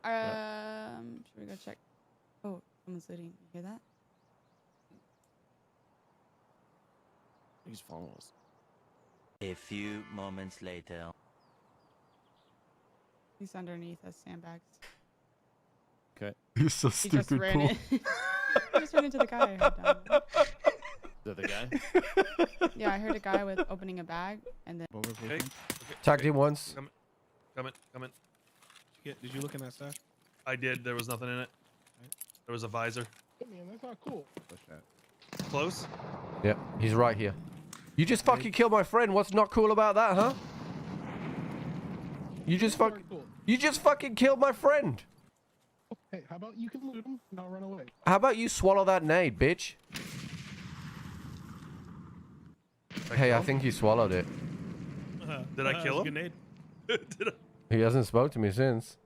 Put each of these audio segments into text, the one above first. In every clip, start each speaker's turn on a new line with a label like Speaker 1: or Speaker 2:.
Speaker 1: Should we go check? Oh, someone's looting. You hear that?
Speaker 2: He's following us.
Speaker 3: A few moments later.
Speaker 1: He's underneath us sandbags.
Speaker 2: Okay.
Speaker 4: You're so
Speaker 1: He just
Speaker 4: stupid,
Speaker 1: ran
Speaker 4: Paul.
Speaker 1: in. He just ran into the guy I heard down there.
Speaker 2: Is that the guy?
Speaker 1: Yeah, I heard a guy with opening a bag and then.
Speaker 5: Okay.
Speaker 4: Tagged him once.
Speaker 5: Coming. Did you look in that stack?
Speaker 6: I did. There was nothing in it. There was a visor.
Speaker 5: Man, that's not cool.
Speaker 6: Close.
Speaker 4: Yeah, he's right here. You just fucking killed my friend. What's not cool about that, huh? You just fucking killed my friend.
Speaker 5: Hey, how about you can loot him and I'll run away?
Speaker 4: How about you swallow that nade, bitch? Hey, I think you swallowed it.
Speaker 6: Did I kill him?
Speaker 5: Grenade.
Speaker 6: Did I?
Speaker 4: He hasn't spoke to me since.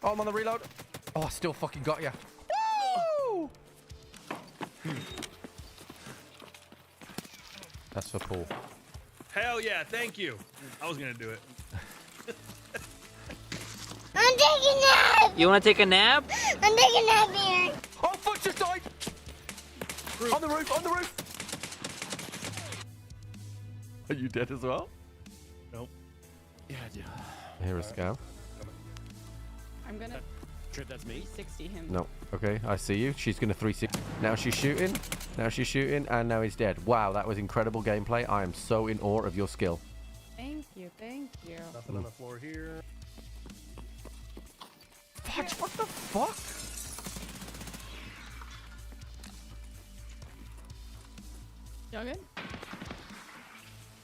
Speaker 4: Oh, I'm on the reload. Oh, I still fucking got you. Woo! That's for Paul.
Speaker 6: Hell yeah! Thank you. I was gonna do it.
Speaker 7: I'm taking a nap!
Speaker 3: You want to take a nap?
Speaker 7: I'm taking a nap here!
Speaker 4: Oh, fuck, just died! On the roof, on the roof! Are you dead as well?
Speaker 6: Nope.
Speaker 2: Yeah, I do.
Speaker 4: Here a scam.
Speaker 1: I'm gonna
Speaker 2: Trip, that's me.
Speaker 1: 360 him.
Speaker 4: No. Okay, I see you. She's gonna 360. Now she's shooting. Now she's shooting, and now he's dead. Wow, that was incredible gameplay. I am so in awe of your skill.
Speaker 1: Thank you, thank you.
Speaker 6: Nothing on the floor here.
Speaker 4: Fudge, what the fuck?
Speaker 1: Y'all good?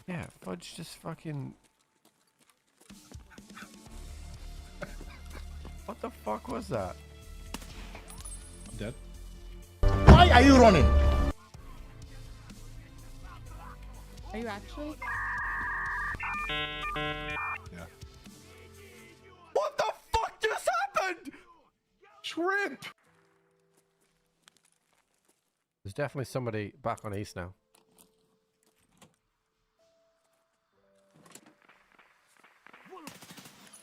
Speaker 4: Yeah, Fudge just fucking... What the fuck was that?
Speaker 5: I'm dead.
Speaker 8: Why are you running?
Speaker 1: Are you actually?
Speaker 5: Yeah.
Speaker 4: What the fuck just happened?
Speaker 5: Shrimp!
Speaker 4: There's definitely somebody back on East now.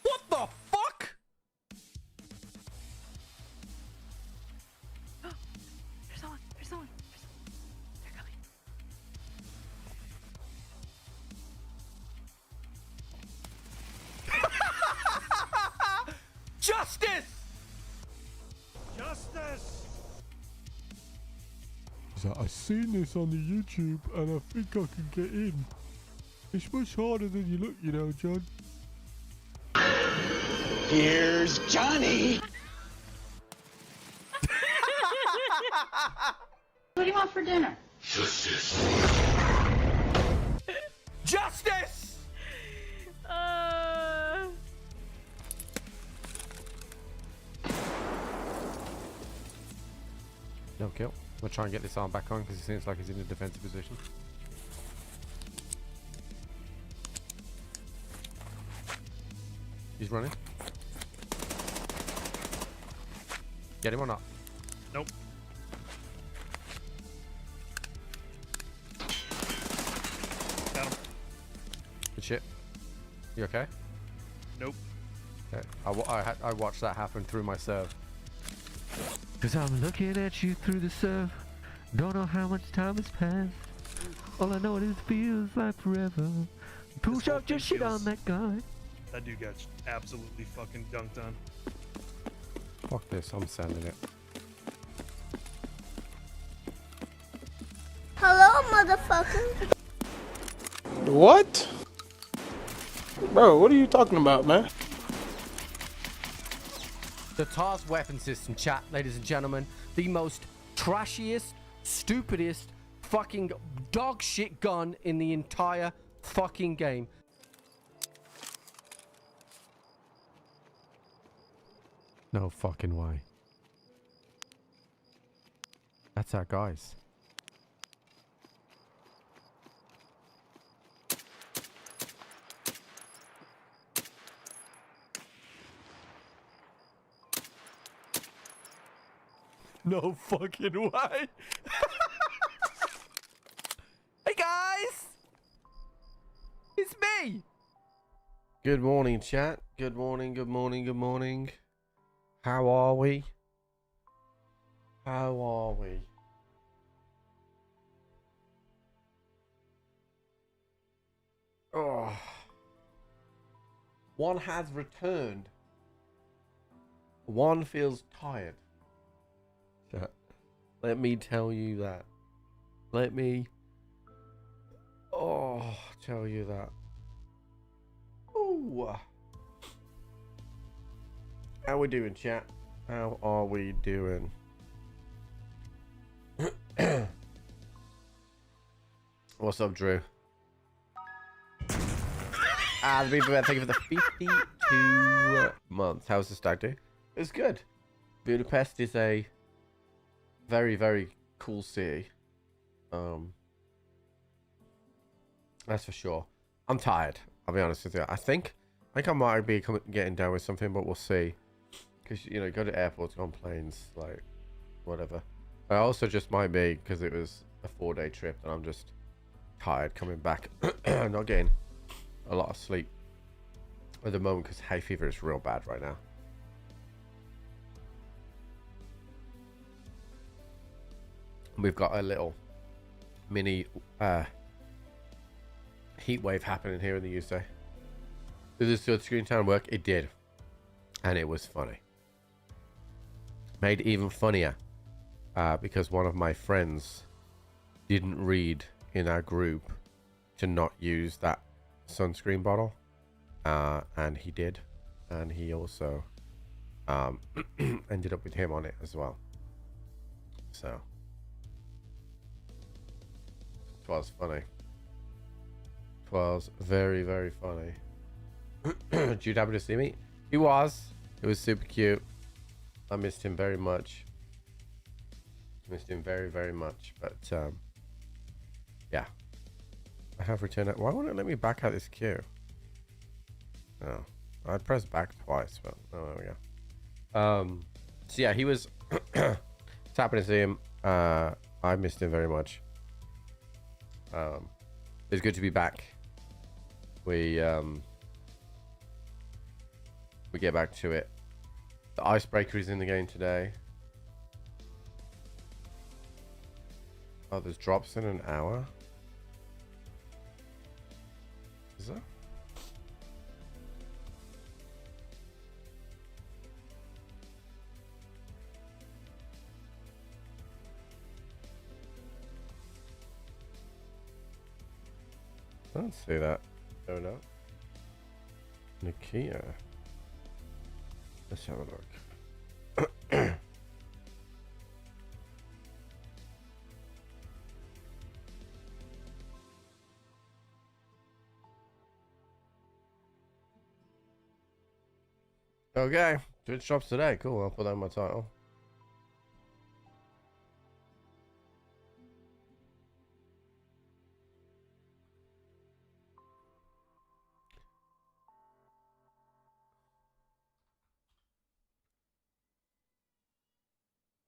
Speaker 4: What the fuck?
Speaker 1: There's someone. There's someone. They're coming.
Speaker 4: Justice!
Speaker 6: Justice!
Speaker 4: I seen this on the YouTube and I think I can get in. It's much harder than you look, you know, John.
Speaker 8: Here's Johnny.
Speaker 7: What do you want for dinner?
Speaker 4: Justice! No kill. We'll try and get this arm back on because it seems like he's in a defensive position. He's running. Get him or not?
Speaker 6: Nope. Got him.
Speaker 4: Good shit. You okay?
Speaker 6: Nope.
Speaker 4: Okay. I watched that happen through my serve. Cause I'm looking at you through the surf. Don't know how much time has passed. All I know is it feels like forever. Push up your shit on that guy.
Speaker 6: That dude got absolutely fucking dunked on.
Speaker 4: Fuck this, I'm sending it.
Speaker 7: Hello, motherfucker.
Speaker 8: What? Bro, what are you talking about, man?
Speaker 4: The TARS weapon system, chat, ladies and gentlemen. The most trashiest, stupidest, fucking dog shit gun in the entire fucking game. No fucking way. That's our guys. No fucking way. Hey guys, it's me. Good morning, chat. Good morning, good morning, good morning. How are we? How are we? Oh. One has returned. One feels tired. Chat. Let me tell you that. Let me tell you that. Ooh. How we doing, chat? How are we doing? What's up, Drew? The people, thank you for the 52 months. How's the stag do? It's good. Budapest is a very, very cool city. That's for sure. I'm tired. I'll be honest with you. I think I might be getting down with something, but we'll see. Because, you know, go to airports, go on planes, like, whatever. I also just might be, because it was a 4-day trip, and I'm just tired coming back. Not getting a lot of sleep at the moment, because hay fever is real bad right now. We've got a little mini heat wave happening here in the UK. Did this good screen time work? It did. And it was funny. Made even funnier because one of my friends didn't read in our group to not use that sunscreen bottle. And he did. And he also ended up with him on it as well. So it was funny. It was very, very funny. Did you happen to see me? He was. It was super cute. I missed him very much. Missed him very, very much. But yeah. I have returned it. Why won't it let me back out this queue? Oh. I pressed back twice, but oh, there we go. So yeah, he was it's happened to see him. I missed him very much. It's good to be back. We get back to it. The icebreaker is in the game today. Oh, there's drops in an hour. Is there? I don't see that. Oh no. Nikia. Let's have a look. Okay, Twitch drops today. Cool, I'll put that in my title.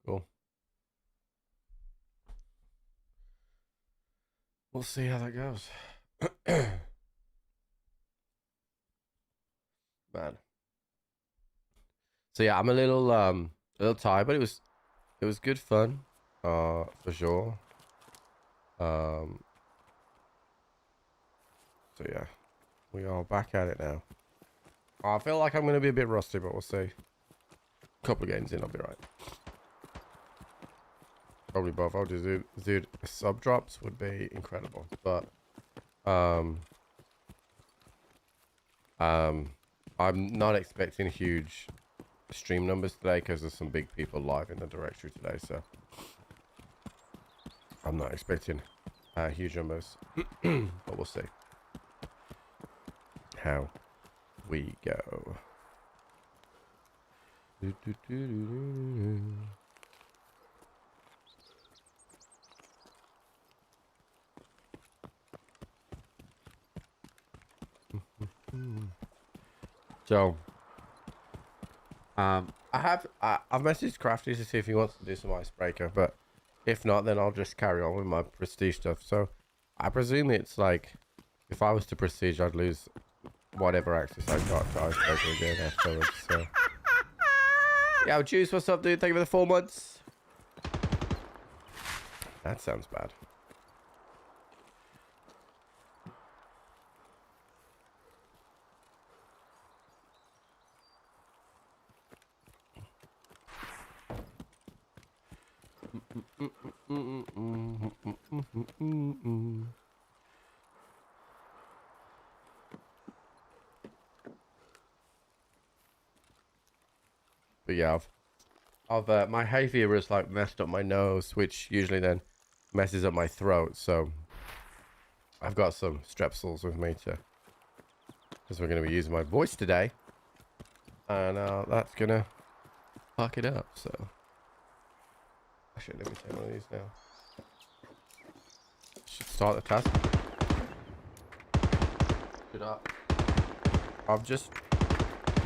Speaker 4: Cool. We'll see how that goes. Man. So yeah, I'm a little tired, but it was good fun, for sure. So yeah, we are back at it now. I feel like I'm gonna be a bit rusty, but we'll see. A couple of games in, I'll be right. Probably both. I'll just do sub drops would be incredible, but I'm not expecting huge stream numbers today because there's some big people live in the directory today, so I'm not expecting huge numbers. But we'll see how we go. So I've messaged Crafty to see if he wants to do some icebreaker, but if not, then I'll just carry on with my prestige stuff. So I presume it's like, if I was to prestige, I'd lose whatever access I got to icebreaker again afterwards. So yeah, Juice, what's up, dude? Thank you for the 4 months. That sounds bad. But yeah, my hay fever has like messed up my nose, which usually then messes up my throat. So I've got some strepsils with me because we're going to be using my voice today, and that's gonna fuck it up. So actually, let me take one of these now. Should start the task. Should I? I've just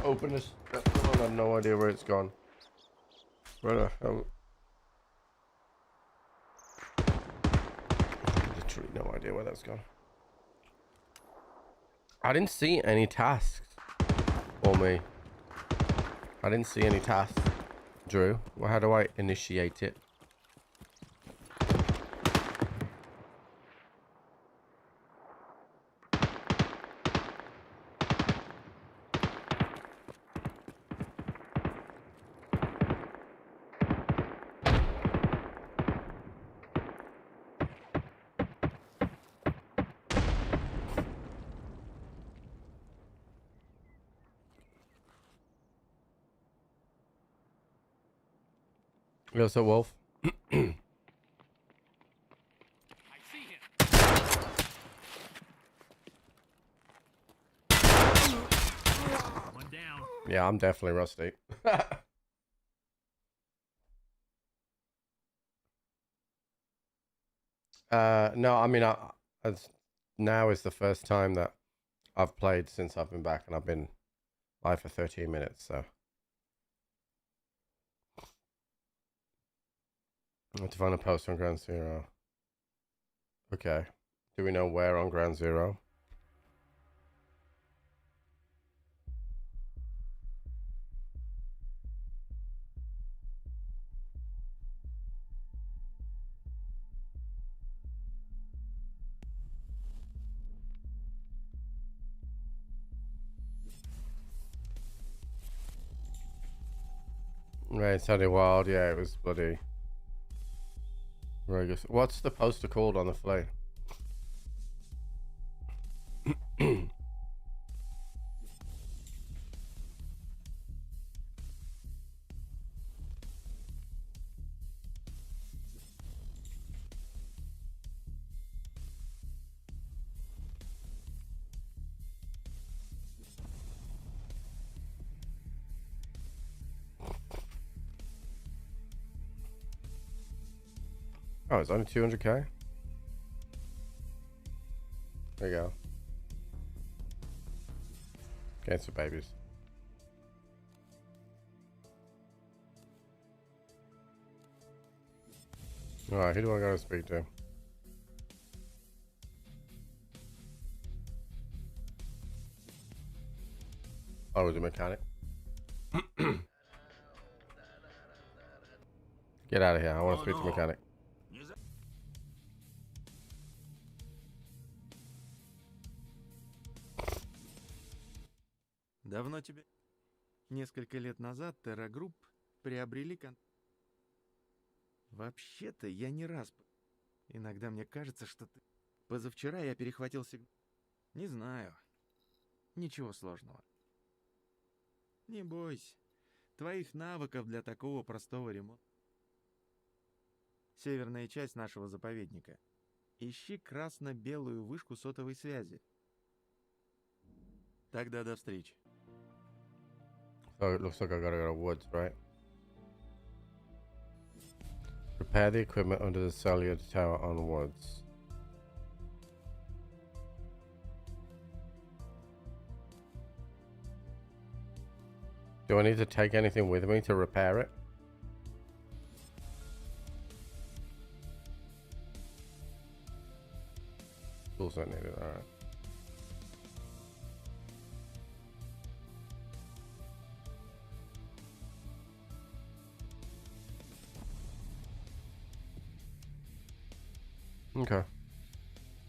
Speaker 4: opened this. I have no idea where it's gone. Where the hell? Literally no idea where that's gone. I didn't see any tasks for me. I didn't see any tasks. Drew, well, how do I initiate it? Yo, so Wolf.
Speaker 2: One down.
Speaker 4: Yeah, I'm definitely rusty. No, I mean, now is the first time that I've played since I've been back, and I've been live for 13 minutes, so. I have to find a post on Ground Zero. Okay. Do we know where on Ground Zero? Right, Sunday Wild, yeah, it was bloody. Very good. What's the poster called on the flame? Oh, it's only 200k? There you go. Cancer babies. Alright, who do I gotta speak to? Oh, the mechanic. Get out of here. I want to speak to the mechanic.
Speaker 9: Давно тебе? Несколько лет назад Террагрупп приобрели Вообще-то я не раз... Иногда мне кажется, что ты... Позавчера я перехватил сигнал. Не знаю. Ничего сложного. Не бойся. Твоих навыков для такого простого ремонта. Северная часть нашего заповедника. Ищи красно-белую вышку сотовой связи. Тогда до встречи.
Speaker 4: So it looks like I gotta go to woods, right? Repair the equipment under the cellular tower on woods. Do I need to take anything with me to repair it? Tools don't need it, alright. Okay.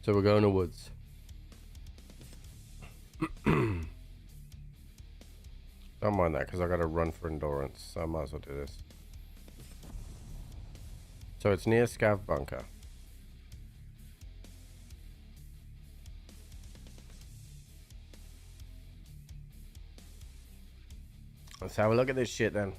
Speaker 4: So we're going to woods. Don't mind that because I got to run for endurance, so I might as well do this. So it's near Scav Bunker. Let's have a look at this shit then.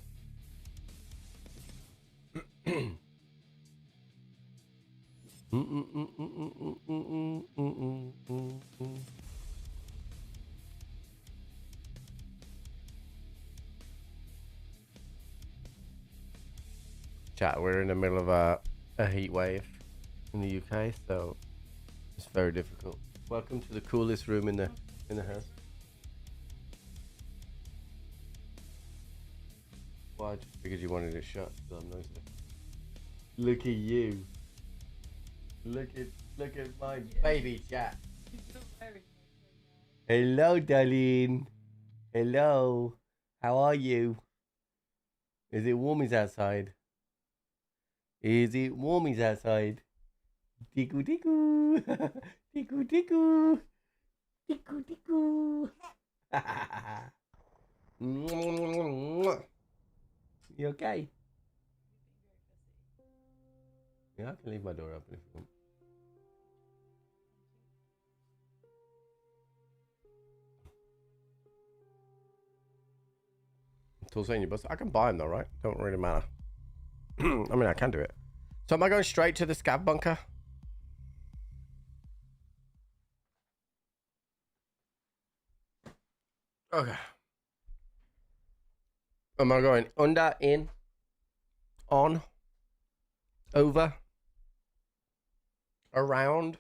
Speaker 4: Chat, we're in the middle of a heat wave in the UK, so it's very difficult. Welcome to the coolest room in the house. Well, I just figured you wanted it shut, so I'm noisy. Look at you. Look at my baby chat. Hello, darling. Hello. How are you? Is it warmies outside? Is it warmies outside? Tiku tiku. Tiku tiku. Tiku tiku. You okay? Yeah, I can leave my door open if you want. Tools in your bus. I can buy them though, right? Don't really matter. I mean, I can do it. So am I going straight to the Scav Bunker? Okay. Am I going under, in, on, over, around?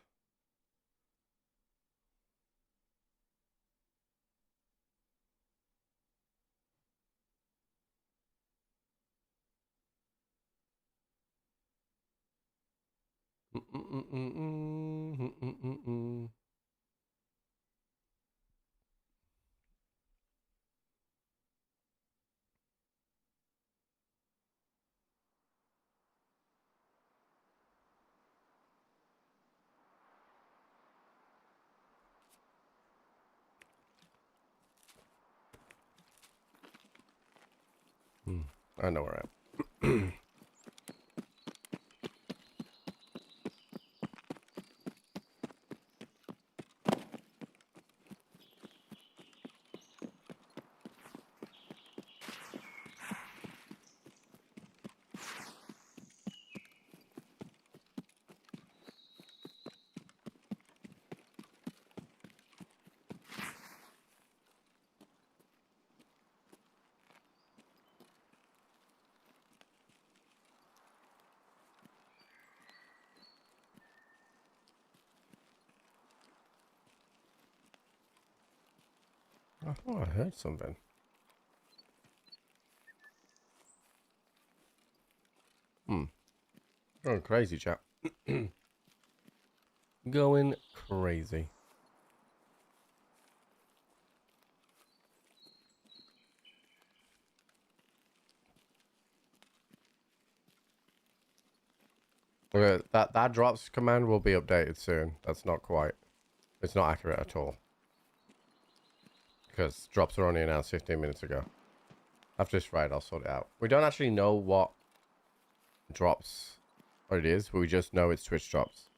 Speaker 4: I know where I am. I thought I heard something. Going crazy, chap. Going crazy. Okay, that drops command will be updated soon. That's not quite. It's not accurate at all. Because drops are only announced 15 minutes ago. After this raid, I'll sort it out. We don't actually know what drops what it is, but we just know it's Twitch drops.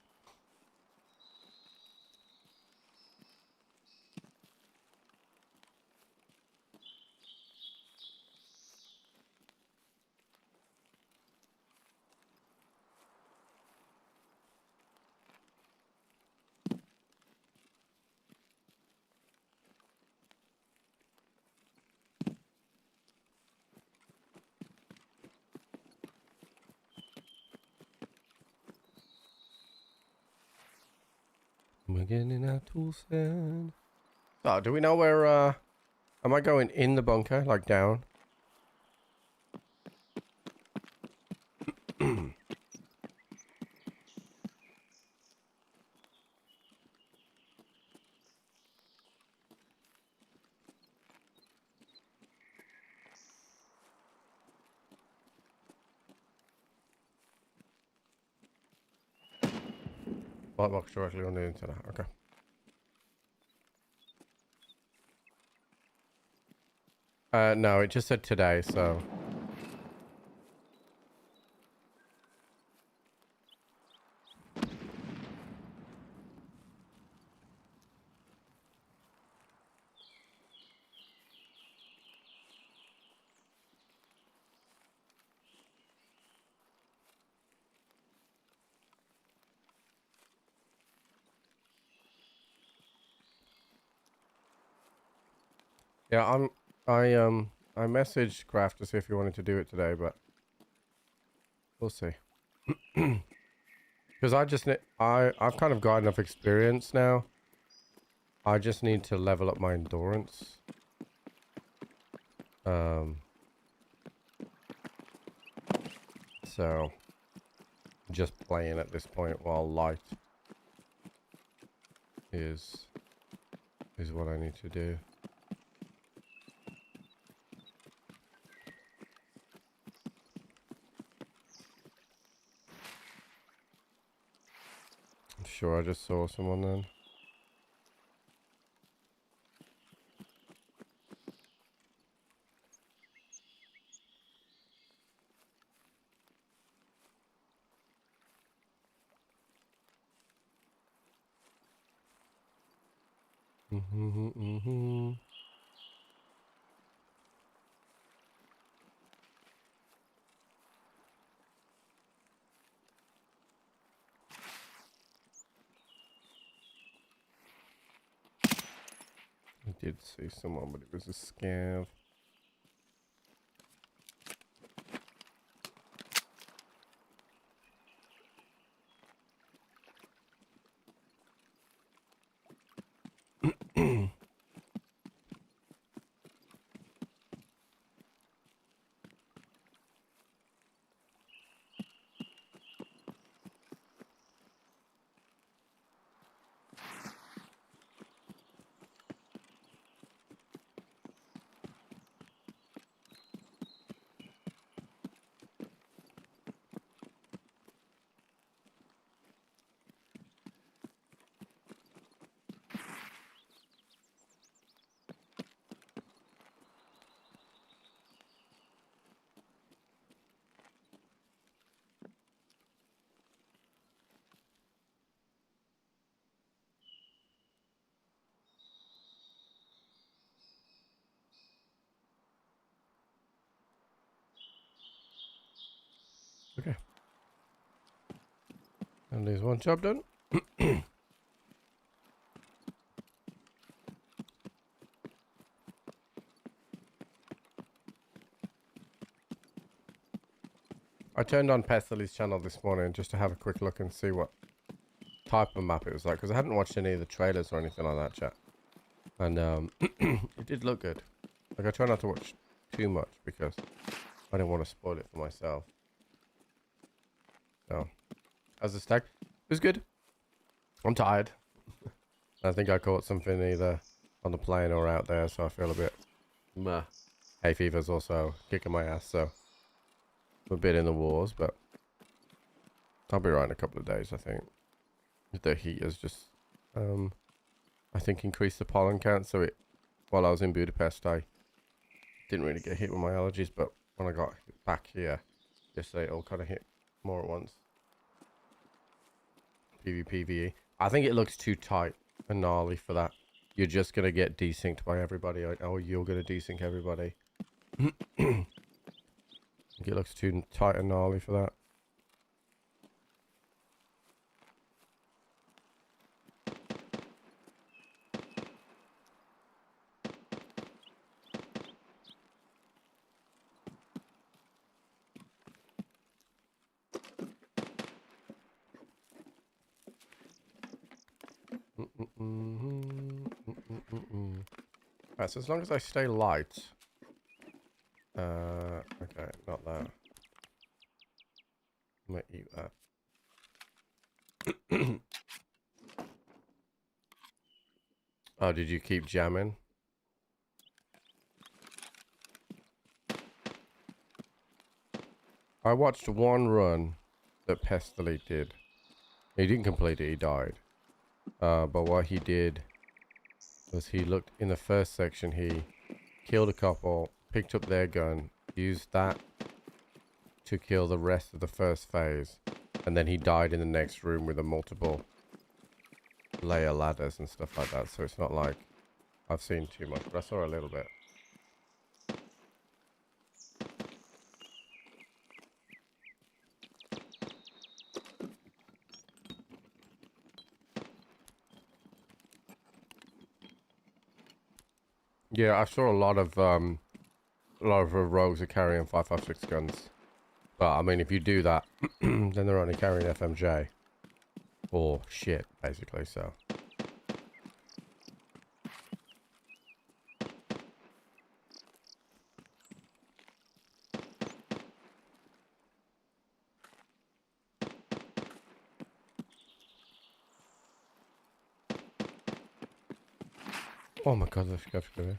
Speaker 4: We're getting our tools in. So, do we know where, am I going in the bunker, like down? Lightbox directly on the internet. Okay. No, it just said today, so. Yeah, I messaged Craft to see if he wanted to do it today, but we'll see. Because I've kind of got enough experience now. I just need to level up my endurance. So just playing at this point while light is what I need to do. I'm sure I just saw someone then. I did see someone, but it was a scav. Okay. And there's one job done. I turned on Pestely's channel this morning just to have a quick look and see what type of map it was like, because I hadn't watched any of the trailers or anything like that, chat. And it did look good. Like, I try not to watch too much because I didn't want to spoil it for myself. So, as a stack, it was good. I'm tired. I think I caught something either on the plane or out there, so I feel a bit meh. Hay fever's also kicking my ass, so I'm a bit in the wars, but I'll be right in a couple of days, I think. The heat has just, I think, increased the pollen count, so while I was in Budapest, I didn't really get hit with my allergies, but when I got back here yesterday, it all kind of hit more at once. PvPvE. I think it looks too tight and gnarly for that. You're just going to get desynced by everybody, or you're going to desync everybody. I think it looks too tight and gnarly for that. Alright, so as long as I stay light. Okay, not that. I'm gonna eat that. Oh, did you keep jamming? I watched one run that Pestily did He didn't complete it, he died. But what he did was he looked in the first section, he killed a couple, picked up their gun, used that to kill the rest of the first phase, and then he died in the next room with a multiple layer ladders and stuff like that. So it's not like I've seen too much, but I saw a little bit. Yeah, I saw a lot of rogues are carrying 5.56 guns. But I mean, if you do that, then they're only carrying FMJ or shit, basically. So. Oh my god, this guy's good.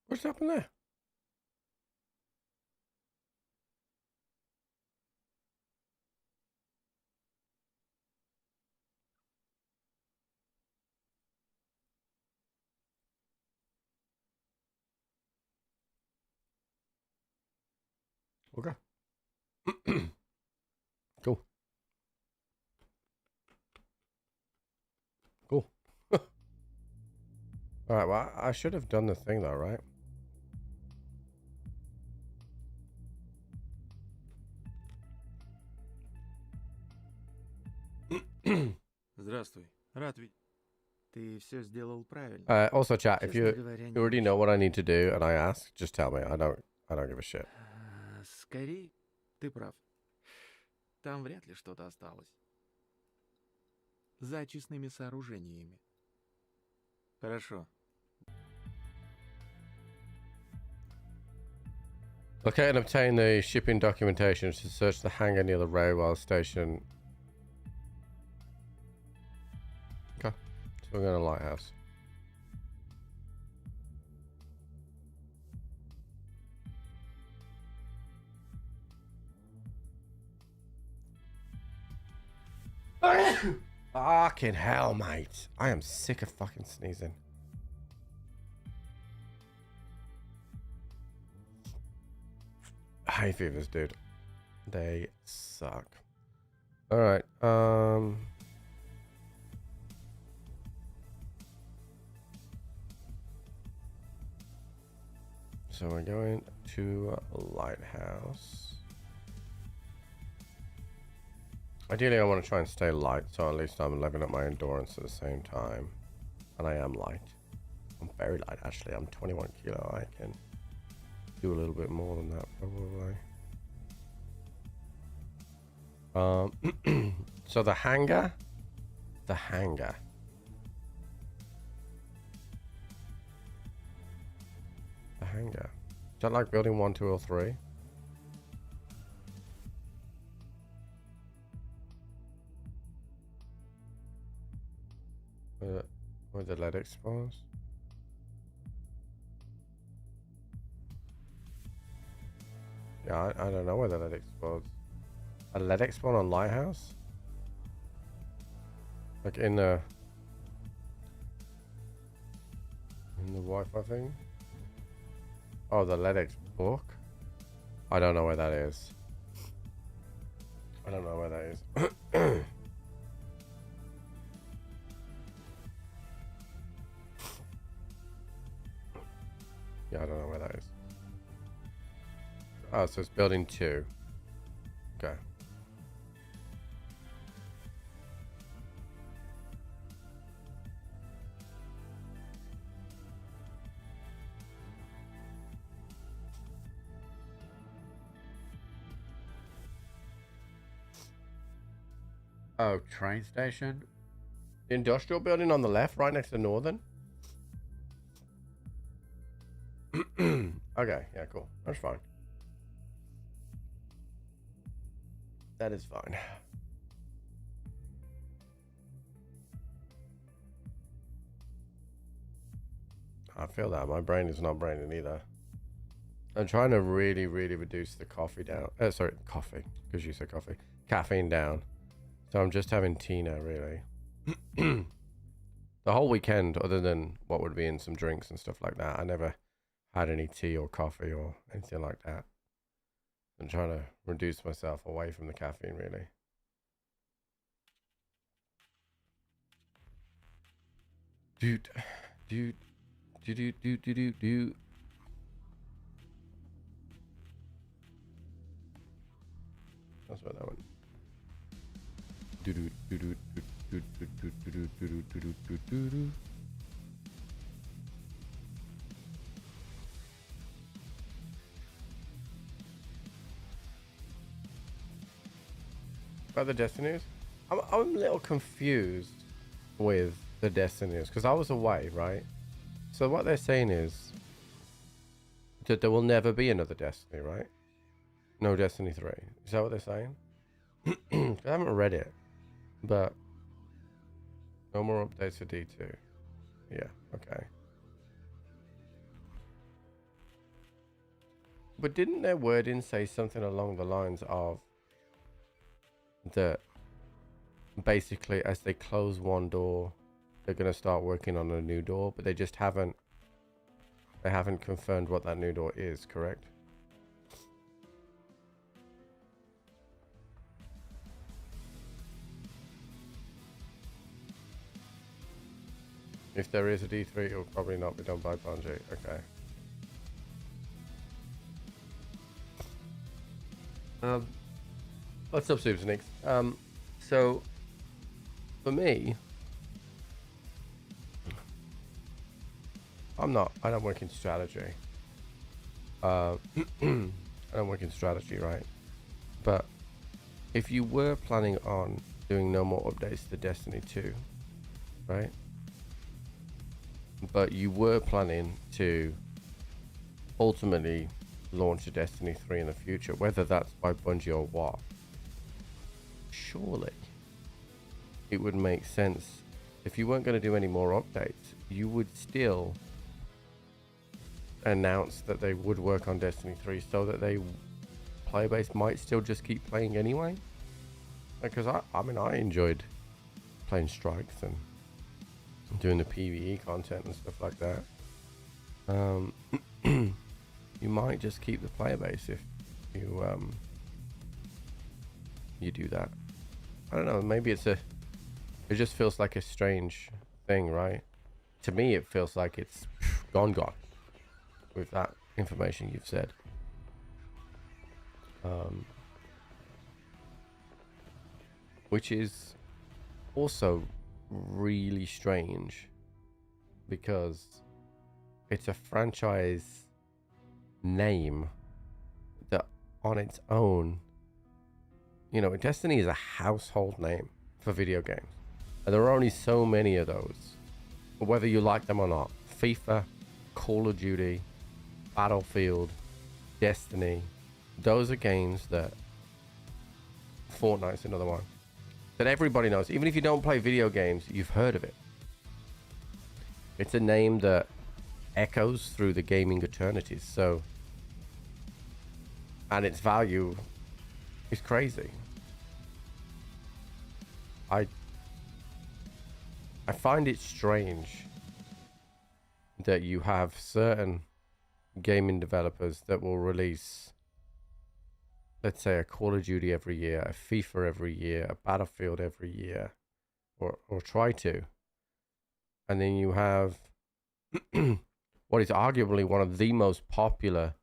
Speaker 4: What's happened there? Okay. Cool. Cool. Alright, well, I should have done the thing though, right?
Speaker 9: Здравствуй. Рад видеть. Ты все сделал правильно.
Speaker 4: Also, chat, if you
Speaker 9: Честно говоря, не
Speaker 4: already
Speaker 9: очень.
Speaker 4: know what I need to do and I ask, just tell me. I don't give a shit.
Speaker 9: Скорее, ты прав. Там вряд ли что-то осталось. За очистными сооружениями. Хорошо.
Speaker 4: Locate and obtain the shipping documentation to search the hangar near the railway station. Okay, so we're going to Lighthouse. Fucking hell, mate. I am sick of fucking sneezing. Hay fevers, dude. They suck. Alright, so we're going to Lighthouse. Ideally, I want to try and stay light, so at least I'm leveling up my endurance at the same time. And I am light. I'm very light, actually. I'm 21 kilo. I can do a little bit more than that, probably. So the hangar. The hangar. The hangar. Is that like building 1, 2, or 3? Where the lead explodes? Yeah, I don't know where the lead explodes. A lead explode on Lighthouse? Like in the Wi-Fi thing? Oh, the LEDX book? I don't know where that is. I don't know where that is. Yeah, I don't know where that is. Oh, so it's building 2. Okay. Oh, train station? The industrial building on the left, right next to Northern? Okay, yeah, cool. That's fine. That is fine. I feel that. My brain is not braining either. I'm trying to really, really reduce the coffee down. Sorry, coffee, because you said coffee. Caffeine down. So I'm just having tea now, really. The whole weekend, other than what would be in some drinks and stuff like that, I never had any tea or coffee or anything like that. I'm trying to reduce myself away from the caffeine, really. Dude. That's what that one. About the Destinies? I'm a little confused with the Destinies because I was away, right? So what they're saying is that there will never be another Destiny, right? No Destiny 3. Is that what they're saying? I haven't read it, but no more updates for D2. Yeah, okay. But didn't their wording say something along the lines of that basically as they close one door, they're going to start working on a new door, but they just haven't confirmed what that new door is, correct? If there is a D3, it will probably not be done by Bungie. Okay. What's up, Super Sneaks? So, for me, I don't work in strategy. I don't work in strategy, right? But if you were planning on doing no more updates to Destiny 2, right? But you were planning to ultimately launch a Destiny 3 in the future, whether that's by Bungie or what, surely it would make sense if you weren't going to do any more updates, you would still announce that they would work on Destiny 3 so that they player base might still just keep playing anyway. Because I mean I enjoyed playing strikes and doing the PvE content and stuff like that. You might just keep the player base if you do that. I don't know, maybe it just feels like a strange thing, right? To me it feels like it's gone with that information you've said. Which is also really strange because it's a franchise name that on its own, you know, Destiny is a household name for video games, and there are only so many of those, whether you like them or not. FIFA, Call of Duty, Battlefield, Destiny, those are games that, Fortnite's another one that everybody knows. Even if you don't play video games, you've heard of it. It's a name that echoes through the gaming eternities. So, and its value is crazy. I find it strange that you have certain gaming developers that will release, let's say, a Call of Duty every year, a FIFA every year, a Battlefield every year, or try to. And then you have what is arguably one of the most popular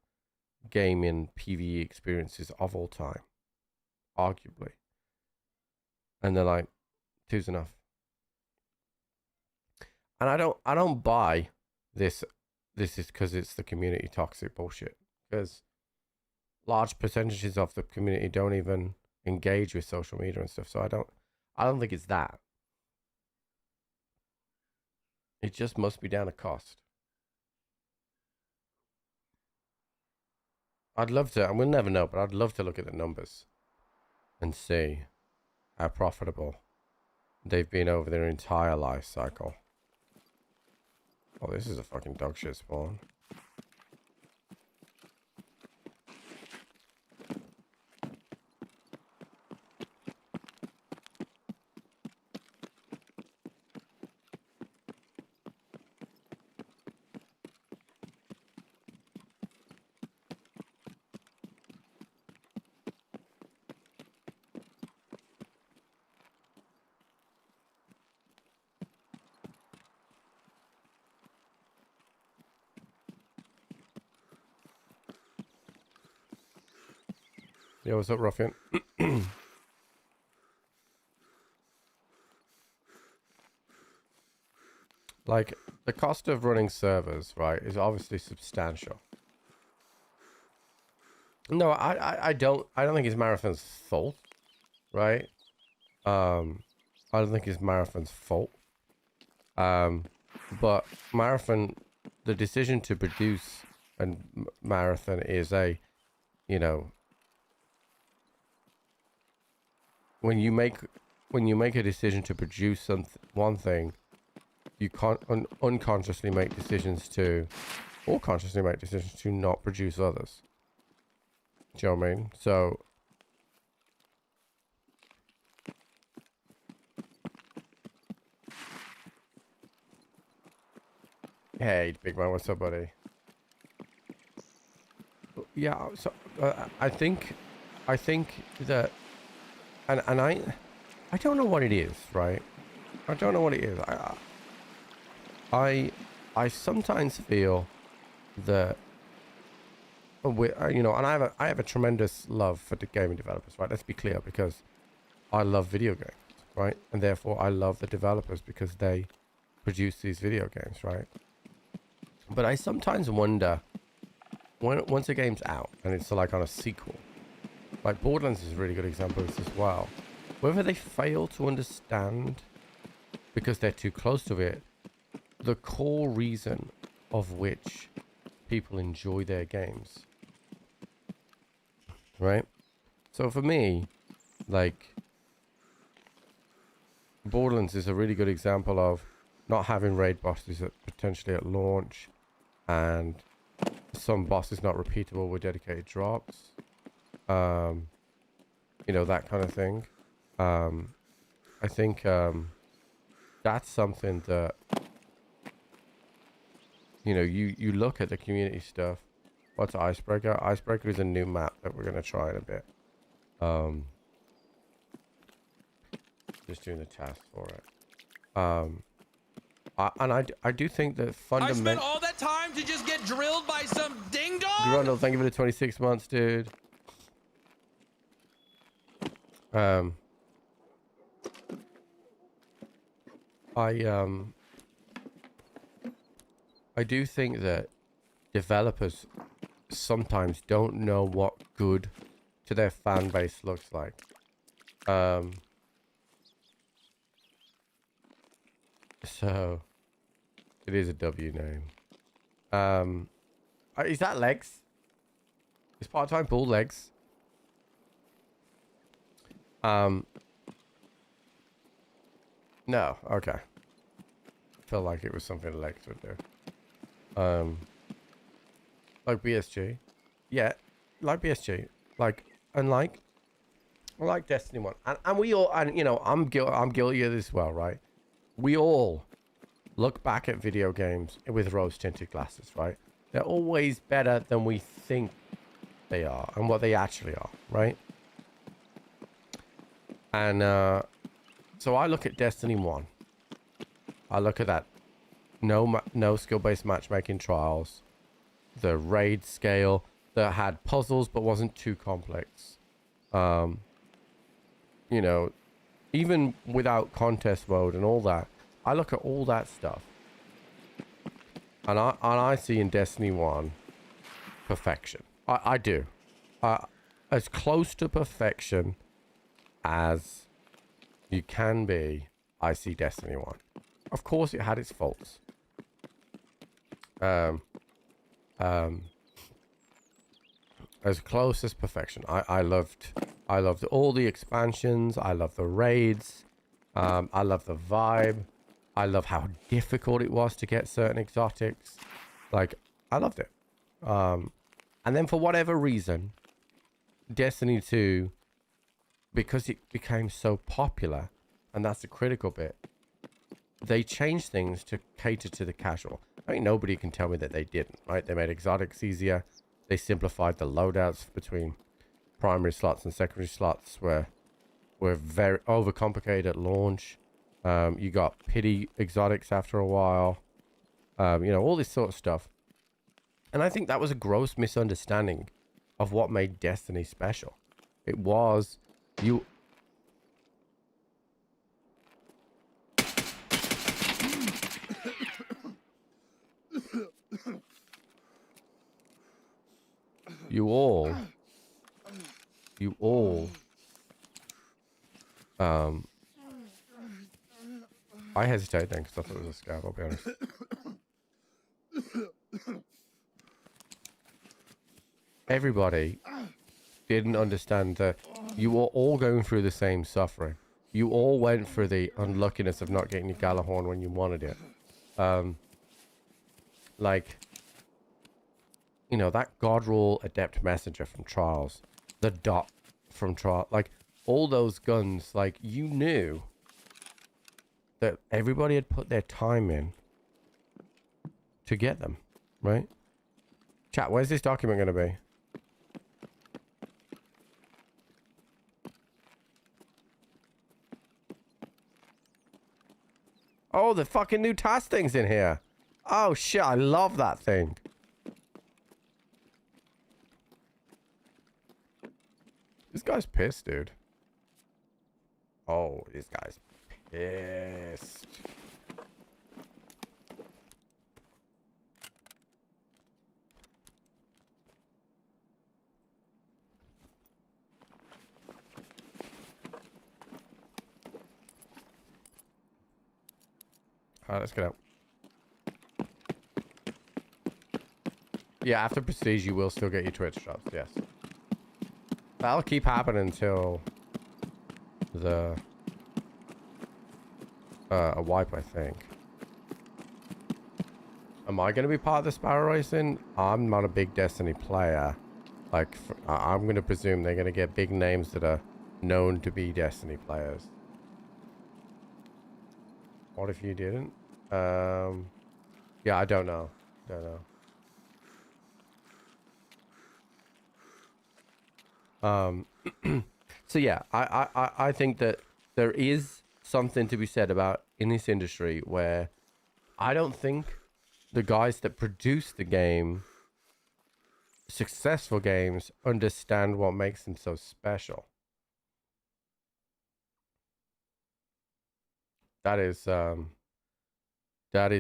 Speaker 4: gaming PvE experiences of all time. Arguably. And they're like, two's enough. And I don't buy this is because it's the community toxic bullshit. Because large percentages of the community don't even engage with social media and stuff. So I don't think it's that. It just must be down to cost. I'd love to, and we'll never know, but I'd love to look at the numbers and see how profitable they've been over their entire life cycle. Oh, this is a fucking dog shit spawn. Yo, what's up, Ruffian? Like, the cost of running servers, right, is obviously substantial. No, I don't think it's Marathon's fault, right? I don't think it's Marathon's fault. But Marathon, the decision to produce a Marathon is a, you know, when you make a decision to produce one thing, you can't unconsciously make decisions to, or consciously make decisions to not produce others. Do you know what I mean? So, hey, big man, what's up, buddy? Yeah, so I think that, and I don't know what it is, right? I don't know what it is. I sometimes feel that, you know, and I have a tremendous love for the gaming developers, right? Let's be clear, because I love video games, right? And therefore I love the developers because they produce these video games, right? But I sometimes wonder, once a game's out and it's like on a sequel, like Borderlands is a really good example of this as well, whether they fail to understand, because they're too close to it, the core reason of which people enjoy their games, right? So for me, like, Borderlands is a really good example of not having raid bosses potentially at launch, and some bosses not repeatable with dedicated drops, you know, that kind of thing. I think that's something that, you know, you look at the community stuff. What's Icebreaker? Icebreaker is a new map that we're going to try in a bit. Just doing the task for it. I do think that fundamentally...
Speaker 6: I spent all that time to just get drilled by some ding-dong?
Speaker 4: Grundle, thank you for the 26 months, dude. I do think that developers sometimes don't know what good to their fan base looks like. So it is a W name. Is that Legs? Is part-time bull Legs? No, okay. Felt like it was something Legs would do. Like BSG. Yeah, like BSG. Like, and like Destiny 1. And we all, and you know, I'm guilty of this as well, right? We all look back at video games with rose-tinted glasses, right? They're always better than we think they are and what they actually are, right? And so I look at Destiny 1. I look at that no skill-based matchmaking trials, the raid scale that had puzzles but wasn't too complex. You know, even without contest mode and all that, I look at all that stuff, and I see in Destiny 1 perfection. I do, as close to perfection as you can be. I see Destiny 1. Of course, it had its faults. As close as perfection. I loved all the expansions. I love the raids. I love the vibe. I love how difficult it was to get certain exotics. Like, I loved it. And then for whatever reason, Destiny 2, because it became so popular, and that's the critical bit, they changed things to cater to the casual. I mean, nobody can tell me that they didn't, right? They made exotics easier. They simplified the loadouts between primary slots and secondary slots were very overcomplicated at launch. You got pity exotics after a while. You know, all this sort of stuff. And I think that was a gross misunderstanding of what made Destiny special. It was you... You all... I hesitated then because I thought it was a scab, I'll be honest. Everybody didn't understand that you were all going through the same suffering. You all went through the unluckiness of not getting your Galahorn when you wanted it. Like, you know, that God-Rule Adept Messenger from Trials, the Dot from Trials, like, all those guns, like, you knew that everybody had put their time in to get them, right? Chat, where's this document going to be? Oh, the fucking new task thing's in here. Oh, shit, I love that thing. This guy's pissed, dude. Oh, this guy's pissed. Alright, let's get out. Yeah, after Prestige, you will still get your Twitch shots, yes. That'll keep happening until the a wipe, I think. Am I going to be part of the Sparrow Racing? I'm not a big Destiny player. Like, I'm going to presume they're going to get big names that are known to be Destiny players. What if you didn't? Yeah, I don't know. So yeah, I think that there is something to be said about in this industry where I don't think the guys that produce the game, successful games, understand what makes them so special. That is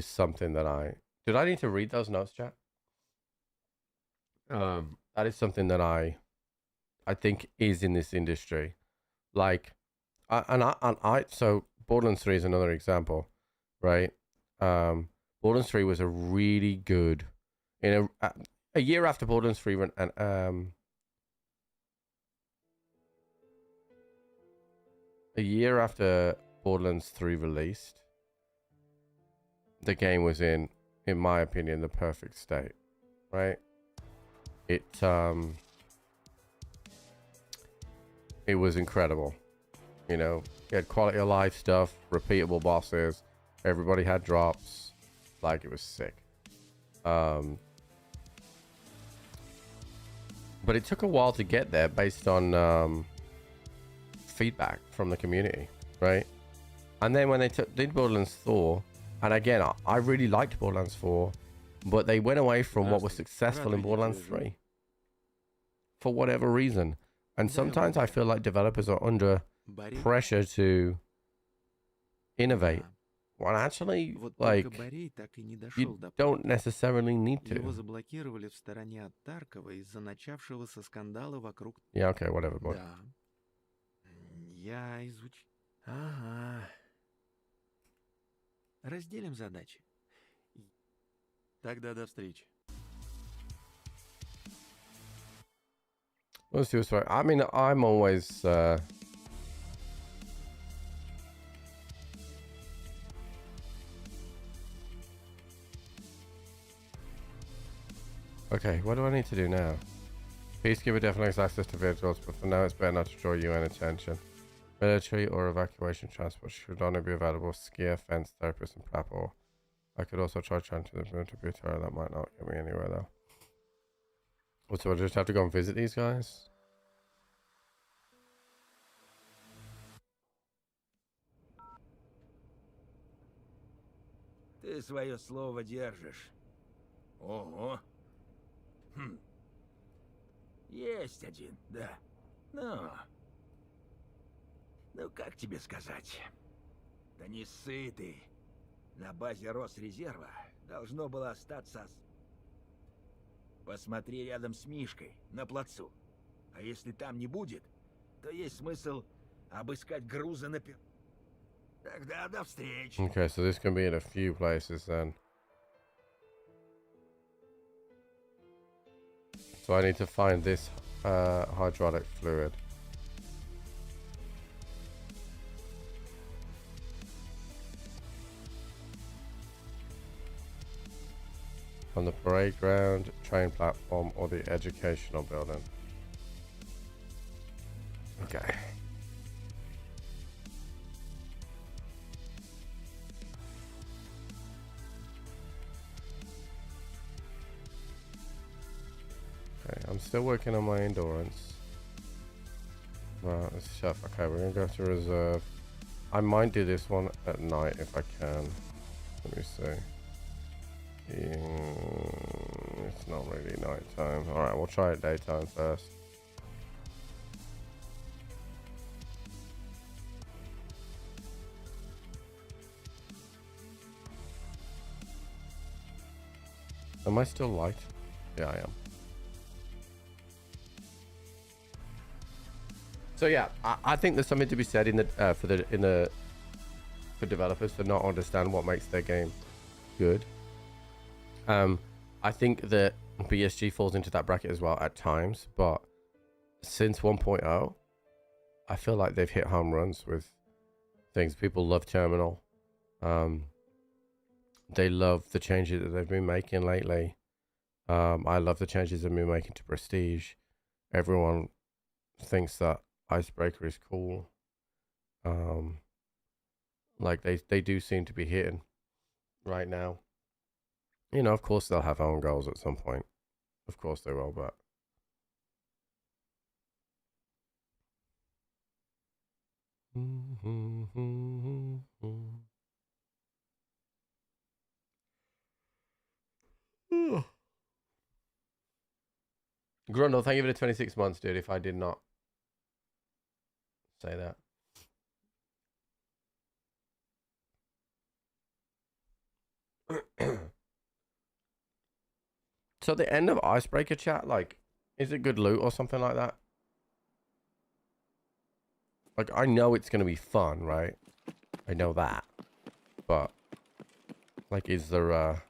Speaker 4: something that did I need to read those notes, chat? That is something that I think is in this industry. Like, so Borderlands 3 is another example, right? Borderlands 3 was a really good, a year after Borderlands 3 went, and a year after Borderlands 3 released, the game was in my opinion, the perfect state, right? It was incredible. You know, you had quality of life stuff, repeatable bosses, everybody had drops, like, it was sick. But it took a while to get there based on feedback from the community, right? And then when they did Borderlands 4, and again, I really liked Borderlands 4, but they went away from what was successful in Borderlands 3 for whatever reason. And sometimes I feel like developers are under pressure to innovate. Well, actually, like, you don't necessarily need to. Yeah, okay, whatever, boy.
Speaker 9: Ага. Разделим задачи. Тогда до встречи.
Speaker 4: Let's do this right. I mean, I'm always Okay, what do I need to do now? Peacekeeper definitely has access to vehicles, but for now it's better not to draw UN attention. Military or evacuation transport should only be available skier, fence, therapist, and prep. Or I could also try trying to move to Butera. That might not get me anywhere though. So I just have to go and visit these guys?
Speaker 10: Ты свое слово держишь. Ого. Хм. Есть один, да. Ну, как тебе сказать? Да не ссы ты. На базе Росрезерва должно было остаться... Посмотри рядом с Мишкой, на плацу. А если там не будет, то есть смысл обыскать грузы на... Тогда до встречи.
Speaker 4: Okay, so this can be in a few places then. So I need to find this hydraulic fluid. On the parade ground, train platform, or the educational building. Okay. Okay, I'm still working on my endurance. Well, it's chef. Okay, we're gonna go to reserve. I might do this one at night if I can. Let me see. It's not really night time. Alright, we'll try it daytime first. Am I still light? Yeah, I am. So yeah, I think there's something to be said in the for developers to not understand what makes their game good. I think that BSG falls into that bracket as well at times, but since 1.0, I feel like they've hit home runs with things. People love Terminal. They love the changes that they've been making lately. I love the changes they've been making to Prestige. Everyone thinks that Icebreaker is cool. Like they do seem to be hitting right now. You know, of course they'll have own goals at some point. Of course they will, but Grundle, thank you for the 26 months, dude, if I did not say that. So the end of Icebreaker chat, like, is it good loot or something like that? Like, I know it's going to be fun, right? I know that. But, like, is there a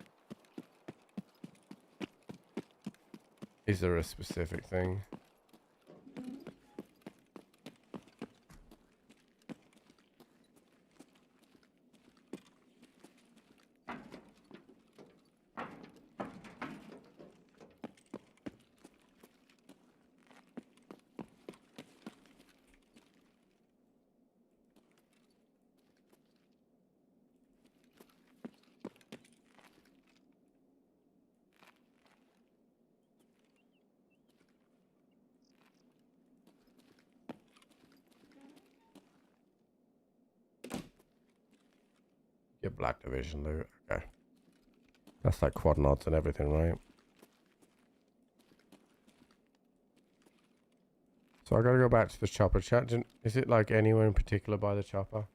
Speaker 4: specific thing? Get Black Division loot. Okay. That's like quad nods and everything, right? So I gotta go back to the chopper chat. Is it like anywhere in particular by the chopper?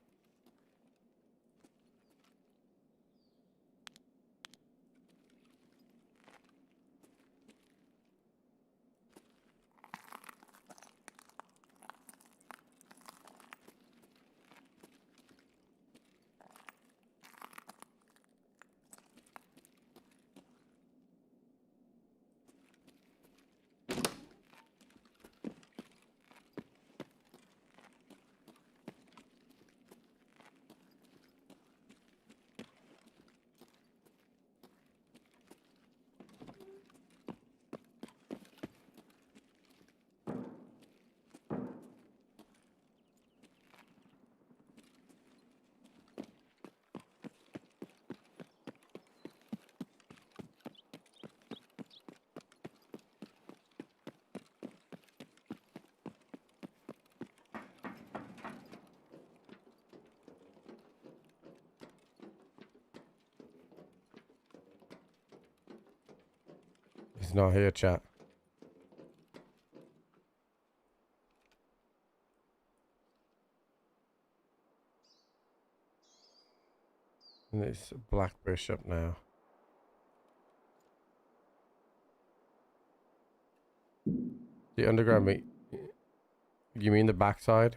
Speaker 4: He's not here, chat. And it's Black Bishop now. The underground meat. You mean the backside?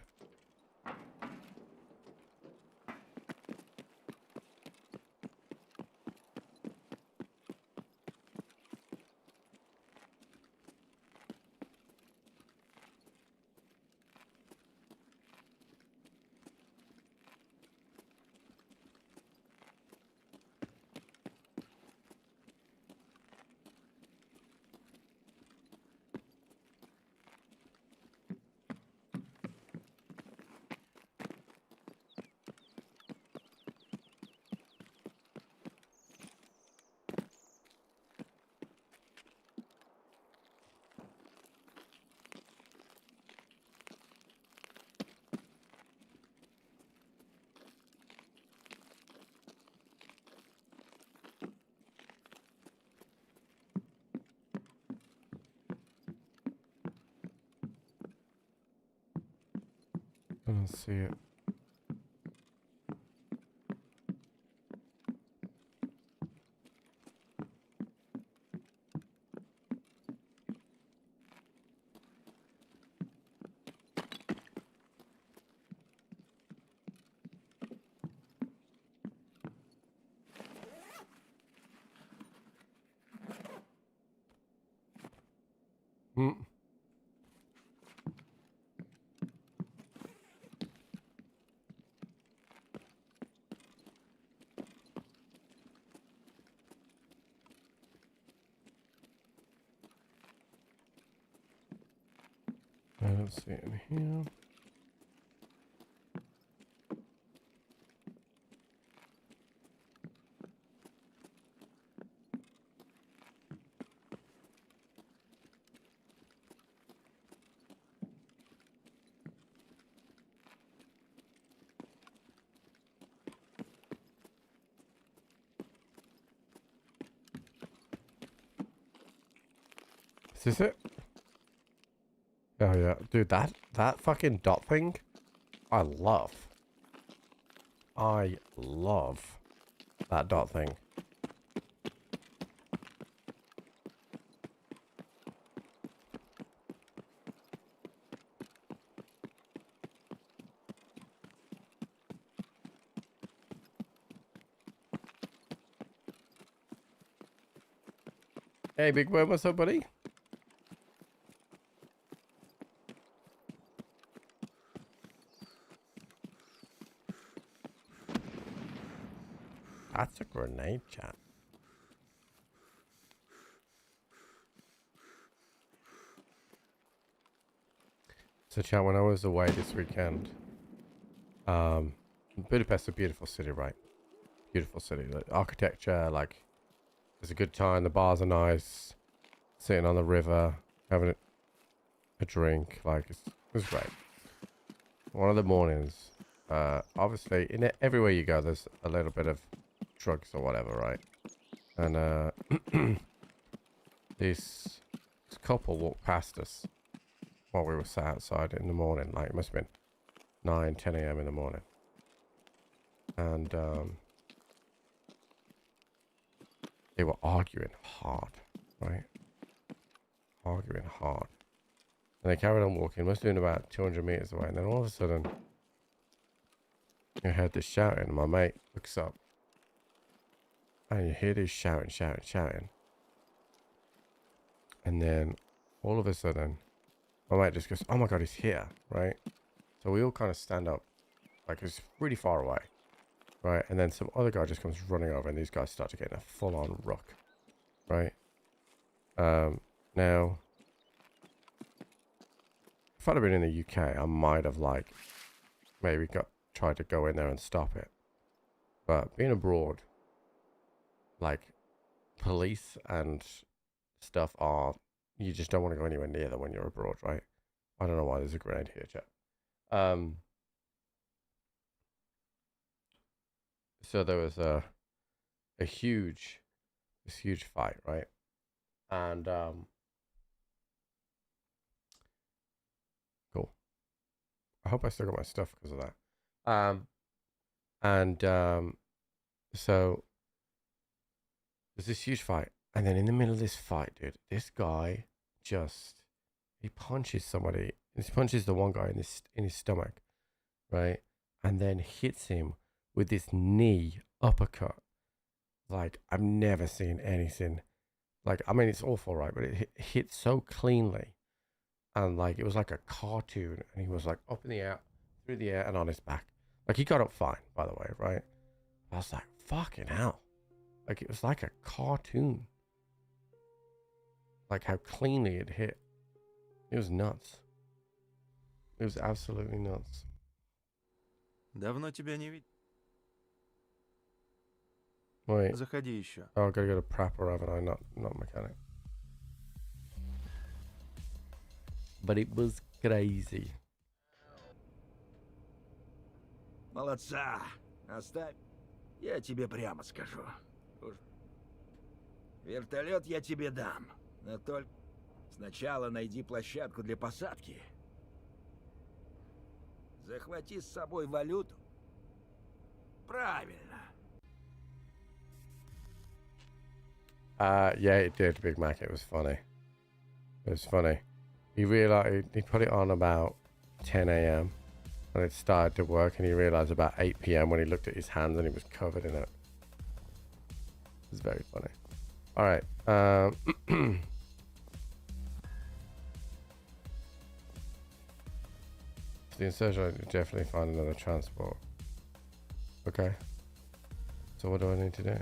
Speaker 4: I don't see it. Hmm. I don't see it in here. Is this it? Oh yeah, dude, that fucking dot thing, I love. I love that dot thing. Hey, Big Worm, what's up, buddy? That's a grenade, chat. So, chat, when I was away this weekend, Budapest is a beautiful city, right? Beautiful city. The architecture, like, it's a good time. The bars are nice. Sitting on the river, having a drink, like, it was great. One of the mornings, obviously, everywhere you go, there's a little bit of drugs or whatever, right? And this couple walked past us while we were sat outside in the morning. Like, it must have been 9, 10 a.m. in the morning. And they were arguing hard, right? Arguing hard. And they carried on walking, must have been about 200 meters away. And then all of a sudden, you heard this shouting. And my mate looks up. And you hear this shouting, shouting, shouting. And then all of a sudden, my mate just goes, oh my God, he's here, right? So we all kind of stand up, like it's really far away, right? And then some other guy just comes running over and these guys start to get in a full-on ruck, right? Now, if I'd have been in the UK, I might have like, maybe tried to go in there and stop it. But being abroad, like, police and stuff are, you just don't want to go anywhere near them when you're abroad, right? I don't know why there's a grenade here, chat. So there was this huge fight, right? And cool. I hope I still got my stuff because of that. So there's this huge fight, and then in the middle of this fight, dude, this guy he punches somebody. He punches the one guy in his stomach, right, and then hits him with this knee uppercut. Like, I've never seen anything. Like, I mean, it's awful, right? But it hit so cleanly, and like it was like a cartoon, and he was like up in the air, through the air, and on his back. Like, he got up fine, by the way, right? I was like, fucking hell. Like, it was like a cartoon. Like, how cleanly it hit. It was nuts. It was absolutely nuts.
Speaker 9: Давно тебя не видел.
Speaker 4: Wait.
Speaker 9: Заходи еще.
Speaker 4: Oh, I gotta go to prepper, haven't I? Not mechanic. But it was crazy.
Speaker 10: Молодца. Оставь. Я тебе прямо скажу. Вертолет я тебе дам. Но только сначала найди площадку для посадки. Захвати с собой валюту. Правильно.
Speaker 4: Yeah, it did, Big Mac. It was funny. It was funny. He realized he put it on about 10 a.m. and it started to work, and he realized about 8 p.m. when he looked at his hands and he was covered in it. It was very funny. All right. The insurgent, I definitely find another transport. Okay. So what do I need to do?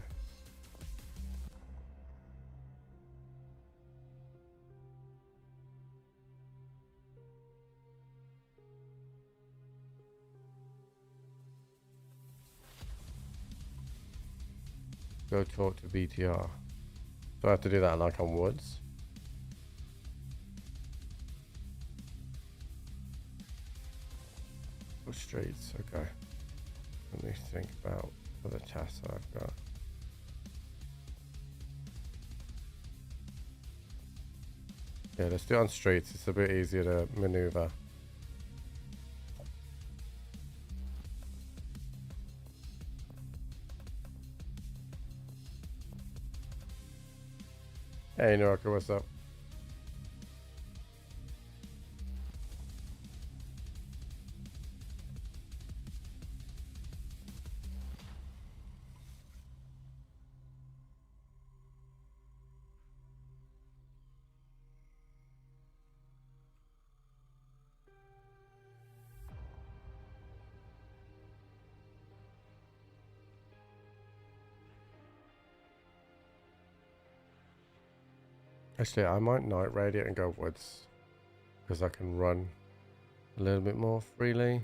Speaker 4: Go talk to BTR. Do I have to do that like on Woods? Or streets, okay. Let me think about other tasks I've got. Yeah, let's do it on streets. It's a bit easier to maneuver. Hey, Norka, what's up? Actually, I might night raid it and go Woods, because I can run a little bit more freely.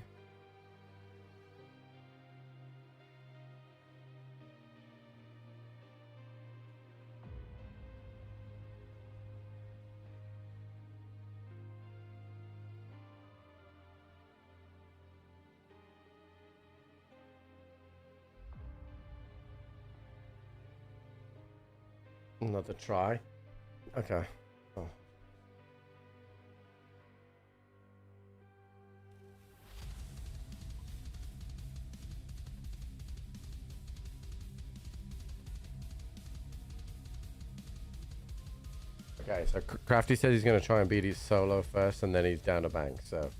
Speaker 4: Another try. Okay. Oh. Okay, so Crafty says he's going to try and beat his solo first, and then he's down to bank, so...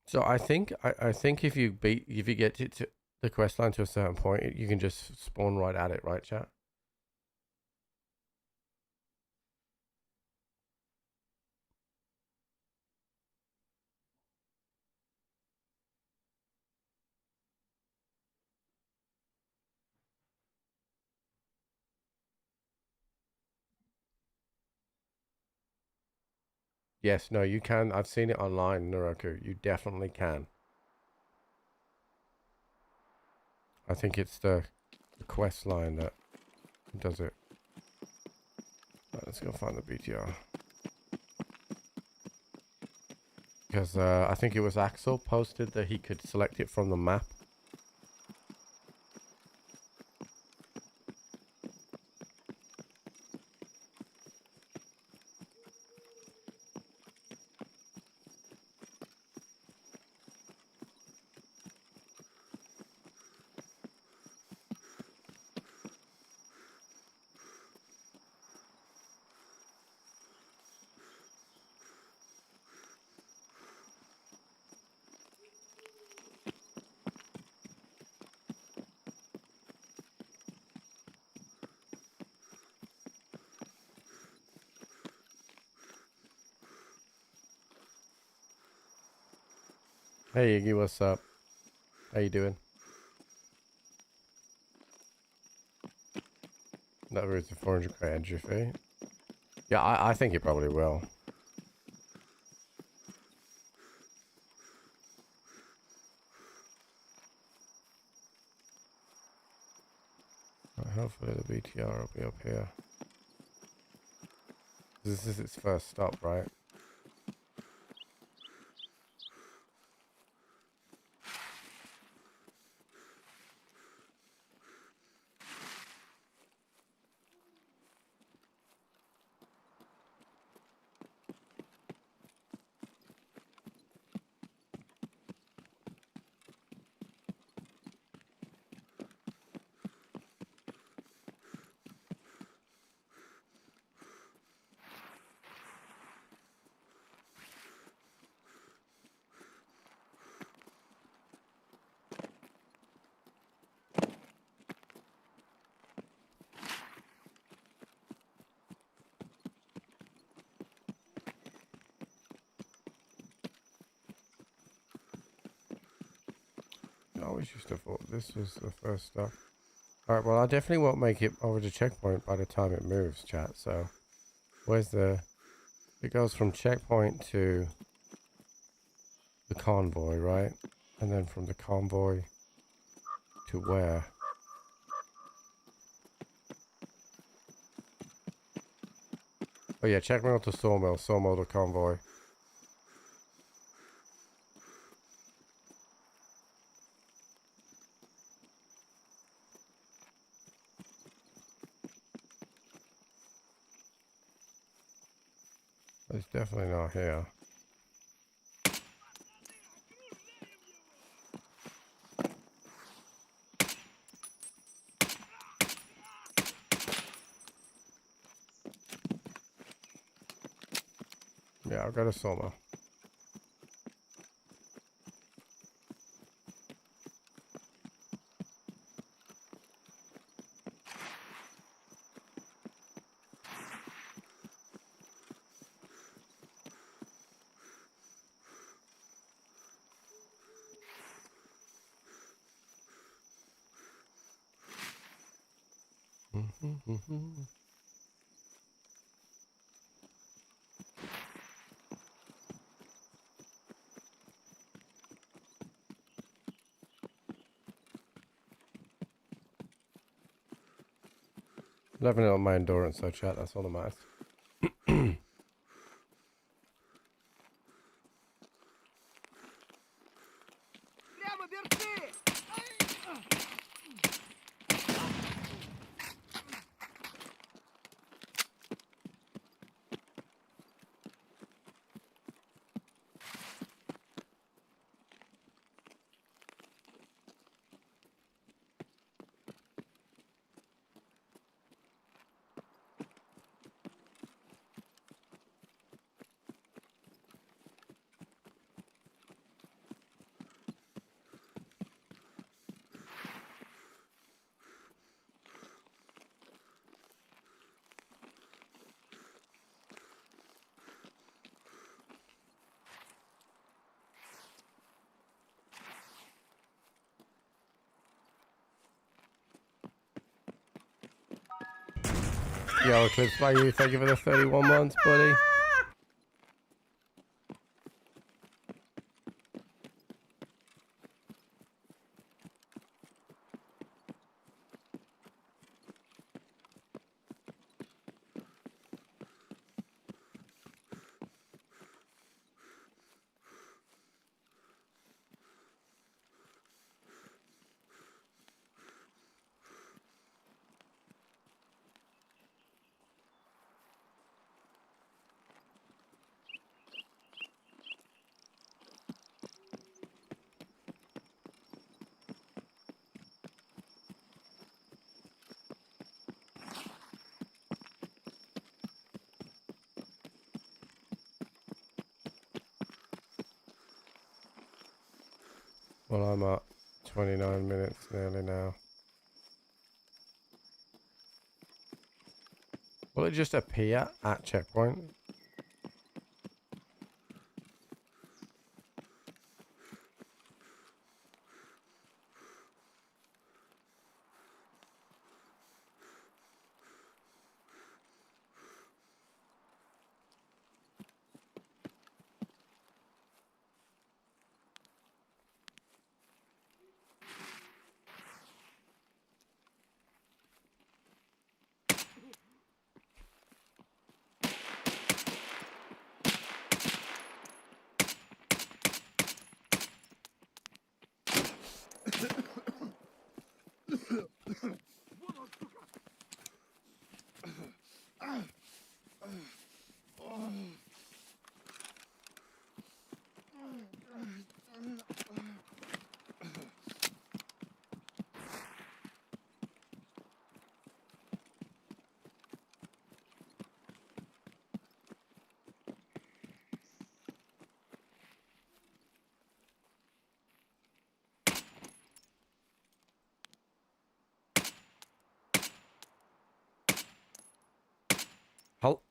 Speaker 4: So I think if you get it to the quest line to a certain point, you can just spawn right at it, right, chat? Yes, no, you can. I've seen it online, Naroku. You definitely can. I think it's the quest line that does it. Right, let's go find the BTR. Because I think it was Axel posted that he could select it from the map. Hey Iggy, what's up? How you doing? That was the 400 crate entry fee. Yeah, I think it probably will. Right, hopefully the BTR will be up here. This is its first stop, right? I always used to thought this was the first stop. Alright, well I definitely won't make it over to checkpoint by the time it moves, chat, so where's the... It goes from checkpoint to the convoy, right? And then from the convoy to where? Oh yeah, checkpoint to sawmill, sawmill to convoy. It's definitely not here. Yeah, I've got a sawmill. Leveling up my endurance, so chat, that's all that matters. Yo, Eclipse by you, thank you for the 31 months, buddy. Well, I'm at 29 minutes nearly now. Will it just appear at checkpoint?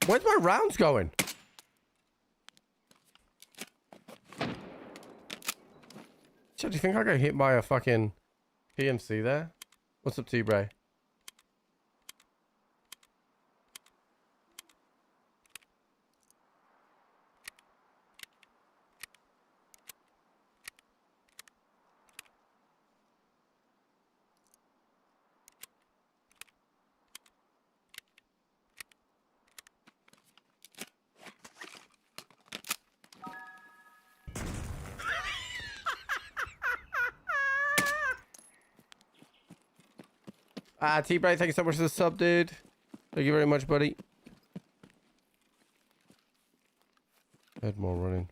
Speaker 4: Where's my rounds going? So do you think I got hit by a fucking PMC there? What's up, T-Bray? T-Bray, thank you so much for the sub, dude. Thank you very much, buddy. Had more running.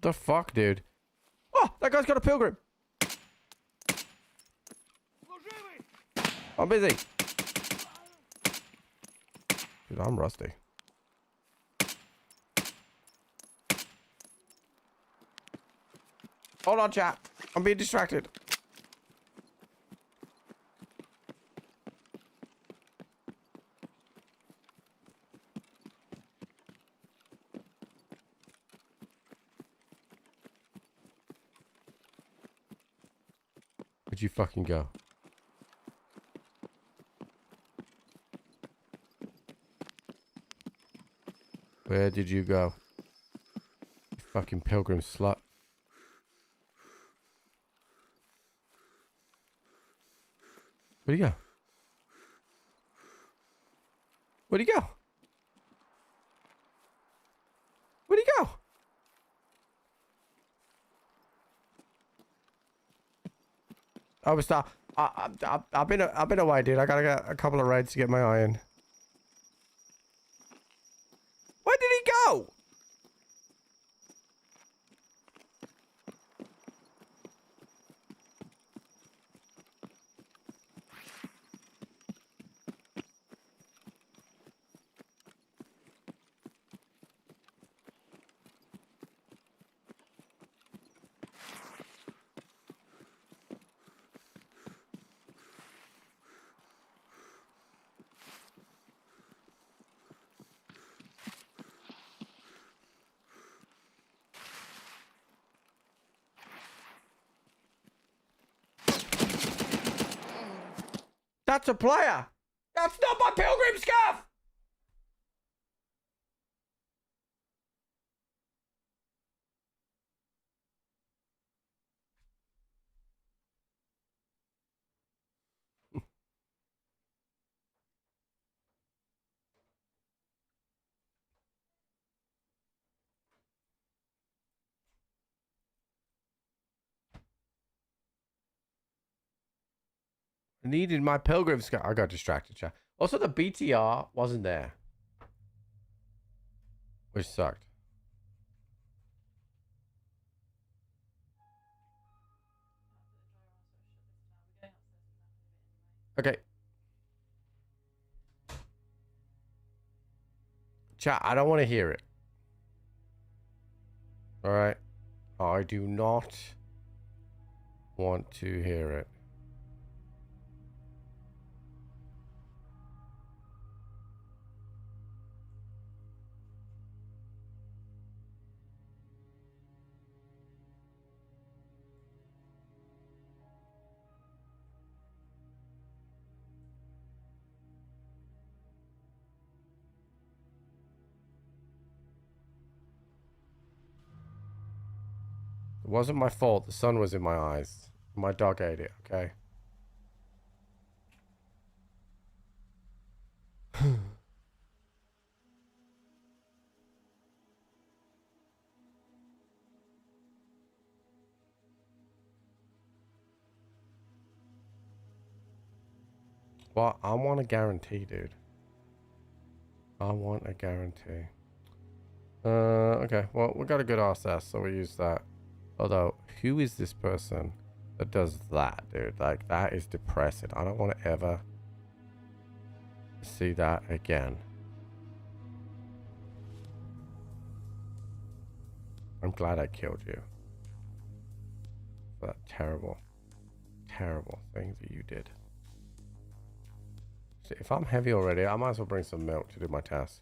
Speaker 4: The fuck, dude? Oh, that guy's got a pilgrim. I'm busy. Dude, I'm rusty. Hold on, chat. I'm being distracted. Where'd you fucking go? Where did you go? You fucking pilgrim slut. Where'd he go? Where'd he go? Where'd he go? I was stop. I've been away, dude. I gotta get a couple of raids to get my iron. Where did he go? That's a player. That's not my pilgrim scarf. I needed my pilgrim scar. I got distracted, chat. Also, the BTR wasn't there, which sucked. Okay. Chat, I don't want to hear it. Alright? I do not want to hear it. It wasn't my fault. The sun was in my eyes. My dog ate it, okay? Well, I want a guarantee, dude. I want a guarantee. Okay. Well, we got a good RSS, so we use that. Although, who is this person that does that, dude? Like, that is depressing. I don't want to ever see that again. I'm glad I killed you. For that terrible, terrible thing that you did. See, if I'm heavy already, I might as well bring some milk to do my task.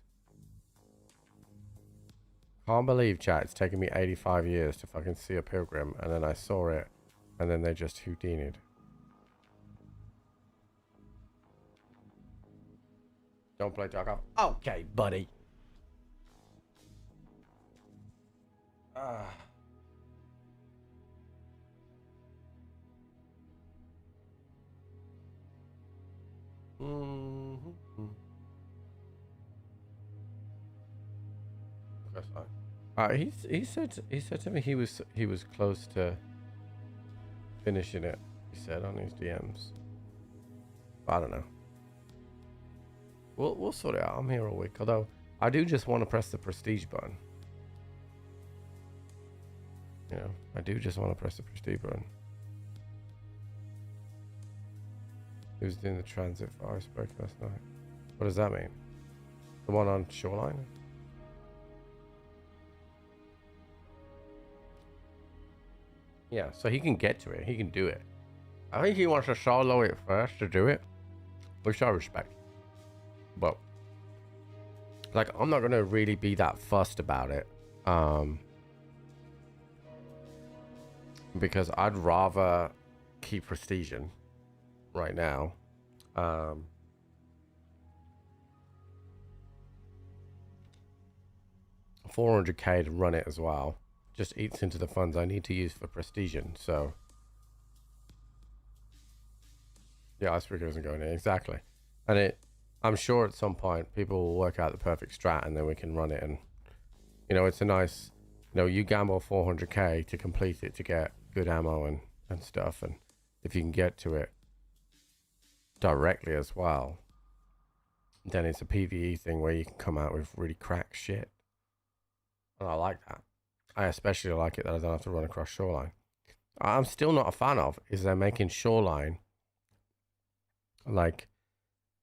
Speaker 4: Can't believe, chat, it's taken me 85 years to fucking see a pilgrim, and then I saw it, and then they just Houdini'd. Don't play Tarkov. Okay, buddy. That's fine. He said to me he was close to finishing it. He said on his DMs. I don't know. We'll sort it out. I'm here all week. Although I do just want to press the prestige button. You know, I do just want to press the prestige button. He was doing the transit for Iceberg last night. What does that mean? The one on Shoreline? Yeah, so he can get to it. He can do it. I think he wants to solo it first to do it, which I respect. But, like, I'm not going to really be that fussed about it. Because I'd rather keep prestiging right now. 400k to run it as well. Just eats into the funds I need to use for prestiging, so. Yeah, Icebreaker isn't going in, exactly. And I'm sure at some point people will work out the perfect strat and then we can run it, and you know, it's a nice, you know, you gamble 400k to complete it to get good ammo and stuff, and if you can get to it directly as well, then it's a PvE thing where you can come out with really crack shit. And I like that. I especially like it that I don't have to run across Shoreline. I'm still not a fan of is they're making Shoreline like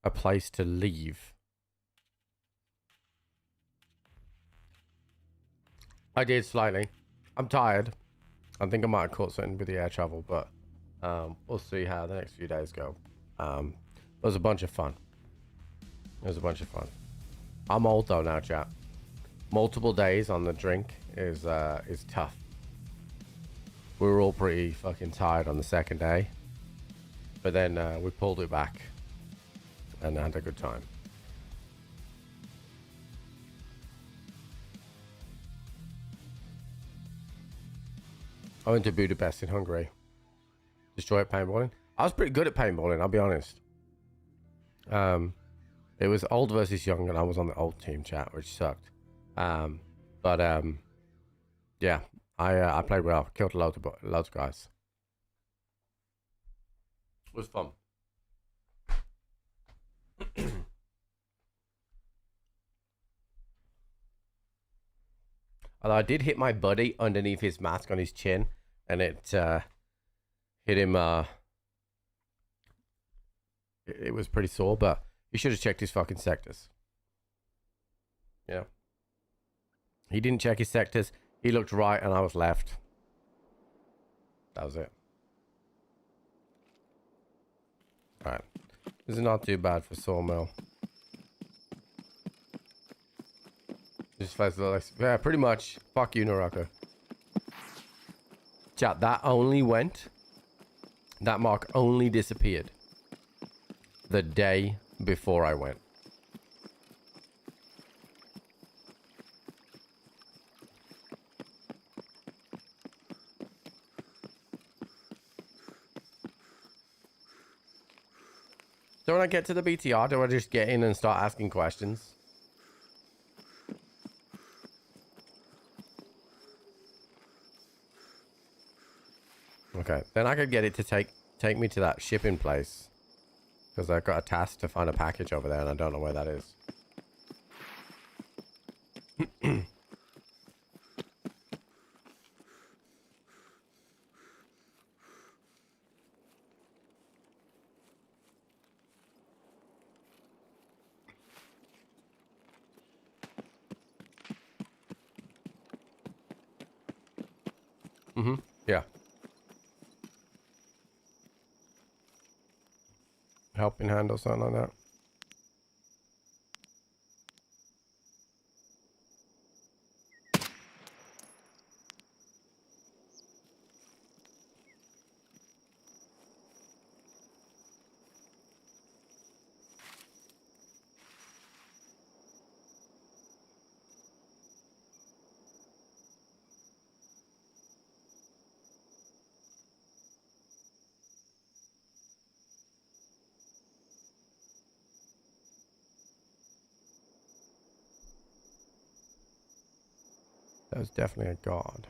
Speaker 4: a place to leave. I did slightly. I'm tired. I think I might have caught something with the air travel, but we'll see how the next few days go. It was a bunch of fun. It was a bunch of fun. I'm old though now, chat. Multiple days on the drink is tough. We were all pretty fucking tired on the second day, but then we pulled it back and had a good time. I went to Budapest in Hungary. Destroy at paintballing. I was pretty good at paintballing, I'll be honest. It was old versus young, and I was on the old team, chat, which sucked. Yeah, I played well. Killed loads of guys. It was fun.
Speaker 11: Although I did hit my buddy underneath his mask on his chin, and it hit him. It was pretty sore, but he should have checked his fucking sectors. Yeah. He didn't check his sectors. He looked right, and I was left. That was it. Alright. This is not too bad for Sawmill. Just like, yeah, pretty much. Fuck you, Naraka. Chat, that only went. That mark only disappeared the day before I went. So when I get to the BTR, do I just get in and start asking questions? Okay, then I could get it to take me to that shipping place. Because I've got a task to find a package over there and I don't know where that is. Yeah. Helping hand or something like that. That was definitely a god.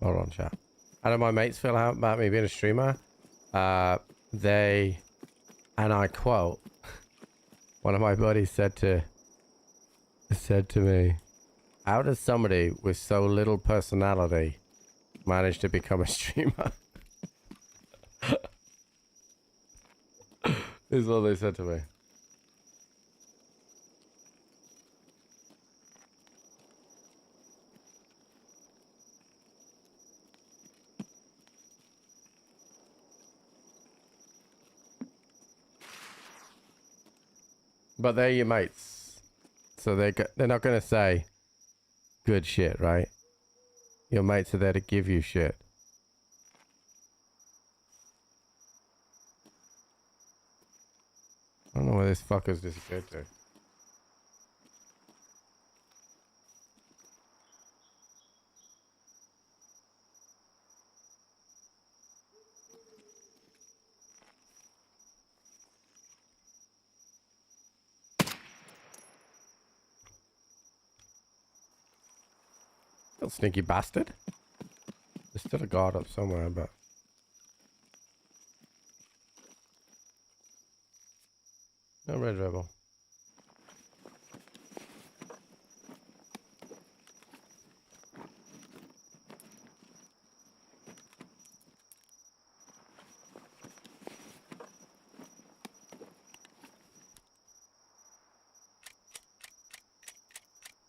Speaker 11: Hold on, chat. How do my mates feel out about me being a streamer? They, and I quote, one of my buddies said to me, how does somebody with so little personality manage to become a streamer? Is what they said to me. But they're your mates, so they're not gonna say good shit, right? Your mates are there to give you shit. I don't know where this fucker's disappeared to. Little sneaky bastard. There's still a guard up somewhere, but... No red rebel.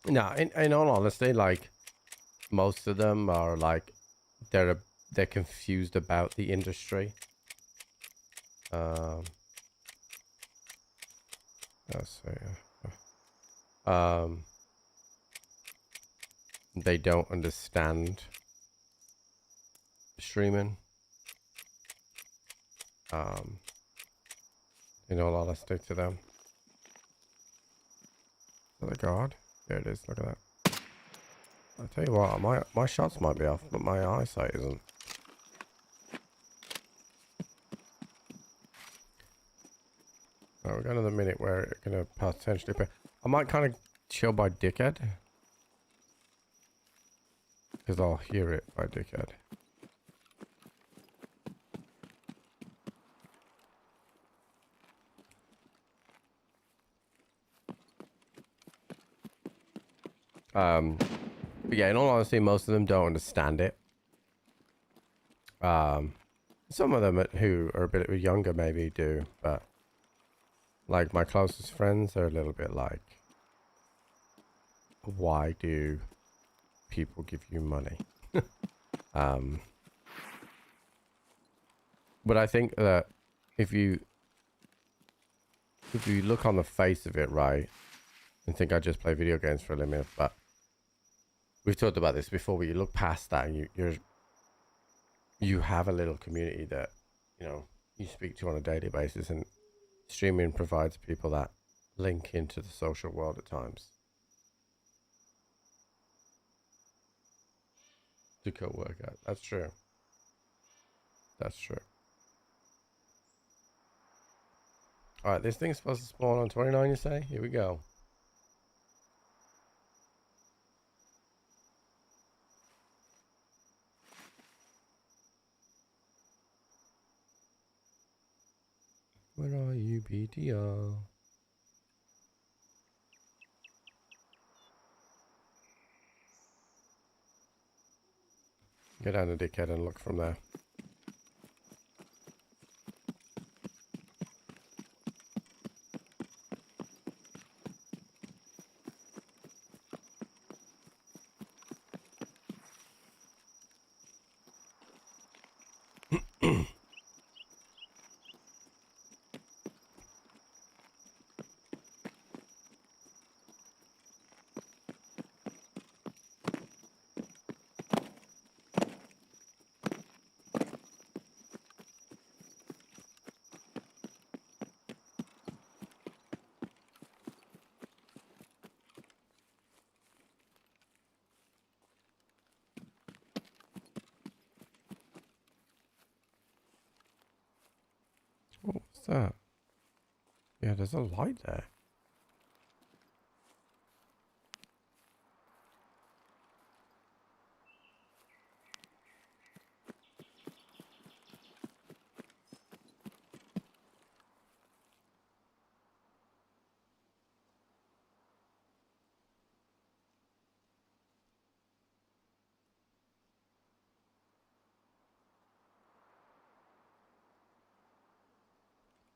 Speaker 11: No, in all honesty, like, most of them are like, they're confused about the industry. Let's see. They don't understand streaming. In all honesty to them. Is that a guard? There it is, look at that. I tell you what, my shots might be off, but my eyesight isn't. Oh, we've got another minute where it's gonna potentially pay. I might kind of chill by Dickhead, because I'll hear it by Dickhead. But yeah, in all honesty, most of them don't understand it. Some of them who are a bit younger maybe do, but like my closest friends are a little bit like, why do people give you money? But I think that if you look on the face of it, right, and think I just play video games for a living, but we've talked about this before, but you look past that and you have a little community that, you know, you speak to on a daily basis, and streaming provides people that link into the social world at times. To go work out. That's true. That's true. Alright, this thing's supposed to spawn on 29, you say? Here we go. Where are you, BTR? Go down to Dickhead and look from there. What's that? Yeah, there's a light there.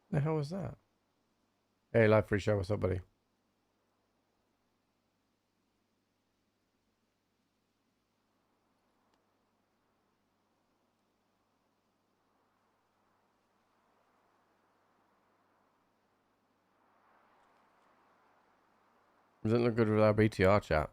Speaker 11: The hell was that? Hey, Live Free Show, what's up, buddy? Doesn't look good with our BTR chat.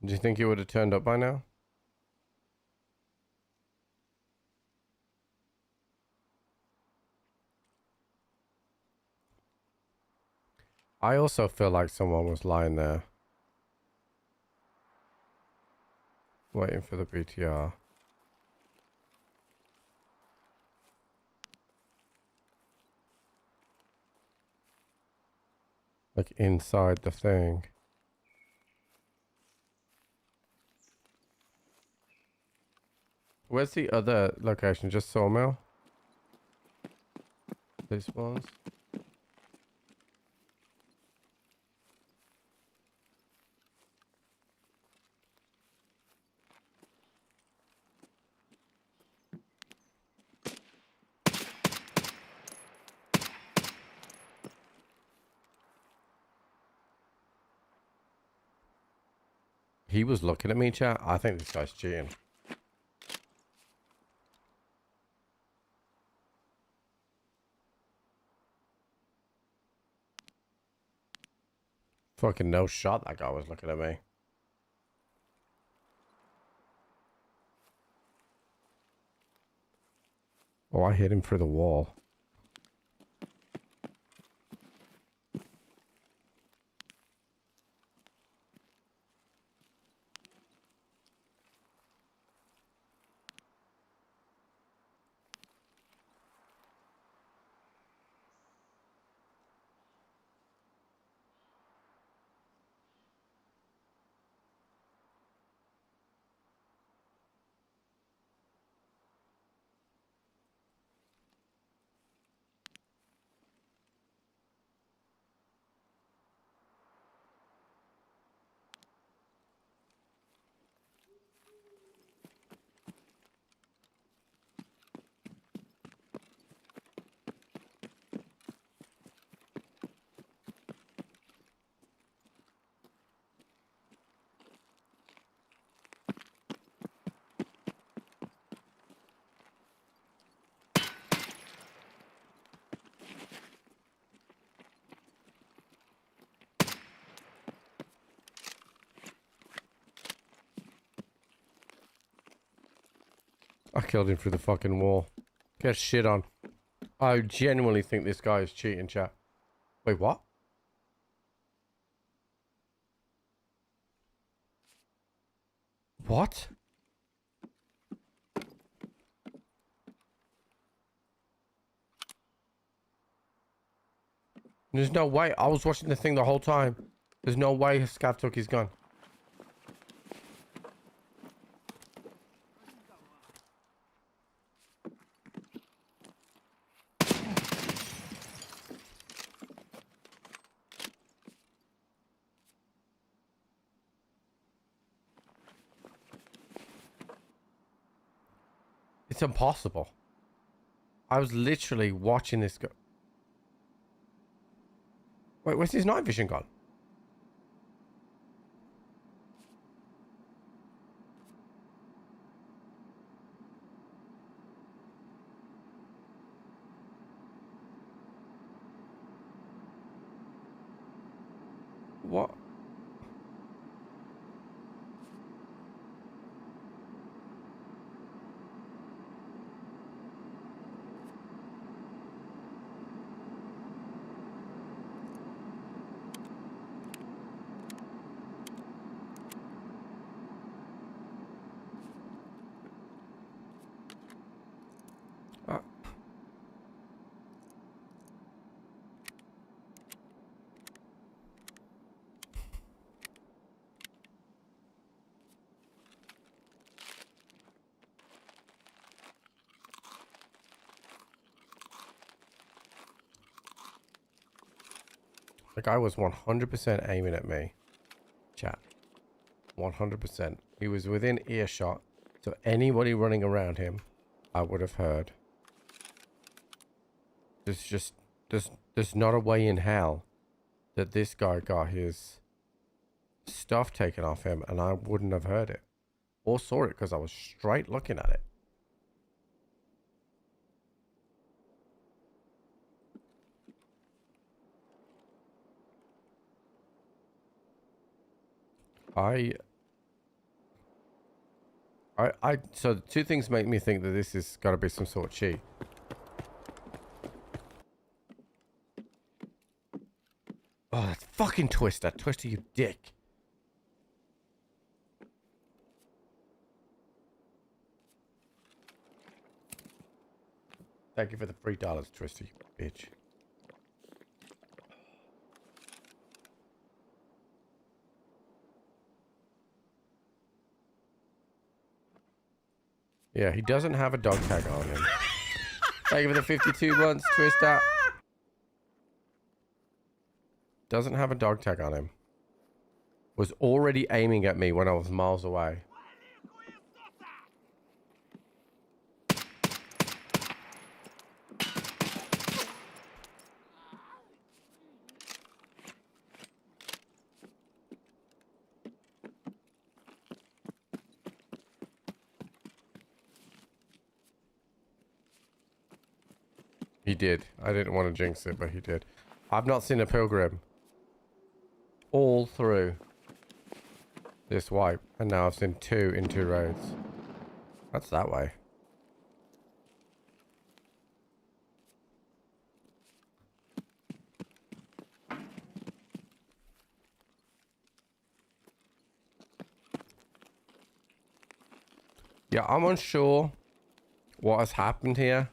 Speaker 11: Do you think it would have turned up by now? I also feel like someone was lying there waiting for the BTR. Like inside the thing. Where's the other location? Just Sawmill? These spawns? He was looking at me, chat. I think this guy's cheating. Fucking no shot that guy was looking at me. Oh, I hit him through the wall. I killed him through the fucking wall. Get shit on. I genuinely think this guy is cheating, chat. Wait, what? What? There's no way. I was watching the thing the whole time. There's no way Scav took his gun. It's impossible. I was literally watching this go. Wait, where's his night vision gone? What? The guy was 100% aiming at me. Chat. 100%. He was within earshot. So anybody running around him, I would have heard. There's not a way in hell that this guy got his stuff taken off him and I wouldn't have heard it. Or saw it because I was straight looking at it. So two things make me think that this has got to be some sort of cheat. Oh, that's fucking Twister. Twister, you dick. Thank you for the $3, Twister, you bitch. Yeah, he doesn't have a dog tag on him. Thank you for the 52 months, Twister. Doesn't have a dog tag on him. Was already aiming at me when I was miles away. He did. I didn't want to jinx it, but he did. I've not seen a pilgrim all through this wipe, and now I've seen 2 in 2 roads. That's that way. Yeah, I'm unsure what has happened here.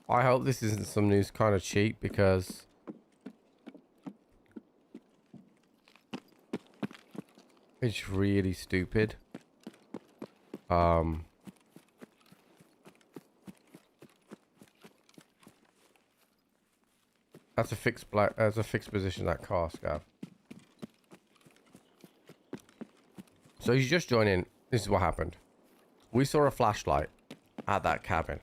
Speaker 11: I hope this isn't some news kind of cheat, because it's really stupid. That's a fixed position, that car, Scav. So you just join in. This is what happened. We saw a flashlight at that cabin,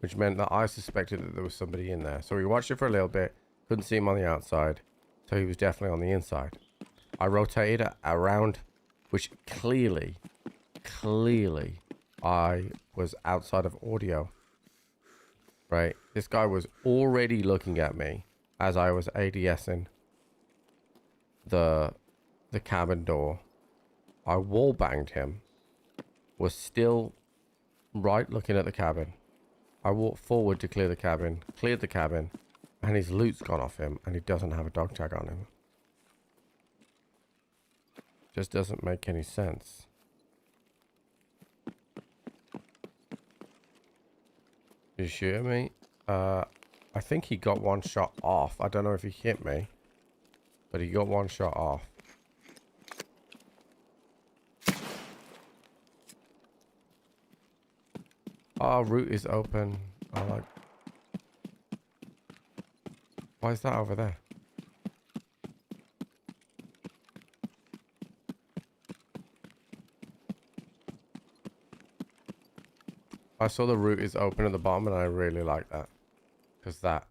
Speaker 11: which meant that I suspected that there was somebody in there. So we watched it for a little bit, couldn't see him on the outside, so he was definitely on the inside. I rotated around, which clearly I was outside of audio. Right? This guy was already looking at me as I was ADSing the cabin door. I wall banged him, was still right looking at the cabin. I walked forward to clear the cabin, cleared the cabin, and his loot's gone off him, and he doesn't have a dog tag on him. Just doesn't make any sense. You shoot me? I think he got 1 shot off. I don't know if he hit me, but he got 1 shot off. Oh, route is open. I like. Why is that over there? I saw the route is open at the bottom, and I really like that, because that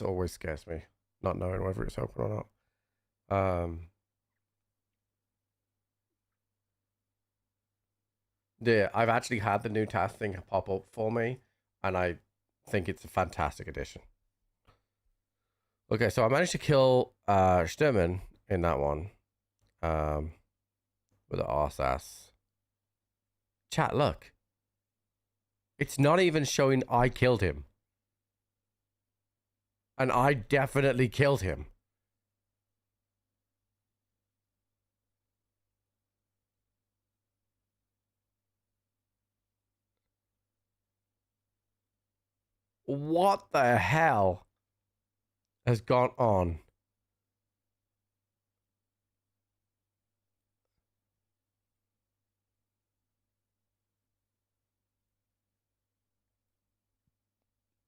Speaker 11: always scares me, not knowing whether it's open or not. Yeah, I've actually had the new task thing pop up for me, and I think it's a fantastic addition. Okay, so I managed to kill Sturman in that one with an arse ass. Chat, look. It's not even showing I killed him. And I definitely killed him. What the hell has gone on?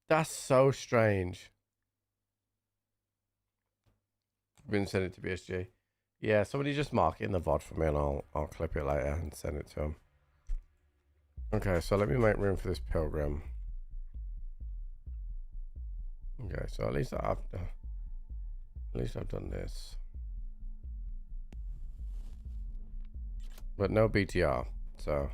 Speaker 11: That's so strange. I'm gonna send it to BSG. Yeah, somebody just mark it in the VOD for me, and I'll clip it later and send it to him. Okay, so let me make room for this pilgrim. Okay, so at least I've done this, but no BTR. So.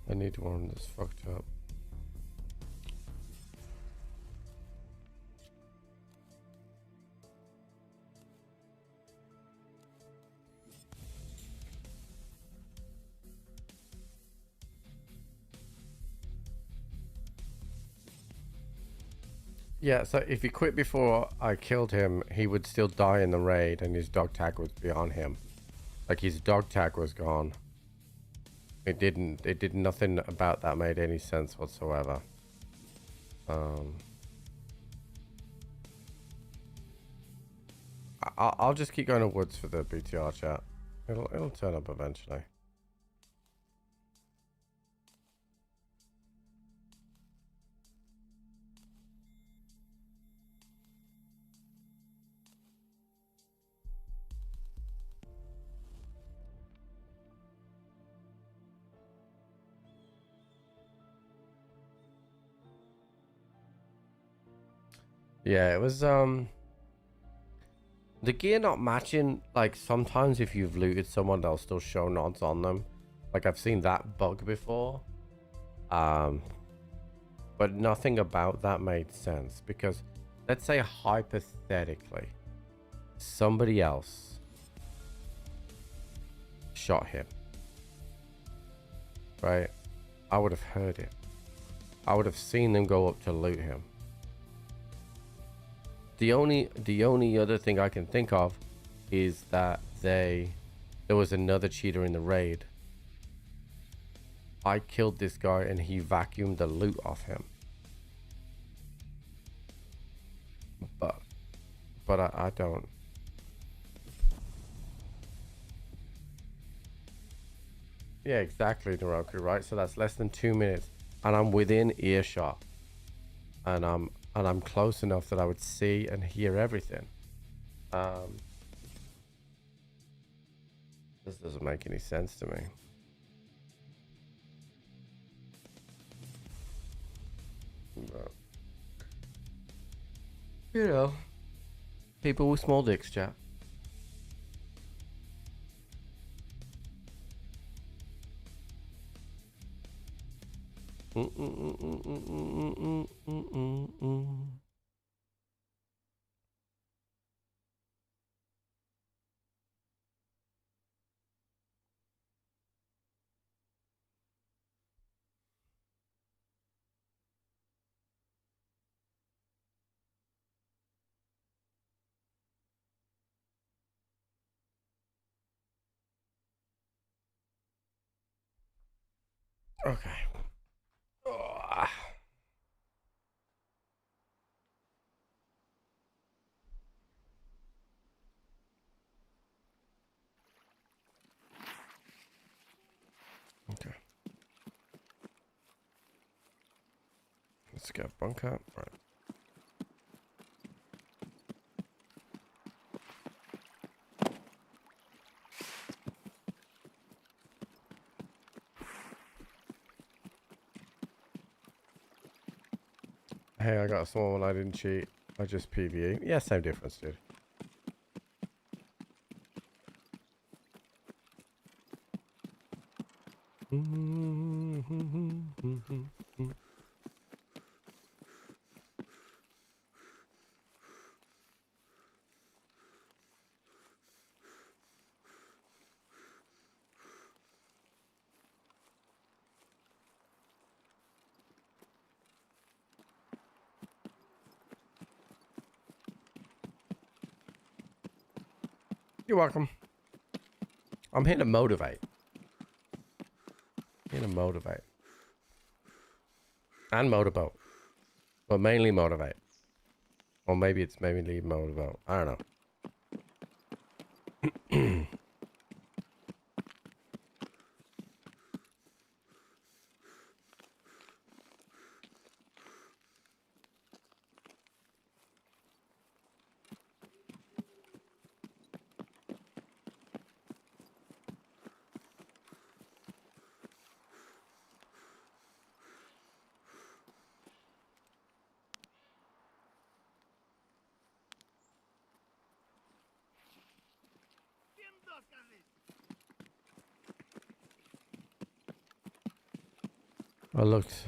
Speaker 11: I need one that's fucked up. Yeah, so if he quit before I killed him, he would still die in the raid, and his dog tag would be on him. Like, his dog tag was gone. It did nothing about that made any sense whatsoever. I'll just keep going to woods for the BTR chat. It'll turn up eventually. Yeah, it was the gear not matching. Like sometimes if you've looted someone, they'll still show nods on them. Like I've seen that bug before. But nothing about that made sense because let's say hypothetically somebody else shot him, right? I would have heard it. I would have seen them go up to loot him. The only other thing I can think of is that there was another cheater in the raid. I killed this guy and he vacuumed the loot off him. But I don't. Yeah, exactly, Naroku, right? So that's less than 2 minutes and I'm within earshot. And I'm close enough that I would see and hear everything. This doesn't make any sense to me. But, you know, people with small dicks, chat. Okay. Oh. Okay. Let's get bunker. Right. Hey, I got a small one. I didn't cheat. I just PvE. Yeah, same difference, dude. You're welcome. I'm here to motivate. Here to motivate. And motorboat. But mainly motivate. Or maybe it's mainly motorboat. I don't know. I looked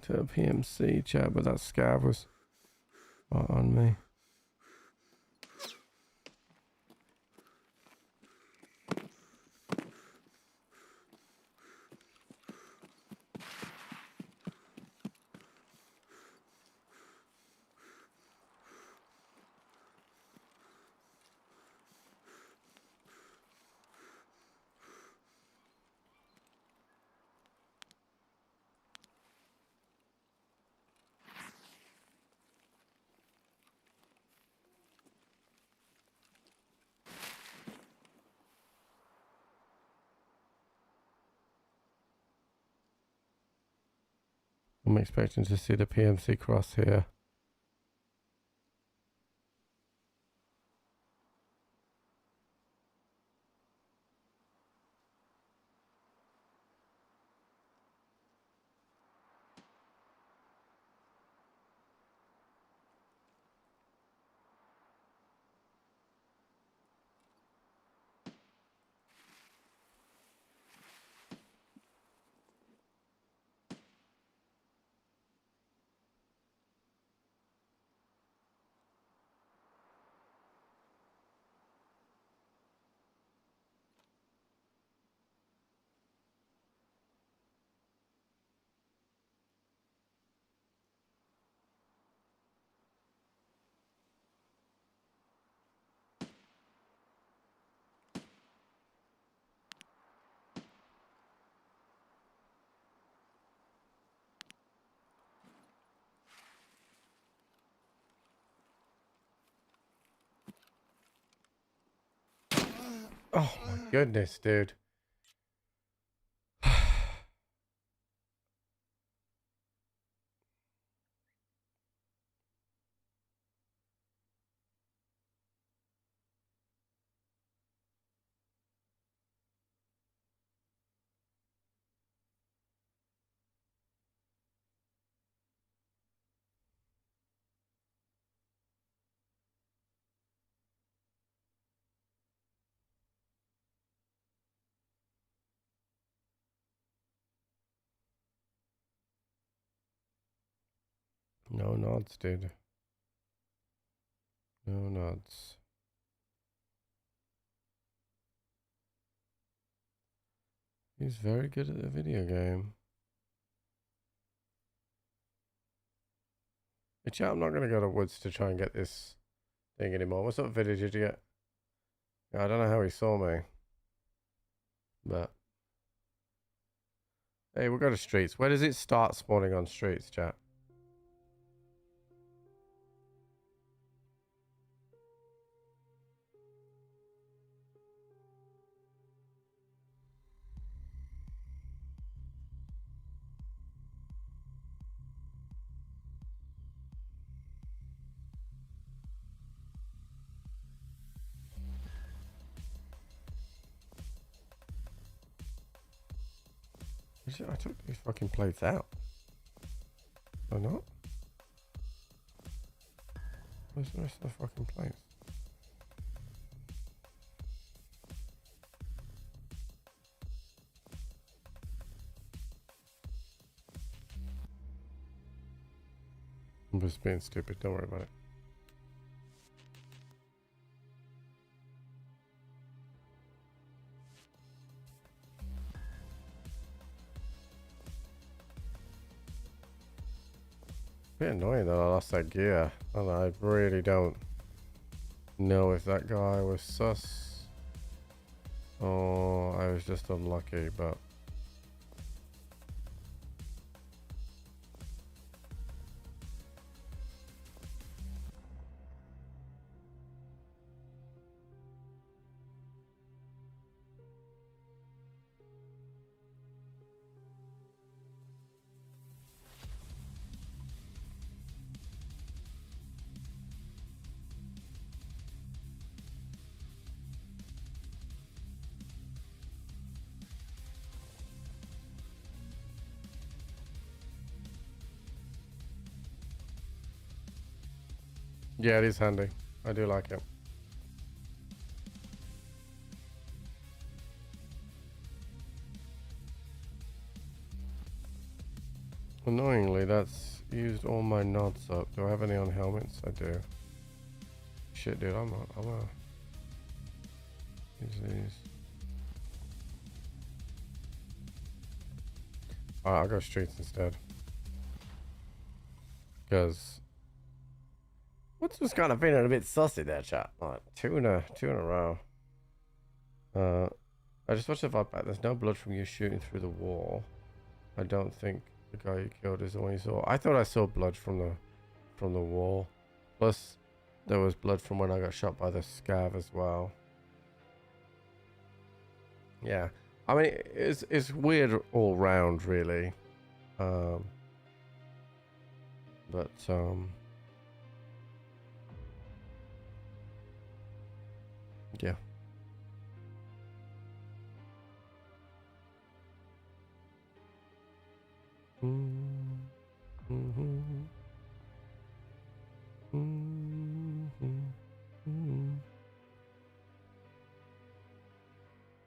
Speaker 11: at a PMC chat, but that scav was on me. I'm expecting to see the PMC cross here. Oh my goodness, dude. No nods, dude. No nods. He's very good at the video game. Hey, chat, I'm not going to go to Woods to try and get this thing anymore. What sort of video did you get? Yeah, I don't know how he saw me. But. Hey, we'll go to streets. Where does it start spawning on streets, chat? I took these fucking plates out. Or not? Where's the rest of the fucking plates? I'm just being stupid, don't worry about it. Bit annoying that I lost that gear, and I really don't know if that guy was sus or I was just unlucky, but yeah, it is handy. I do like it. Annoyingly, that's used all my nods up. Do I have any on helmets? I do. Shit, dude, I'm a use these. Alright, I'll go streets instead. Because what's just kind of feeling a bit sussy there, chat. Like two in a row. I just watched the VOD back. There's no blood from you shooting through the wall. I don't think the guy you killed is the one you saw. I thought I saw blood from the wall. Plus, there was blood from when I got shot by the scav as well. Yeah, I mean it's weird all round, really. But yeah.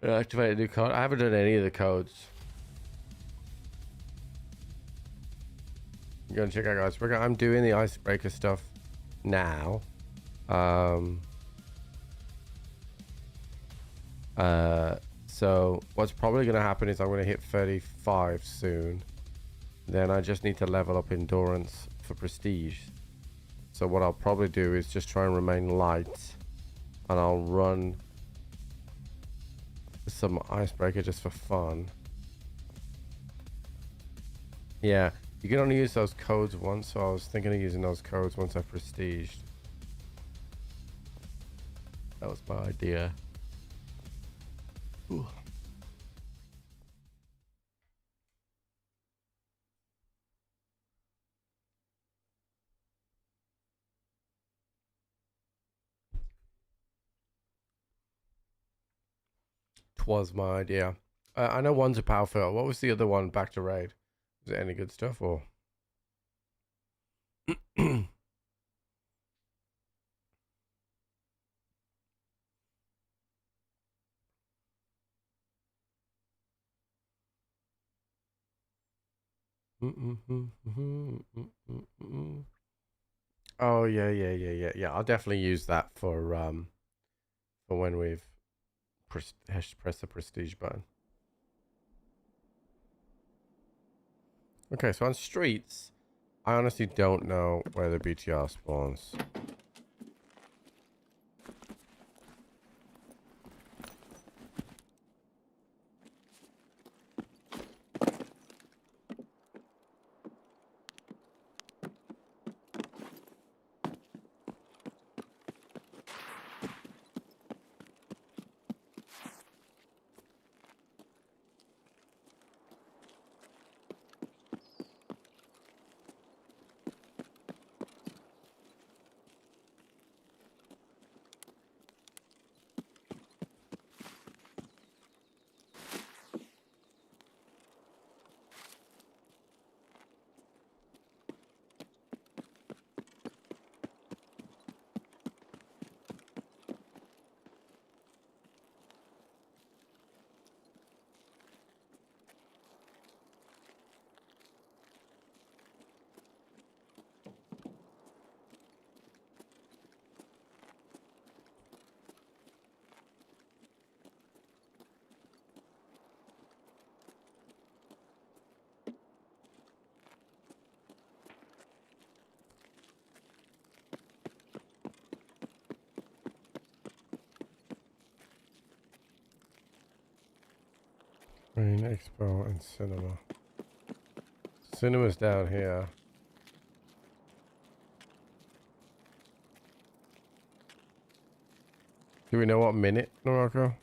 Speaker 11: Activate a new code. I haven't done any of the codes. I'm gonna check out, guys. I'm doing the icebreaker stuff now. So what's probably gonna happen is I'm gonna hit 35 soon. Then I just need to level up endurance for prestige. So what I'll probably do is just try and remain light, and I'll run some icebreaker just for fun. Yeah, you can only use those codes once, so I was thinking of using those codes once I prestiged. That was my idea. 'Twas my idea. I know one's a power fill. What was the other one? Back to raid. Is it any good stuff or? Oh yeah. I'll definitely use that for when we've press the prestige button. Okay, so on streets, I honestly don't know where the BTR spawns. Marine Expo and Cinema. Cinema's down here. Do we know what minute, Norako?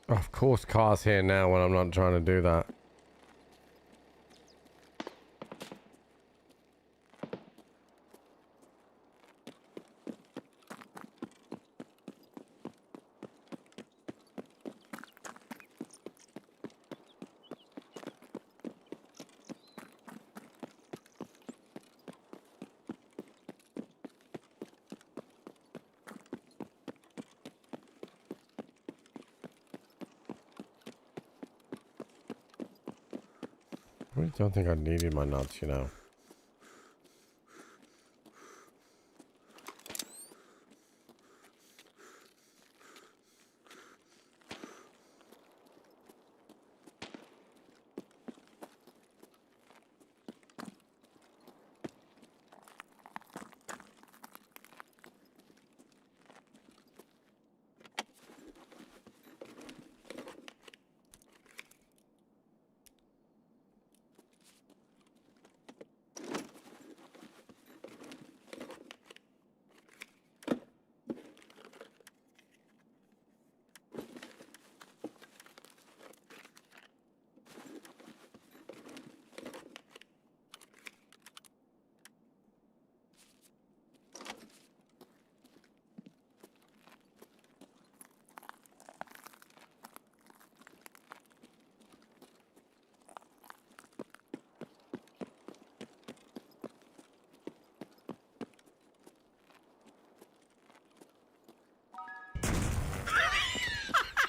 Speaker 11: Of course, car's here now when I'm not trying to do that. I don't think I needed my nuts, you know.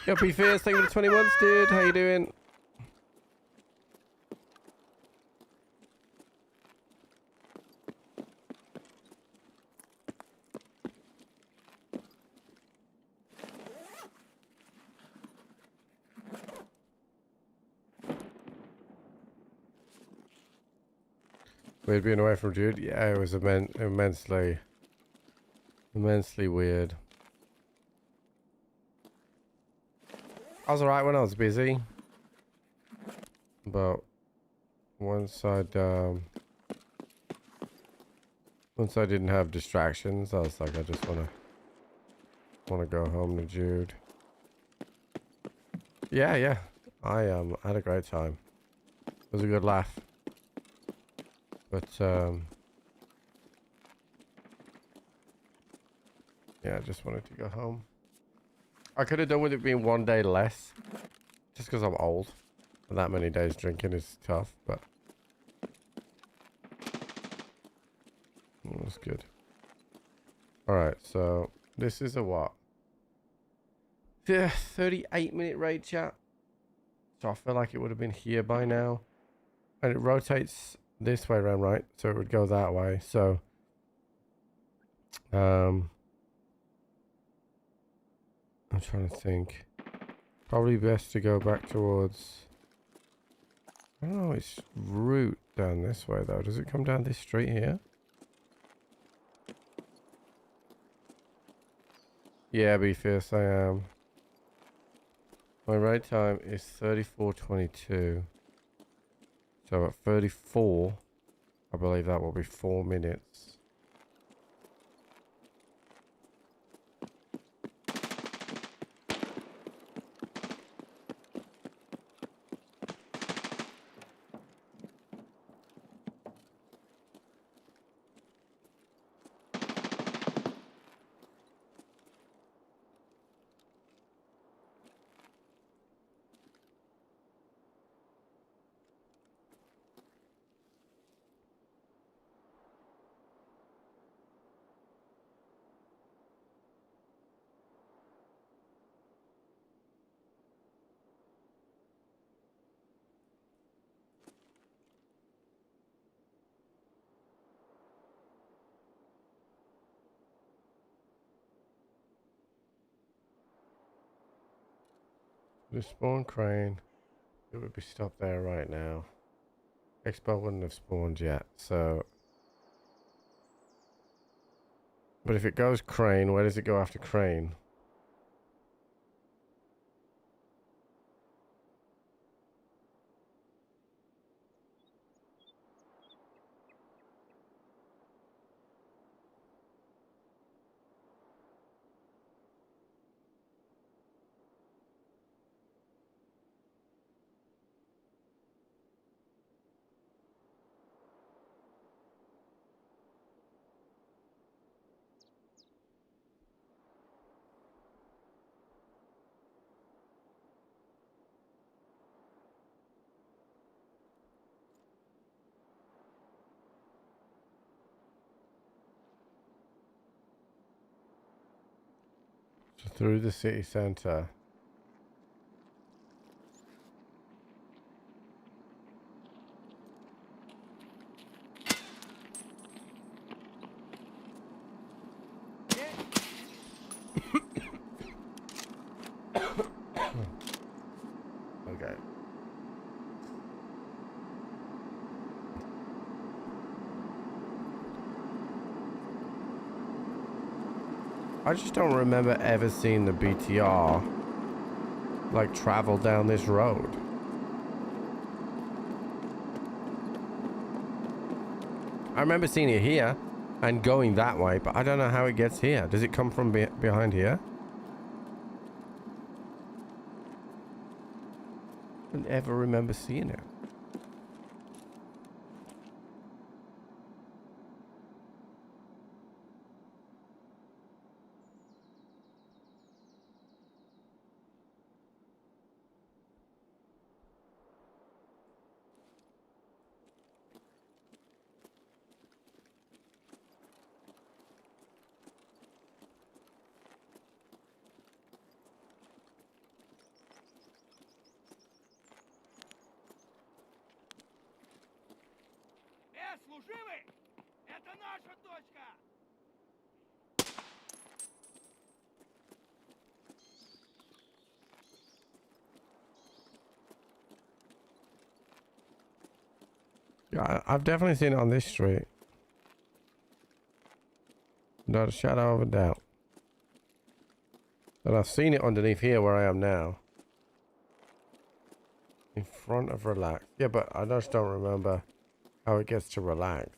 Speaker 11: Yo, P Fierce, thank you for the 20 months, dude. How you doing? Weird being away from Jude. Yeah, it was immensely weird. I was alright when I was busy, but once I didn't have distractions, I was like, I just wanna go home to Jude. Yeah. I had a great time. It was a good laugh. But yeah, I just wanted to go home. I could have done with it being 1 day less, just because I'm old. And that many days drinking is tough, but it was good. Alright, so this is a what? Yeah, 38-minute raid chat. So I feel like it would have been here by now. And it rotates this way around, right? So it would go that way. So I'm trying to think. Probably best to go back towards, I don't know its route down this way though. Does it come down this street here? Yeah, be fierce, I am. My raid time is 34:22. So at 34, I believe that will be 4 minutes. The spawn crane, it would be stopped there right now. Expo wouldn't have spawned yet, so. But if it goes crane, where does it go after crane? So through the city center. Okay. I just don't remember ever seeing the BTR like travel down this road. I remember seeing it here and going that way, but I don't know how it gets here. Does it come from behind here? I don't ever remember seeing it.
Speaker 10: Служивый! Это наша точка!
Speaker 11: Yeah, I've definitely seen it on this street. Not a shadow of a doubt. And I've seen it underneath here where I am now. In front of Relax. Yeah, but I just don't remember how it gets to Relax.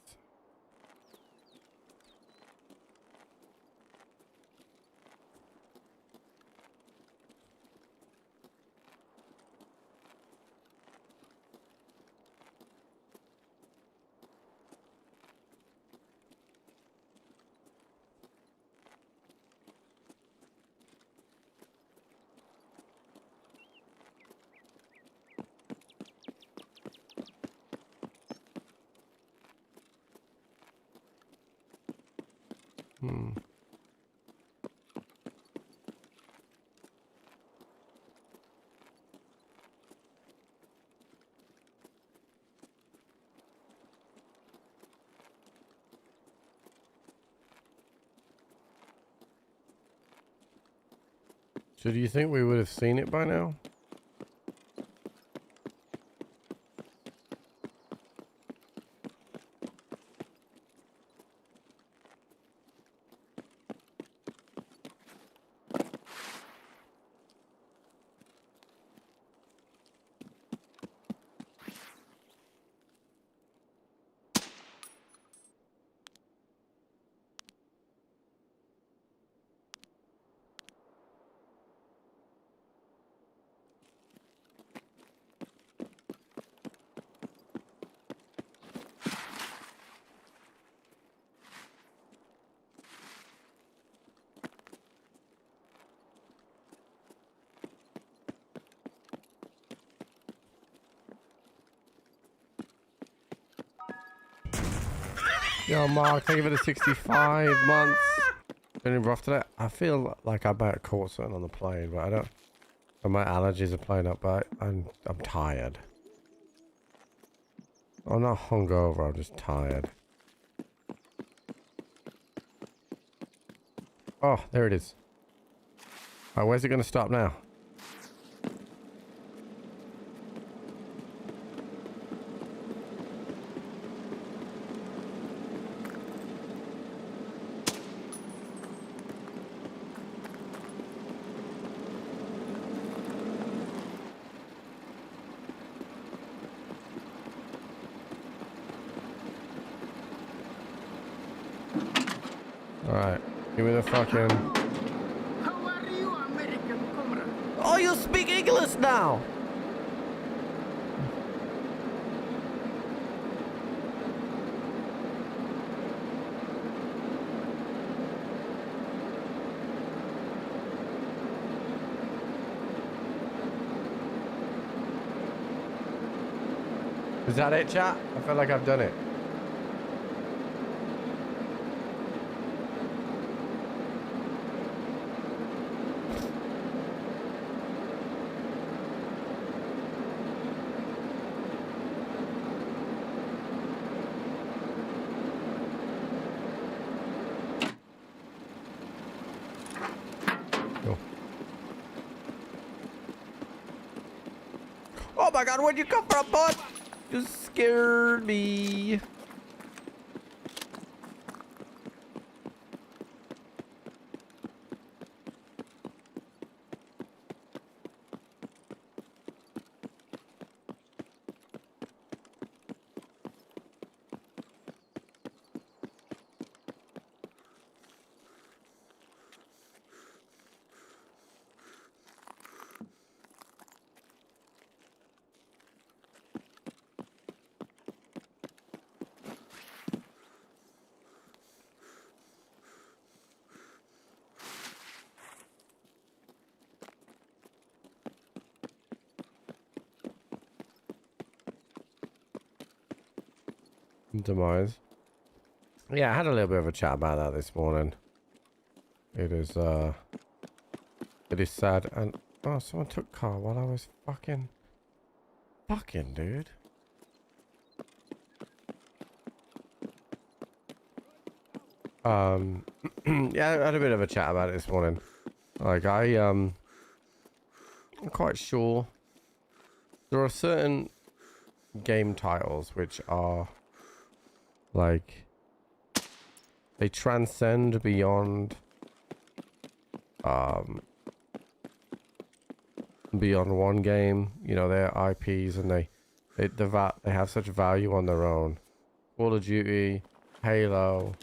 Speaker 11: So do you think we would have seen it by now? Yo, Mark, thank you for the 65 months. Feeling rough today? I feel like I might have caught something on the plane, but I don't. And my allergies are playing up, but I'm tired. I'm not hungover, I'm just tired. Oh, there it is. Alright, where's it going to stop now? Alright, give me the fucking...
Speaker 10: How are you, American comrade?
Speaker 11: Oh, you speak English now! Is that it, chat? I feel like I've done it. Oh my god, where'd you come from, bud? You scared me. Demise. Yeah, I had a little bit of a chat about that this morning. It is sad. And oh, someone took car while I was fucking dude. Yeah, I had a bit of a chat about it this morning. Like I'm quite sure there are certain game titles which are like they transcend beyond beyond one game, you know, their IPs, and they have such value on their own. Call of Duty, Halo,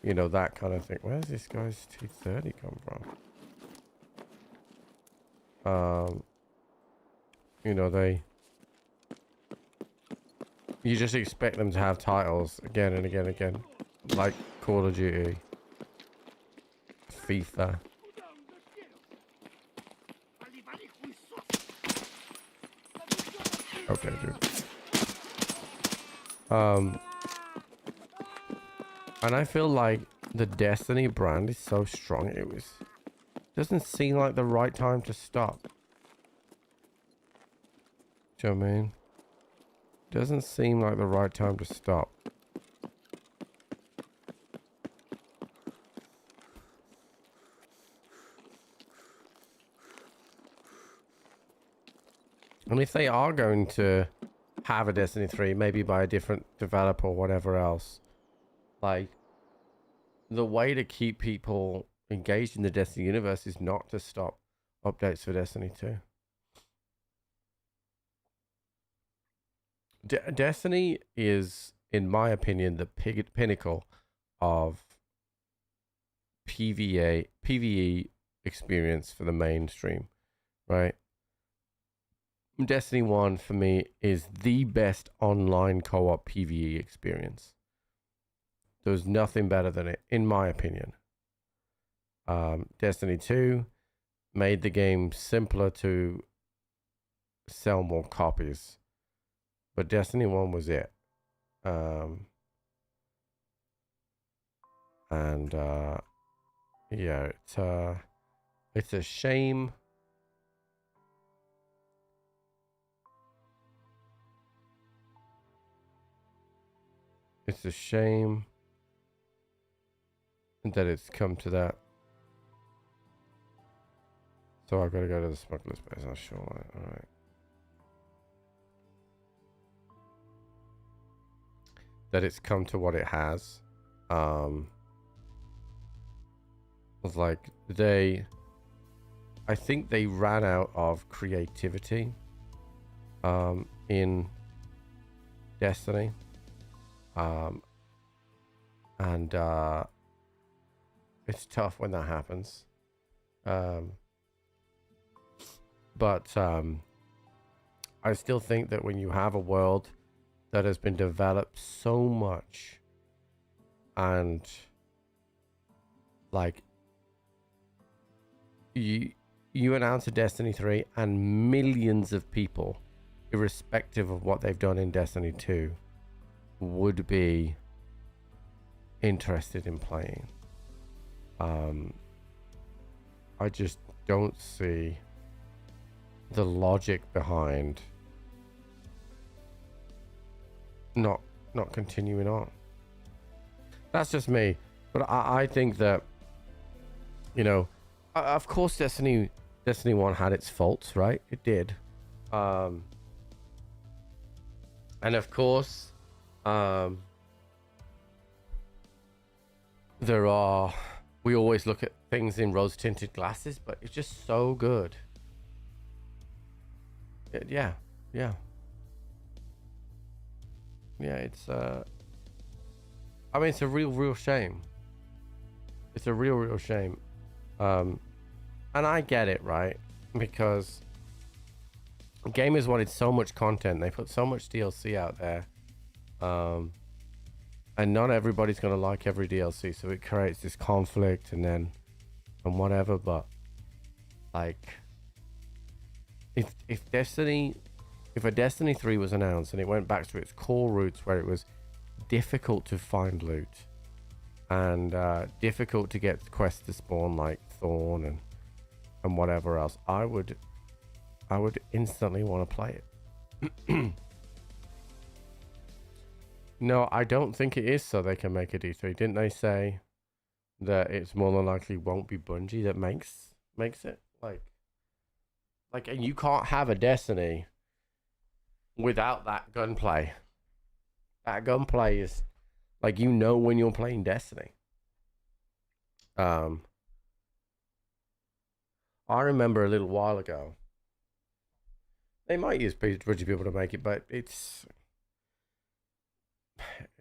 Speaker 11: you know, that kind of thing. Where's this guy's T30 come from? You know, you just expect them to have titles again and again and again, like Call of Duty, FIFA. Okay, dude. And I feel like the Destiny brand is so strong. Doesn't seem like the right time to stop. Do you know what I mean? Doesn't seem like the right time to stop. And if they are going to have a Destiny 3, maybe by a different developer or whatever else, like, the way to keep people engaged in the Destiny universe is not to stop updates for Destiny 2. Destiny is, in my opinion, the pinnacle of PvE experience for the mainstream, right? Destiny 1 for me is the best online co-op PvE experience. There's nothing better than it, in my opinion. Destiny 2 made the game simpler to sell more copies, but Destiny 1 was it. Yeah, it's a shame. It's a shame that it's come to that. So I've got to go to the smuggler's base. I'm sure. All right. That it's come to what it has. Was like I think they ran out of creativity in Destiny. It's tough when that happens. But I still think that when you have a world that has been developed so much, and like you announce a Destiny 3 and millions of people, irrespective of what they've done in Destiny 2, would be interested in playing. I just don't see the logic behind not continuing on. That's just me, but I think that, you know, of course Destiny 1 had its faults, right? It did. And of course we always look at things in rose-tinted glasses, but it's just so good. Yeah, it's I mean, it's a real shame. It's a real shame. And I get it, right? Because gamers wanted so much content. They put so much DLC out there. And not everybody's going to like every DLC, so it creates this conflict and whatever. But like, if a Destiny 3 was announced and it went back to its core roots, where it was difficult to find loot and difficult to get quests to spawn, like Thorn and whatever else, I would instantly want to play it. No, I don't think it is so they can make a D3. Didn't they say that it's more than likely won't be Bungie that makes it? Like, and you can't have a Destiny without that gunplay. That gunplay is like, you know, when you're playing Destiny. I remember a little while ago, they might use British people to make it, but it's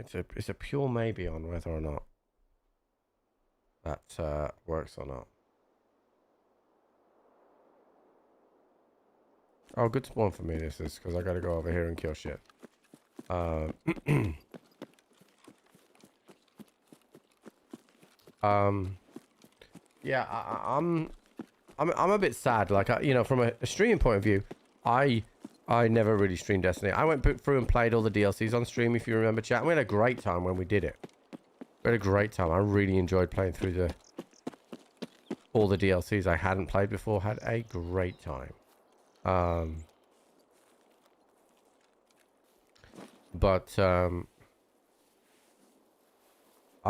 Speaker 11: a pure maybe on whether or not that works or not. Oh, good spawn for me this is, because I gotta go over here and kill shit. Yeah, I'm a bit sad. Like, you know, from a streaming point of view, I never really streamed Destiny. I went through and played all the DLCs on stream, if you remember, chat. We had a great time when we did it. We had a great time. I really enjoyed playing through all the DLCs I hadn't played before. Had a great time. But I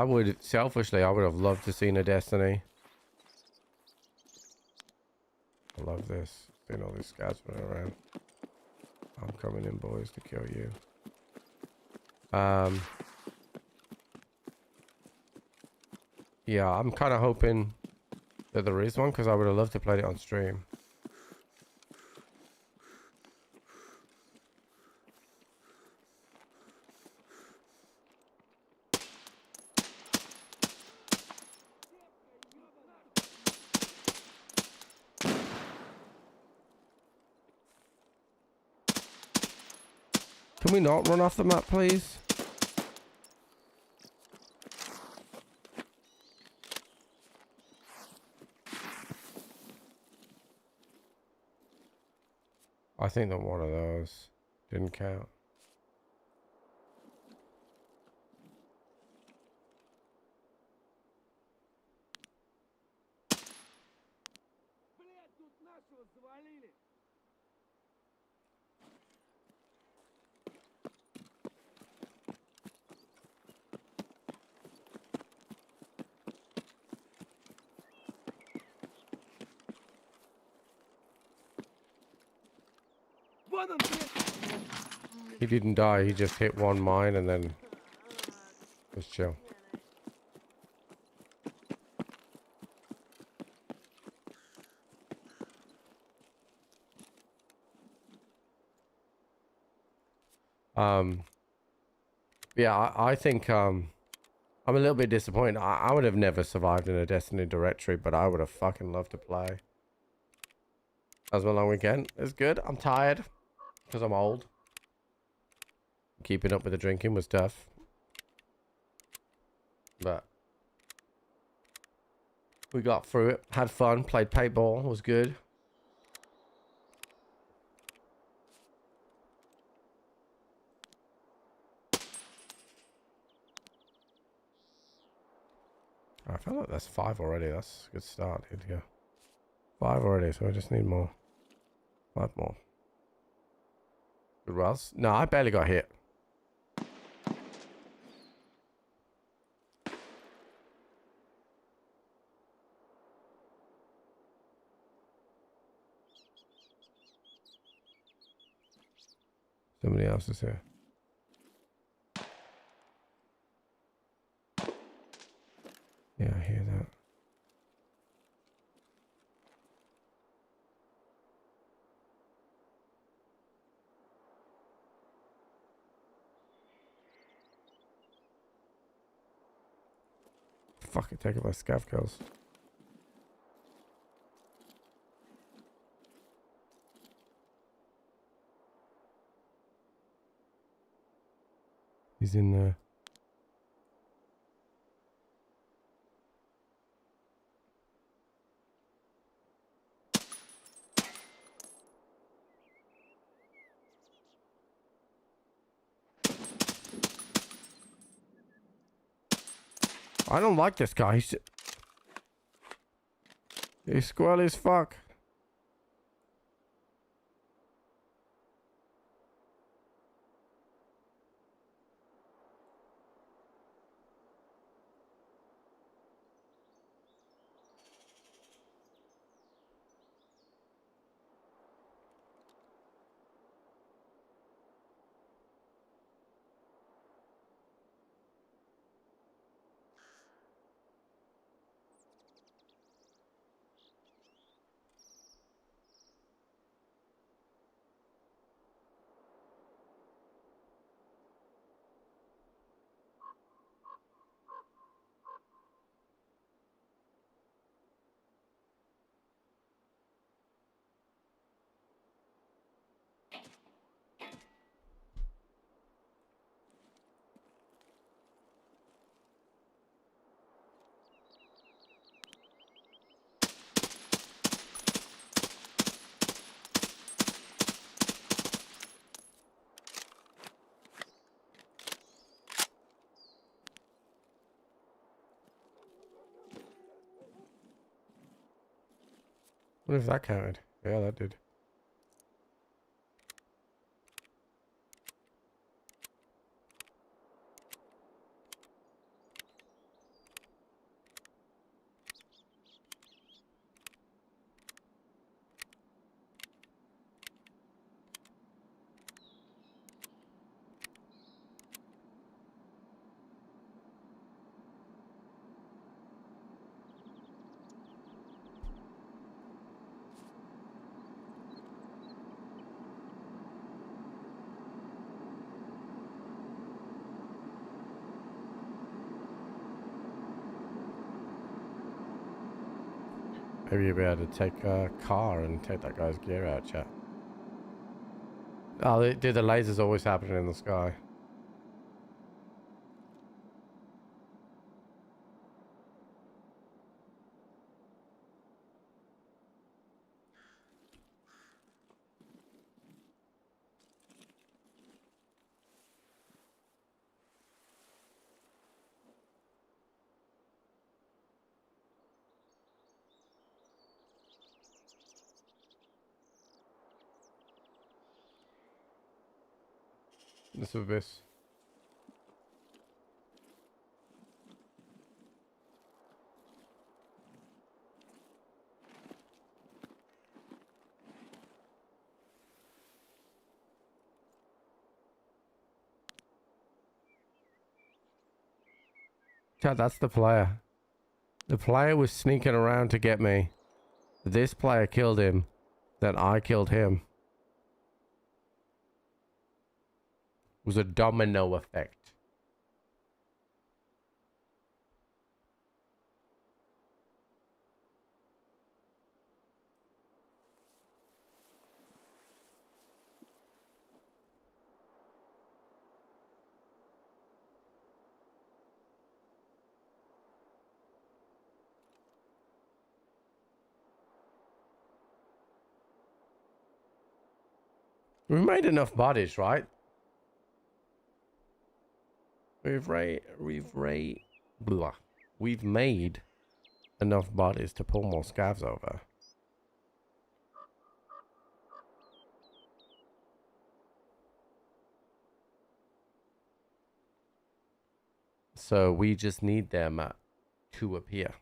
Speaker 11: would, selfishly, I would have loved to seen a Destiny. I love this. Seeing all these scouts running around. I'm coming in, boys, to kill you. Yeah, I'm kind of hoping that there is one, because I would have loved to play it on stream. Can we not run off the map, please? I think that one of those didn't count. He didn't die, he just hit one mine and then was chill. Yeah, I think I'm a little bit disappointed. I would have never survived in a Destiny directory, but I would have fucking loved to play. That was my long weekend. It was good. I'm tired because I'm old. Keeping up with the drinking was tough. But we got through it. Had fun. Played paintball. Was good. I feel like that's 5 already. That's a good start. Here to go. 5 already, so I just need more. 5 more. Good wells. No, I barely got hit. Somebody else is here. Yeah, I hear that. Fuck it, taking my scav kills. He's in there. I don't like this guy. He's squirrely as fuck. What if that counted? Yeah, that did. Maybe you'll be able to take a car and take that guy's gear out, chat. Oh, the lasers always happening in the sky? This abyss. Chat, that's the player. The player was sneaking around to get me. This player killed him. Then I killed him. It was a domino effect. We've made enough bodies, right? We've made enough bodies to pull more scavs over. So we just need them to appear.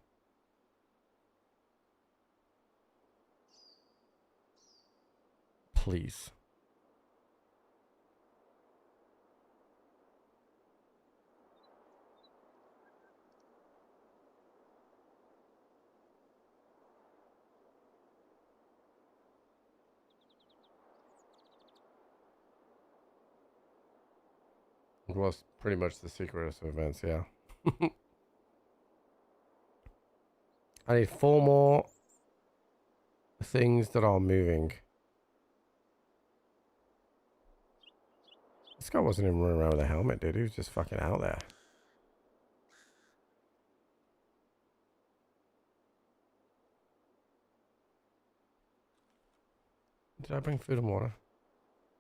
Speaker 11: Please. It was pretty much the secret of events, yeah. I need 4 more things that are moving. This guy wasn't even running around with a helmet, dude. He was just fucking out there. Did I bring food and water?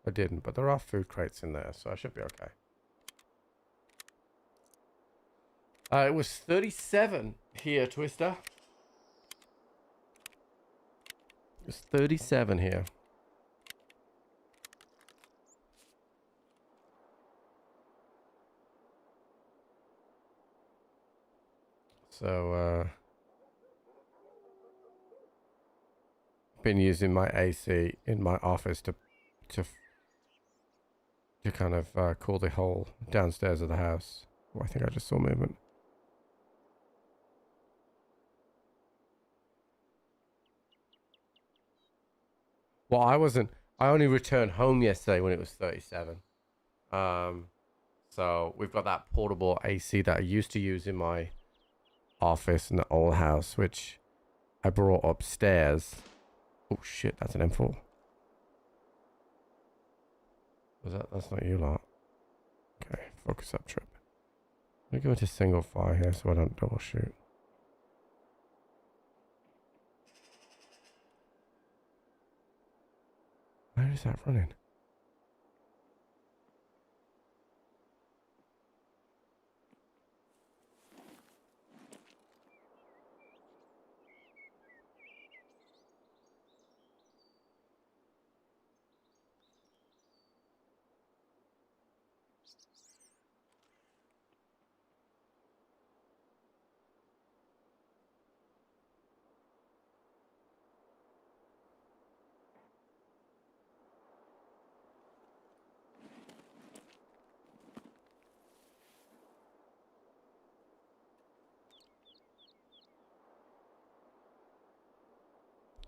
Speaker 11: I didn't, but there are food crates in there, so I should be okay. It was 37 here, Twister. It was 37 here. So, been using my AC in my office to kind of cool the whole downstairs of the house. Oh, I think I just saw movement. Well, I only returned home yesterday when it was 37. So we've got that portable AC that I used to use in my office in the old house, which I brought upstairs. Oh shit, that's an M4. That's not you lot. Okay, focus up, Trip. Let me go into single fire here so I don't double shoot. Where is that running?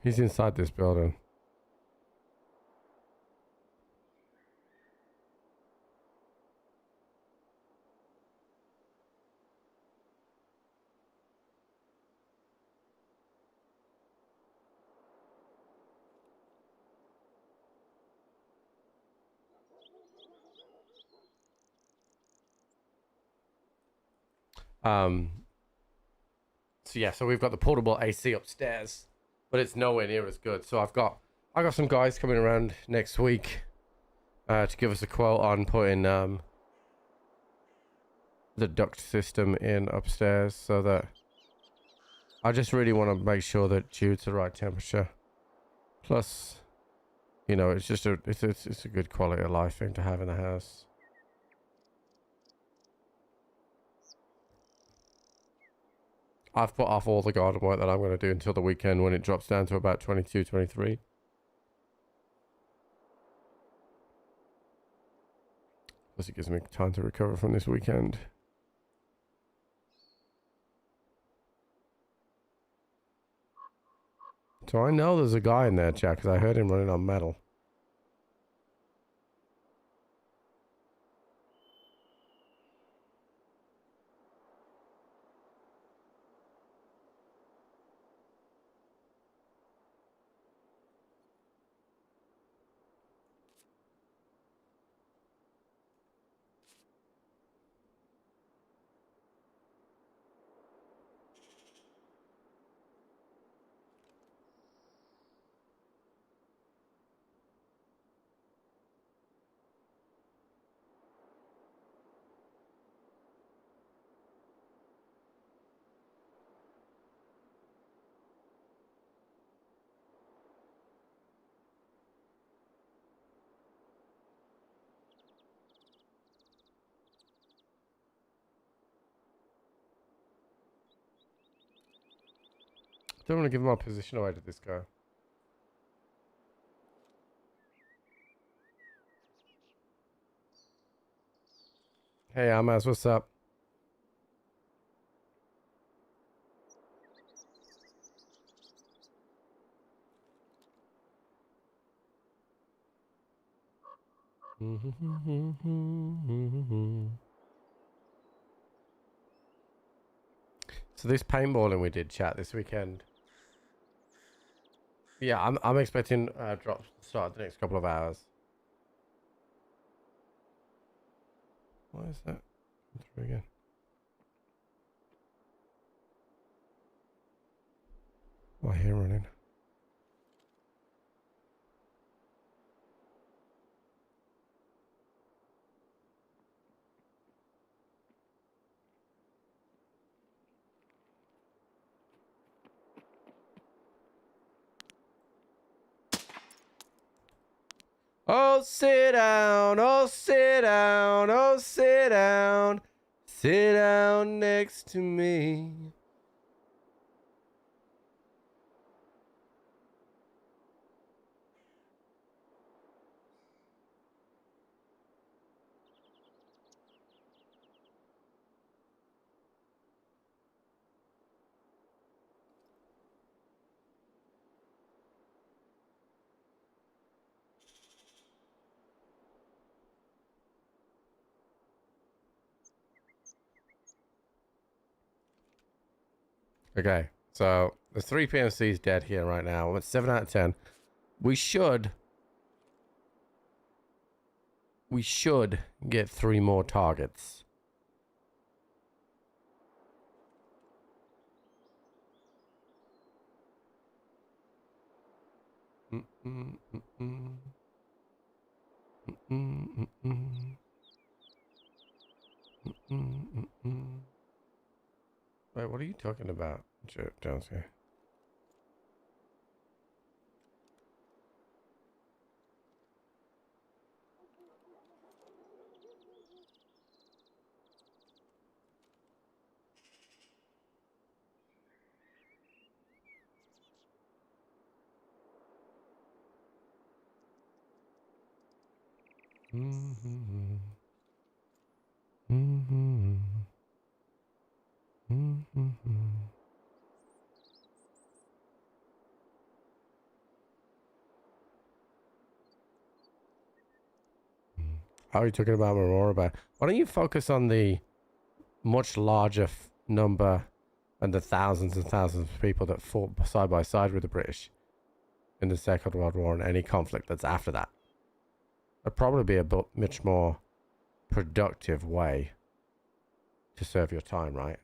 Speaker 11: He's inside this building. So yeah, so we've got the portable AC upstairs, but it's nowhere near as good. So I got some guys coming around next week to give us a quote on putting the duct system in upstairs, so that I just really want to make sure that Jude's the right temperature. Plus, you know, it's just it's a good quality of life thing to have in the house. I've put off all the garden work that I'm going to do until the weekend when it drops down to about 22, 23. Plus it gives me time to recover from this weekend. So I know there's a guy in there, Jack, because I heard him running on metal. Don't want to give my position away to this guy. Hey, Amaz, what's up? So this paintballing we did, chat, this weekend. Yeah, I'm expecting drops to start the next couple of hours. Why is that through again? Why here running? Oh, sit down, oh, sit down, oh, sit down. Sit down next to me. Okay, so the 3 PMC's dead here right now. I'm at 7 out of 10. We should get 3 more targets. Wait, what are you talking about, Jones here? How are you talking about Aurora Bay? Why don't you focus on the much larger number and the thousands and thousands of people that fought side by side with the British in the Second World War and any conflict that's after that? That'd probably be a much more productive way to serve your time, right?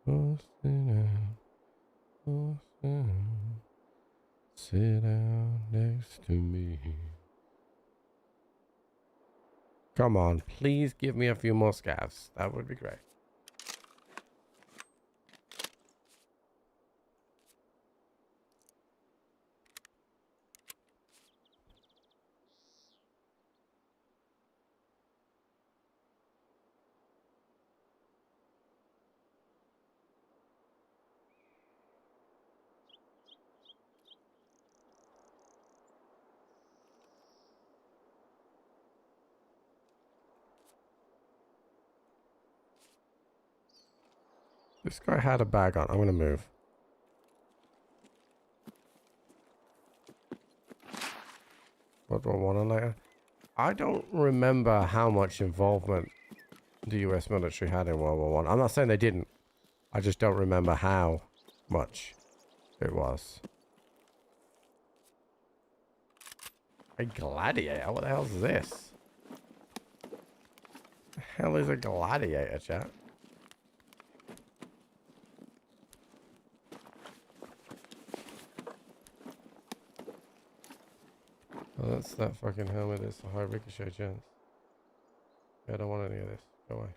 Speaker 11: Oh, sit down. Oh, sit down. Sit down next to me. Come on, please give me a few more scavs. That would be great. This guy had a bag on. I'm gonna move. What do I want on later? I don't remember how much involvement the US military had in World War One. I'm not saying they didn't. I just don't remember how much it was. A gladiator? What the hell is this? The hell is a gladiator, chat? Oh, that's that fucking helmet. It's a high ricochet chance. Yeah, I don't want any of this. Go away.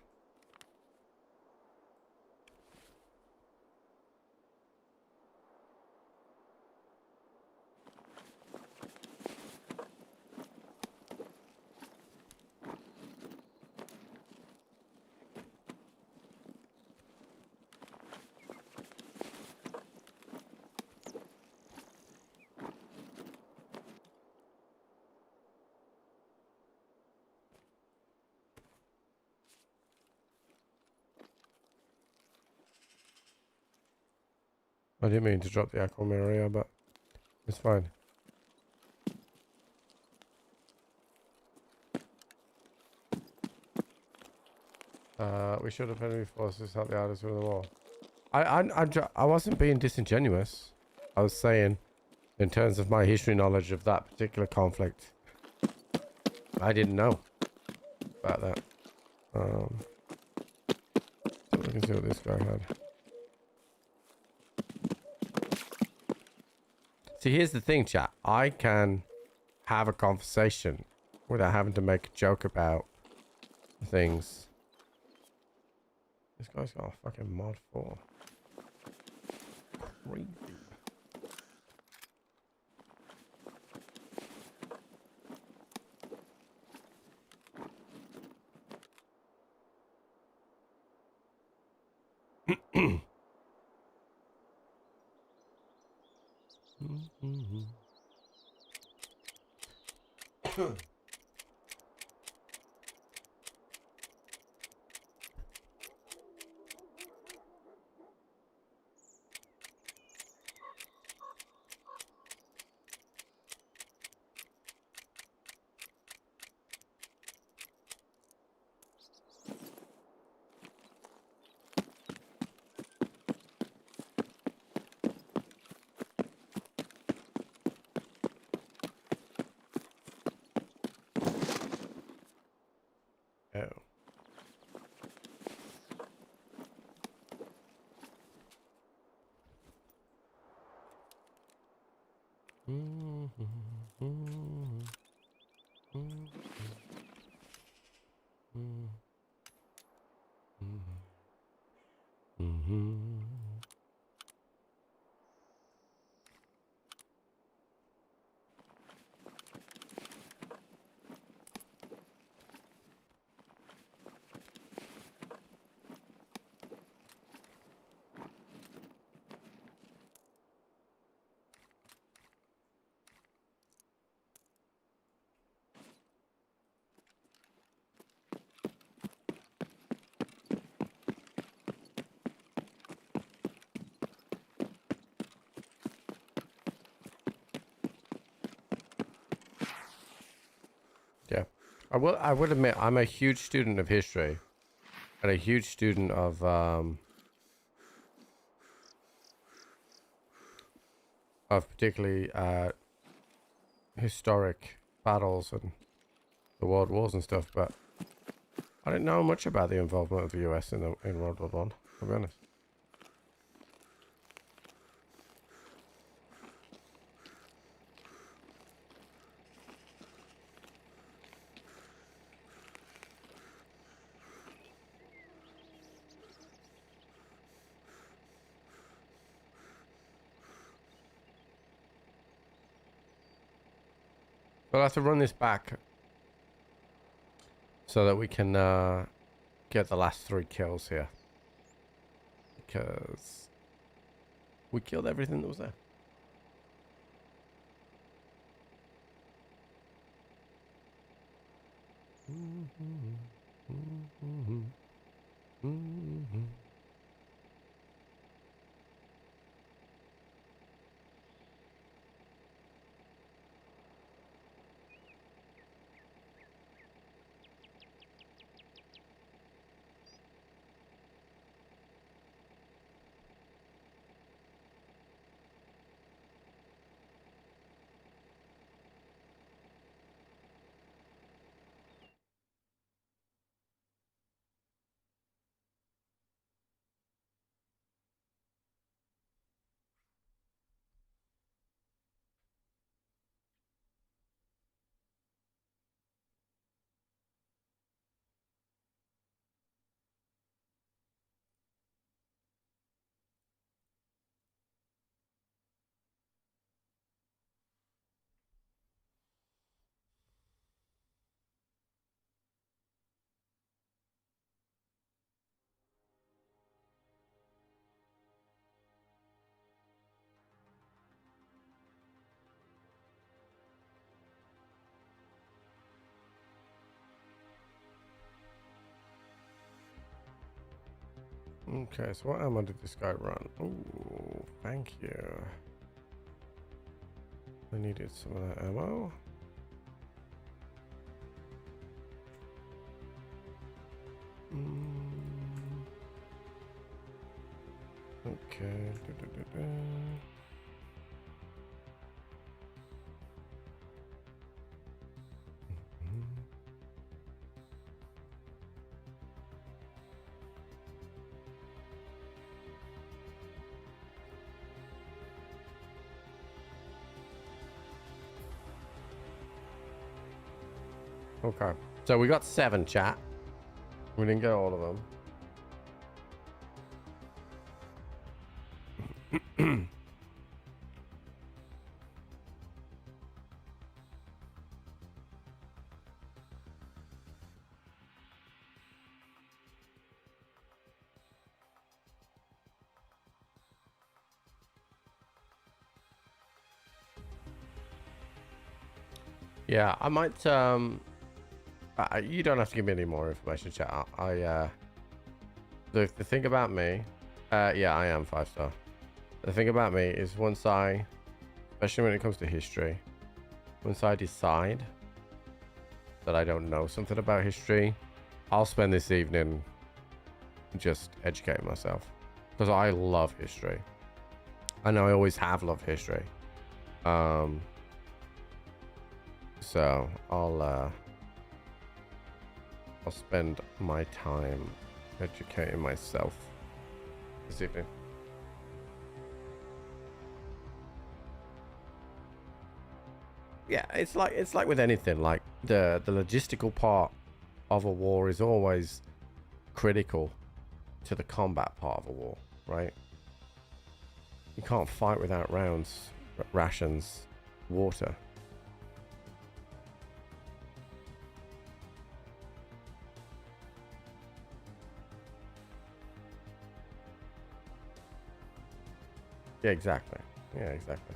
Speaker 11: I didn't mean to drop the aqua Maria, but it's fine. We should have enemy forces help the others win the war. I wasn't being disingenuous. I was saying, in terms of my history knowledge of that particular conflict, I didn't know about that. So we can see what this guy had. See, here's the thing, chat. I can have a conversation without having to make a joke about things. This guy's got a fucking mod 4. Crazy. I will admit, I'm a huge student of history and a huge student of particularly historic battles and the world wars and stuff, but I didn't know much about the involvement of the US in World War One, to be honest. We'll have to run this back so that we can get the last 3 kills here. Because we killed everything that was there. Okay, so what ammo did this guy run? Oh, thank you. I needed some of that ammo. Okay. Okay, so we got 7, chat. We didn't get all of them. Yeah, I might you don't have to give me any more information, chat. The thing about me, yeah, I am 5-star. The thing about me is once I, especially when it comes to history, once I decide that I don't know something about history, I'll spend this evening just educating myself, because I love history. I know I always have loved history. So I'll spend my time educating myself this evening. Yeah, it's like with anything, like the logistical part of a war is always critical to the combat part of a war, right? You can't fight without rounds, rations, water. Yeah, exactly. Yeah, exactly.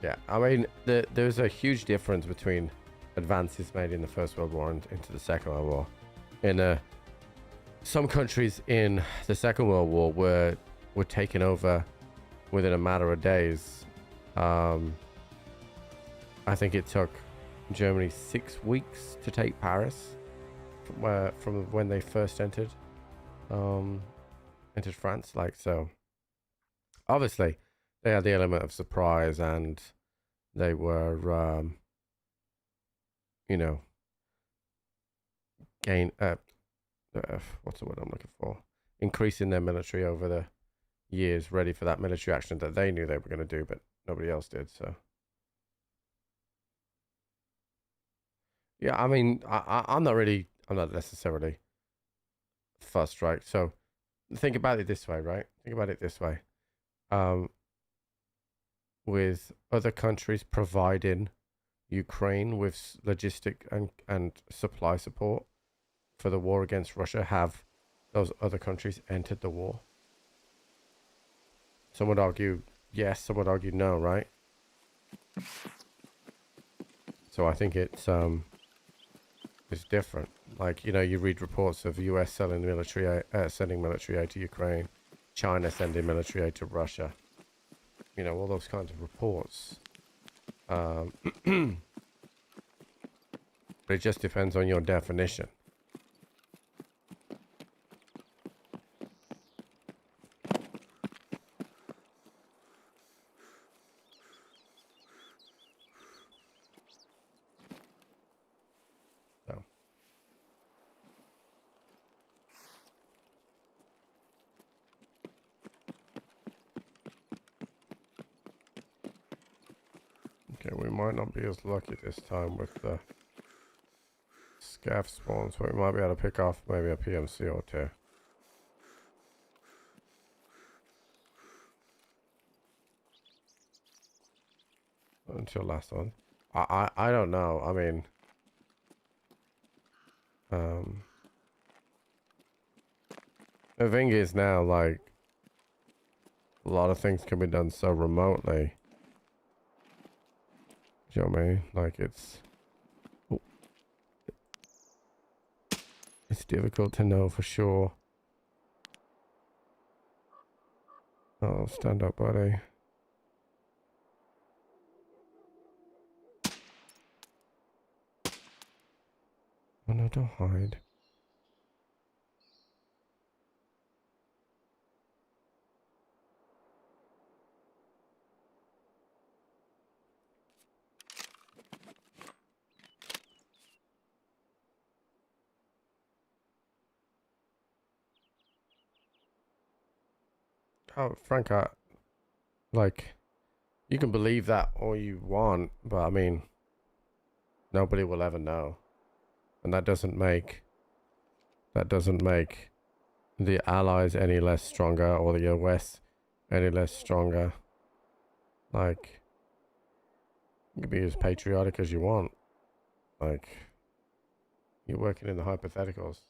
Speaker 11: Yeah, I mean, there's a huge difference between advances made in the First World War and into the Second World War. In some countries in the Second World War were taken over within a matter of days I think it took Germany 6 weeks to take Paris from when they first entered France. Like, so obviously they had the element of surprise, and they were you know, what's the word I'm looking for, increasing their military over the years, ready for that military action that they knew they were going to do, but nobody else did. So yeah, I mean, I'm not necessarily fussed, right? So think about it this way, right? Think about it this way. With other countries providing Ukraine with logistic and supply support for the war against Russia, have those other countries entered the war? Some would argue yes, some would argue no, right? So I think it's different. Like, you know, you read reports of US sending military aid to Ukraine, China sending military aid to Russia. You know, all those kinds of reports. But it just depends on your definition. So. Okay, we might not be as lucky this time with the scav spawns, but we might be able to pick off maybe a PMC or two. Until last one. I don't know. I mean, the thing is now, like, a lot of things can be done so remotely. Do you know what I mean? Like, it's difficult to know for sure. Oh, stand up, buddy. Oh no, don't hide. Oh, Frank, like, you can believe that all you want, but I mean, nobody will ever know. And that doesn't make the Allies any less stronger, or the US any less stronger. Like, you can be as patriotic as you want. Like, you're working in the hypotheticals.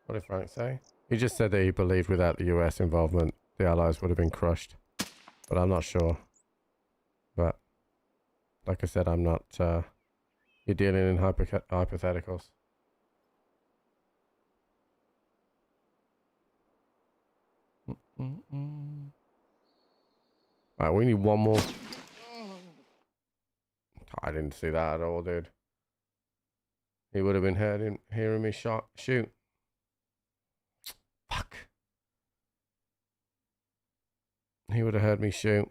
Speaker 11: What did Frank say? He just said that he believed without the US involvement, the Allies would have been crushed. But I'm not sure. But, like I said, I'm not, you're dealing in hypotheticals. Alright, we need one more. I didn't see that at all, dude. He would have been hearing me shoot. Fuck. He would have heard me shoot.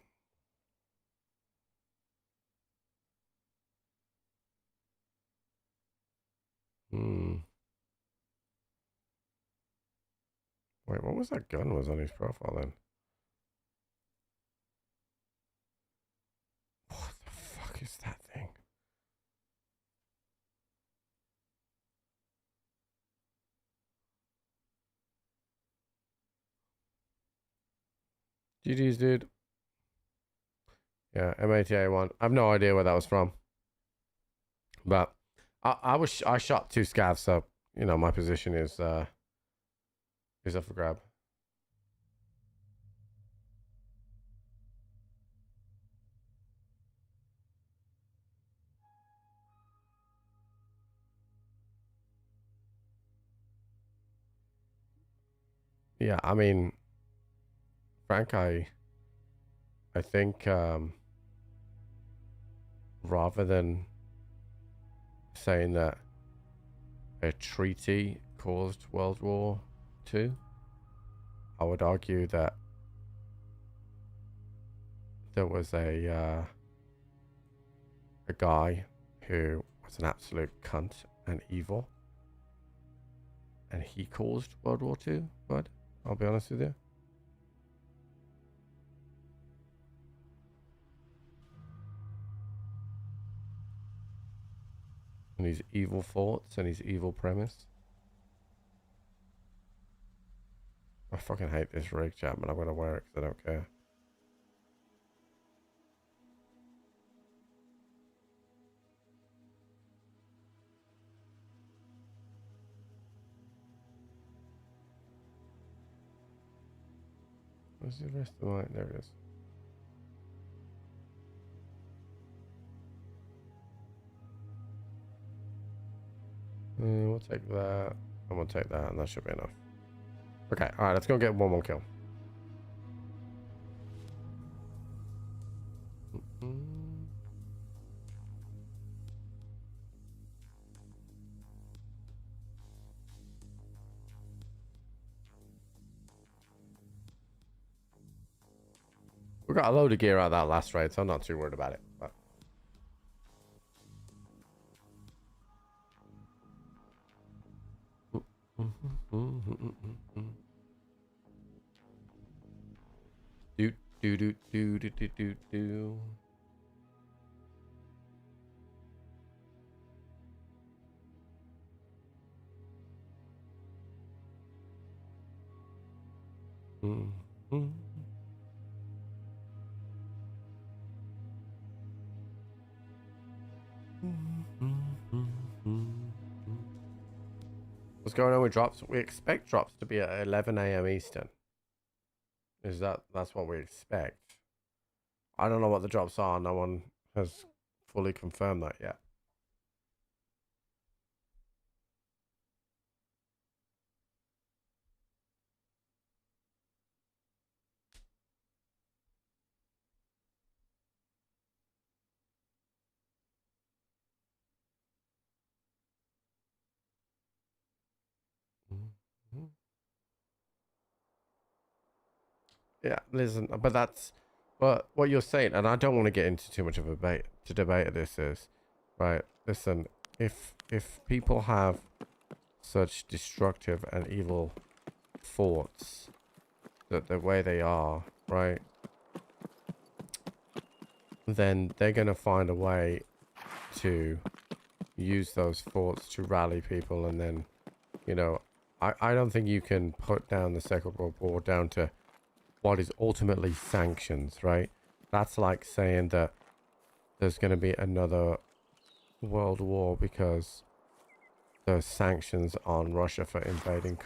Speaker 11: Wait, what was that gun was on his profile then? What the fuck is that thing? GG's, dude. Yeah, M80A1. I have no idea where that was from. But I shot 2 scavs, so you know my position is up for grab. Yeah, I mean, Frank, I think rather than saying that a treaty caused World War II, I would argue that there was a guy who was an absolute cunt and evil, and he caused World War II, bud. I'll be honest with you. And his evil thoughts and his evil premise. I fucking hate this rig, chat, but I'm gonna wear it because I don't care. Where's the rest of my... There it is. We'll take that. And we'll take that, and that should be enough. Okay, alright, let's go get one more kill. We got a load of gear out of that last raid, so I'm not too worried about it. But do do do do do do do do. What's going on with drops? We expect drops to be at 11 a.m. Eastern. That's what we expect? I don't know what the drops are. No one has fully confirmed that yet. Yeah, listen, but what you're saying, and I don't want to get into too much of a debate of this is, right? Listen, if people have such destructive and evil thoughts that the way they are, right, then they're gonna find a way to use those thoughts to rally people, and then, you know, I don't think you can put down the Second World War down to what is ultimately sanctions, right? That's like saying that there's going to be another world war because there's sanctions on Russia for invading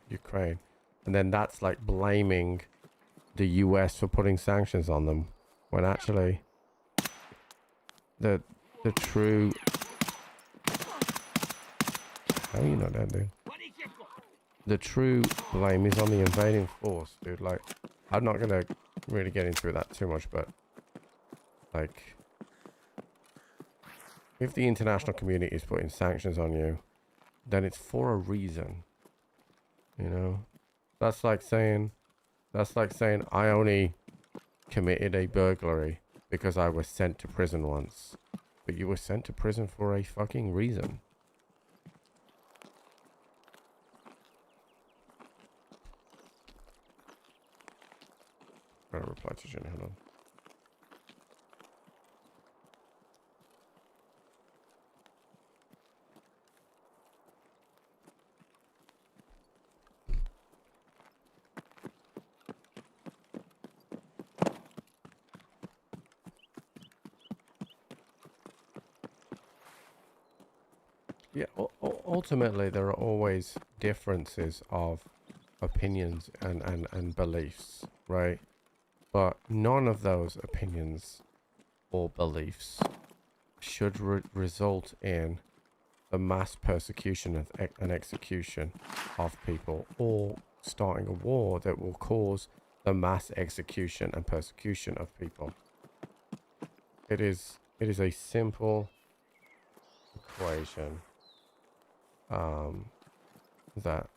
Speaker 11: Ukraine, and then that's like blaming the US for putting sanctions on them, when actually the true... How are you not dead, dude? The true blame is on the invading force, dude. Like, I'm not gonna really get into that too much, but like, if the international community is putting sanctions on you, then it's for a reason. You know, that's like saying I only committed a burglary because I was sent to prison once, but you were sent to prison for a fucking reason. I'm gonna reply to Jenny, hold on. Yeah, ultimately there are always differences of opinions and beliefs, right? But none of those opinions or beliefs should result in the mass persecution and execution of people, or starting a war that will cause the mass execution and persecution of people. It is a simple equation that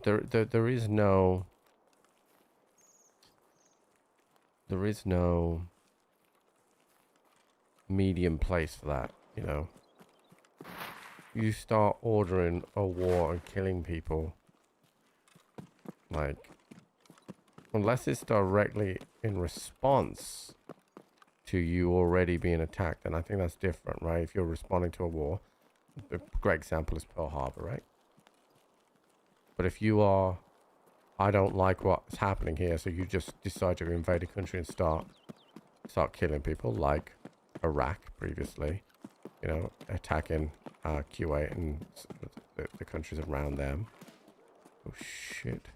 Speaker 11: there is no medium place for that, you know. You start ordering a war and killing people, like, unless it's directly in response to you already being attacked, and I think that's different, right? If you're responding to a war, the great example is Pearl Harbor, right? But if you are, I don't like what's happening here, so you just decide to invade a country and start killing people, like Iraq previously, you know, attacking Kuwait and the countries around them. Oh shit.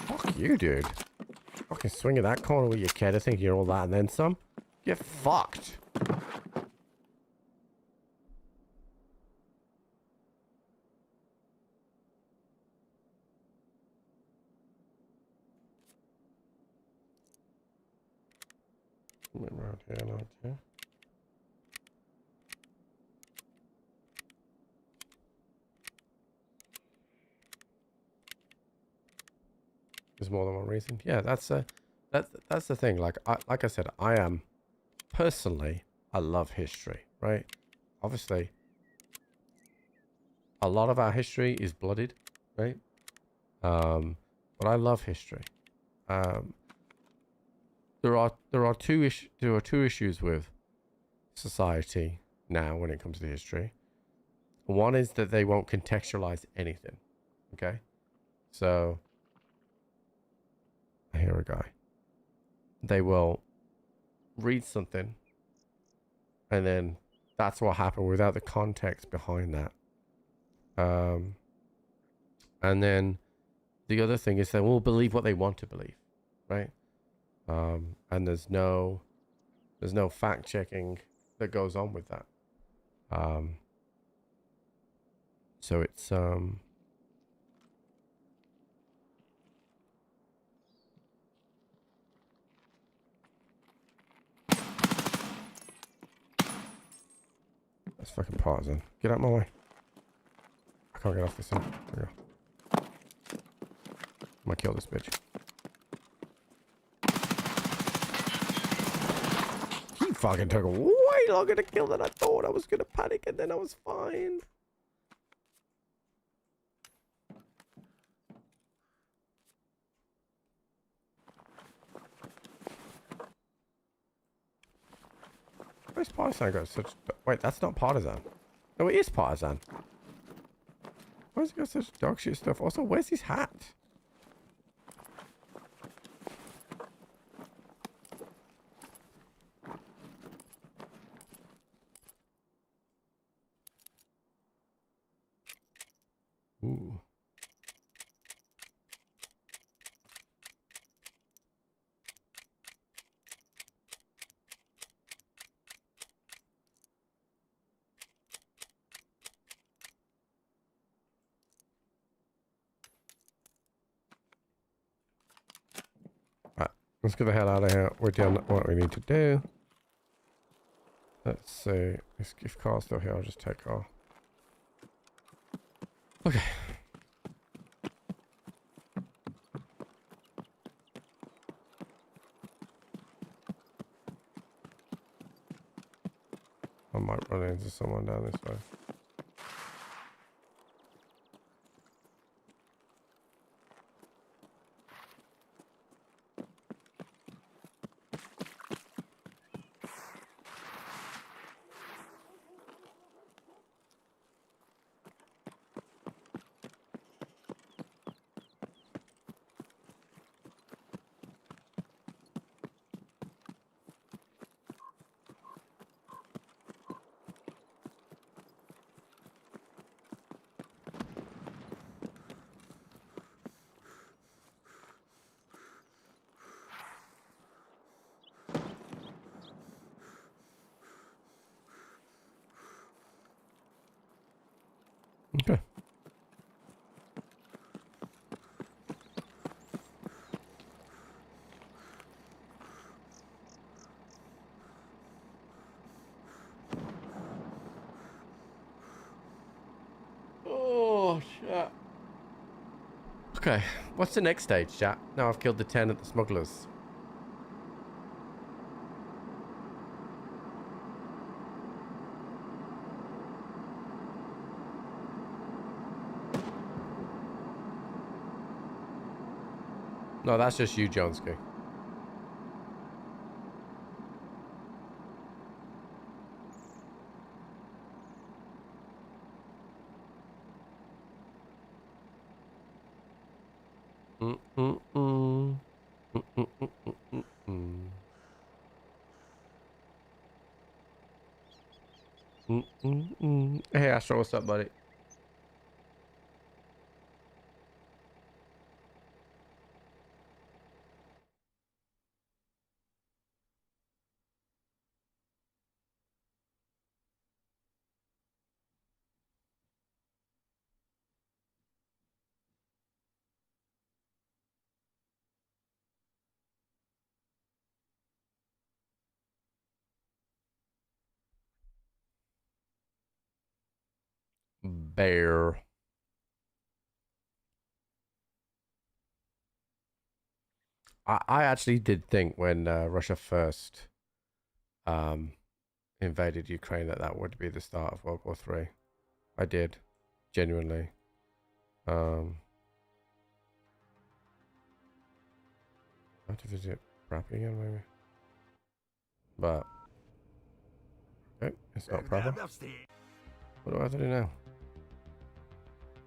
Speaker 11: Fuck you, dude. Fucking swing at that corner with your kid. I think you're all that and then some. Get fucked. Around here, not here. There's more than one reason. Yeah, that's the thing. Like I said, I am personally, I love history, right? Obviously, a lot of our history is blooded, right? But I love history. There are two issues with society now when it comes to history. One is that they won't contextualize anything. Okay, so I hear a guy. They will read something, and then that's what happened without the context behind that. And then the other thing is they will believe what they want to believe, right? And there's no fact checking that goes on with that. So it's that's fucking partisan. Get out of my way. I can't get off this thing. There we go. I'm gonna kill this bitch. He fucking took way longer to kill than I thought. I was gonna panic and then I was fine. Where's partisan got such... Wait, that's not partisan. No, it is partisan. Where's he got such dog shit stuff? Also, where's his hat? Ooh. Let's get the hell out of here. We're done what we need to do. Let's see. If Carl's still here, I'll just take Carl. Okay. might run into someone down this way. Okay. Oh, shit. Okay, what's the next stage, chat? Now I've killed the 10 at the smugglers. No, that's just you, Jonesky. Hey, Astro, what's up, buddy? Bear. I actually did think when Russia first invaded Ukraine that would be the start of World War III. I did, genuinely. I have to visit Prappy again, maybe. But okay, it's not proper. What do I have to do now?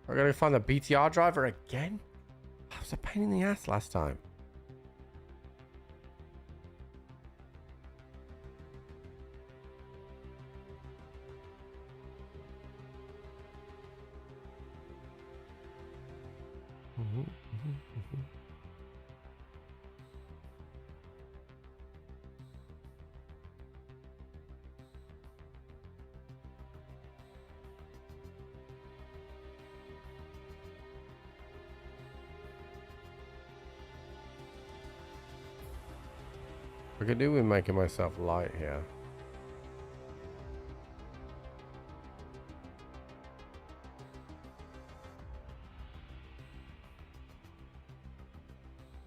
Speaker 11: I gotta find the BTR driver again? That was a pain in the ass last time. I could do with making myself light here.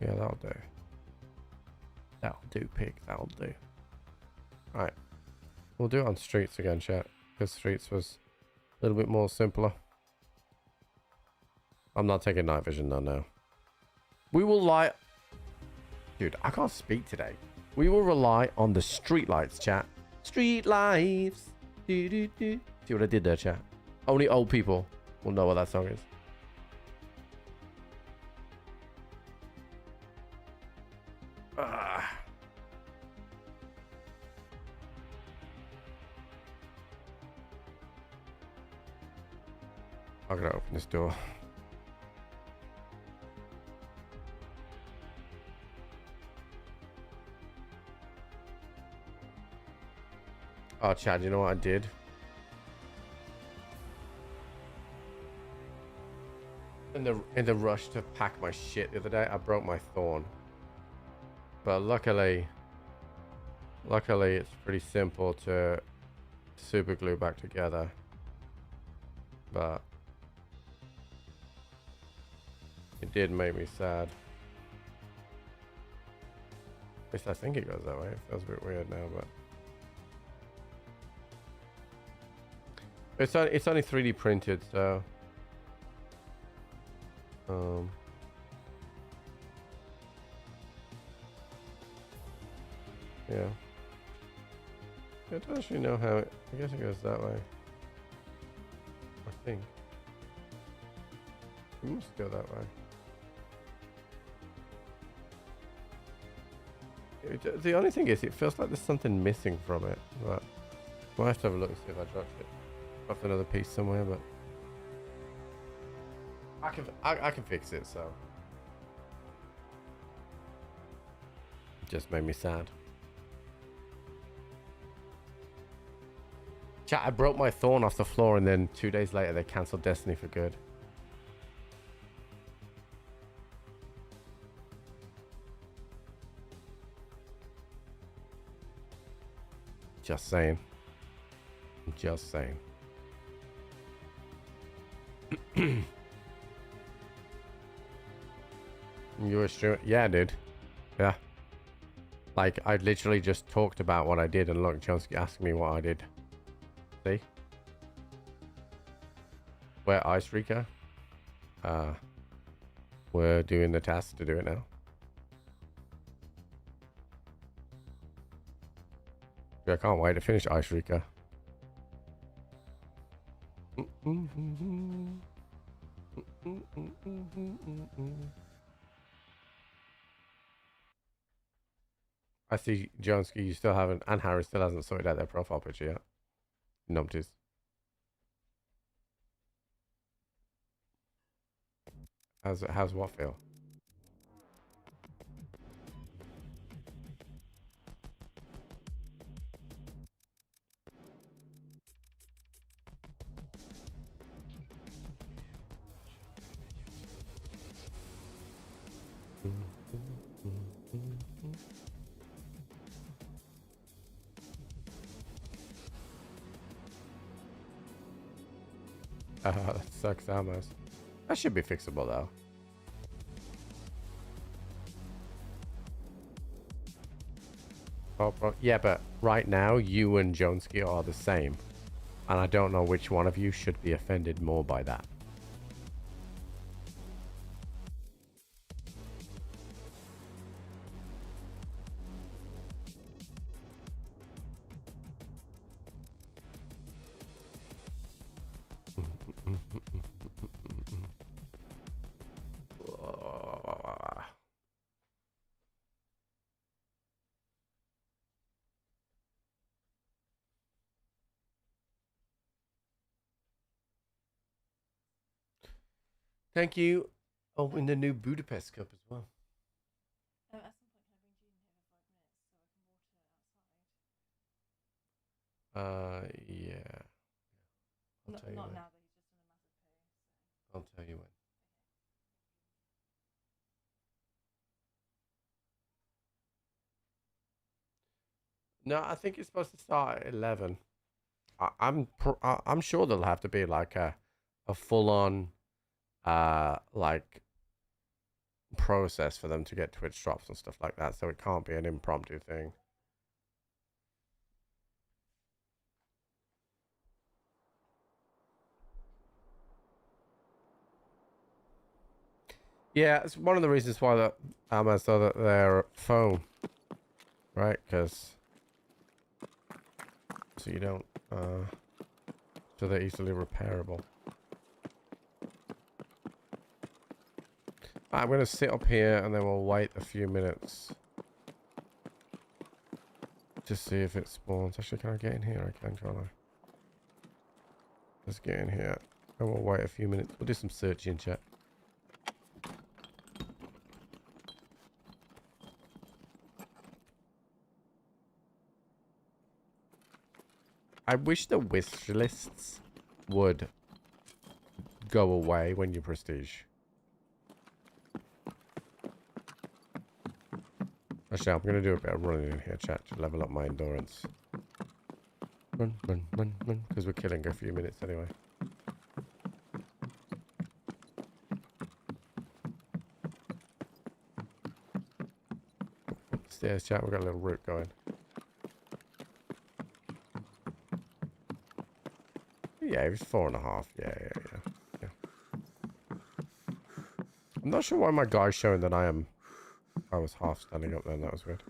Speaker 11: Yeah, that'll do. That'll do, pig. That'll do. Alright. We'll do it on streets again, chat. Because streets was a little bit more simpler. I'm not taking night vision though now. We will light... Dude, I can't speak today. We will rely on the street lights, chat. Street lights. Do, do, do. See what I did there, chat? Only old people will know what that song is. I'm gonna open this door. Oh, Chad, you know what I did? In the rush to pack my shit the other day, I broke my thorn. But luckily it's pretty simple to super glue back together. But it did make me sad. At least I think it goes that way. It feels a bit weird now, but It's only 3D printed, so yeah. I don't actually know how it. I guess it goes that way. I think it must go that way. The only thing is, it feels like there's something missing from it. But we'll have to have a look and see if I dropped it. Dropped another piece somewhere, but I can fix it. So it just made me sad. Chat, I broke my thorn off the floor, and then 2 days later they cancelled Destiny for good. Just saying. Just saying. You were streaming? Yeah, dude. Yeah. Like, I literally just talked about what I did, and look, Chomsky asked me what I did. See? Where Ice Rika? We're doing the task to do it now. I can't wait to finish Ice Rika. I see Jonesky, you still haven't, and Harry still hasn't sorted out their profile picture yet. Numpties. How's what feel? That sucks almost. That should be fixable though. Oh, yeah, but right now you and Jonesky are the same, and I don't know which one of you should be offended more by that. Thank you. Oh, in the new Budapest Cup as well. Yeah. I'll tell you when. I'll tell you when. No, I think it's supposed to start at 11. I'm sure there'll have to be like a full on like process for them to get Twitch drops and stuff like that, so it can't be an impromptu thing. Yeah, it's one of the reasons why that so that their phone, right? Because so you don't so they're easily repairable. I'm gonna sit up here and then we'll wait a few minutes to see if it spawns. Actually, can I get in here? I can, can't I? Let's get in here and we'll wait a few minutes. We'll do some searching, chat. I wish the wish lists would go away when you prestige. Actually, I'm going to do a bit of running in here, chat, to level up my endurance. Run, run, run, run, because we're killing a few minutes anyway. Stairs, chat, we've got a little route going. Yeah, he was 4.5. Yeah. I'm not sure why my guy's showing that I was half standing up then. That was weird.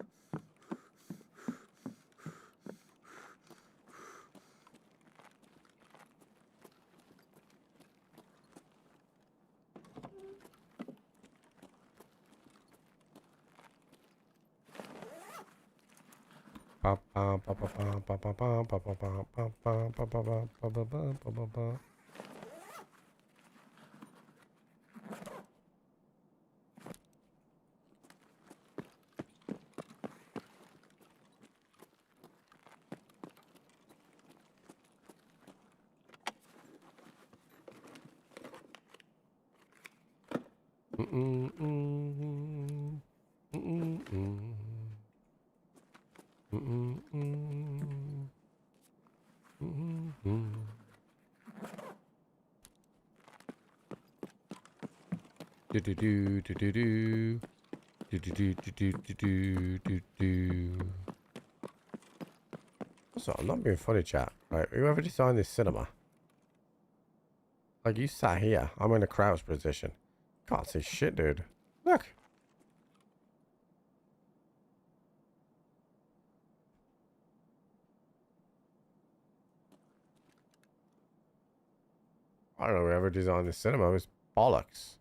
Speaker 11: Also, I'm not being funny, chat. Right, whoever designed this cinema, like you sat here, I'm in a crouch position. Can't see shit, dude. Look. I don't know whoever designed this cinema. It was bollocks.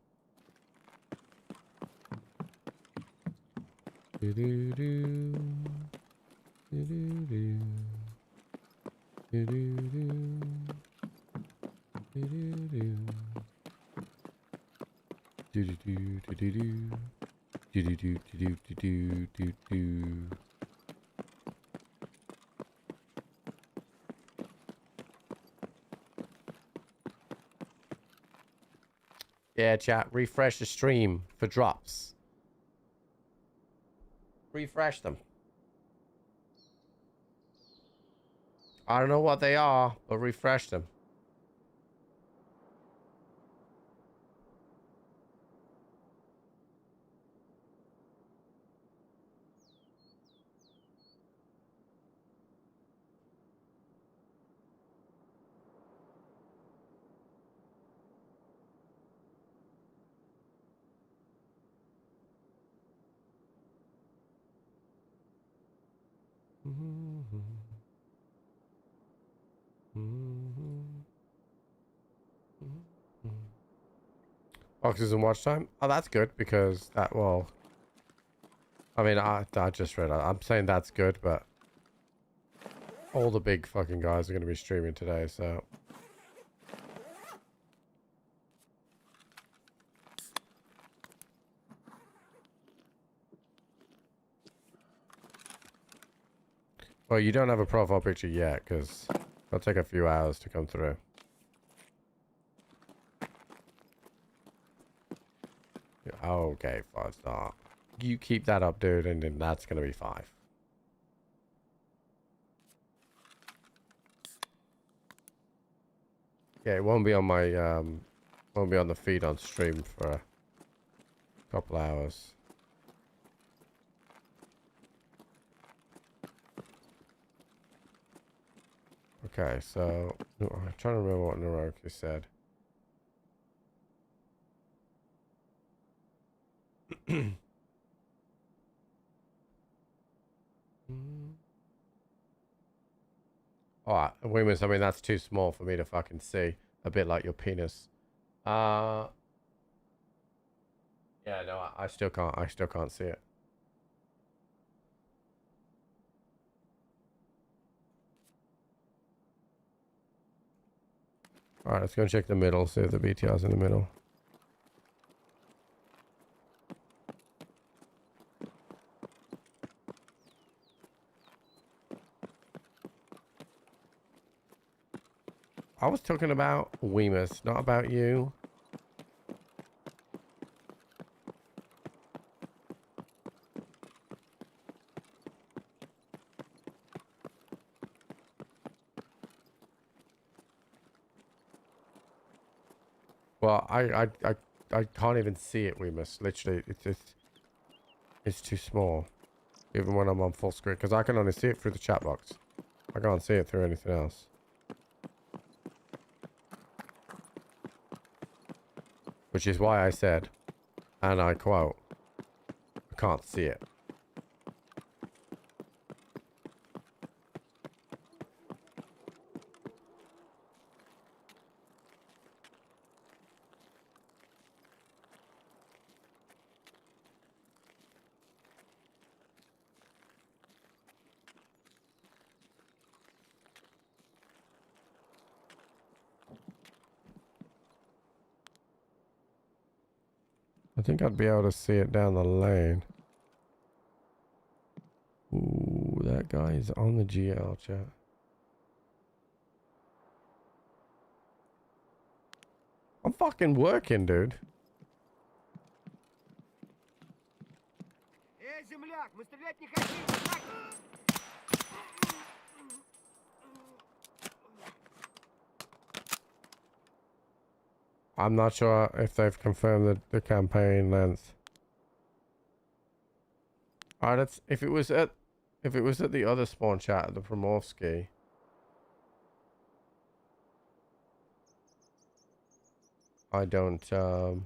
Speaker 11: Yeah, chat. Refresh the stream for drops. Refresh them. I don't know what they are, but refresh them. Boxes and watch time? Oh, that's good because that, well, I mean, I just read, I'm saying that's good, but all the big fucking guys are going to be streaming today, so. Well, you don't have a profile picture yet because it'll take a few hours to come through. Okay, 5-star. You keep that up, dude, and then that's going to be 5. Yeah, it won't be on my, won't be on the feed on stream for a couple hours. Okay, so I'm trying to remember what Naroki said. Alright, Wimmers, I mean, that's too small for me to fucking see. A bit like your penis. Yeah, no, I still can't see it. Alright, let's go and check the middle, see if the BTR's in the middle. I was talking about Weemus, not about you. Well, I can't even see it, Weemus. Literally, it's too small. Even when I'm on full screen, because I can only see it through the chat box. I can't see it through anything else. Which is why I said, and I quote, I can't see it. I think I'd be able to see it down the lane. Ooh, that guy is on the GL chat. I'm fucking working, dude. I'm not sure if they've confirmed the campaign length. Alright, that's if it was at the other spawn chat at the Primorsky. I don't know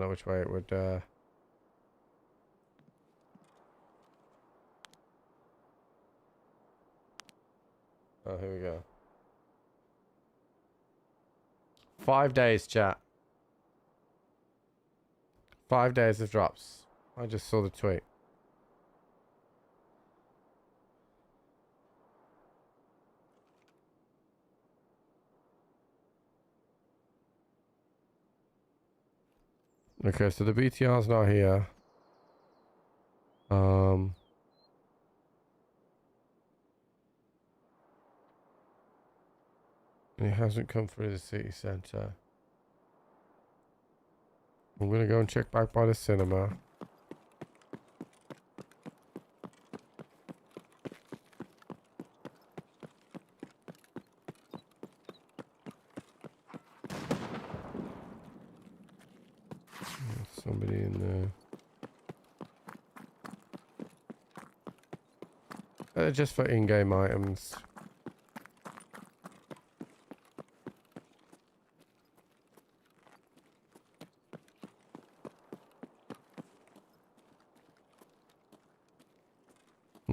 Speaker 11: which way it would oh, here we go. 5 days, chat. 5 days of drops. I just saw the tweet. Okay, so the BTR's not here. It hasn't come through the city centre. I'm gonna go and check back by the cinema. There's somebody in there. Just for in-game items.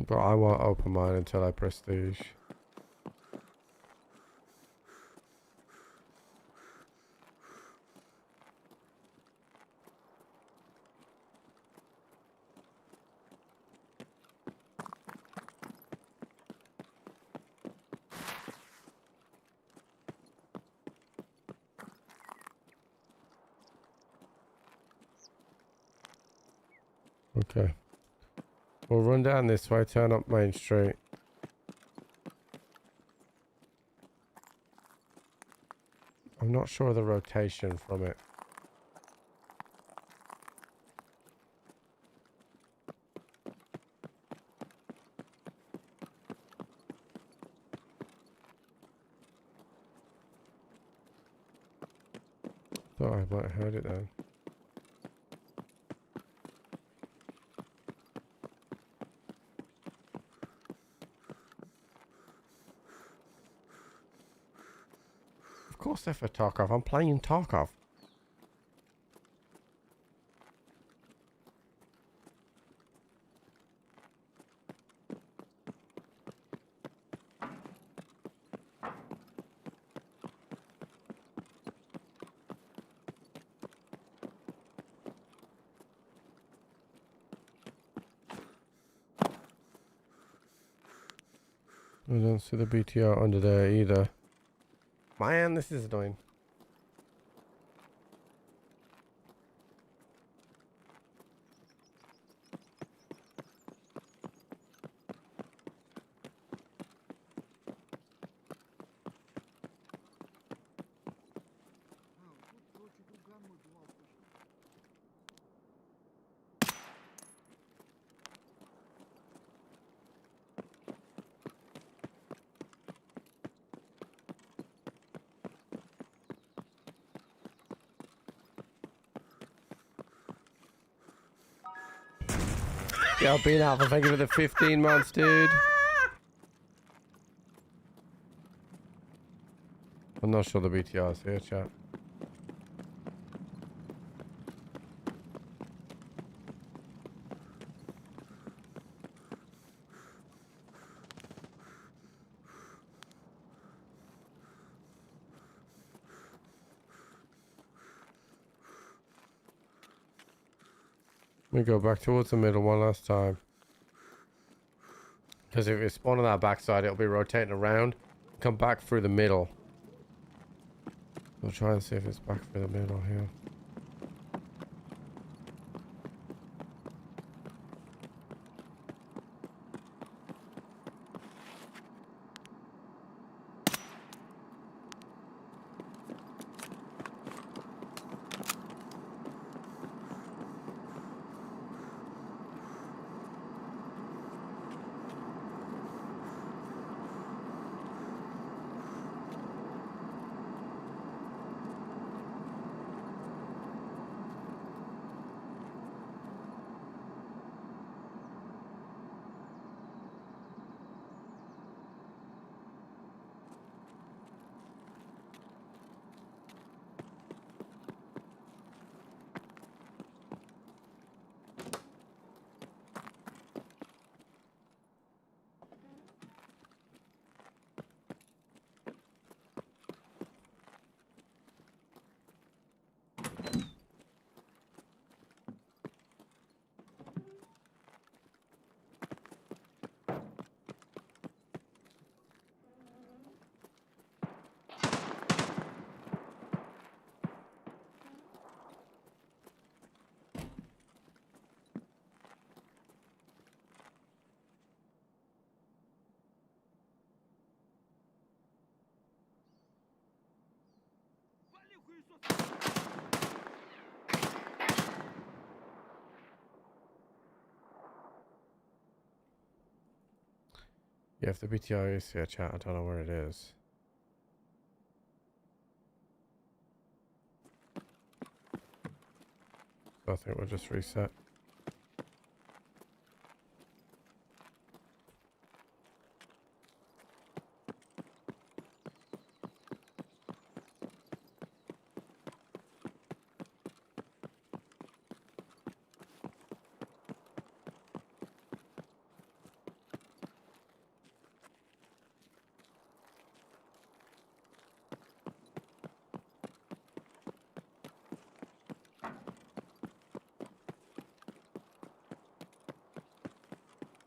Speaker 11: But I won't open mine until I prestige. Okay. We'll run down this way, turn up Main Street. I'm not sure of the rotation from it. Thought I might have heard it then. Of course they're for Tarkov. I'm playing Tarkov. I don't see the BTR under there either. Man, this is annoying. Yeah, I've been out for thank you for the 15 months, dude. I'm not sure the BTR is here, chat. Let me go back towards the middle one last time. Because if it's spawned on that backside, it'll be rotating around. Come back through the middle. We'll try and see if it's back through the middle here. Yeah, if the BTR is here, chat, I don't know where it is. So I think we'll just reset.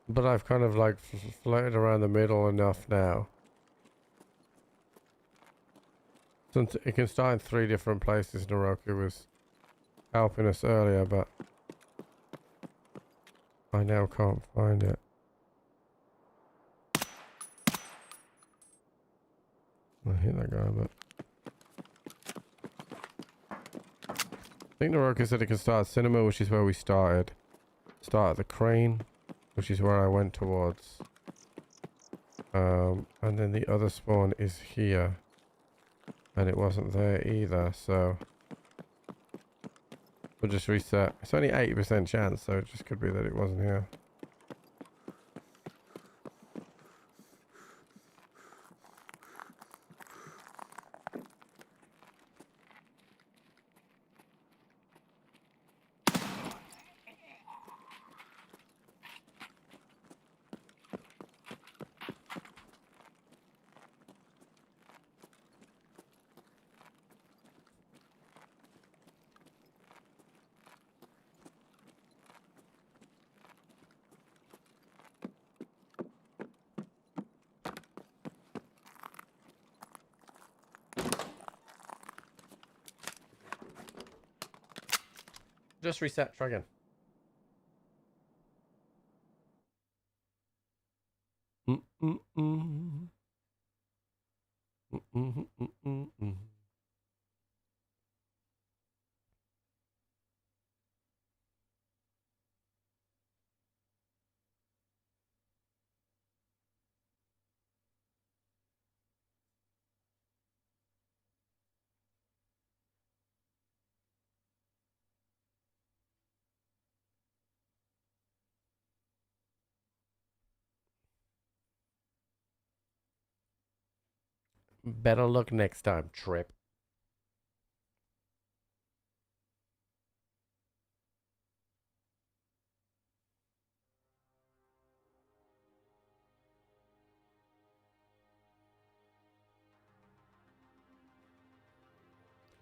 Speaker 11: But I've kind of like floated around the middle enough now. Since it can start in 3 different places, Naroku was helping us earlier, but I now can't find it. I hit that guy, but I think Naroku said it can start at Cinema, which is where we started. Start at the crane, which is where I went towards. And then the other spawn is here. And it wasn't there either, so we'll just reset. It's only 80% chance, so it just could be that it wasn't here. Just reset, try again. Better luck next time, Trip.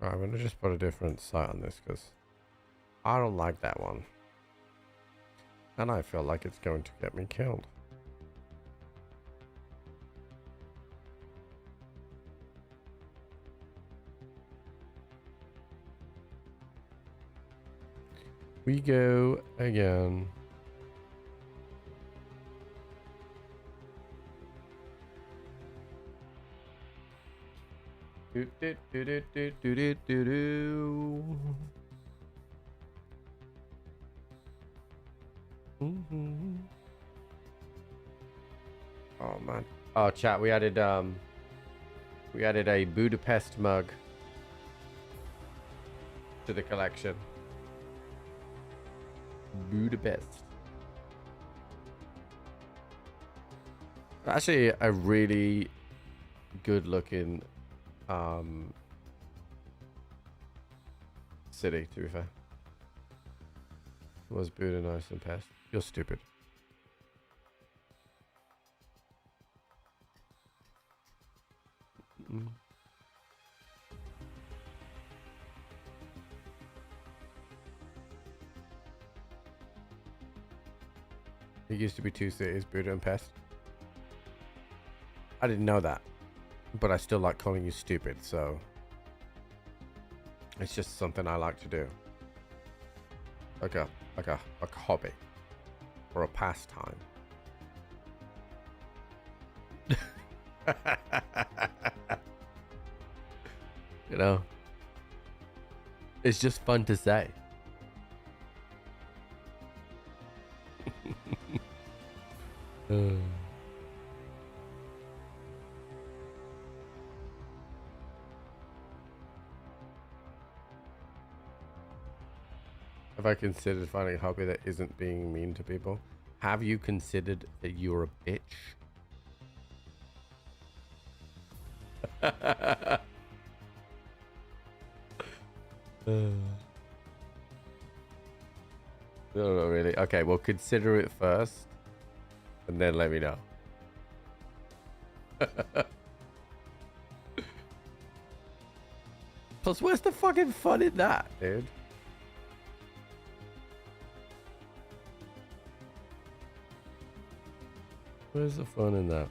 Speaker 11: Alright, I'm gonna just put a different sight on this because I don't like that one. And I feel like it's going to get me killed. We go again. Do do do do do do do do do. Oh man. Oh chat, we added a Budapest mug to the collection. Budapest. Actually a really good looking city, to be fair. Was Buda nice and pest? You're stupid. It used to be 2 cities, Buda and Pest. I didn't know that, but I still like calling you stupid, so it's just something I like to do, like a hobby or a pastime. You know, it's just fun to say. Have I considered finding a hobby that isn't being mean to people? Have you considered that you're a bitch? No, really. Okay, well, consider it first, and then let me know. Plus, where's the fucking fun in that, dude? Where's the fun in that?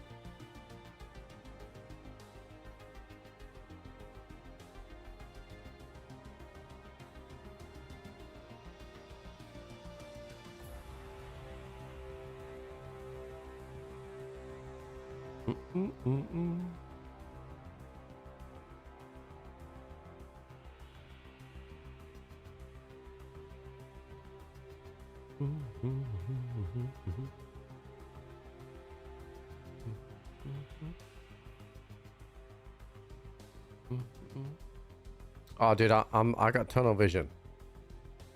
Speaker 11: Oh, dude, I got tunnel vision.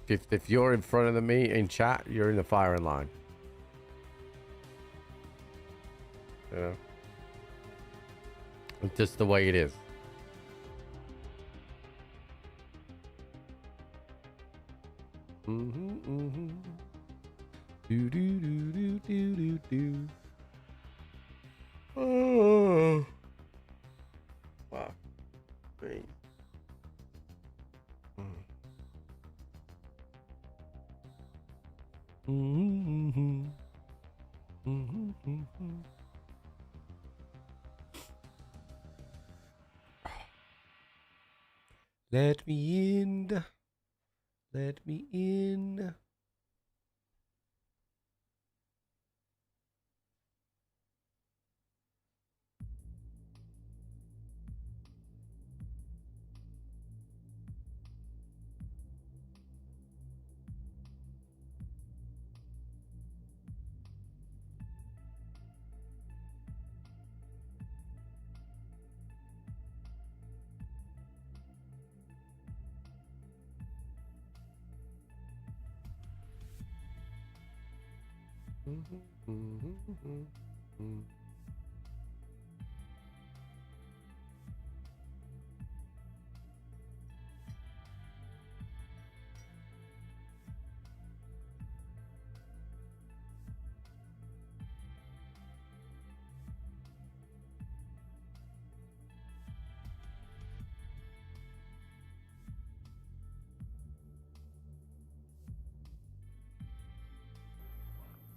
Speaker 11: If you're in front of me in chat, you're in the firing line. You know, it's just the way it is. Do do do do do do do. Oh. Wow. Great. Let me in. Let me in.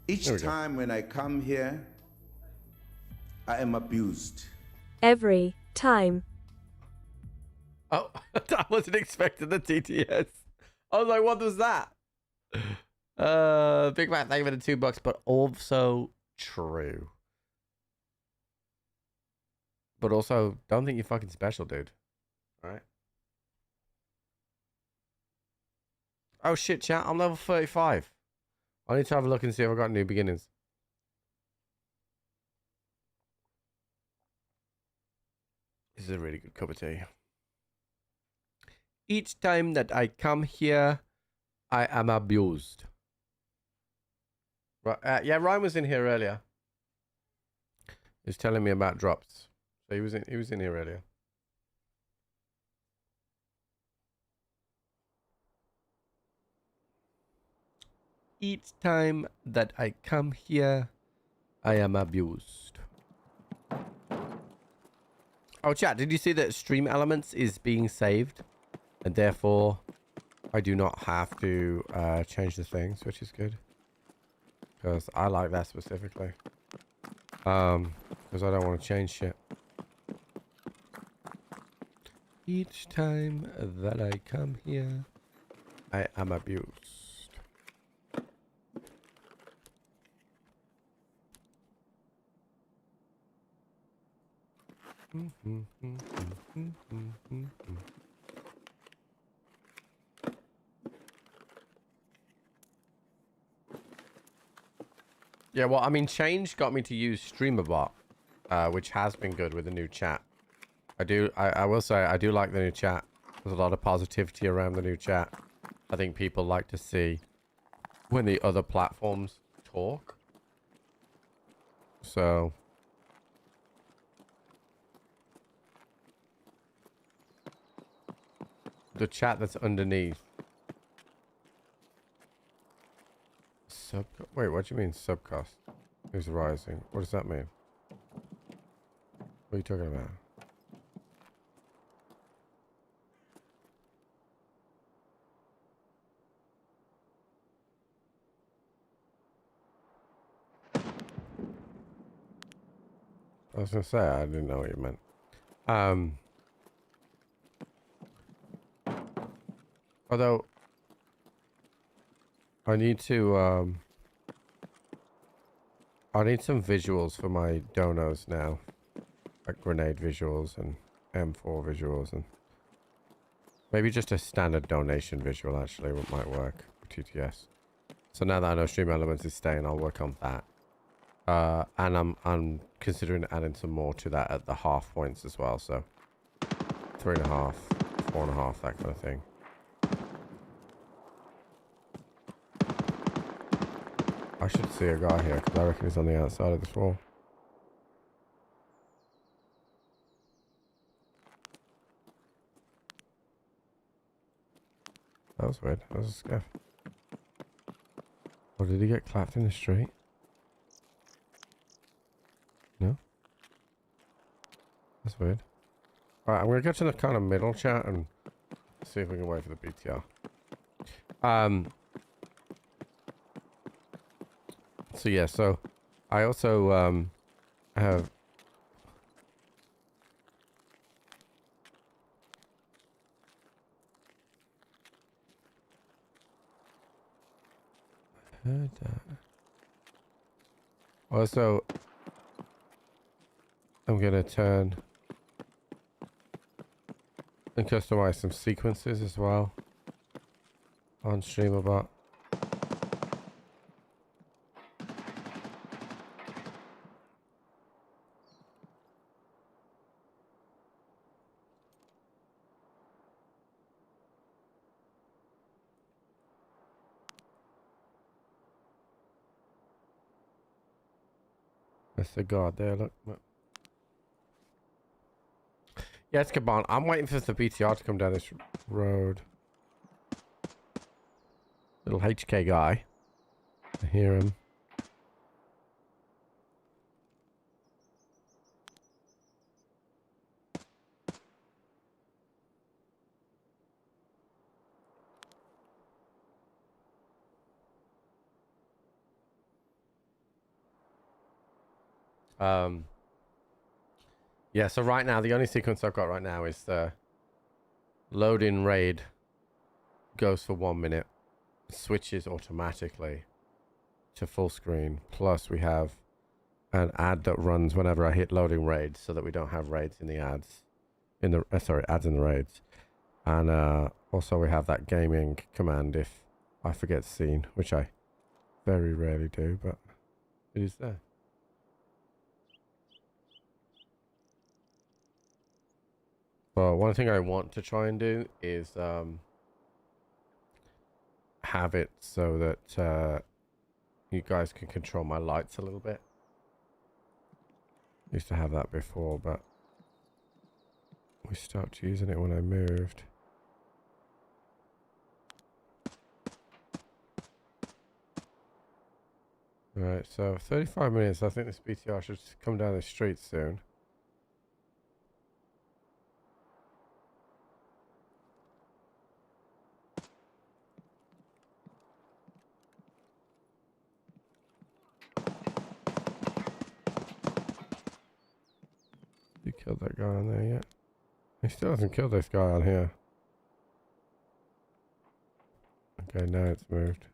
Speaker 12: Each
Speaker 11: There we go.
Speaker 12: time when I come here, I am abused.
Speaker 13: Every time.
Speaker 11: Oh, I wasn't expecting the TTS. I was like, what was that? Big Mac, thank you for the $2, but also true. But also, don't think you're fucking special, dude. Alright? Oh shit, chat, I'm level 35. I need to have a look and see if I've got new beginnings. This is a really good cup of tea. Each time that I come here, I am abused. Right, yeah, Ryan was in here earlier. He was telling me about drops. So he was in here earlier. Each time that I come here, I am abused. Oh, chat, did you see that Stream Elements is being saved? And therefore, I do not have to change the things, which is good. Because I like that specifically. Because I don't want to change shit. Each time that I come here, I am abused. Yeah, well, I mean, change got me to use StreamerBot, which has been good with the new chat. I will say, I do like the new chat. There's a lot of positivity around the new chat. I think people like to see when the other platforms talk. So... the chat that's underneath. Wait, what do you mean subcost? Who's rising? What does that mean? What are you talking about? I was gonna say, I didn't know what you meant. Although I need to I need some visuals for my donos now. Like grenade visuals and M4 visuals, and maybe just a standard donation visual actually might work for TTS. So now that I know Stream Elements is staying, I'll work on that. And I'm considering adding some more to that at the half points as well, so 3.5, 4.5, that kind of thing. I should see a guy here because I reckon he's on the outside of this wall. That was weird. That was a scaff. Or did he get clapped in the street? No? That's weird. Alright, I'm going to get to the kind of middle chat and see if we can wait for the BTR. So yeah, so I also have heard that. Also, I'm gonna turn and customize some sequences as well on StreamerBot. That's the guard there, look. Yeah, it's Kaban. I'm waiting for the BTR to come down this road. Little HK guy. I hear him. Yeah, so right now, the only sequence I've got right now is the load in raid goes for 1 minute, switches automatically to full screen. Plus we have an ad that runs whenever I hit loading raids so that we don't have raids in the ads. Ads in the raids. And also we have that gaming command if I forget scene, which I very rarely do, but it is there. Well, one thing I want to try and do is have it so that you guys can control my lights a little bit. Used to have that before, but we stopped using it when I moved. Alright, so 35 minutes. I think this BTR should come down the street soon. You killed that guy on there yet? He still hasn't killed this guy on here. Okay, now it's moved.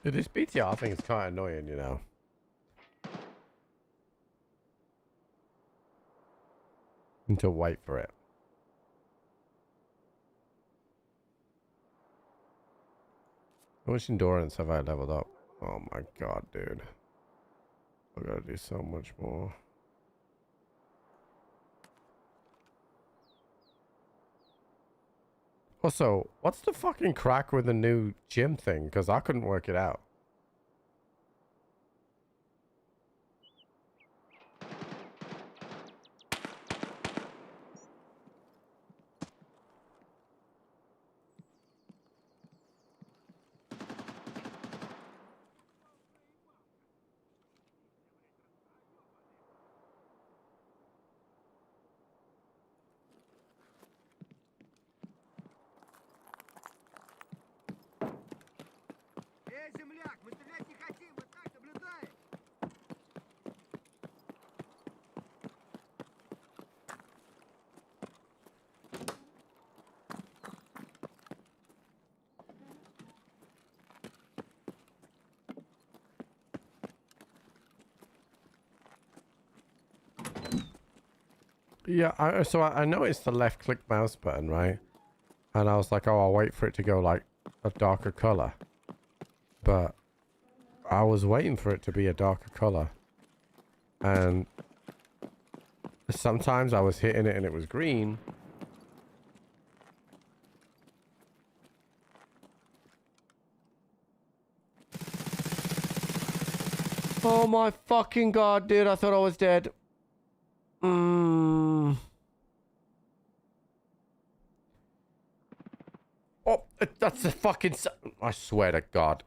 Speaker 11: Dude, this BTR thing is kind of annoying, you know. Need to wait for it. How much endurance have I leveled up? Oh my god, dude. I gotta do so much more. Also, what's the fucking crack with the new gym thing? Because I couldn't work it out. Yeah, I know it's the left click mouse button, right? And I was like, oh, I'll wait for it to go like a darker color. But I was waiting for it to be a darker color. And sometimes I was hitting it and it was green. Oh my fucking god, dude, I thought I was dead. Oh, that's the fucking... I swear to God.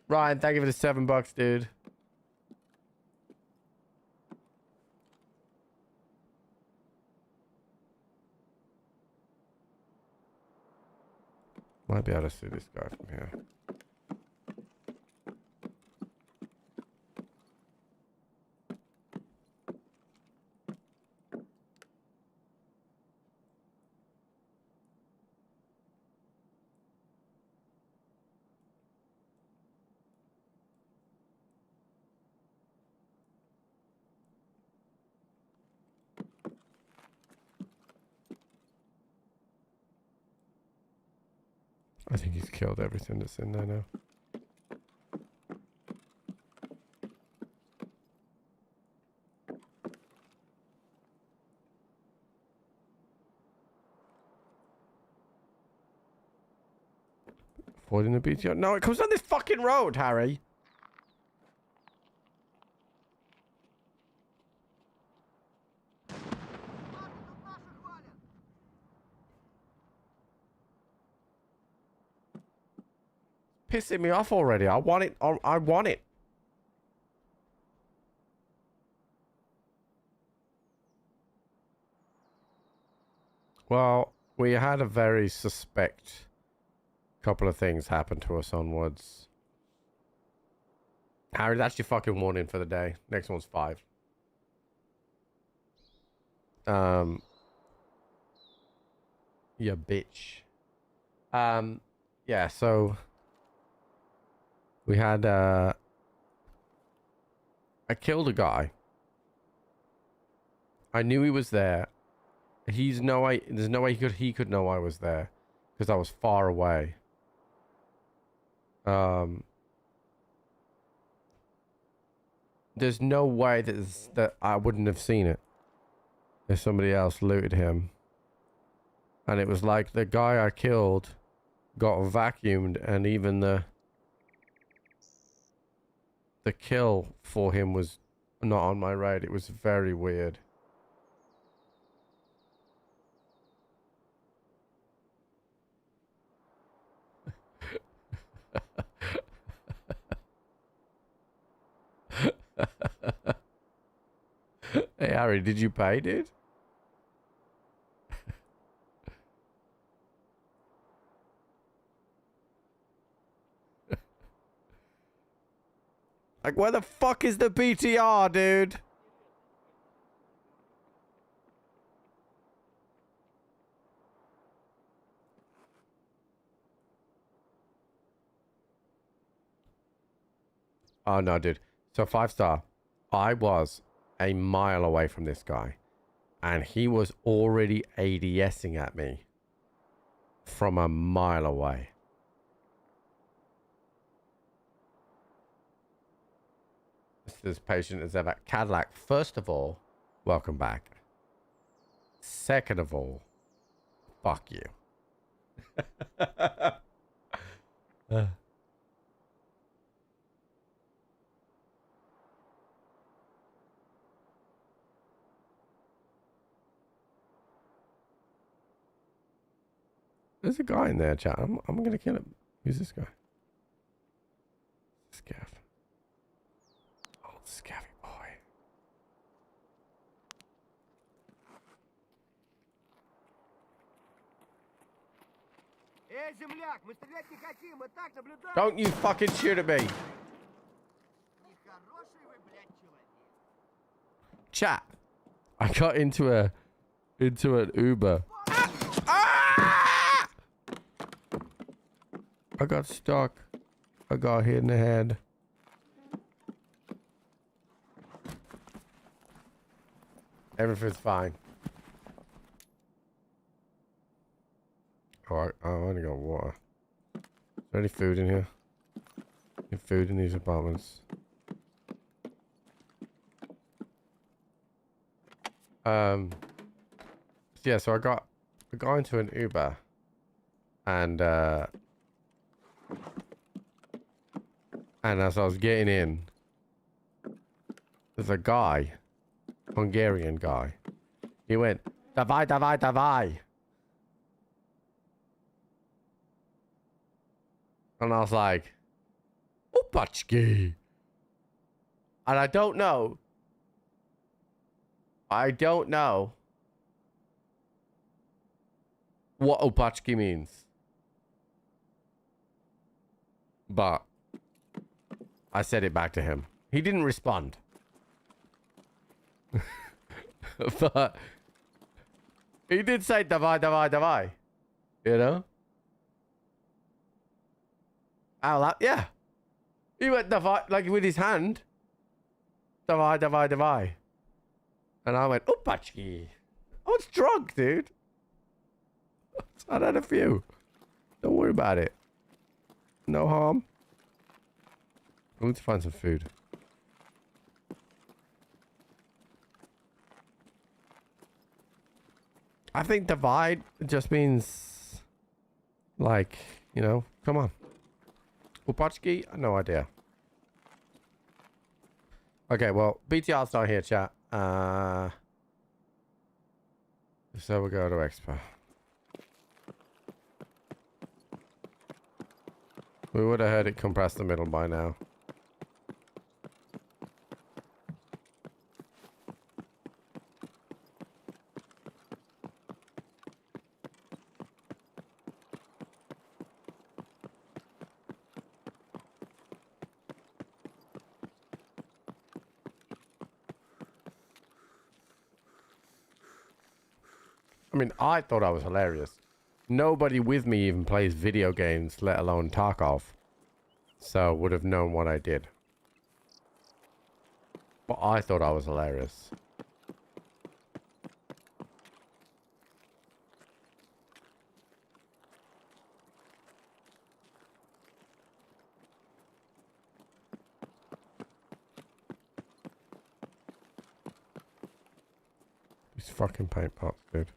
Speaker 11: Ryan, thank you for the $7, dude. Might be able to see this guy from here. I think he's killed everything that's in there now. Avoiding the BTR. No, it comes on this fucking road, Harry. Pissing me off already. I want it. I want it. Well, we had a very suspect couple of things happen to us onwards. Harry, that's your fucking warning for the day. Next one's 5. You bitch. Yeah, so we had I killed a guy. I knew he was there. There's no way he could know I was there because I was far away. There's no way that I wouldn't have seen it if somebody else looted him. And it was like the guy I killed got vacuumed, and even the kill for him was not on my radar. It was very weird. Hey Harry, did you pay, dude? Like, where the fuck is the BTR, dude? Oh no, dude. So 5-star. I was a mile away from this guy, and he was already ADSing at me from a mile away. This is as patient as ever. Cadillac, first of all, welcome back. Second of all, fuck you. There's a guy in there, chat. I'm gonna kill him. Who's this guy? Scav. Old Scavvy boy. Don't you fucking shoot at me. Chat. I got into an Uber. I got stuck. I got hit in the head. Everything's fine. Alright, I only got water. Is there any food in here? Any food in these apartments? Yeah, so I got into an Uber, and as I was getting in, there's a guy, Hungarian guy. He went, "Davai, davai, davai," and I was like, "Opachki," and I don't know what Opachki means, but I said it back to him. He didn't respond. But he did say davai, davai, davai. You know? Yeah. He went davai, like with his hand. Davai, davai, davai. And I went, Opachki. I was drunk, dude. I had a few. Don't worry about it. No harm. I need to find some food. I think divide just means, like, you know, come on. Upachki? No idea. Okay, well, BTR's not here, chat. So we'll go to Expo. We would have heard it compress the middle by now. I mean, I thought I was hilarious. Nobody with me even plays video games, let alone Tarkov. So would have known what I did. But I thought I was hilarious. These fucking paint pots, dude.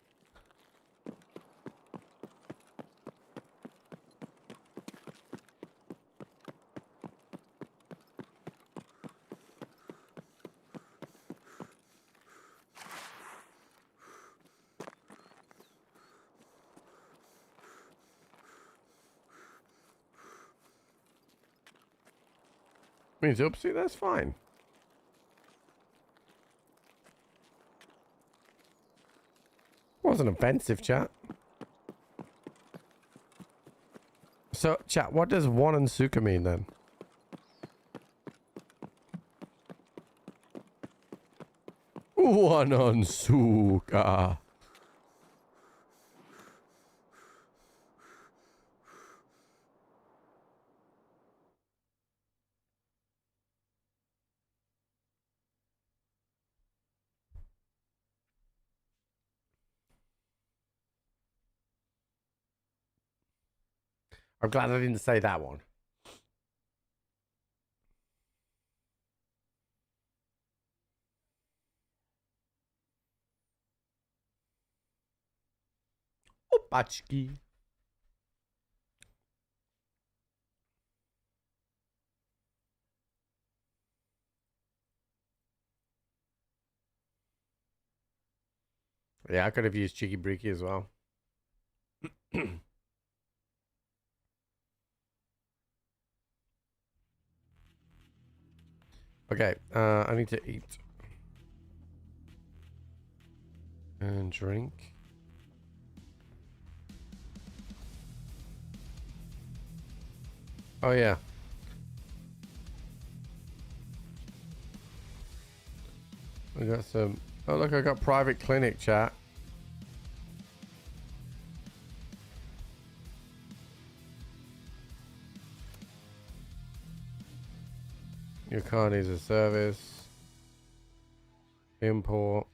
Speaker 11: Means oopsie, that's fine. Wasn't offensive, chat. So, chat, what does one and suka mean then? One on suka. I'm glad I didn't say that one. Opachki. Yeah, I could have used Cheeky Breaky as well. Okay, I need to eat. And drink. Oh, yeah. I got some... Oh, look, I got private clinic, chat. Your car needs a service. Import.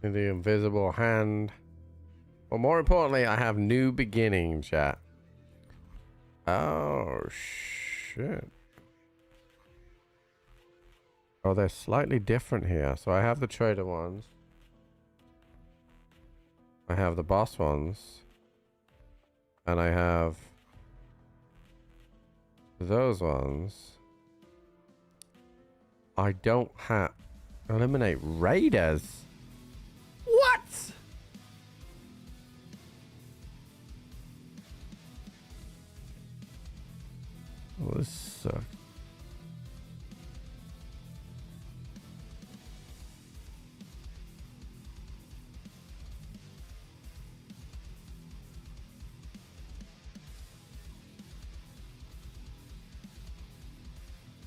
Speaker 11: The invisible hand. Well, more importantly, I have new beginning, chat. Oh, shit. Oh, they're slightly different here. So I have the trader ones. I have the boss ones. And I have those ones. I don't have... Eliminate raiders? What? Oh, this sucks.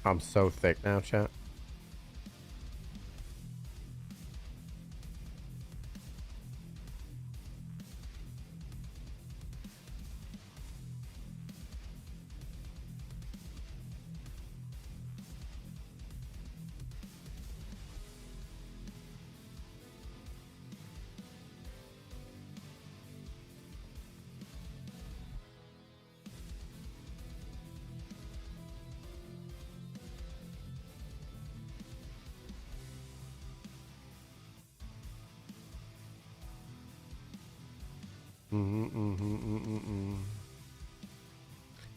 Speaker 11: I'm so thick now, chat.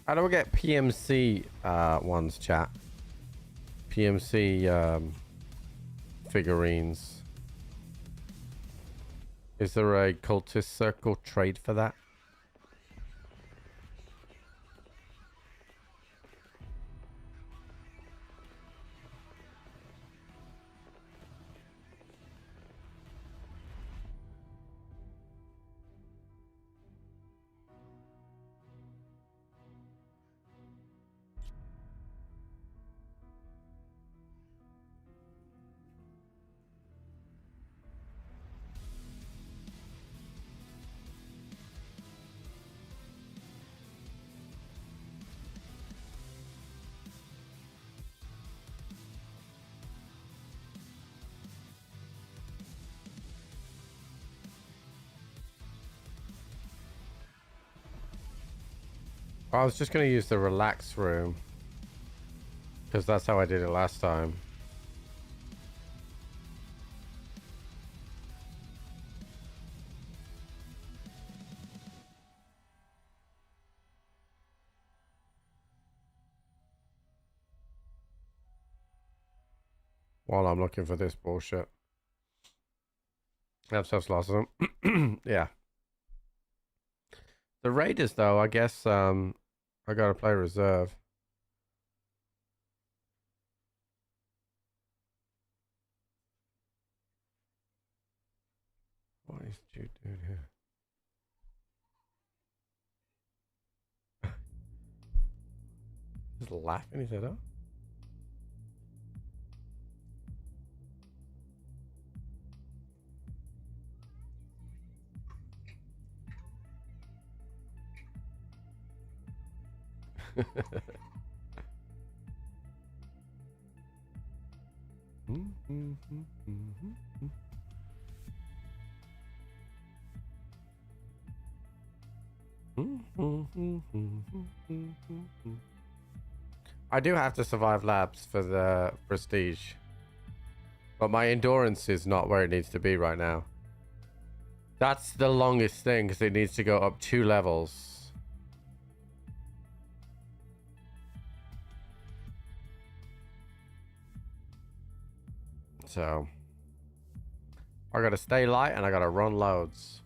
Speaker 11: How do I get PMC ones, chat? PMC figurines. Is there a cultist circle trade for that? I was just going to use the relax room because that's how I did it last time. While I'm looking for this bullshit. I've just lost them. Yeah. The Raiders, though, I guess I gotta play reserve. What is Jude doing here? He's laughing his head off. I do have to survive labs for the prestige, but my endurance is not where it needs to be right now. That's the longest thing because it needs to go up 2 levels. So I gotta stay light and I gotta run loads.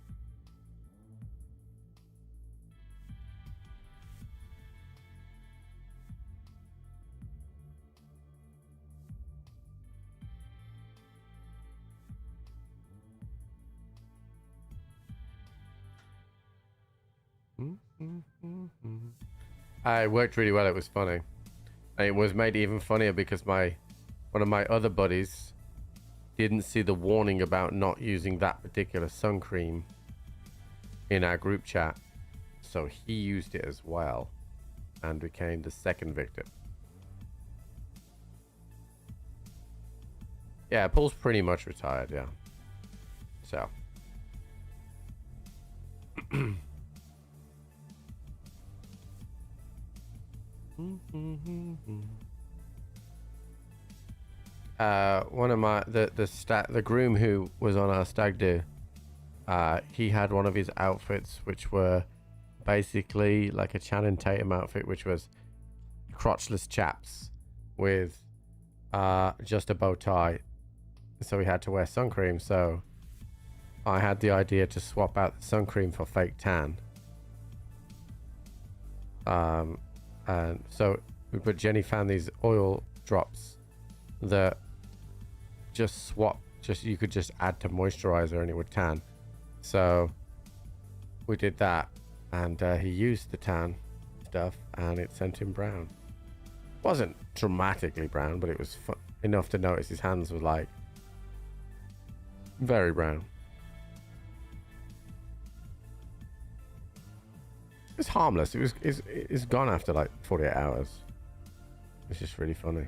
Speaker 11: It worked really well. It was funny. And it was made even funnier because one of my other buddies didn't see the warning about not using that particular sun cream in our group chat, so he used it as well and became the second victim. Yeah, Paul's pretty much retired, yeah. So one of my the groom who was on our stag do, he had one of his outfits which were basically like a Channing Tatum outfit, which was crotchless chaps with just a bow tie, so he had to wear sun cream. So I had the idea to swap out the sun cream for fake tan. And so, but Jenny found these oil drops that you could just add to moisturizer and it would tan. So we did that, and he used the tan stuff and it sent him brown. Wasn't dramatically brown, but it was enough to notice his hands were like very brown. It's harmless. It's gone after like 48 hours. It's just really funny.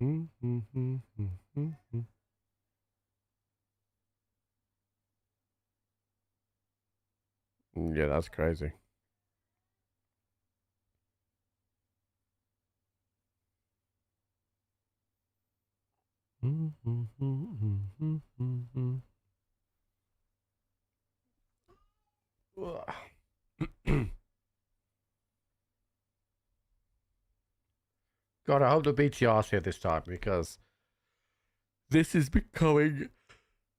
Speaker 11: Yeah, that's crazy. God, I hope the BTR's here this time because this is becoming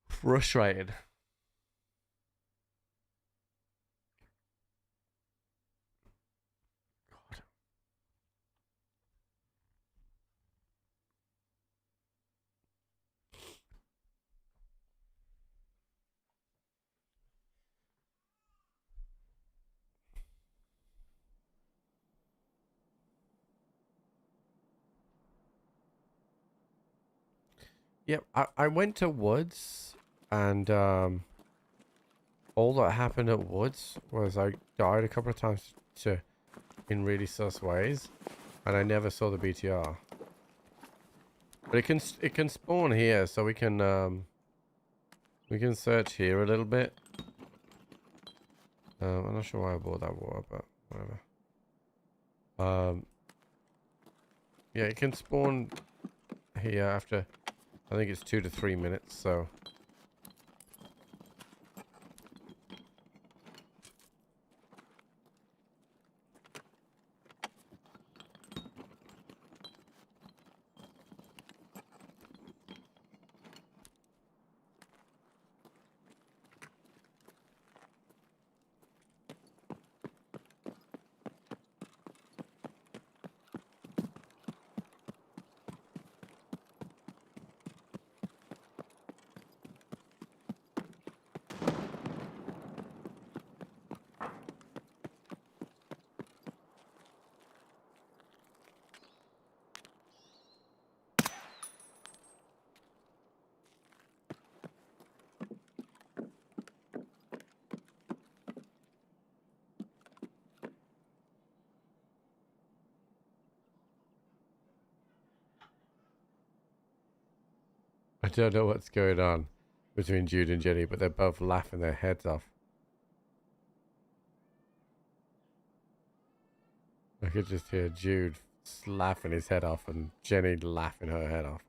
Speaker 11: frustrating. God. Yep, I went to Woods and all that happened at Woods was I died a couple of times in really sus ways, and I never saw the BTR. But it can spawn here, so we can search here a little bit. I'm not sure why I bought that water, but whatever. Yeah, it can spawn here after, I think it's 2 to 3 minutes, so. I don't know what's going on between Jude and Jenny, but they're both laughing their heads off. I could just hear Jude laughing his head off and Jenny laughing her head off.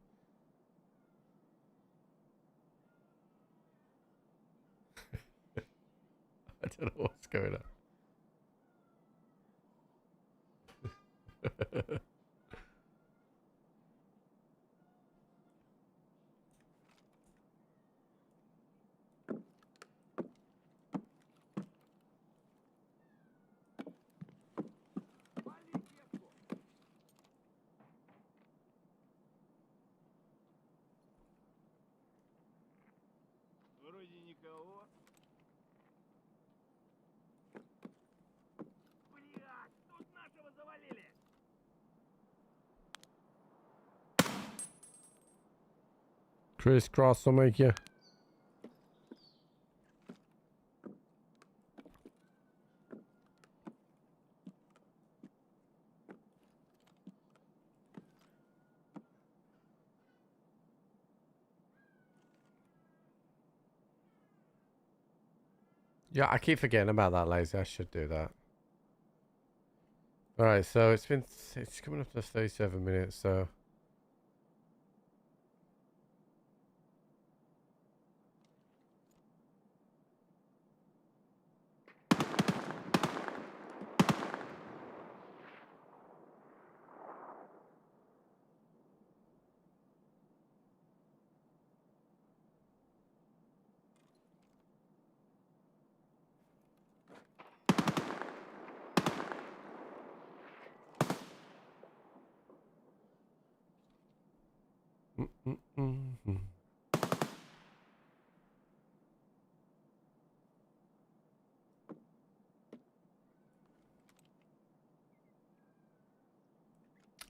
Speaker 11: I don't know what's going on.
Speaker 10: Вроде никого. Блядь, тут нашего завалили.
Speaker 11: Crisscross will make you. Yeah, I keep forgetting about that, lazy. I should do that. Alright, so it's coming up to 37 minutes, so.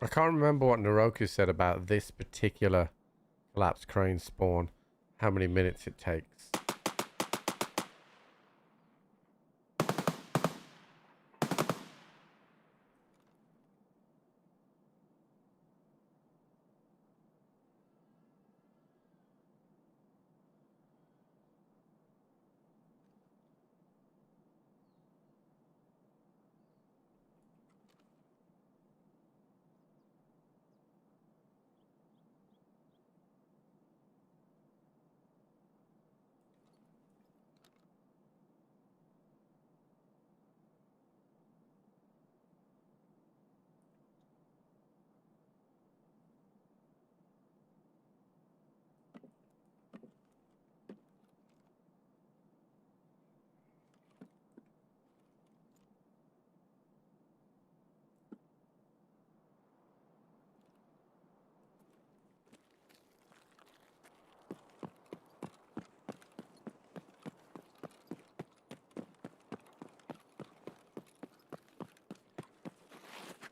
Speaker 11: I can't remember what Naroku said about this particular collapsed crane spawn, how many minutes it takes.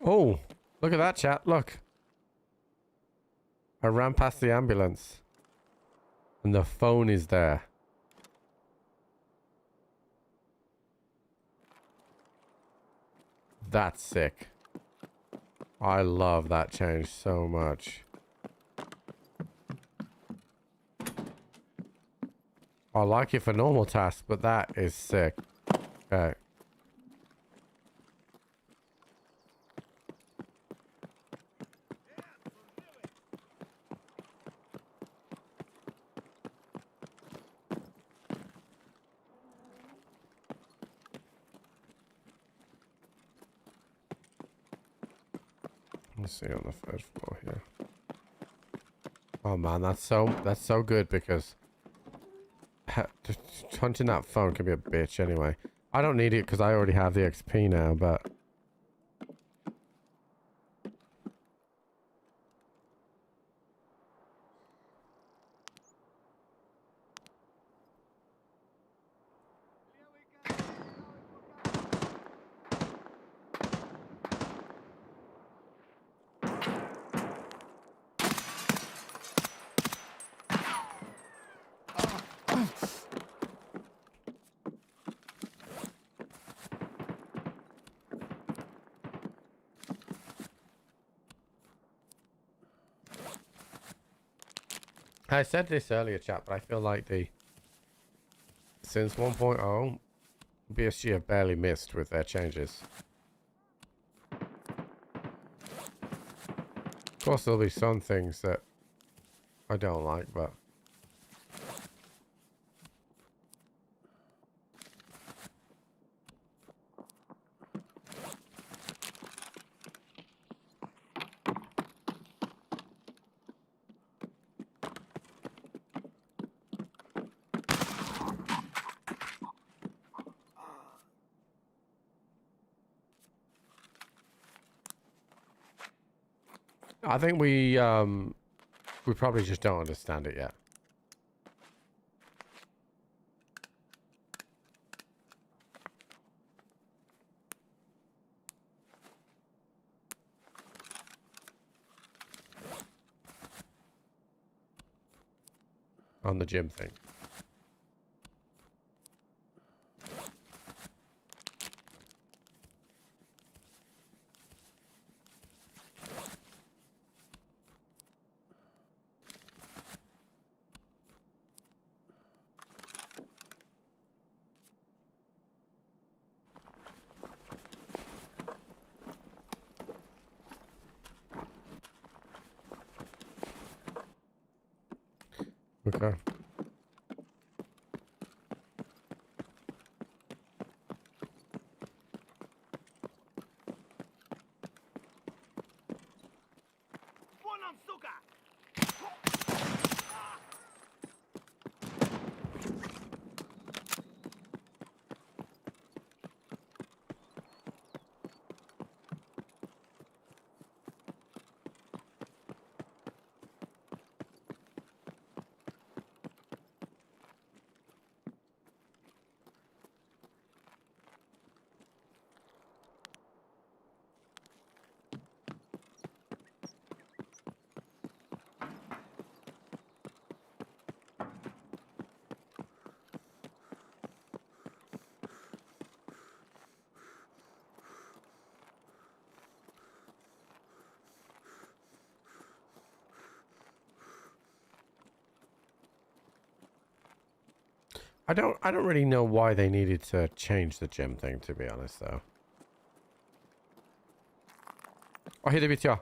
Speaker 11: Oh, look at that, chat. Look. I ran past the ambulance. And the phone is there. That's sick. I love that change so much. I like it for normal tasks, but that is sick. Okay. Let's see on the third floor here. Oh man, that's so good because hunting that phone can be a bitch anyway. I don't need it because I already have the XP now, but I said this earlier, chat, but I feel like since 1.0, BSG have barely missed with their changes. Of course, there'll be some things that I don't like, but I think we probably just don't understand it yet. On the gym thing. Okay. I don't really know why they needed to change the gym thing, to be honest, though. Oh, hit a bit, yeah.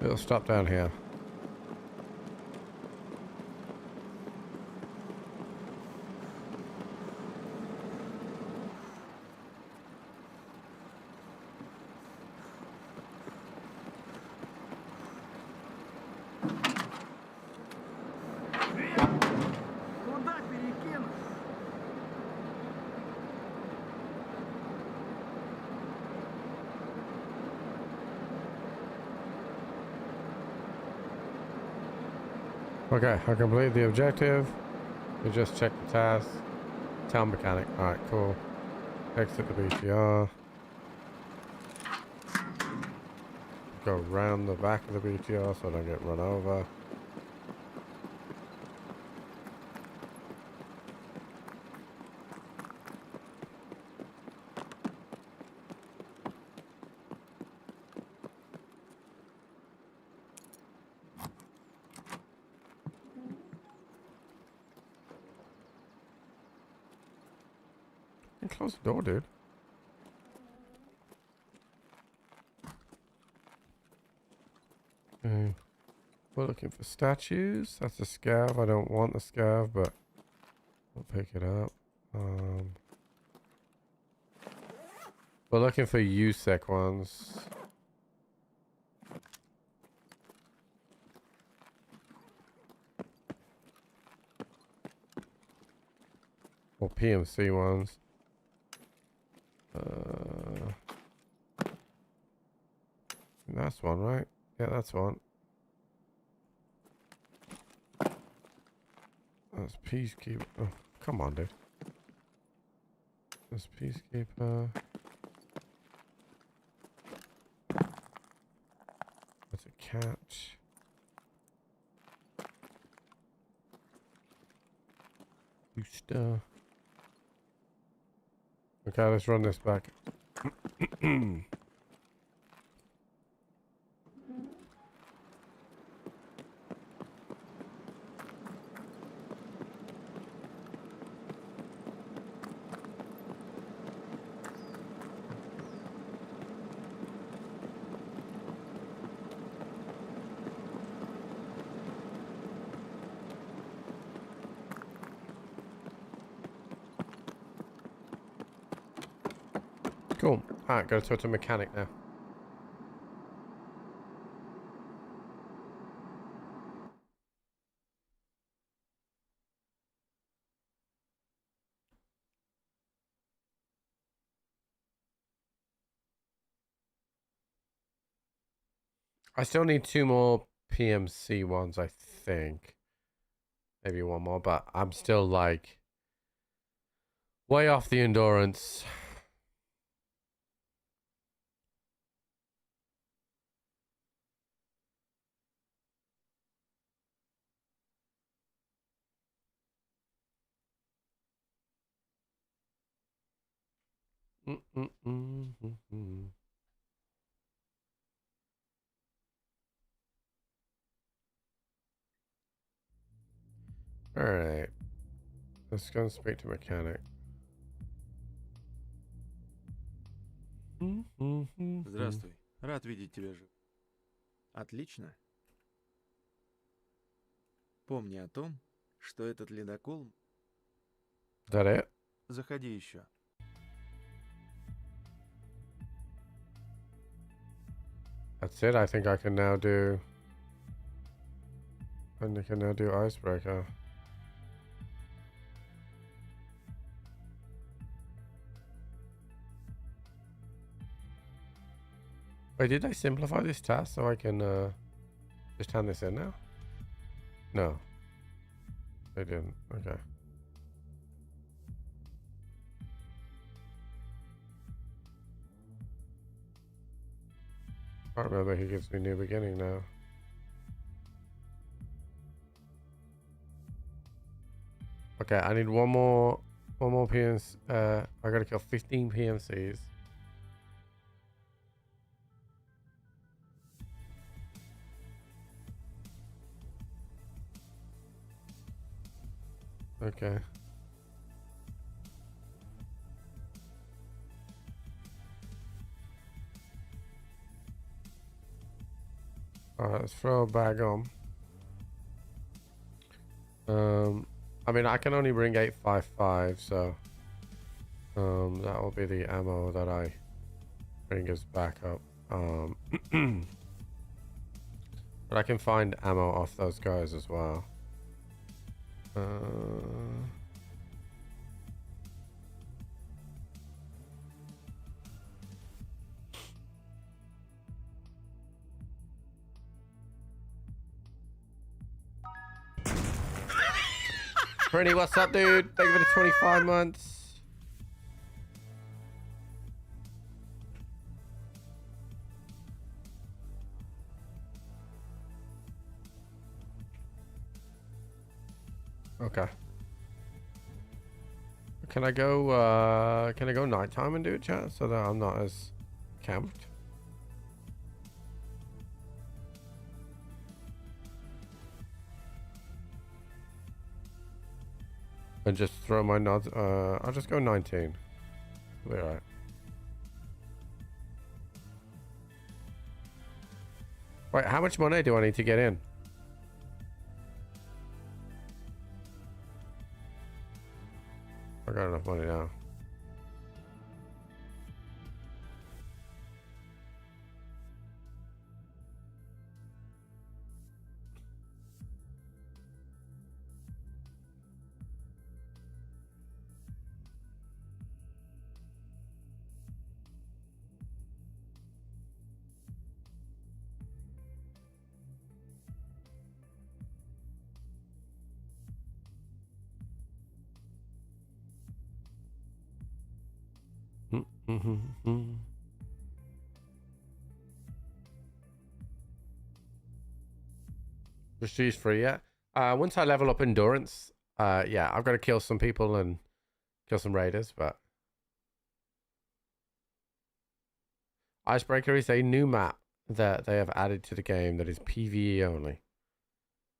Speaker 11: It'll stop down here. Okay, I completed the objective. We just checked the task. Town mechanic. Alright, cool. Exit the BTR. Go round the back of the BTR so I don't get run over. And close the door, dude. Okay. We're looking for statues. That's a scav. I don't want the scav, but we'll pick it up. We're looking for USEC ones. Or PMC ones. That's one, right? Yeah, that's one. That's Peacekeeper. Oh, come on, dude. That's Peacekeeper. That's a cat. Booster. Okay, let's run this back. Cool. Alright, go to a mechanic now. I still need 2 more PMC ones, I think. Maybe 1 more, but I'm still like way off the endurance. Alright. Let's go and speak to mechanic.
Speaker 9: Здравствуй. Рад видеть тебя же. Отлично. Помни о том, что этот ледокол...
Speaker 11: Is that it?
Speaker 9: Заходи еще.
Speaker 11: That's it. I think I can now do... I can now do icebreaker. Wait, did I simplify this task so I can just hand this in now? No. They didn't. Okay. I can't remember, he gives me new beginning now. Okay, I need one more PMC. I gotta kill 15 PMCs. Okay. Alright, let's throw a bag on. I mean, I can only bring 855, so that will be the ammo that I bring as backup. But I can find ammo off those guys as well. Pretty, what's up, dude? Thank you for the 25 months. Okay. Can I go nighttime and do it, chat, so that I'm not as camped? And just throw my nods. I'll just go 19. Be alright. Wait, how much money do I need to get in? I got enough money now. Prestige free, yeah. Once I level up endurance, yeah, I've got to kill some people and kill some raiders, but Icebreaker is a new map that they have added to the game that is PvE only.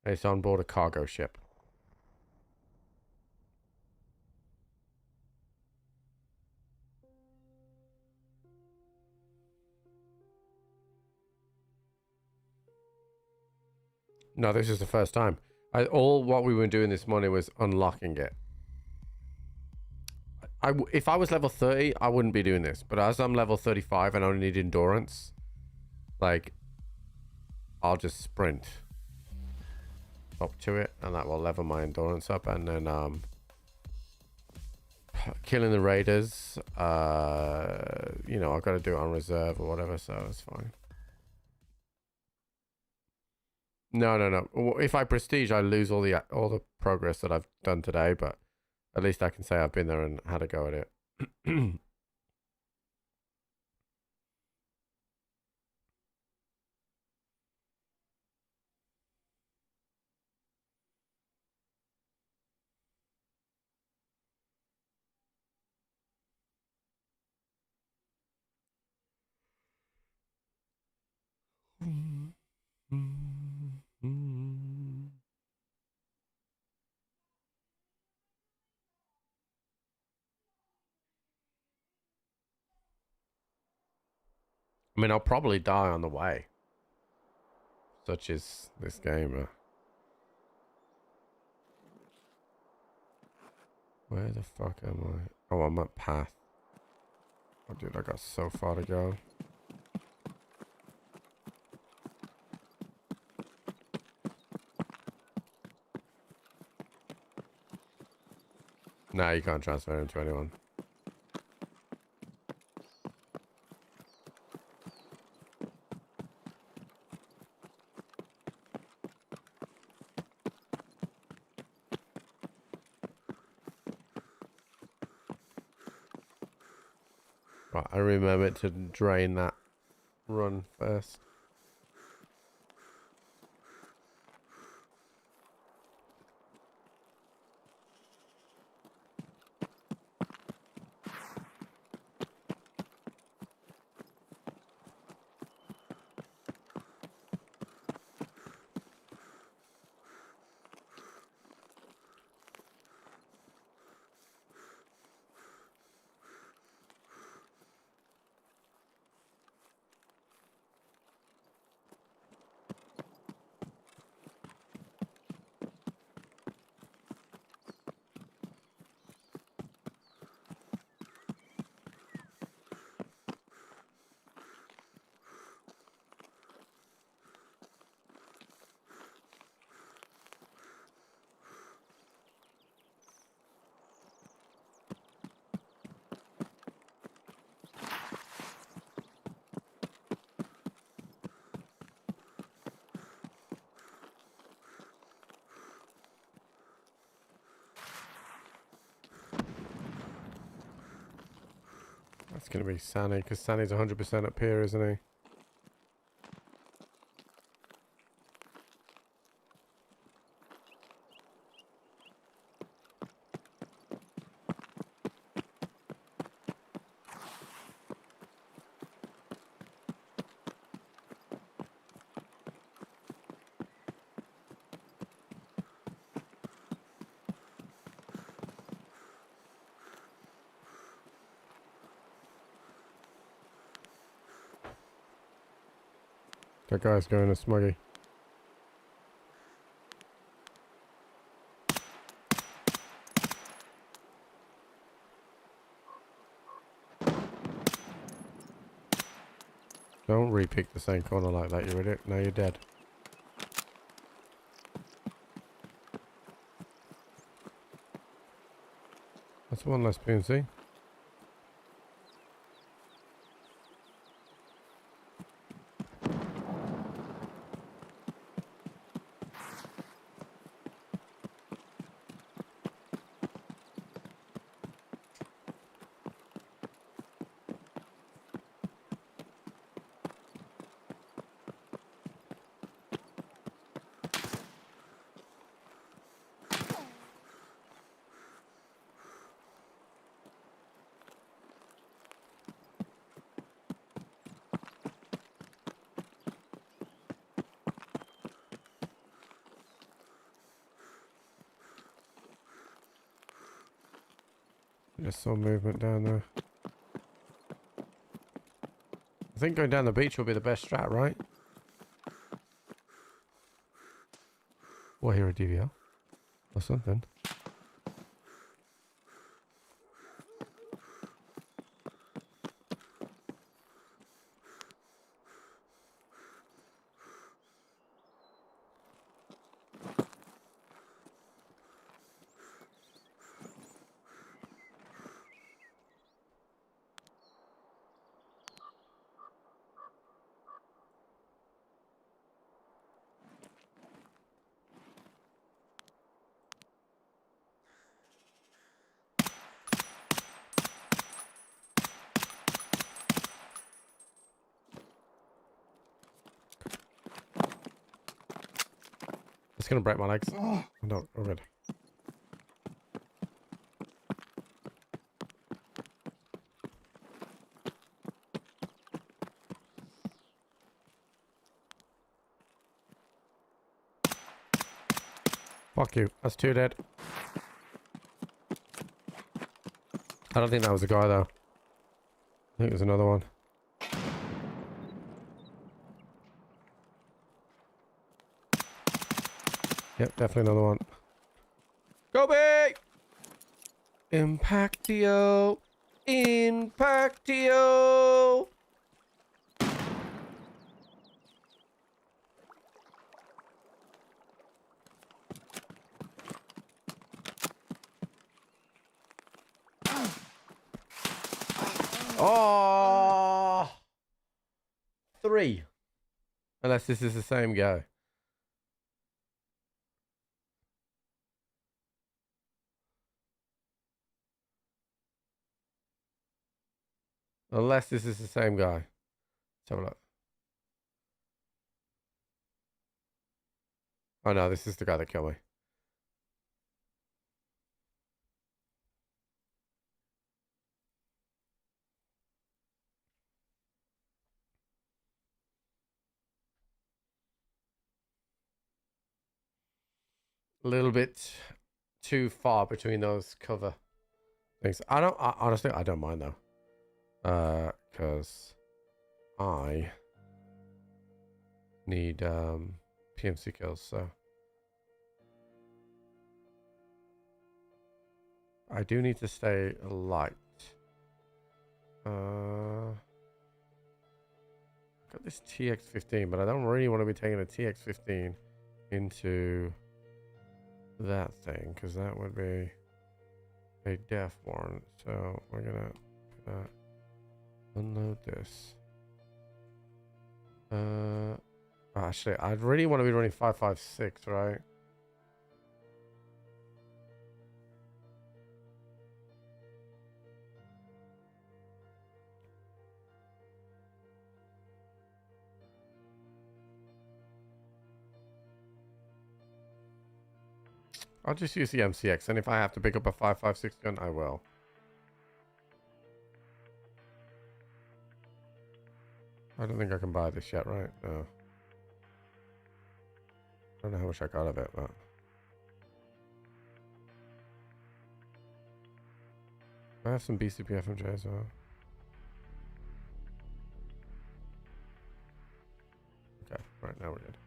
Speaker 11: It's on board a cargo ship. No, this is the first time. All what we were doing this morning was unlocking it. If I was level 30, I wouldn't be doing this. But as I'm level 35 and I only need endurance, like, I'll just sprint up to it, and that will level my endurance up. And then killing the raiders, you know, I've got to do it on reserve or whatever, so it's fine. No. If I prestige, I lose all the progress that I've done today, but at least I can say I've been there and had a go at it. I mean, I'll probably die on the way. Such is this game. Where the fuck am I? Oh, I'm at path. Oh, dude, I got so far to go. Nah, you can't transfer into anyone. Right, I remember to drain that run first. That's going to be Sunny, because Sunny's 100% up here, isn't he? That guy's going to Smuggy. Don't re-pick the same corner like that, you idiot. Now you're dead. That's one less PNC. Just saw movement down there. I think going down the beach will be the best strat, right? Or hear a DVL or something. It's gonna break my legs. Oh. No, we're good. Fuck you. That's two dead. I don't think that was a guy though. I think it was another one. Yep, definitely another one. Go big! Impactio! Impactio! Oh! 3. Unless this is the same guy. Unless this is the same guy. Let's have a look. Oh no, this is the guy that killed me. A little bit too far between those cover things. Honestly, I don't mind though. Because I need PMC kills, so I do need to stay light. Got this TX-15, but I don't really want to be taking a TX-15 into that thing, because that would be a death warrant. So we're gonna unload this. Actually, I'd really want to be running 5.56, right? I'll just use the MCX, and if I have to pick up a 5.56 gun, I will. I don't think I can buy this yet, right? No. I don't know how much I got of it, but... I have some BCP FMJ as well. Okay, right, now we're good.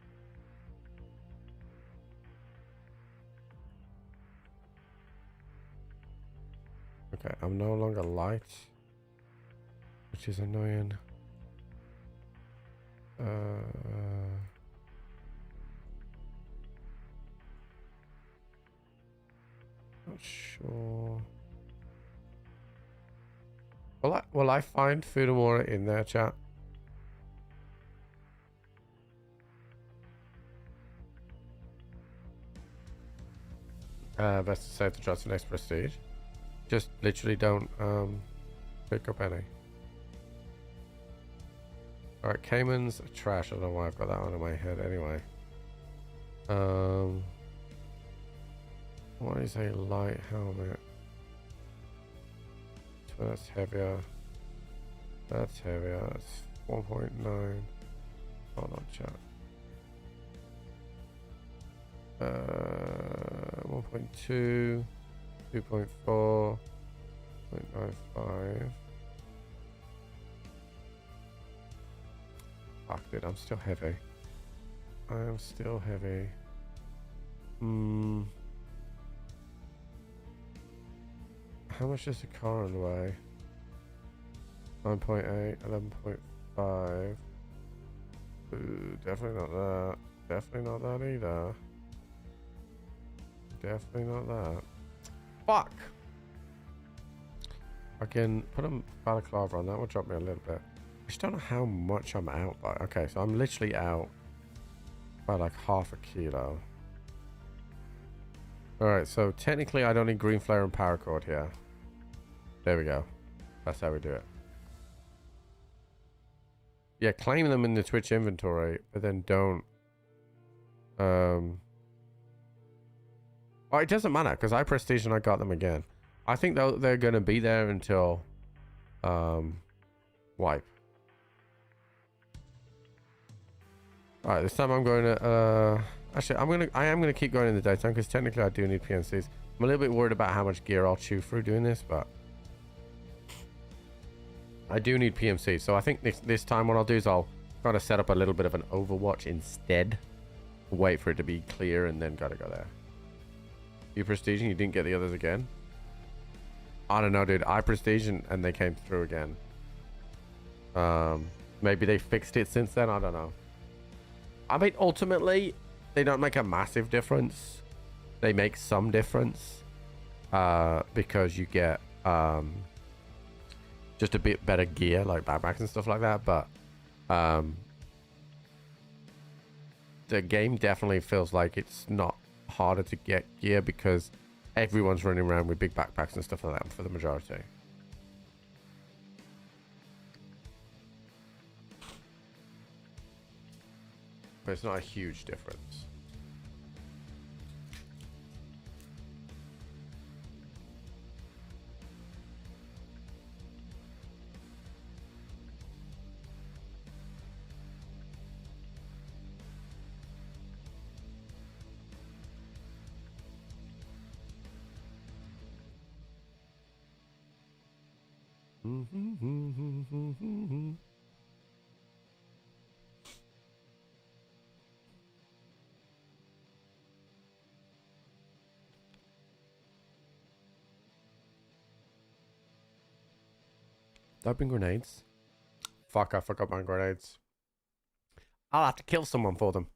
Speaker 11: Okay, I'm no longer light, which is annoying. Not sure. Will I find food and water in there, chat? Best to save the drops for next prestige. Just literally don't pick up any. Alright, Cayman's trash. I don't know why I've got that one in my head anyway. What is a light helmet? So that's heavier. That's heavier. That's 1.9. Hold on, chat. 1.2, 2.4, 0.95. Fuck, dude, I'm still heavy. I am still heavy. How much does the car weigh? 9.8, 11.5. Ooh, definitely not that. Definitely not that either. Definitely not that. Fuck! I can put a balaclava on. That will drop me a little bit. I just don't know how much I'm out by. Okay, so I'm literally out by like half a kilo. Alright, so technically I don't need green flare and paracord here. There we go. That's how we do it. Yeah, claim them in the Twitch inventory, but then don't. Oh, it doesn't matter because I prestige and I got them again. I think they're going to be there until wipe. All right, this time I'm going to actually I am going to keep going in the daytime because technically I do need PNCs. I'm a little bit worried about how much gear I'll chew through doing this, but I do need PMC. So I think this time what I'll do is I'll kind of set up a little bit of an Overwatch instead. Wait for it to be clear and then gotta go there. You prestige and you didn't get the others again? I don't know, dude. I prestige and they came through again. Maybe they fixed it since then. I don't know. I mean, ultimately, they don't make a massive difference. They make some difference because you get just a bit better gear, like backpacks and stuff like that. But the game definitely feels like it's not harder to get gear because everyone's running around with big backpacks and stuff like that for the majority. But it's not a huge difference. Open grenades. Fuck, I forgot my grenades. I'll have to kill someone for them.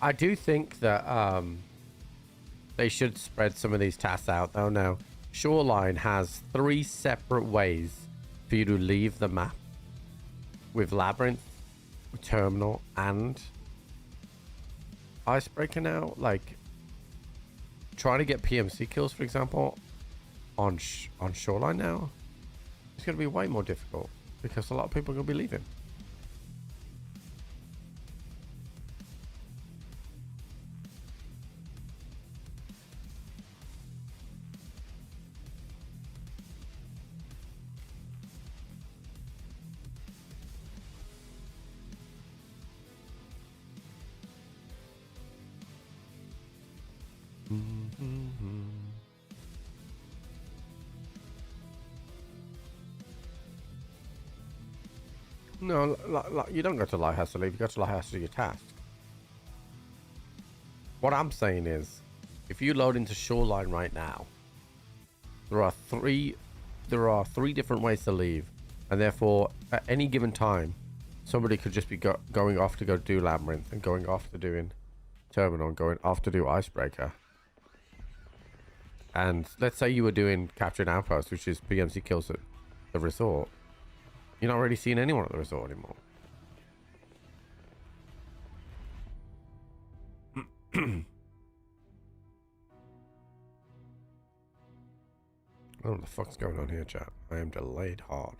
Speaker 11: I do think that they should spread some of these tasks out though. Now, Shoreline has 3 separate ways for you to leave the map with Labyrinth, Terminal, and Icebreaker now. Like, trying to get PMC kills, for example, on Shoreline now, it's going to be way more difficult because a lot of people are going to be leaving. No, you don't go to Lighthouse to leave. You go to Lighthouse to do your task. What I'm saying is, if you load into Shoreline right now, there are three different ways to leave, and therefore, at any given time, somebody could just be going off to go do Labyrinth, and going off to doing Terminal, and going off to do Icebreaker. And let's say you were doing Captured Outpost, which is PMC kills at the resort. You're not really seeing anyone at the resort anymore. I don't know what the fuck's going on here, chat. I am delayed hard.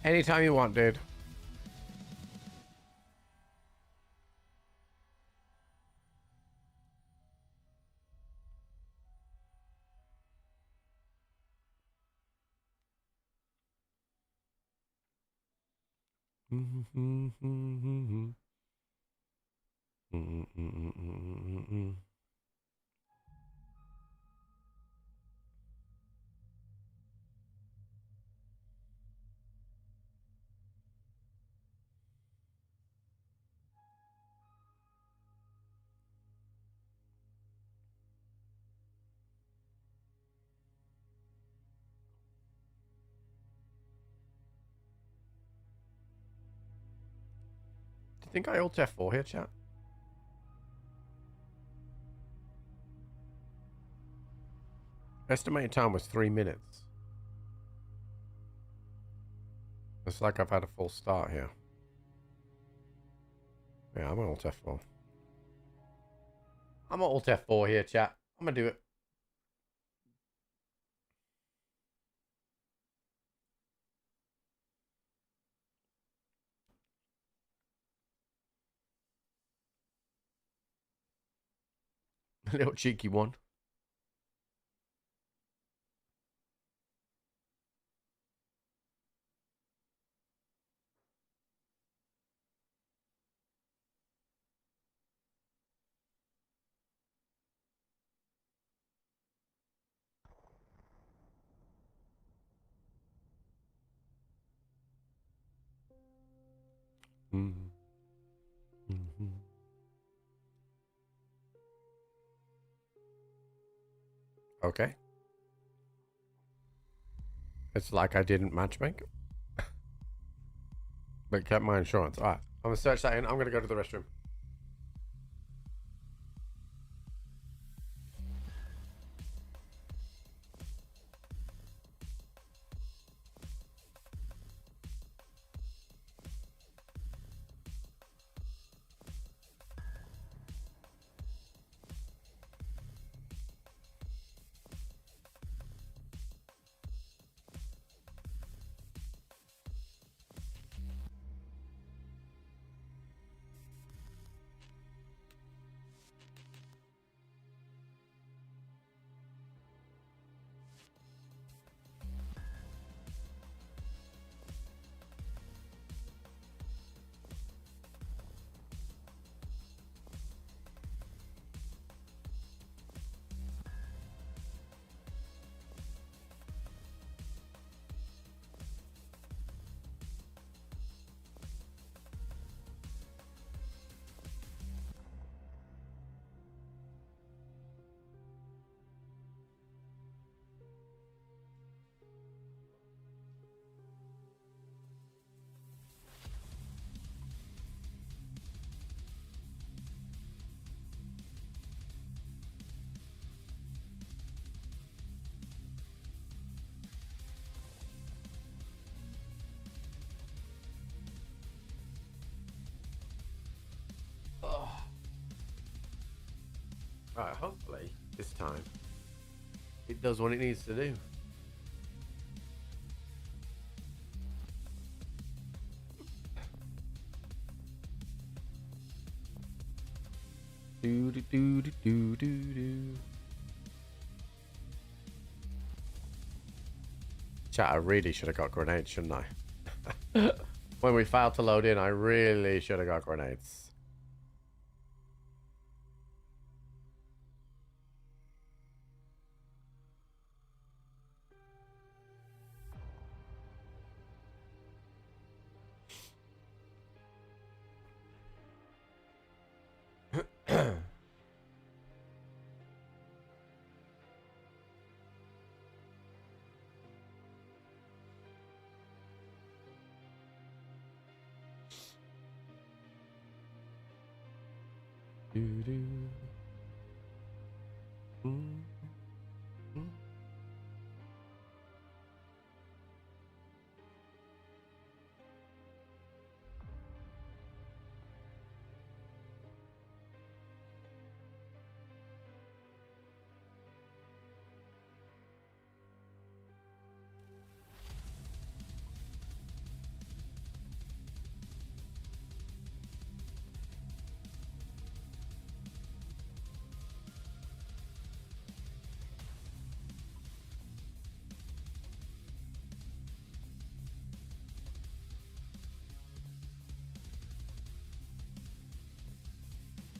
Speaker 11: Anytime you want, dude. Do you think I ult F4 here, chat? Estimated time was 3 minutes. It's like I've had a full start here. Yeah, I'm gonna ult F4. I'm gonna ult F4 here, chat. I'm gonna do it. A little cheeky one. Okay. It's like I didn't matchmake. But kept my insurance. Alright. I'm gonna search that in. I'm gonna go to the restroom. Alright, hopefully this time it does what it needs to do. Do do do do do do do. Chat, I really should have got grenades, shouldn't I? When we failed to load in, I really should have got grenades.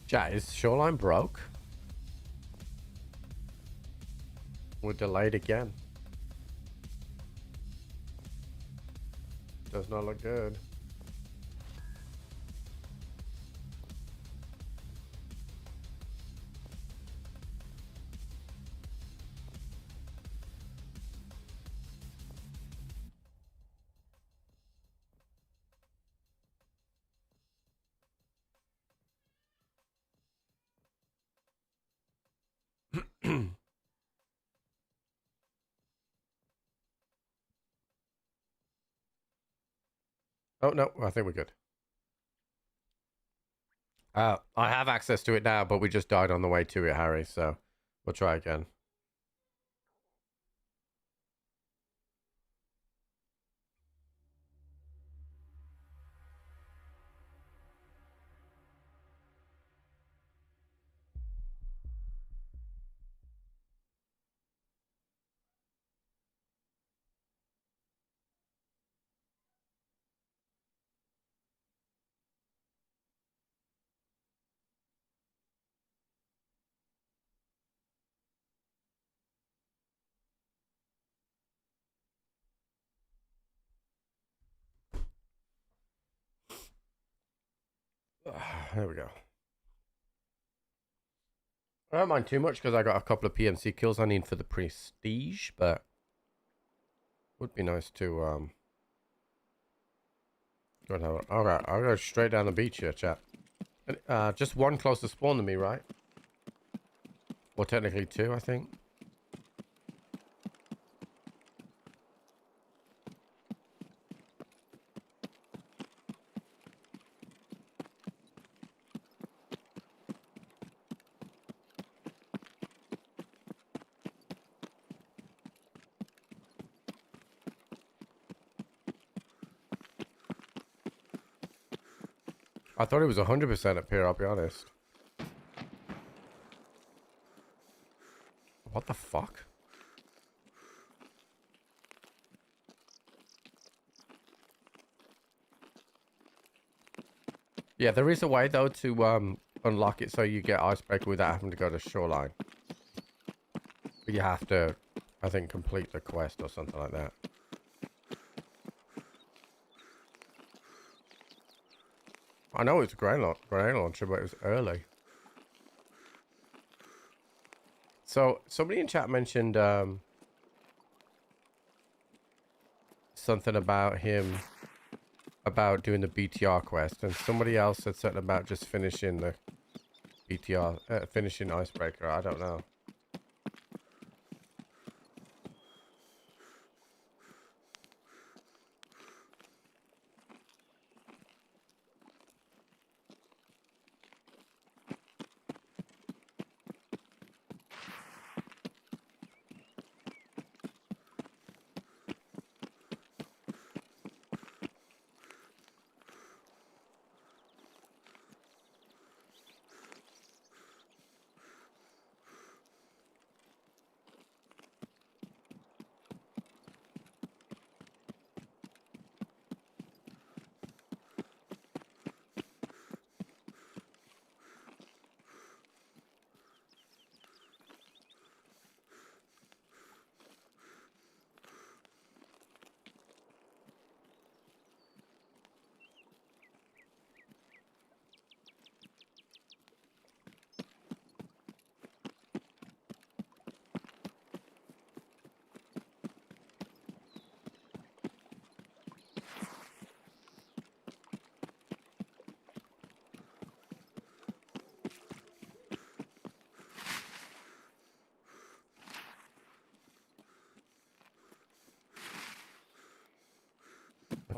Speaker 11: Chat, is Shoreline broke? We're delayed again. Does not look good. Oh, no, I think we're good. I have access to it now, but we just died on the way to it, Harry, so we'll try again. There we go. I don't mind too much because I got a couple of PMC kills I need for the prestige, but would be nice to go and have it. Alright, I'll go straight down the beach here, chat. Just one close to spawn to me, right? Well, technically two, I think. I thought it was 100% up here, I'll be honest. What the fuck? Yeah, there is a way though to unlock it so you get icebreaker without having to go to shoreline. But you have to, I think, complete the quest or something like that. I know it's a grenade launcher, but it was early. So somebody in chat mentioned something about him about doing the BTR quest, and somebody else said something about just finishing the BTR, finishing icebreaker. I don't know.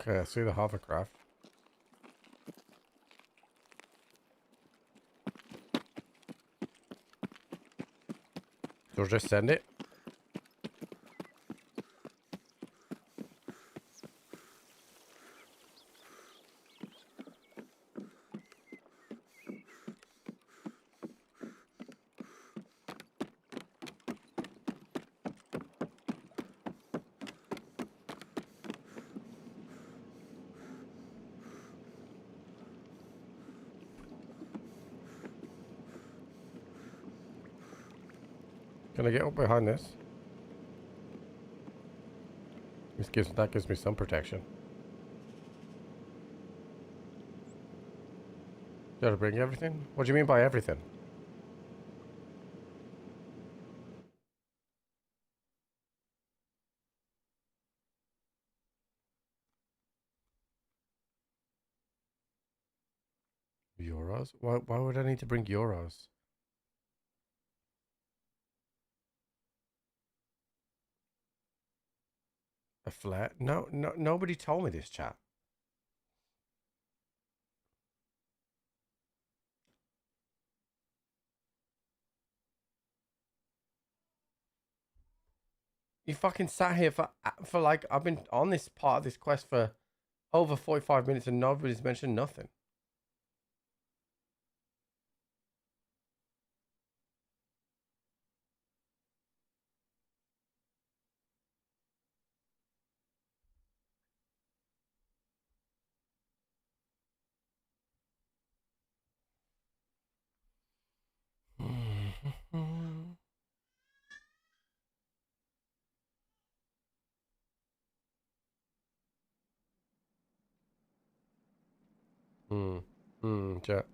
Speaker 11: Okay, I see the hovercraft. So just send it. Can I get up behind this? That gives me some protection. Gotta bring everything? What do you mean by everything? Euros? Why would I need to bring euros? A flat? No, nobody told me this, chat. You fucking sat here for like, I've been on this part of this quest for over 45 minutes and nobody's mentioned nothing. Chat.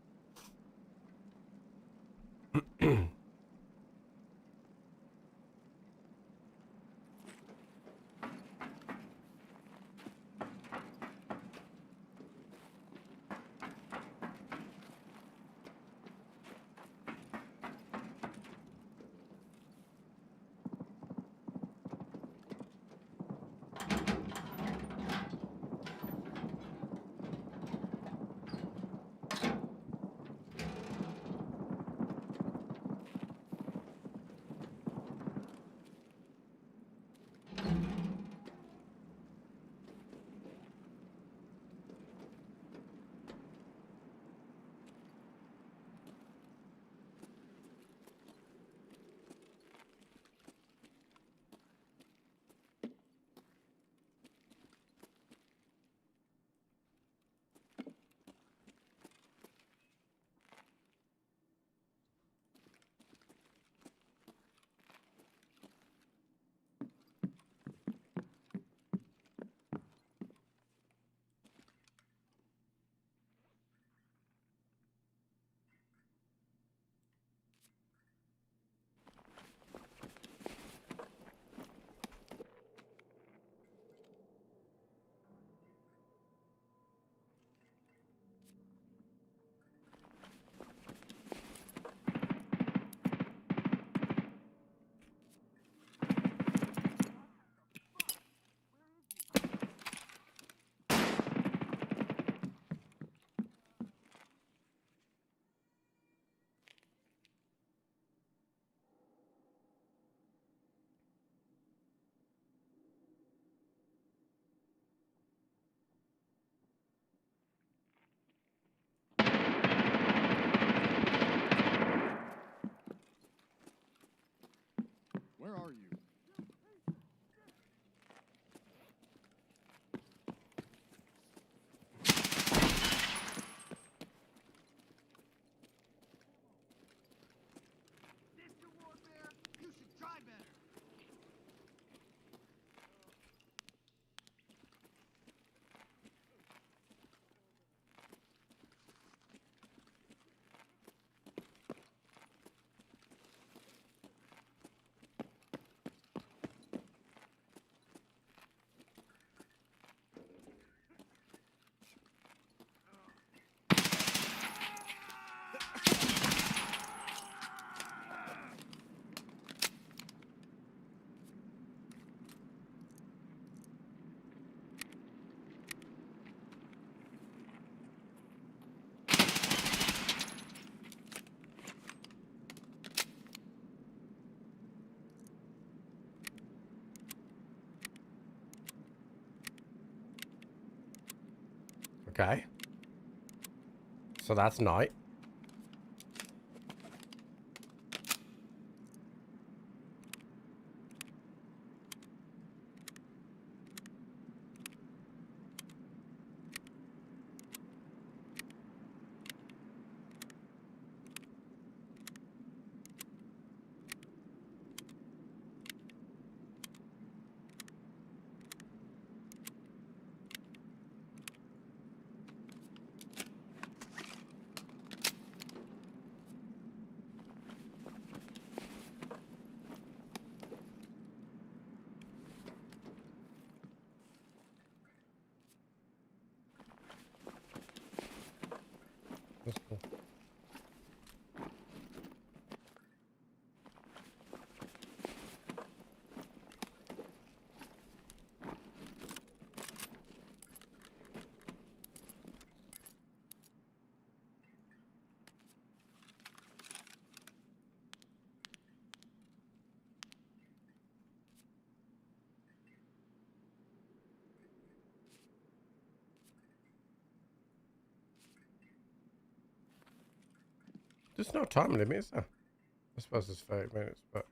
Speaker 14: Where are you?
Speaker 11: Okay. So that's night. That's cool. There's no time limit, is there? I suppose it's 30 minutes, but...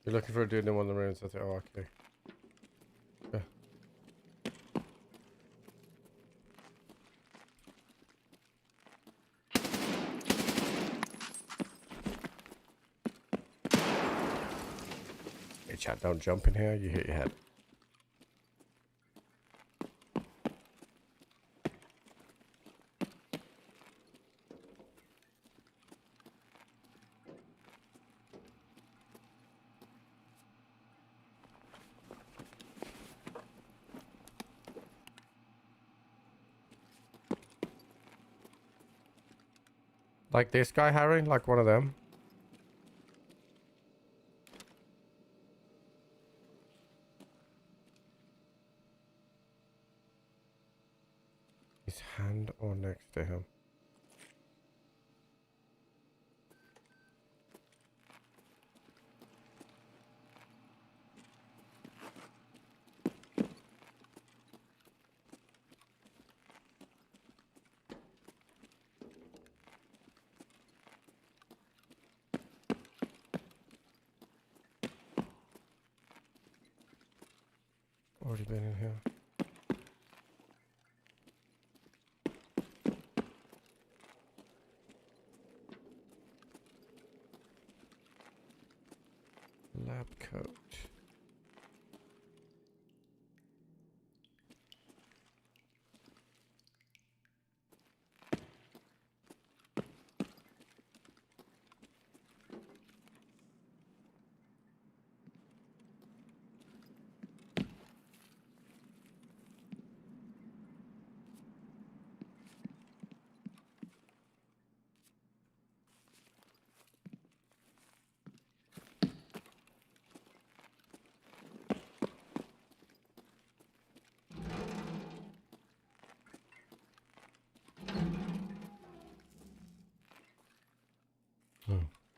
Speaker 11: You're looking for a dude in one of the rooms. I think, oh, okay. Yeah. Hey, chat, don't jump in here. You hit your head. Like this guy, Harry? Like one of them? His hand or next to him? Already been in here. Lab coat.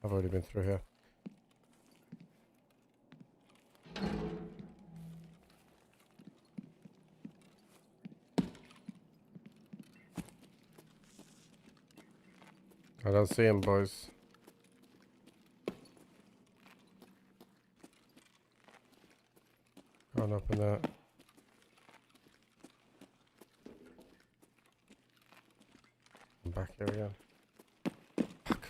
Speaker 11: I've already been through here. I don't see him, boys. Can't open that. I'm back here again. Fuck.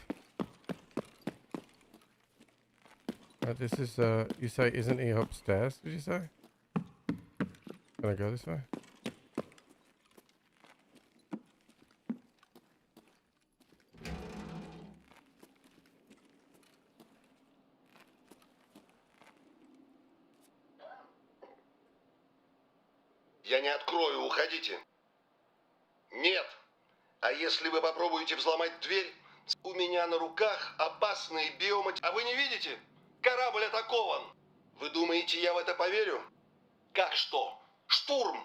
Speaker 11: This is, you say, isn't he upstairs, did you say? Can I go this way?
Speaker 15: Я не открою, уходите. Нет. А если вы попробуете взломать дверь, у меня на руках опасные биоматериалы. А вы не видите? Корабль атакован. Вы думаете, я в это поверю? Как что? Штурм.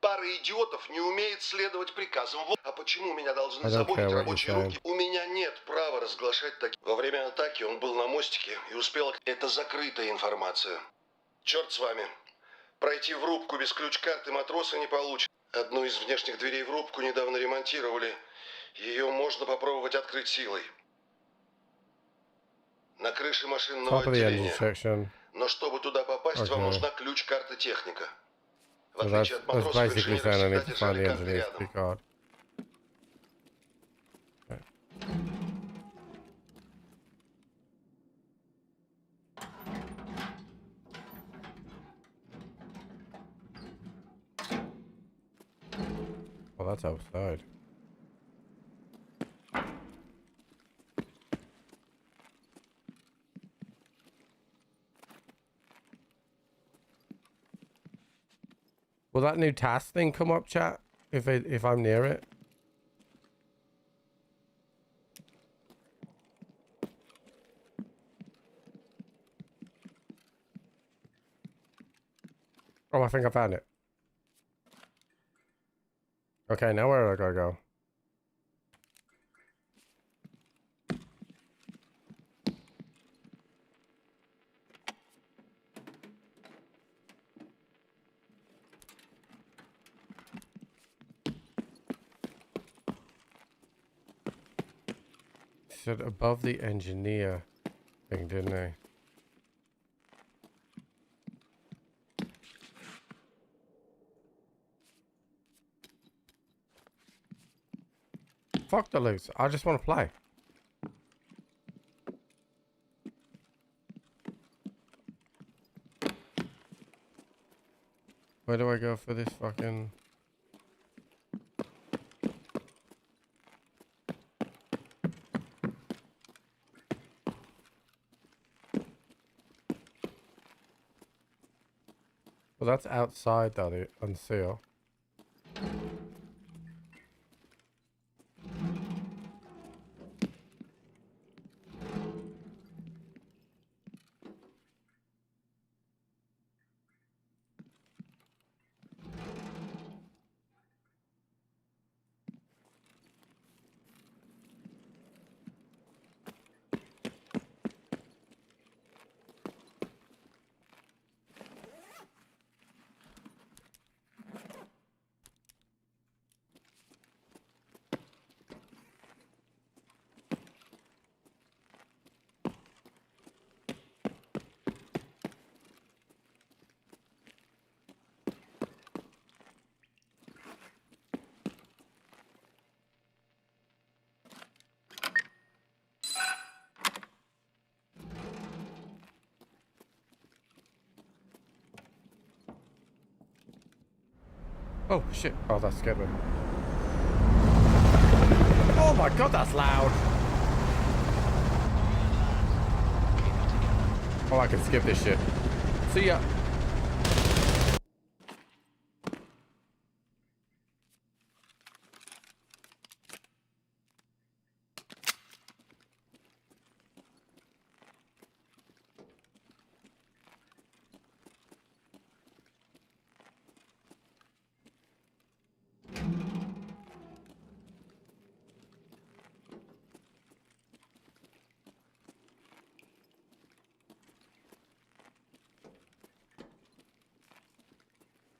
Speaker 15: Пара идиотов не умеет следовать приказам. А почему меня должны заботить рабочие руки? У меня нет права разглашать такие. Во время атаки он был на мостике и успел... Это закрытая информация. Черт с вами. Пройти в рубку без ключ-карты матроса не получится. Одну из внешних дверей в рубку недавно ремонтировали. Ее можно попробовать открыть силой. На крыше машинного отделения. Но чтобы туда попасть, вам нужна ключ-карта техника. В отличие от матросов, инженеры всегда держали карты рядом.
Speaker 11: Well, that's outside. Will that new task thing come up, chat? If I'm near it? Oh, I think I found it. Okay, now where do I gotta go? Said above the engineer thing, didn't they? Fuck the loot. I just want to play. Where do I go for this fucking... Well, that's outside though, the unseal. Oh shit. Oh, that scared me. Oh my god, that's loud. Oh, I can skip this shit. See ya.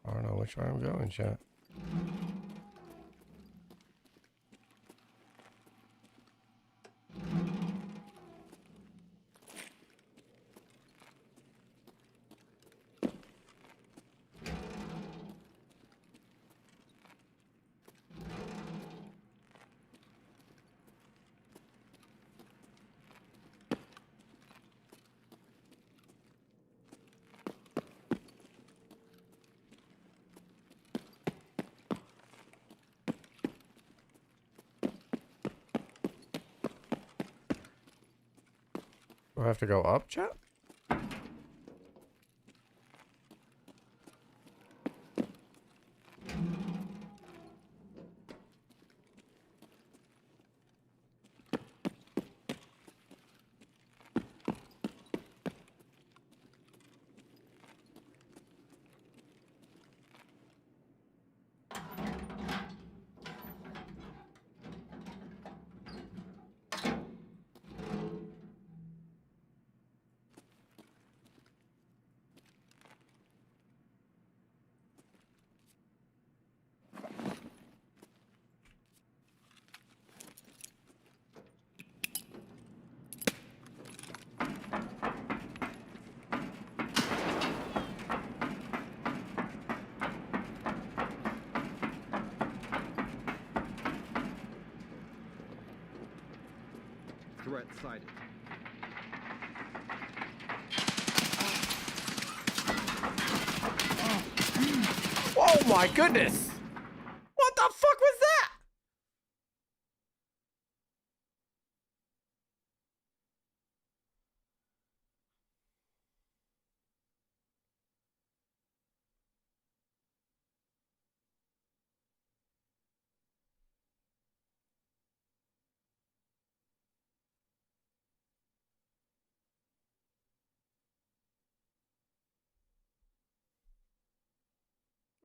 Speaker 11: I don't know which way I'm going, chat. I have to go up, chat?
Speaker 14: Threat sighted.
Speaker 11: Oh my goodness! What the fuck was that?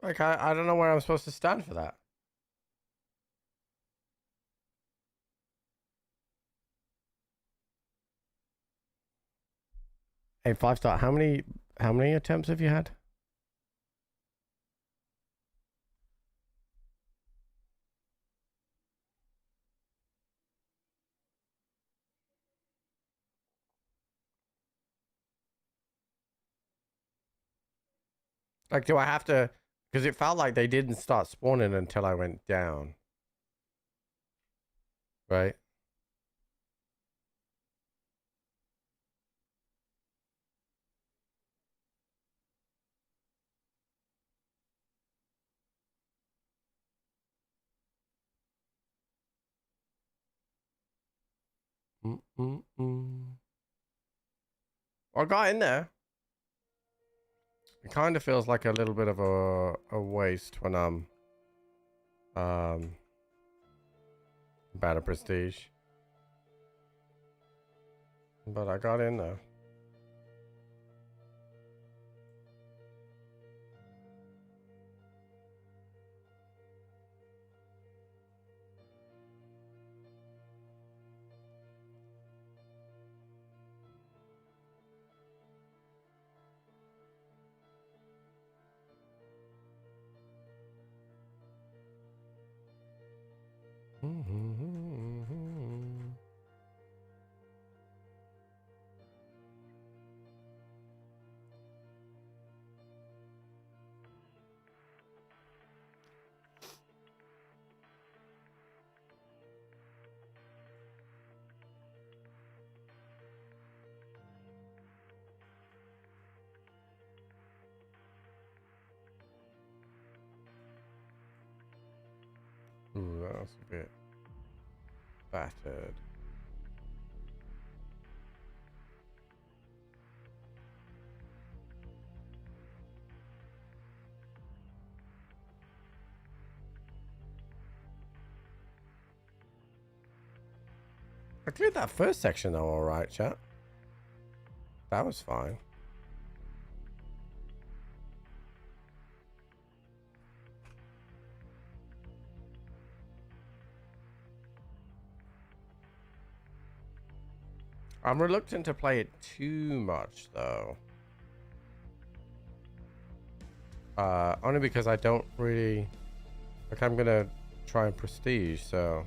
Speaker 11: Like, I don't know where I'm supposed to stand for that. Hey, 5-star, how many attempts have you had? Like, do I have to... Because it felt like they didn't start spawning until I went down. Right? I got in there. It kind of feels like a little bit of a waste when I'm bad at prestige. But I got in there. Ooh, that was a bit battered. I cleared that first section though, alright, chat. That was fine. I'm reluctant to play it too much though. Only because I don't really... Like, I'm gonna try and prestige, so...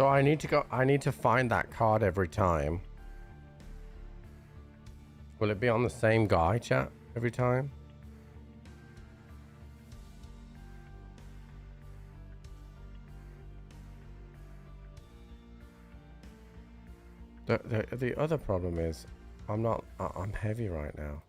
Speaker 11: So I need to go. I need to find that card every time. Will it be on the same guy, chat, every time? The other problem is I'm heavy right now.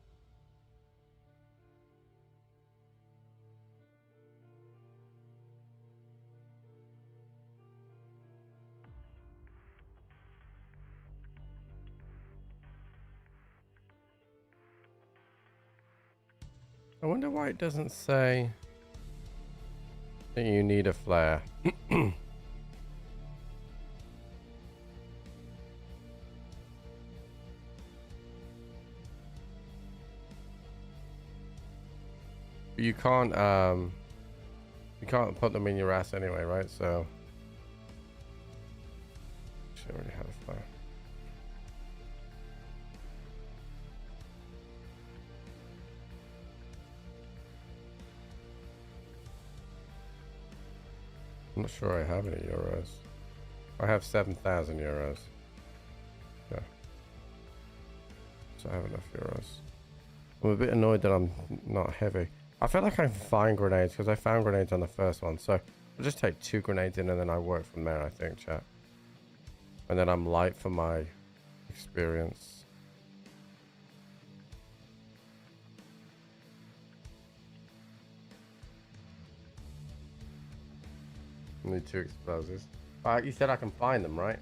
Speaker 11: I wonder why it doesn't say that you need a flare. You can't put them in your ass anyway, right? So she already had a flare. I'm not sure I have any euros. I have 7,000 euros. Yeah. So I have enough euros. I'm a bit annoyed that I'm not heavy. I feel like I can find grenades because I found grenades on the first one. So I'll just take 2 grenades in and then I work from there, I think, chat. And then I'm light for my experience. I need 2 explosives. You said I can find them, right?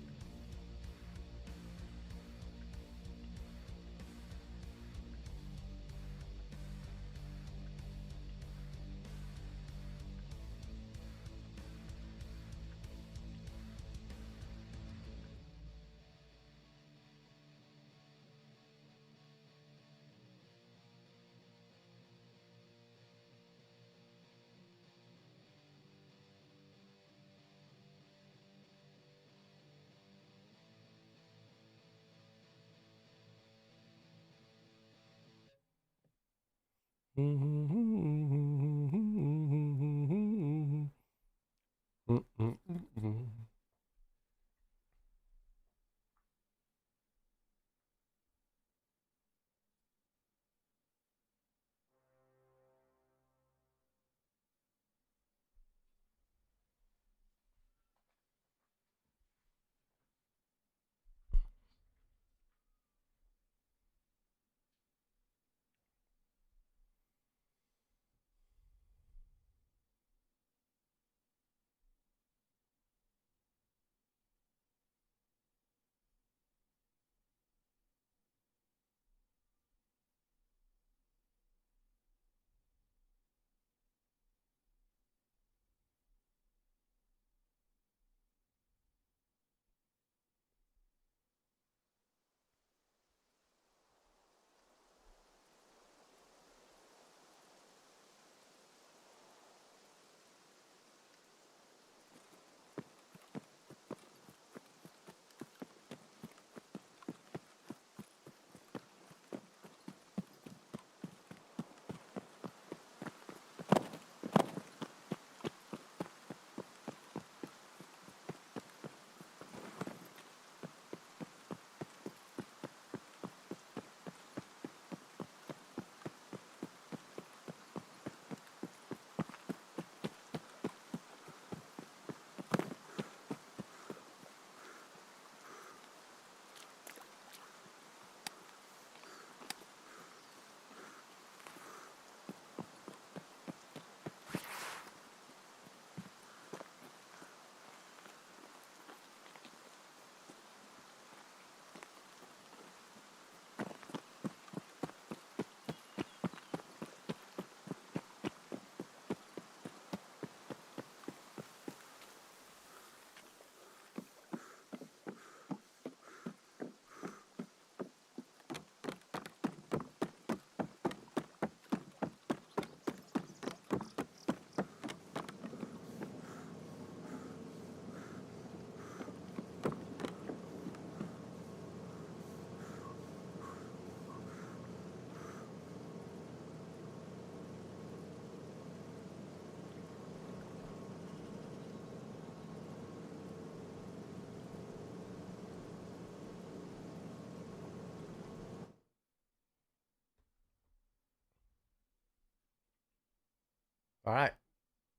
Speaker 11: All right.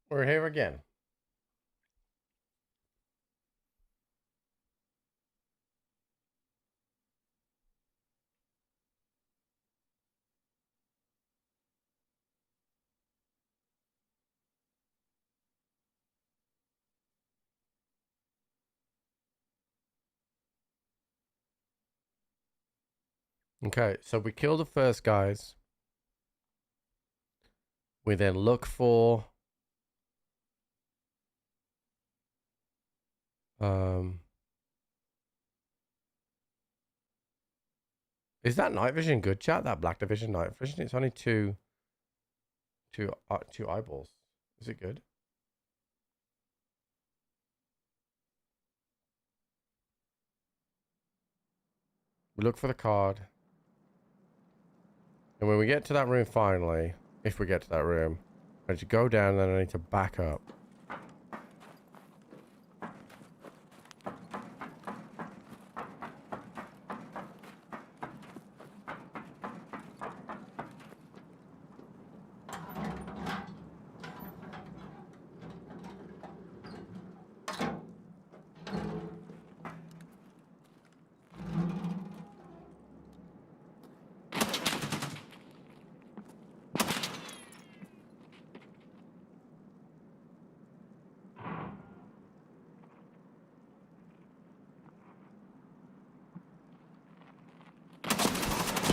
Speaker 11: We're here again. Okay, so we kill the first guys. We then look for is that night vision good, chat? That black division night vision? It's only two eyeballs. Is it good? We look for the card. And when we get to that room finally, if we get to that room, I need to go down and then I need to back up.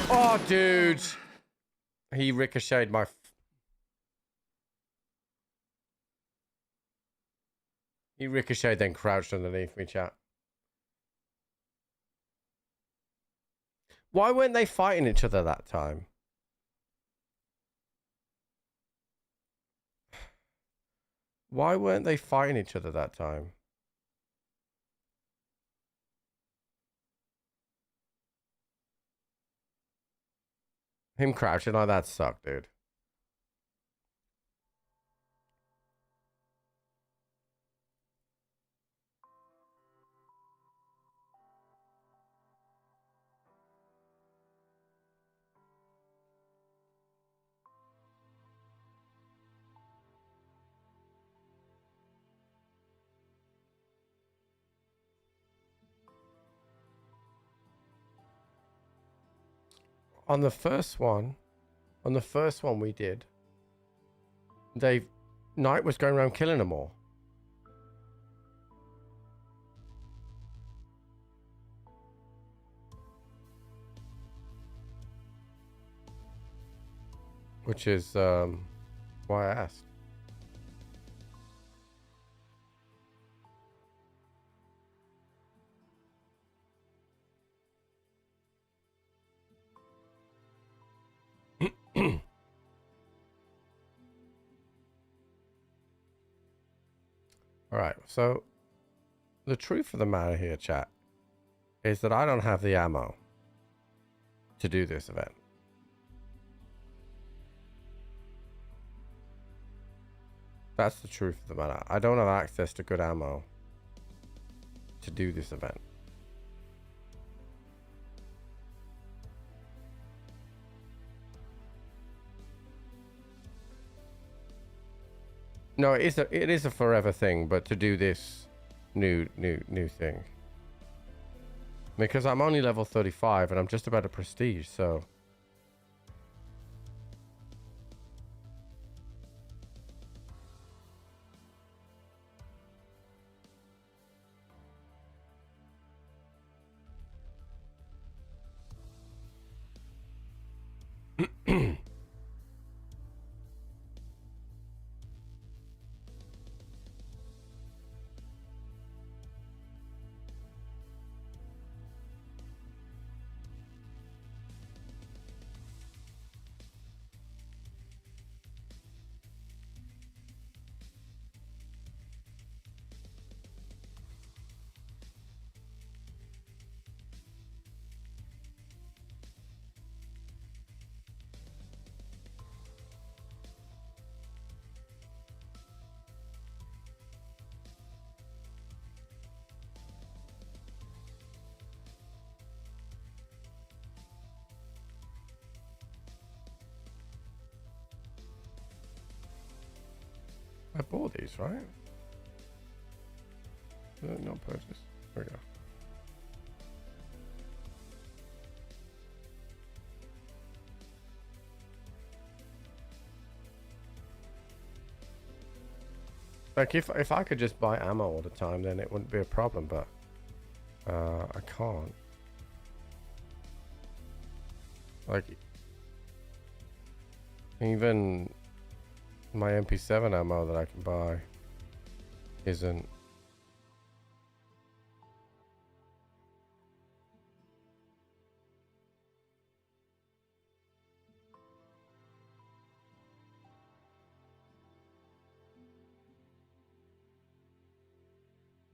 Speaker 11: Oh, dude. He ricocheted my... He ricocheted, then crouched underneath me, chat. Why weren't they fighting each other that time? Why weren't they fighting each other that time? Him crouching like that sucked, dude. On the first one we did, Knight was going around killing them all. Which is why I asked. All right, so the truth of the matter here, chat, is that I don't have the ammo to do this event. That's the truth of the matter. I don't have access to good ammo to do this event. No, it is a forever thing, but to do this new thing. Because I'm only level 35 and I'm just about a prestige, so I bought these, right? Not purchase. There we go. Like if I could just buy ammo all the time, then it wouldn't be a problem, but I can't. Like even my MP7 ammo that I can buy isn't.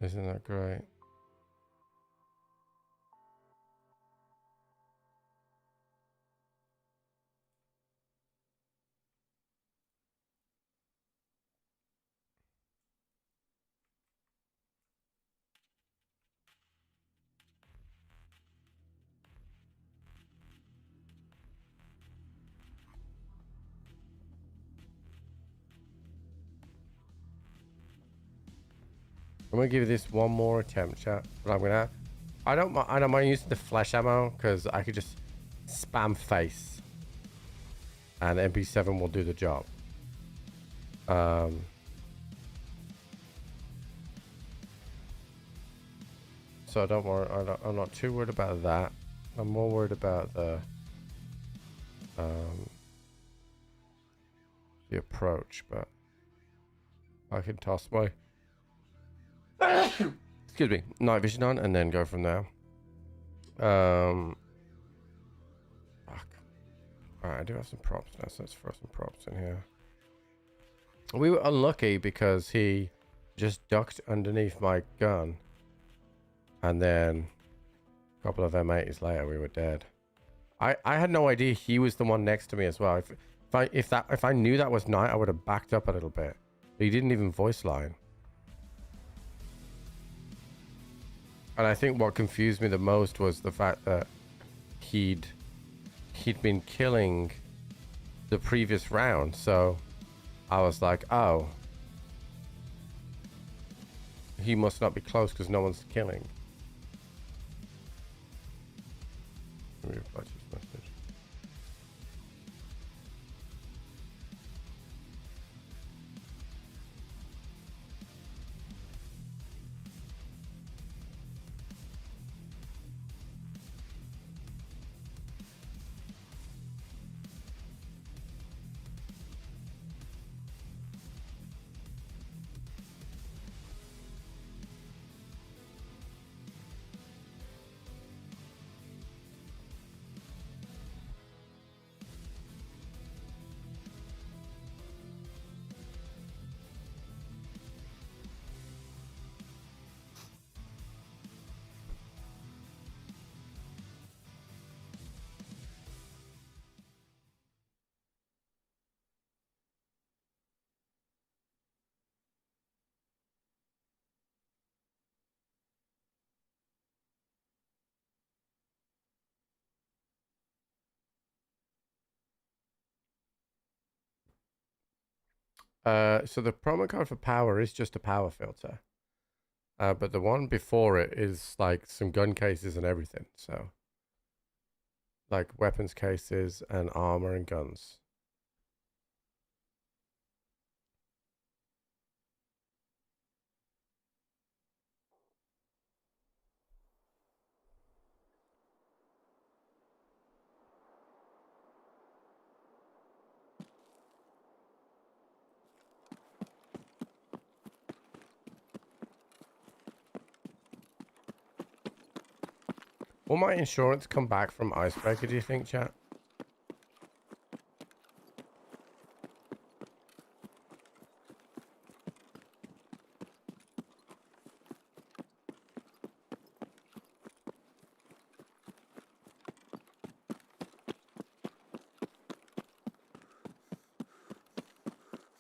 Speaker 11: Isn't that great? I'm gonna give this one more attempt, chat. But I'm gonna. I don't mind using the flash ammo because I could just spam face, and MP7 will do the job. So don't worry. I'm not too worried about that. I'm more worried about the approach, but I can toss my excuse me, night vision on and then go from there. Fuck. Alright, I do have some props now, so let's throw some props in here. We were unlucky because he just ducked underneath my gun, and then a couple of M80s later we were dead. I had no idea he was the one next to me as well. If I knew that was night, I would have backed up a little bit. But he didn't even voice line. And I think what confused me the most was the fact that he'd been killing the previous round, so I was like, oh, he must not be close because no one's killing. Let me reply to his message. So the promo code for power is just a power filter. But the one before it is like some gun cases and everything. So like weapons cases and armor and guns. Will my insurance come back from Icebreaker, do you think, chat?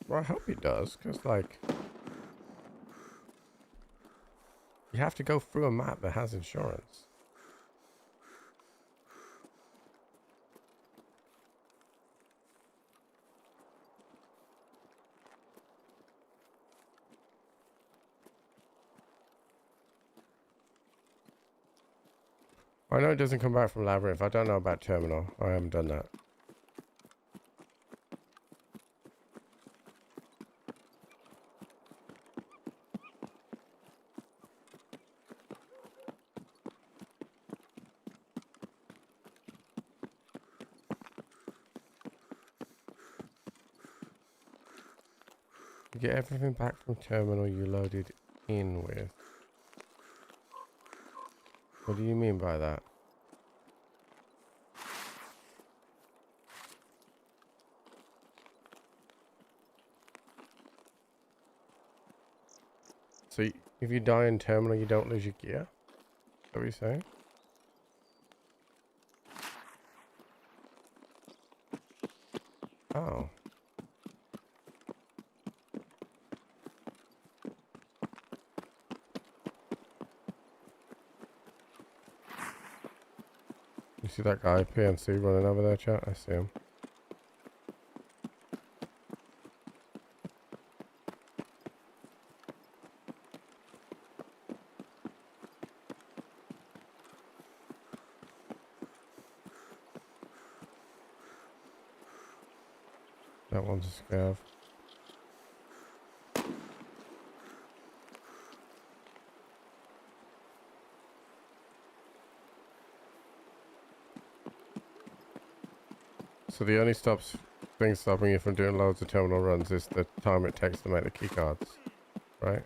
Speaker 11: Well, I hope it does, because, like, you have to go through a map that has insurance. I know it doesn't come back from Labyrinth. I don't know about Terminal. I haven't done that. You get everything back from Terminal you loaded in with. What do you mean by that? So if you die in Terminal, you don't lose your gear? Is that what you're saying? Oh. You see that guy PNC running over there, chat? I see him. That one's a scav. So the only thing stopping you from doing loads of terminal runs is the time it takes to make the key cards, right?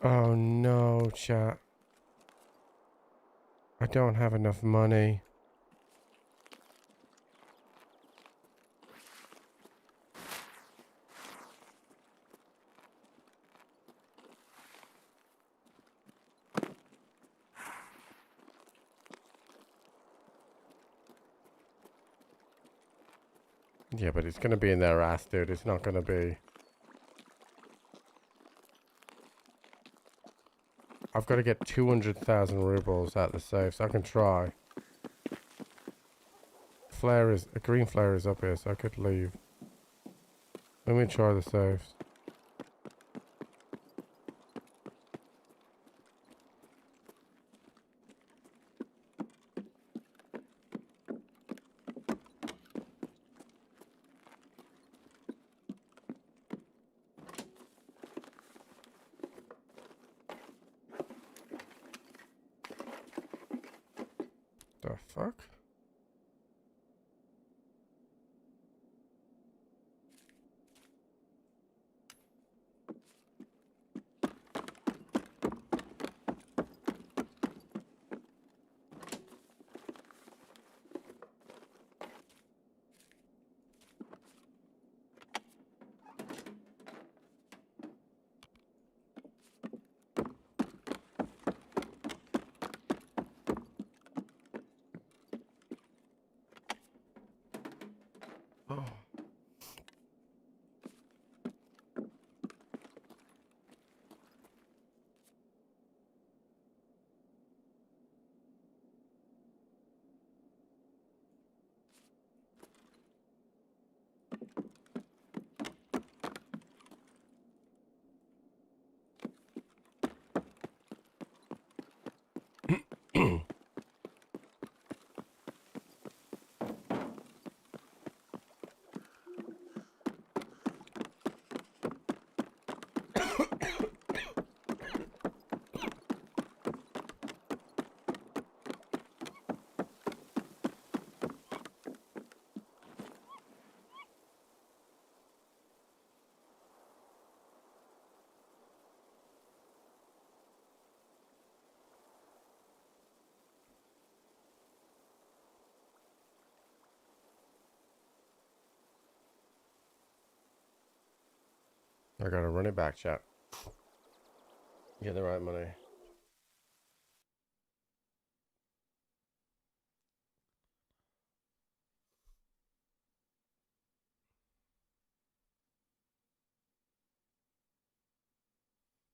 Speaker 11: Oh no, chat. I don't have enough money. Yeah, but it's gonna be in their ass, dude. It's not gonna be... I've got to get 200,000 rubles out of the safe, so I can try. A green flare is up here, so I could leave. Let me try the safes. The fuck? Oh. I gotta run it back, chat. Get the right money.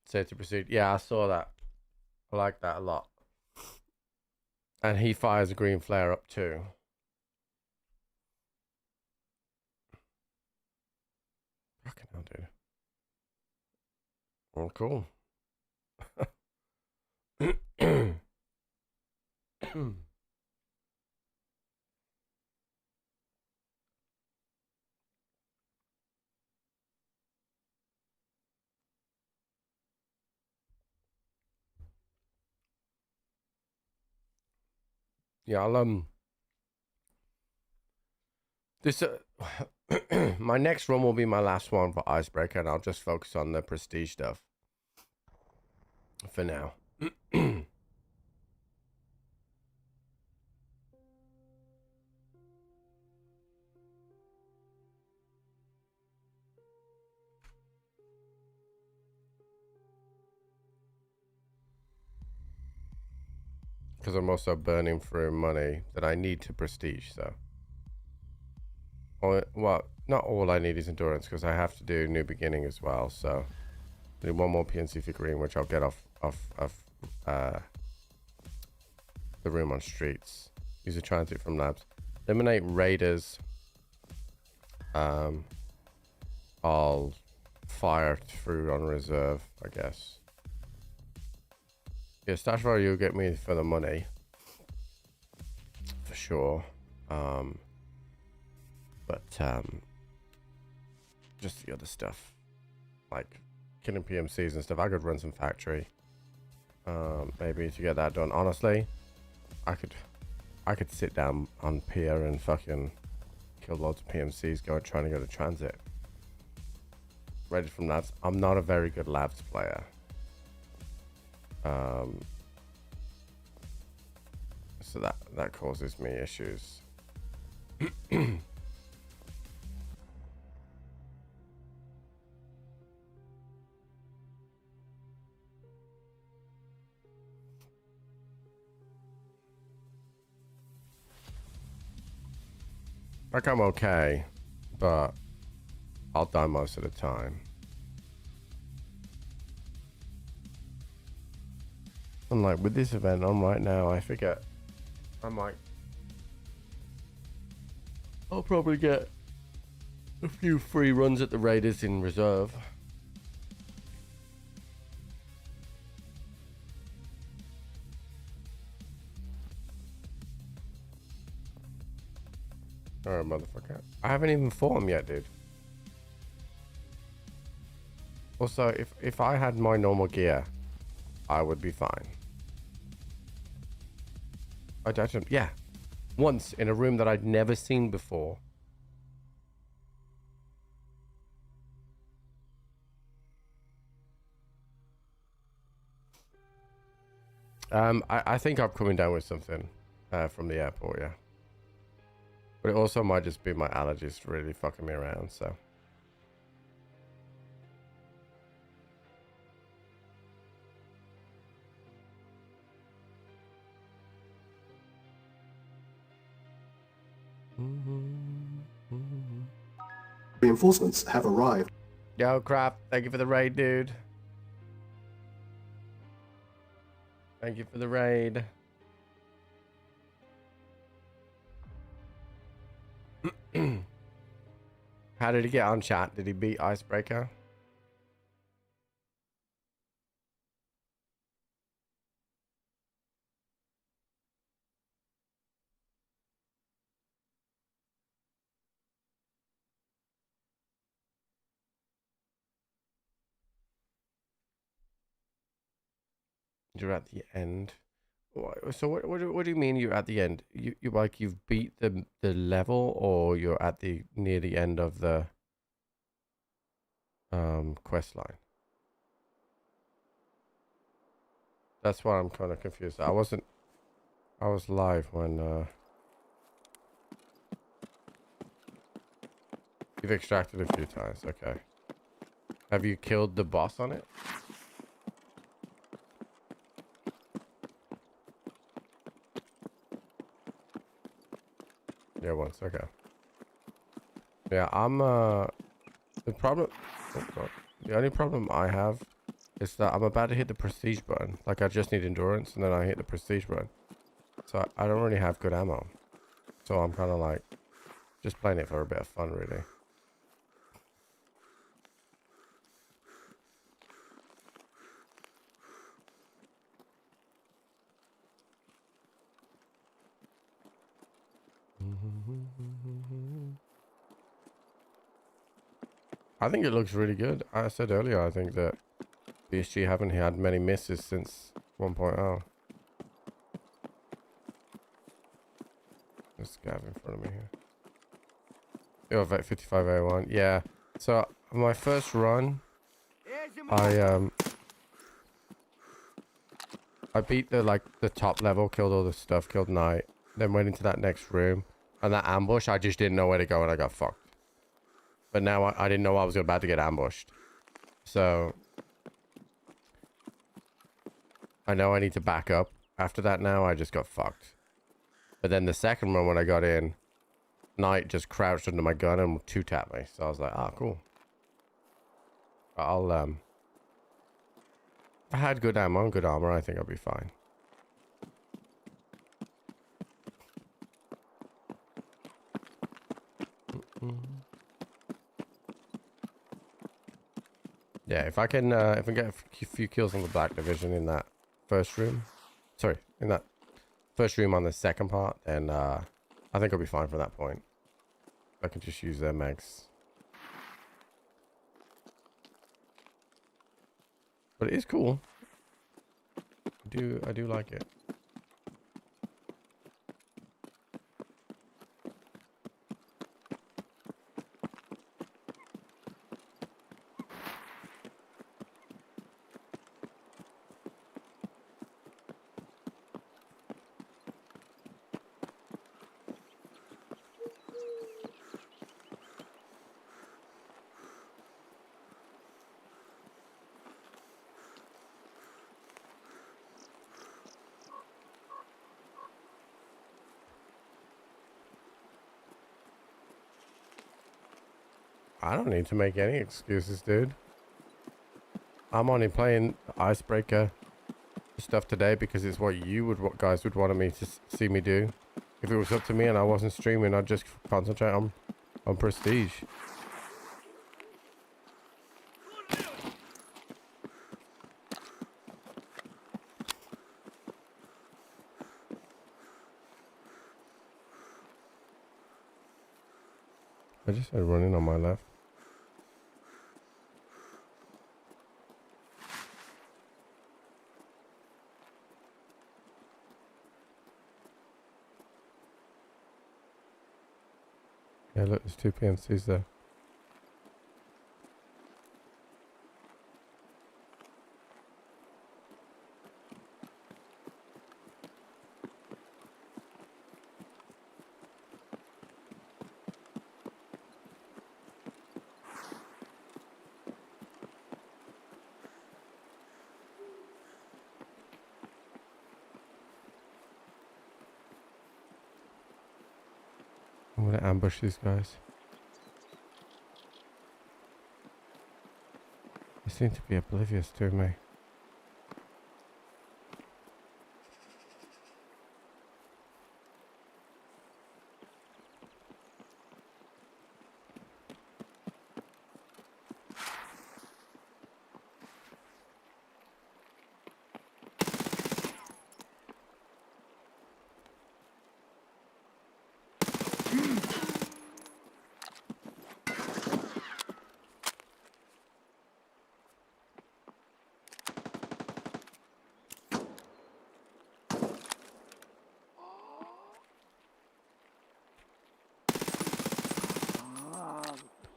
Speaker 11: Safe to proceed. Yeah, I saw that. I like that a lot. And he fires a green flare up too. Fucking hell, dude. Oh, cool. Yeah, I'll this my next run will be my last one for Icebreaker, and I'll just focus on the prestige stuff for now. Because I'm also burning through money that I need to prestige, so. Well, not all I need is endurance, because I have to do new beginning as well, so. I need one more PNC figurine, which I'll get off the room on streets. Use a transit from labs. Eliminate raiders. I'll fire through on reserve, I guess. Yeah, stash value will get me for the money. For sure. But just the other stuff. Like killing PMCs and stuff. I could run some factory. Maybe to get that done. Honestly, I could sit down on pier and fucking kill loads of PMCs trying to go to transit. Ready from labs. I'm not a very good labs player. So that causes me issues. Like, I'm okay, but I'll die most of the time. And like with this event on right now, I forget. I'll probably get a few free runs at the Raiders in reserve. Oh, motherfucker. I haven't even fought him yet, dude. Also, if I had my normal gear, I would be fine. I touched him. Yeah. Once in a room that I'd never seen before. I think I'm coming down with something from the airport, yeah. But it also might just be my allergies really fucking me around, so.
Speaker 16: Reinforcements have arrived.
Speaker 11: Yo, crap. Thank you for the raid, dude. Thank you for the raid. How did he get on, chat? Did he beat Icebreaker? You're at the end. So what do you mean you're at the end? You like you've beat the level, or you're at the near the end of the quest line? That's why I'm kind of confused. I was live when you've extracted a few times. Okay. Have you killed the boss on it? Yeah, once. Okay. Yeah, I'm the problem. Oh god. The only problem I have is that I'm about to hit the prestige button. Like I just need endurance, and then I hit the prestige button. So I don't really have good ammo. So I'm kind of like just playing it for a bit of fun, really. I think it looks really good. I said earlier, I think that BSG haven't had many misses since 1.0. There's a Scav in front of me here. Oh, vet 55A1. Yeah. So my first run, I beat the top level, killed all the stuff, killed Knight, then went into that next room, and that ambush, I just didn't know where to go and I got fucked. But now I didn't know I was about to get ambushed. So I know I need to back up. After that now, I just got fucked. But then the second one when I got in, Knight just crouched under my gun and two-tapped me. So I was like, ah, cool. I'll, if I had good ammo and good armor, I think I'll be fine. Yeah, if I get a few kills on the Black Division in that first room, sorry, in that first room on the second part, then I think I'll be fine from that point. I can just use their mags. But it is cool. I do like it. I don't need to make any excuses, dude. I'm only playing Icebreaker stuff today because it's what guys would want me to see me do. If it was up to me and I wasn't streaming, I'd just concentrate on Prestige. I just had running on my left. Yeah, look, there's two PNCs there. I'm gonna ambush these guys. They seem to be oblivious to me.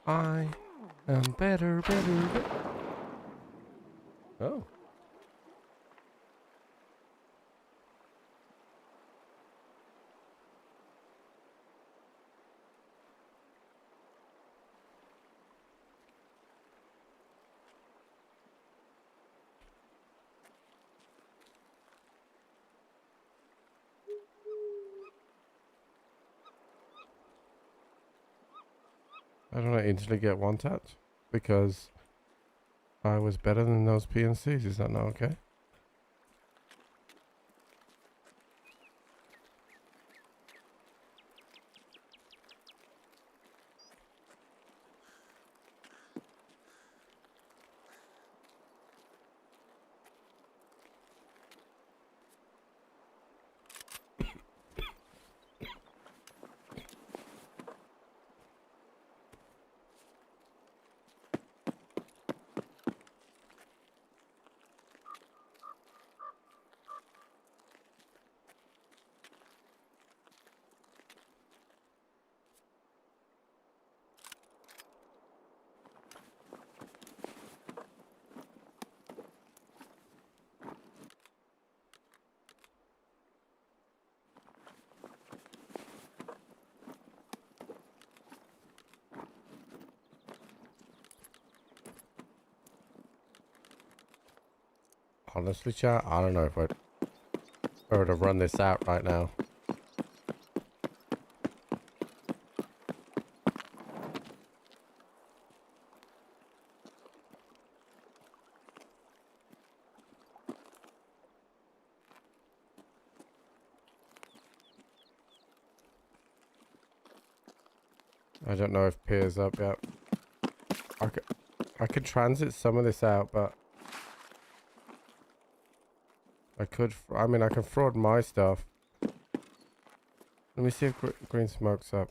Speaker 11: I am better. Oh. I don't instantly get one tapped because I was better than those PNCs. Is that not okay? Honestly, chat, I don't know if I'd prefer to run this out right now. I don't know if Pier's up yet. I could transit some of this out, but I mean, I can fraud my stuff. Let me see if Green Smoke's up.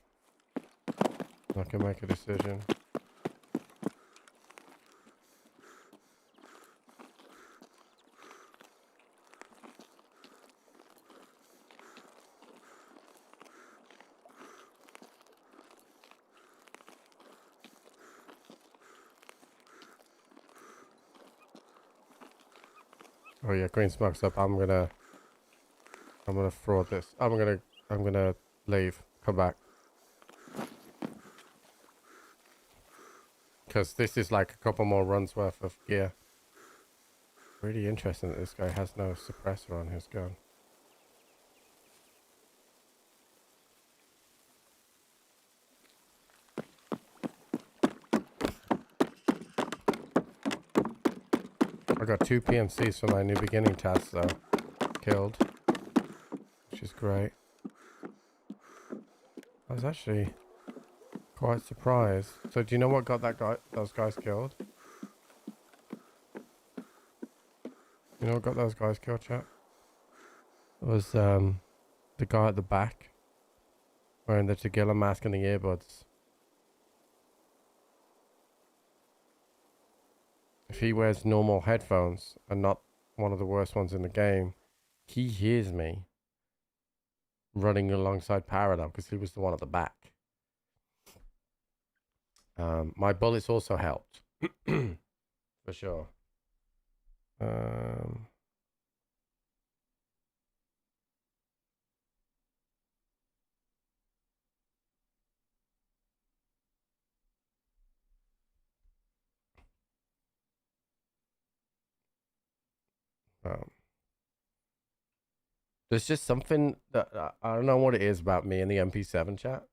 Speaker 11: I can make a decision. Oh yeah, Green Smoke's up. I'm gonna fraud this. I'm gonna leave. Come back. Because this is like a couple more runs worth of gear. Really interesting that this guy has no suppressor on his gun. I got 2 PMCs for my new beginning task though. Killed. Which is great. I was actually quite surprised. So do you know what got those guys killed? You know what got those guys killed, chat? It was the guy at the back wearing the Tagilla mask and the earbuds. If he wears normal headphones and not one of the worst ones in the game, he hears me running alongside Parallel because he was the one at the back. My bullets also helped. For sure. There's just something that I don't know what it is about me and the MP7 chat,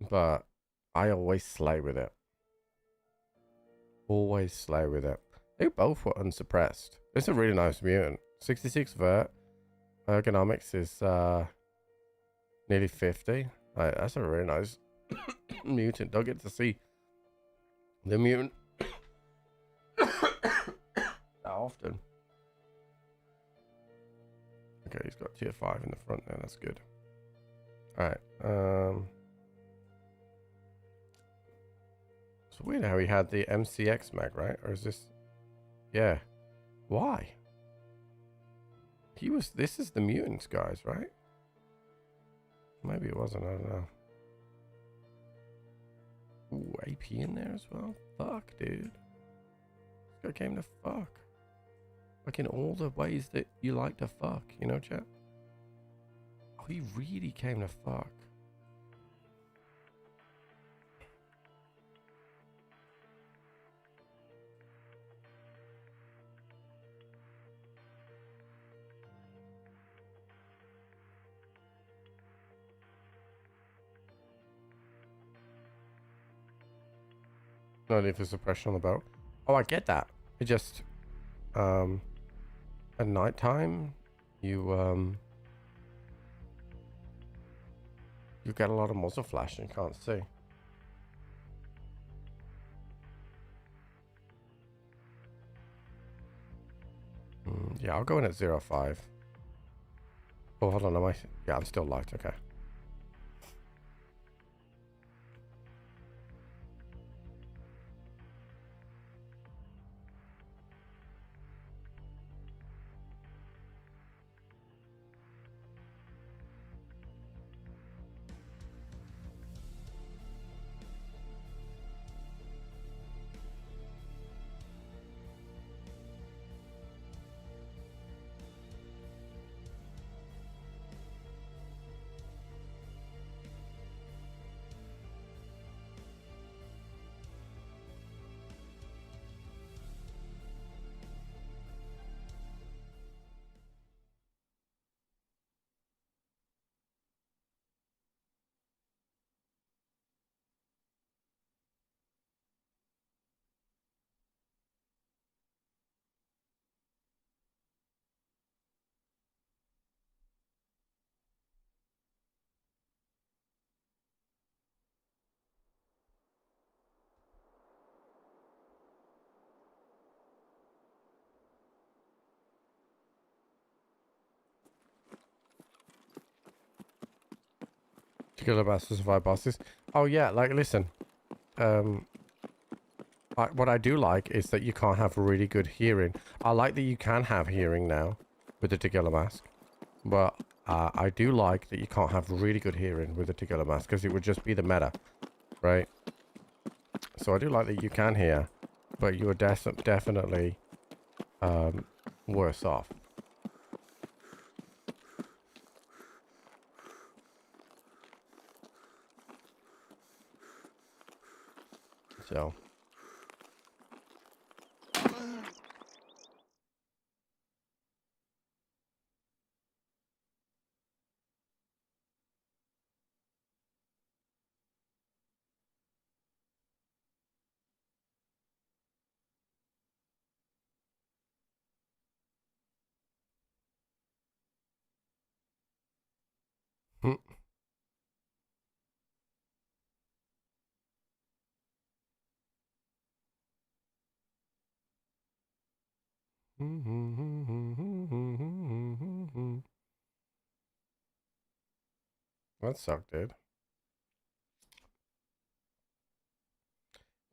Speaker 11: but I always slay with it. Always slay with it. They both were unsuppressed. It's a really nice mutant. 66 vert. Ergonomics is nearly 50. That's a really nice mutant. Don't get to see the mutant that often. Okay, he's got tier 5 in the front there. That's good. Alright. It's weird how he had the MCX mag, right? Or is this... Yeah. Why? This is the mutants, guys, right? Maybe it wasn't. I don't know. Ooh, AP in there as well? Fuck, dude. This guy came to fuck. Like in all the ways that you like to fuck, you know, chat? Oh, he really came to fuck. No need for suppression on the boat. Oh, I get that. It just, at night time, you get a lot of muzzle flash and can't see. Yeah, I'll go in at 0.5. Oh, hold on, am I? Yeah, I'm still light, okay. To kill the best to survive bosses. Oh yeah, like listen. What I do like is that you can't have really good hearing. I like that you can have hearing now with the Tequila Mask. But I do like that you can't have really good hearing with the Tequila Mask because it would just be the meta, right? So I do like that you can hear, but you are definitely worse off. So. That sucked, dude.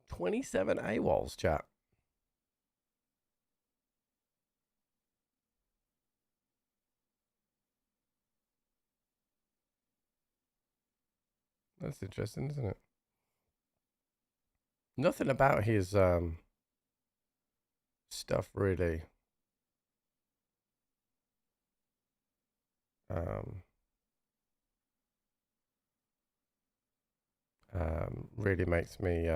Speaker 11: 27 AWOLs, chat. That's interesting, isn't it? Nothing about his stuff really really makes me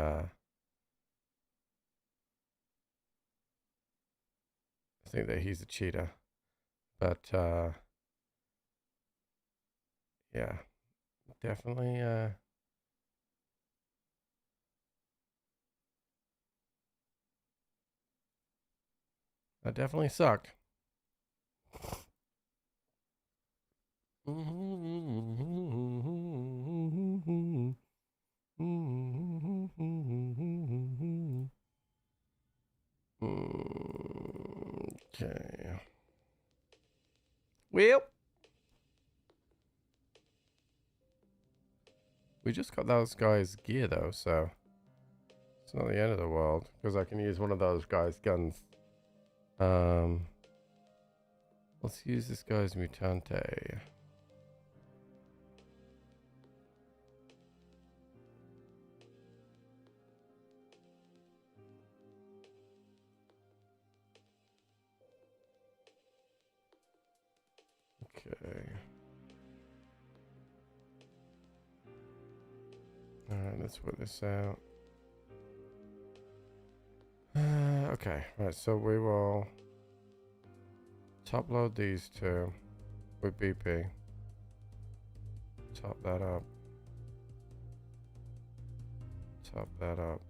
Speaker 11: think that he's a cheater. But yeah, definitely that definitely sucked. Okay. Well, we just got those guys' gear though, so it's not the end of the world because I can use one of those guys' guns. Let's use this guy's Mutante. Okay. Alright, let's put this out. Okay, right, so we will top load these two with BP. Top that up. Top that up.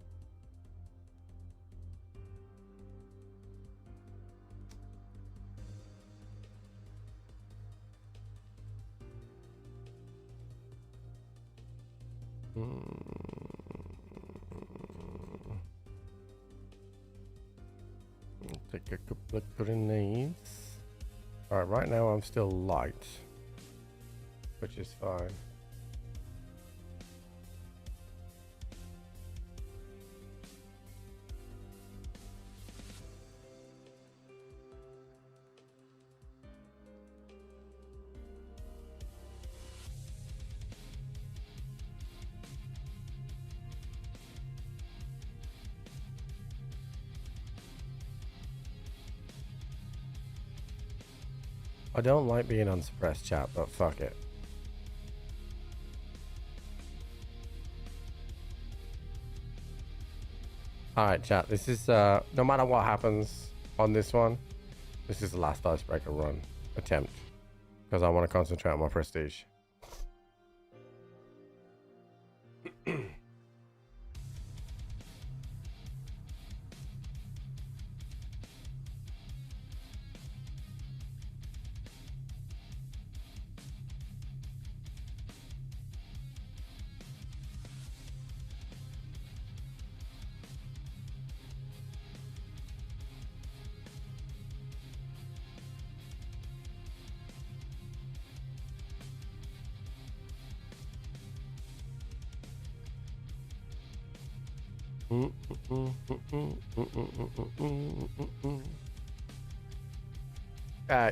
Speaker 11: Take a couple of grenades. Alright, right now I'm still light, which is fine. I don't like being unsuppressed, chat, but fuck it. Alright, chat, this is, no matter what happens on this one, this is the last icebreaker run attempt. Because I want to concentrate on my prestige.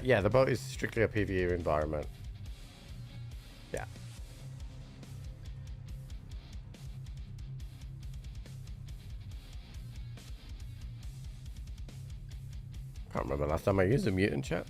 Speaker 11: Yeah, the boat is strictly a PvE environment. Yeah. Can't remember last time I used a mutant, chat.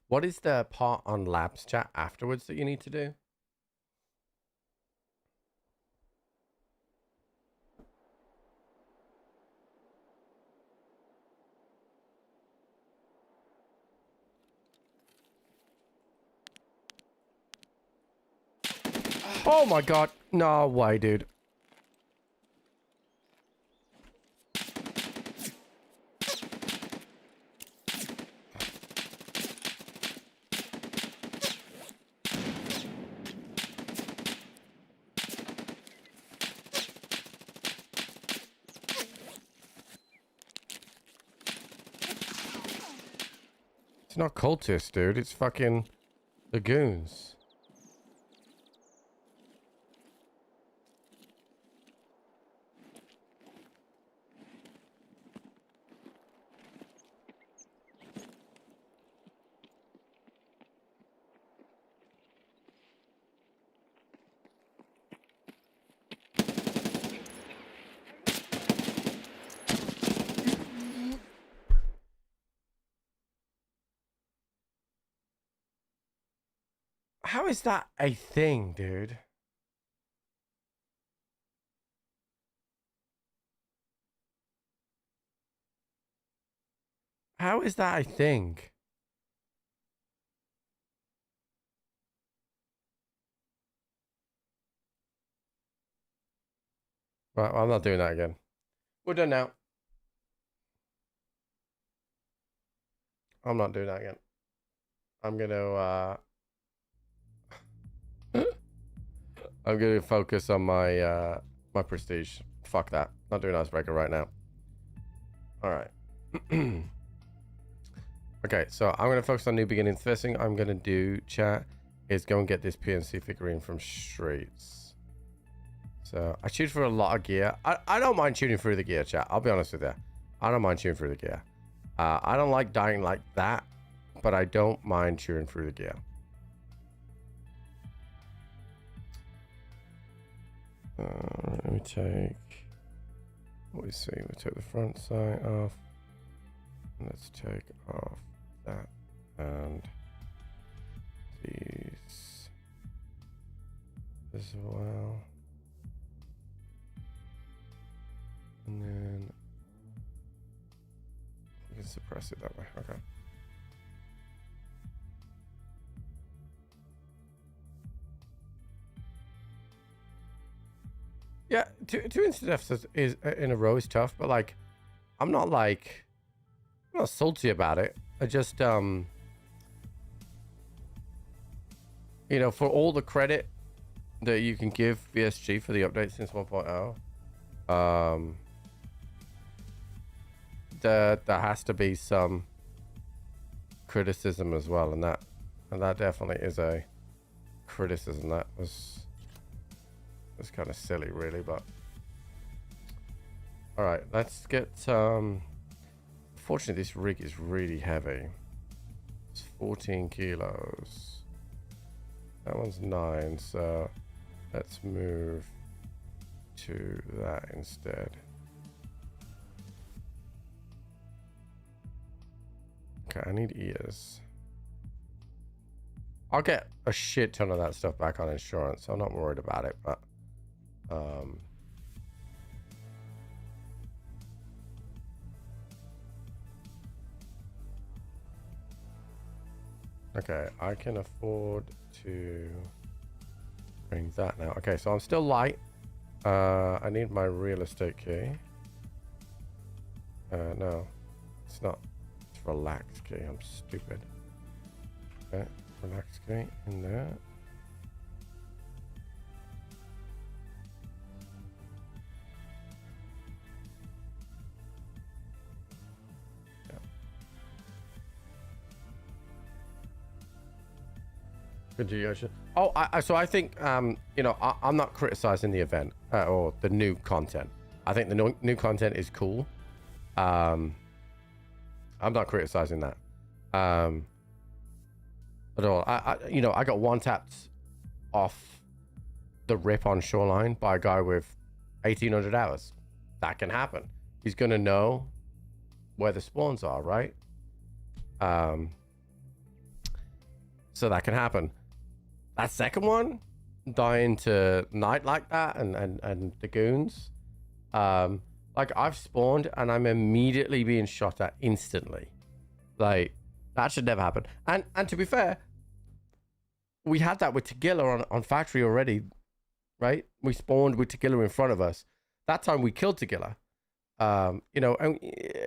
Speaker 11: What is the part on labs, chat, afterwards that you need to do? Oh my god. No way, dude. It's not cultists, dude. It's fucking the goons. How is that a thing, dude? How is that a thing? Right, well, I'm not doing that again. We're done now. I'm not doing that again. I'm gonna I'm gonna focus on my my prestige. Fuck that. Not doing icebreaker right now. Alright. Okay, so I'm gonna focus on new beginnings. First thing I'm gonna do, chat, is go and get this PNC figurine from Streets. So I shoot for a lot of gear. I don't mind shooting through the gear, chat. I'll be honest with you. I don't mind shooting through the gear. I don't like dying like that, but I don't mind shooting through the gear. Let me take. What we see? We took the front sight off. Let's take off that And these as well. And then we can suppress it that way. Okay. Yeah, two instant deaths is in a row is tough, but like, I'm not salty about it. I just you know, for all the credit that you can give VSG for the update since 1.0, there has to be some criticism as well, and that definitely is a criticism. That was kind of silly, really, but all right, let's get fortunately this rig is really heavy. It's 14 kilos. That one's 9, so let's move to that instead. Okay, I need ears. I'll get a shit ton of that stuff back on insurance, so I'm not worried about it, but okay, I can afford to bring that now. Okay, so I'm still light. I need my real estate key. No, it's not. It's relaxed key. I'm stupid. Okay, relaxed key in there. Oh, so I think, you know, I'm not criticizing the event or the new content. I think the new content is cool. I'm not criticizing that at all. You know, I got one tapped off the rip on Shoreline by a guy with 1,800 hours. That can happen. He's gonna know where the spawns are, right? So that can happen. That second one, dying to night like that and the goons, like I've spawned and I'm immediately being shot at instantly. Like that should never happen. And to be fair, we had that with Tagilla on factory already, right? We spawned with Tagilla in front of us. That time we killed Tagilla. You know, and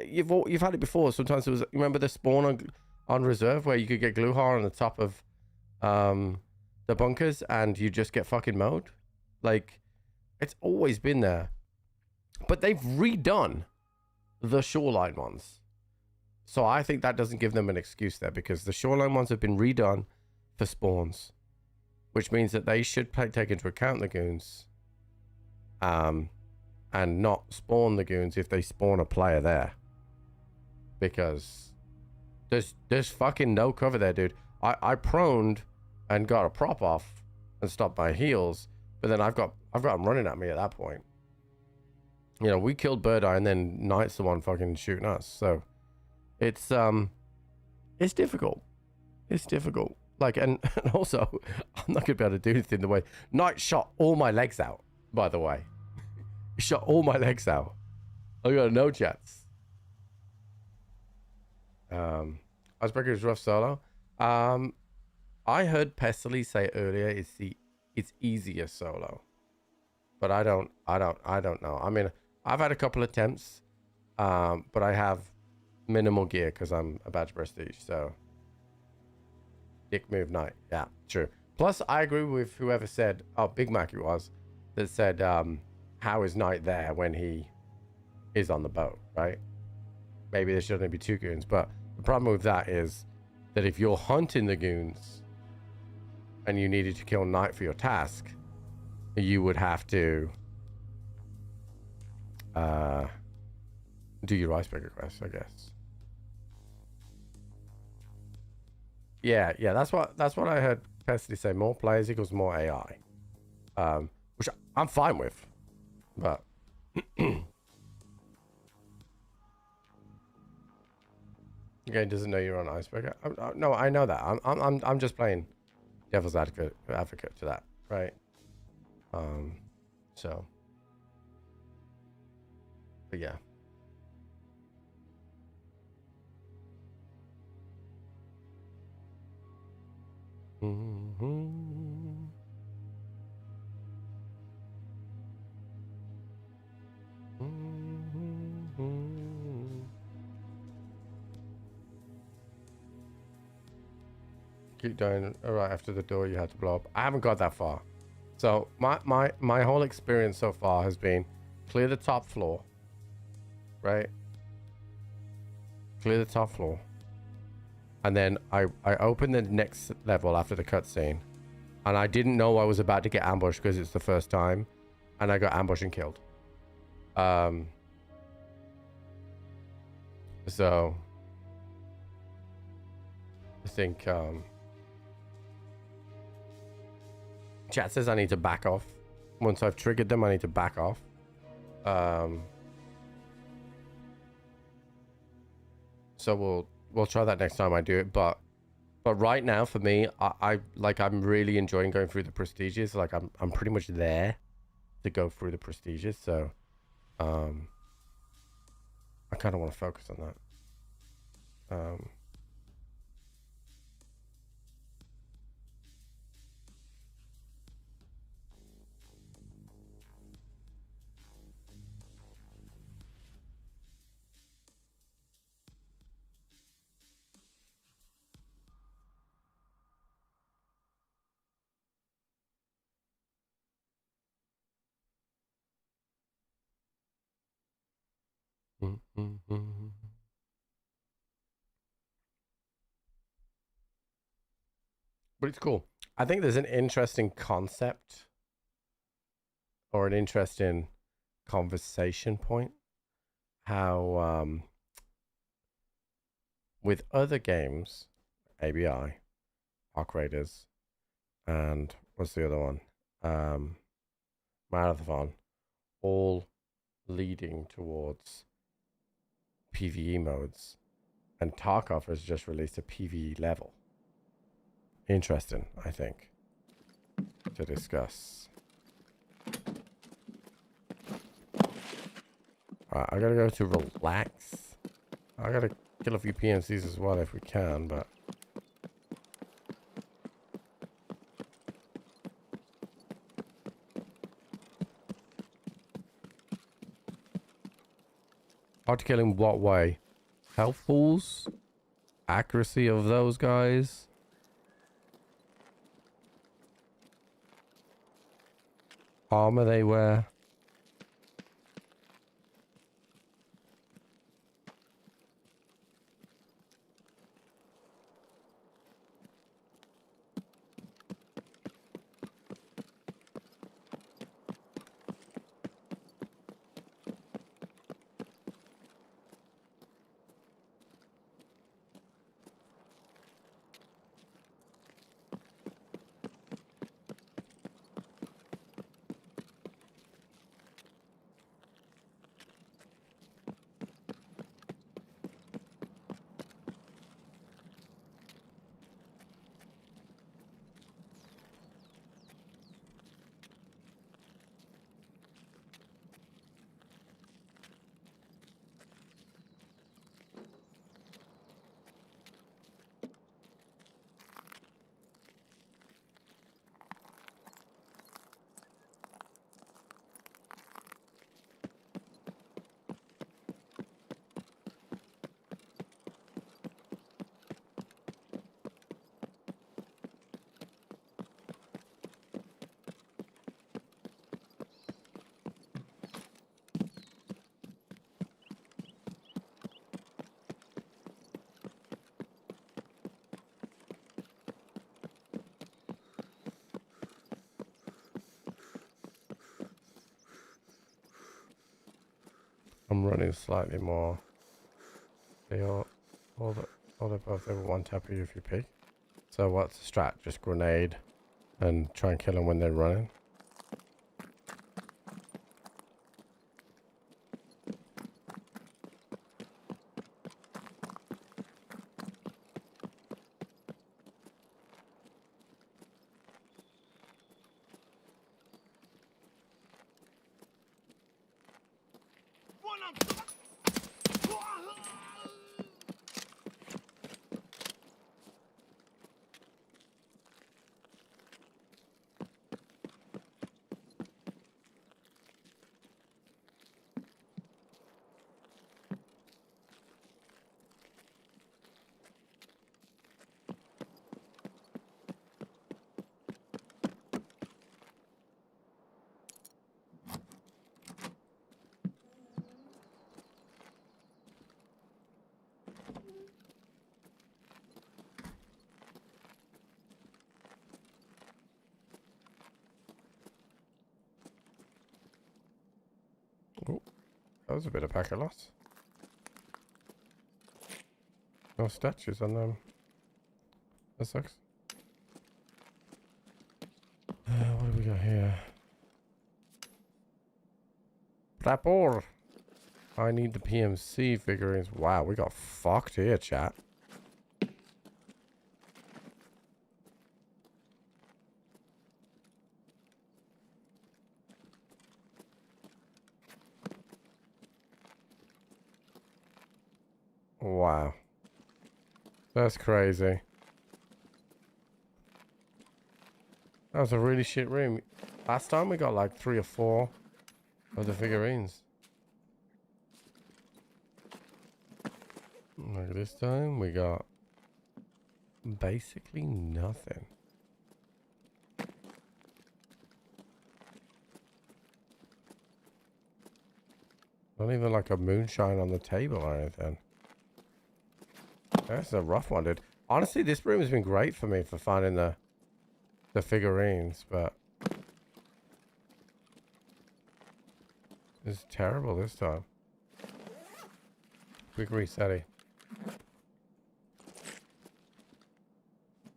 Speaker 11: you've had it before. Sometimes it was, remember the spawn on reserve where you could get Gluhar on the top of the bunkers and you just get fucking mowed? Like, it's always been there. But they've redone the Shoreline ones. So I think that doesn't give them an excuse there, because the Shoreline ones have been redone for spawns, which means that they should take into account the goons and not spawn the goons if they spawn a player there, because there's fucking no cover there, dude. I proned and got a prop off and stopped my heels, but then I've got them running at me at that point. You know, we killed Bird Eye and then Knight's the one fucking shooting us. So it's difficult. It's difficult. Like, and also I'm not gonna be able to do anything the way Knight shot all my legs out, by the way. He shot all my legs out. I got no chance. Icebreaker is rough solo. I heard Pestily say earlier it's easier solo, but I don't know. I mean, I've had a couple attempts, but I have minimal gear because I'm a badge prestige. So, dick move Knight. Yeah, true. Plus, I agree with whoever said, oh, Big Mac it was, that said, how is Knight there when he is on the boat, right? Maybe there should only be 2 goons, but the problem with that is that if you're hunting the goons and you needed to kill Knight for your task, you would have to do your icebreaker quest, I guess. Yeah, that's what I heard Pestily say. More players equals more AI, which I'm fine with, but The game doesn't know you're on iceberg. No, I know that. I'm just playing devil's advocate to that, right? So, but yeah. Keep going right after the door you had to blow up. I haven't got that far. So my whole experience so far has been clear the top floor, right? Clear the top floor. And then I opened the next level after the cutscene. And I didn't know I was about to get ambushed because it's the first time. And I got ambushed and killed. So I think chat says I need to back off. Once I've triggered them, I need to back off. So we'll try that next time I do it. But right now for me, I'm really enjoying going through the prestiges. Like I'm pretty much there to go through the prestiges. So I kind of want to focus on that. But it's cool. I think there's an interesting concept or an interesting conversation point. How with other games, ABI, Arc Raiders, and what's the other one? Marathon, all leading towards PvE modes, and Tarkov has just released a PvE level. Interesting, I think, to discuss. Alright, I gotta go to relax. I gotta kill a few PNCs as well if we can, but hard to kill in what way? Health pools? Accuracy of those guys? Armor they wear? I'm running slightly more. They all they're both over one tap of you if you pick. So what's the strat? Just grenade and try and kill them when they're running. Oh, that was a bit of pack a lot. No statues on them. That sucks. What do we got here? Rapport. I need the PMC figurines. Wow, we got fucked here, chat. Wow. That's crazy. That was a really shit room. Last time we got like 3 or 4 of the figurines. Like this time we got basically nothing. Not even like a moonshine on the table or anything. That's a rough one, dude. Honestly, this room has been great for me for finding the figurines, but it's terrible this time. Quick resetty.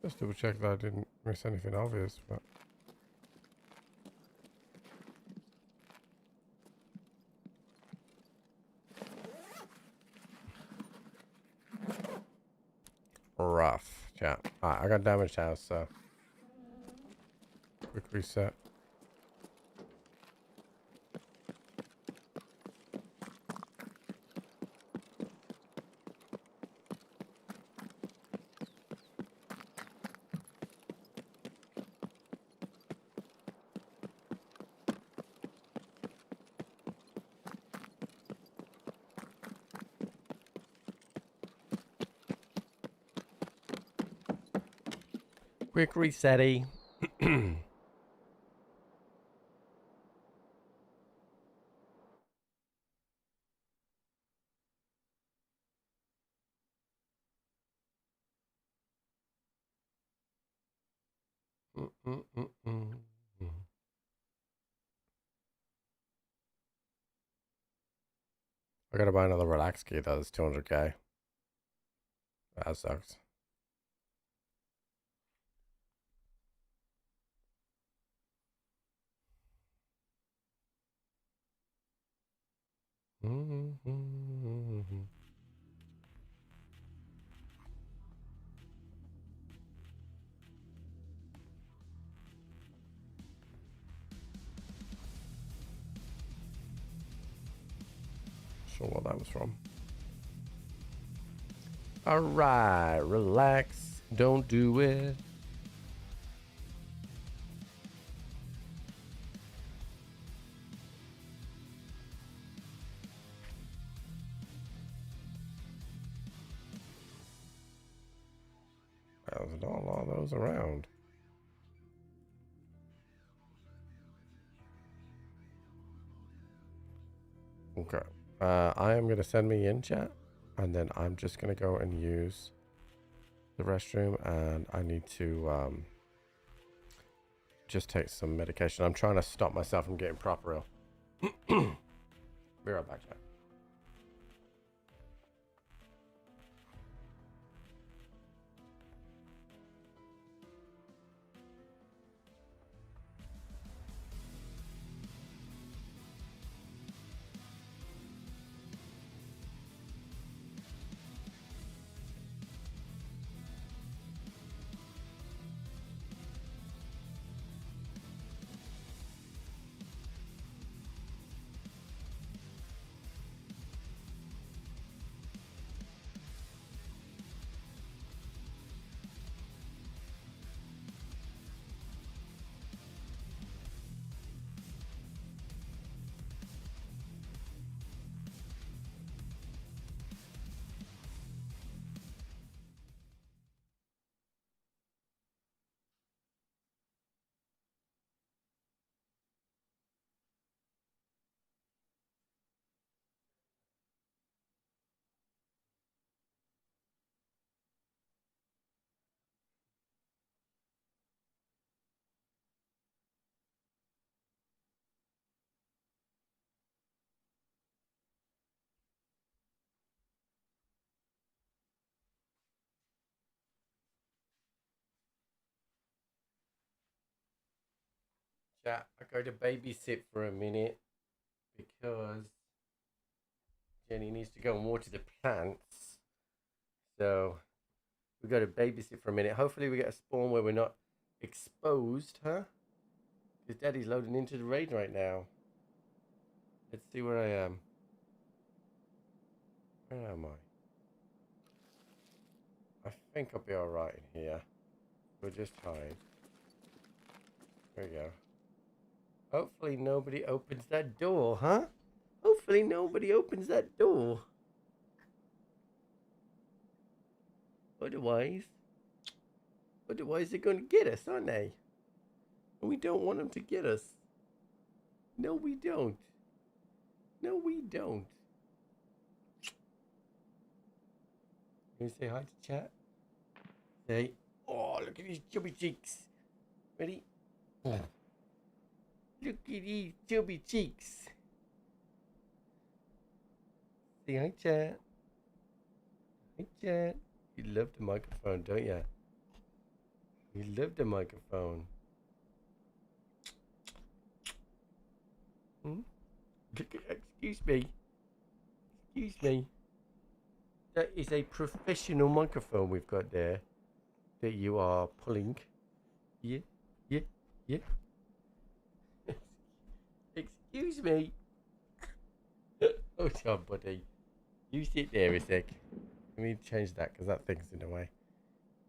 Speaker 11: Just double check that I didn't miss anything obvious, but rough. Yeah. Alright, I got damaged house, so quick reset. Quick resetty. I gotta buy another relax key though. That's 200k. That sucks. Sure what that was from. Alright, relax. Don't do it. There's not a lot of those around. Okay. I am going to send me in chat. And then I'm just going to go and use the restroom. And I need to just take some medication. I'm trying to stop myself from getting proper ill. Be right back, chat. chat. I go to babysit for a minute because Jenny needs to go and water the plants. So we got to babysit for a minute. Hopefully we get a spawn where we're not exposed, huh? Because Daddy's loading into the raid right now. Let's see where I am. Where am I? I think I'll be alright in here. We'll just hide. There we go. Hopefully nobody opens that door, huh? Hopefully nobody opens that door. Otherwise they're going to get us, aren't they? And we don't want them to get us. No, we don't. No, we don't. You say hi to chat? Say, oh, look at these chubby cheeks. Ready? Oh. Look at these chubby cheeks. Say hi, chat. Hi, chat. You love the microphone, don't you? You love the microphone. Hmm? Excuse me. Excuse me. That is a professional microphone we've got there that you are pulling. Yeah, yeah, yeah. Excuse me. Hold on, buddy. You sit there a sec. Let me change that because that thing's in the way.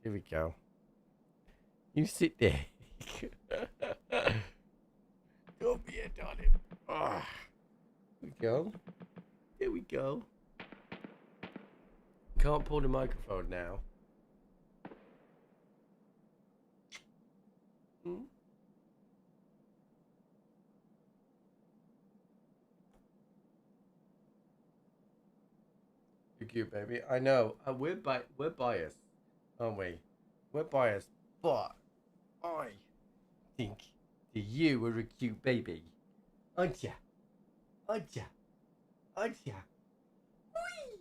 Speaker 11: Here we go. You sit there. Come here, darling. Ah. Here we go. Here we go. Can't pull the microphone now. Hmm? You're cute, baby. I know. We're biased, aren't we? We're biased, but I think that you are a cute baby, aren't ya? Aren't ya? Aren't ya?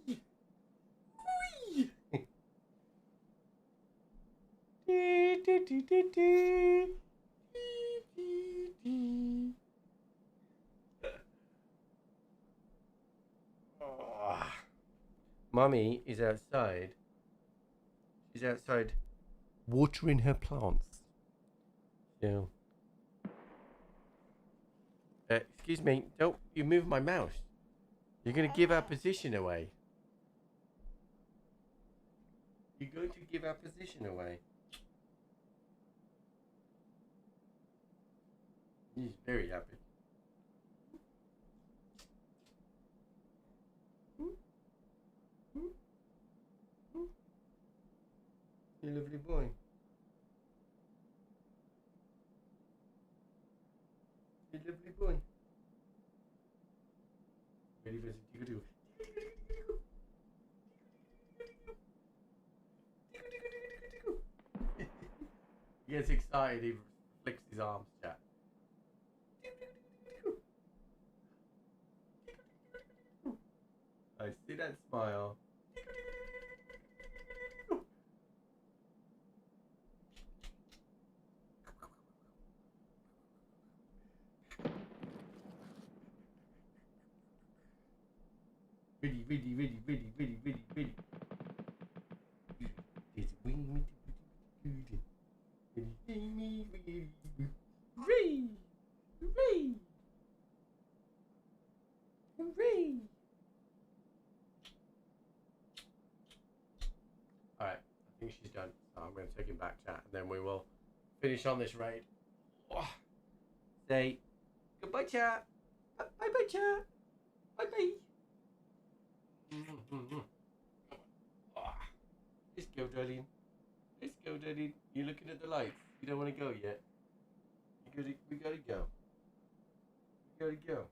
Speaker 11: Whee! Whee! Mummy is outside. She's outside watering her plants. So, excuse me, don't you move my mouse. You're going to give our position away. You're going to give our position away. He's very happy. You lovely boy. You lovely boy. Ready for some tickle. He gets excited, he flicks his arms, chat. I see that smile. Ready. It's wing. Hooray! Alright, I think she's done. So I'm going to take him back, chat, and then we will finish on this raid. Oh. Say goodbye, chat. Bye, chat. Bye. Let's go, darling. Let's go, darling. You're looking at the lights. You don't want to go yet. We gotta go. We gotta go.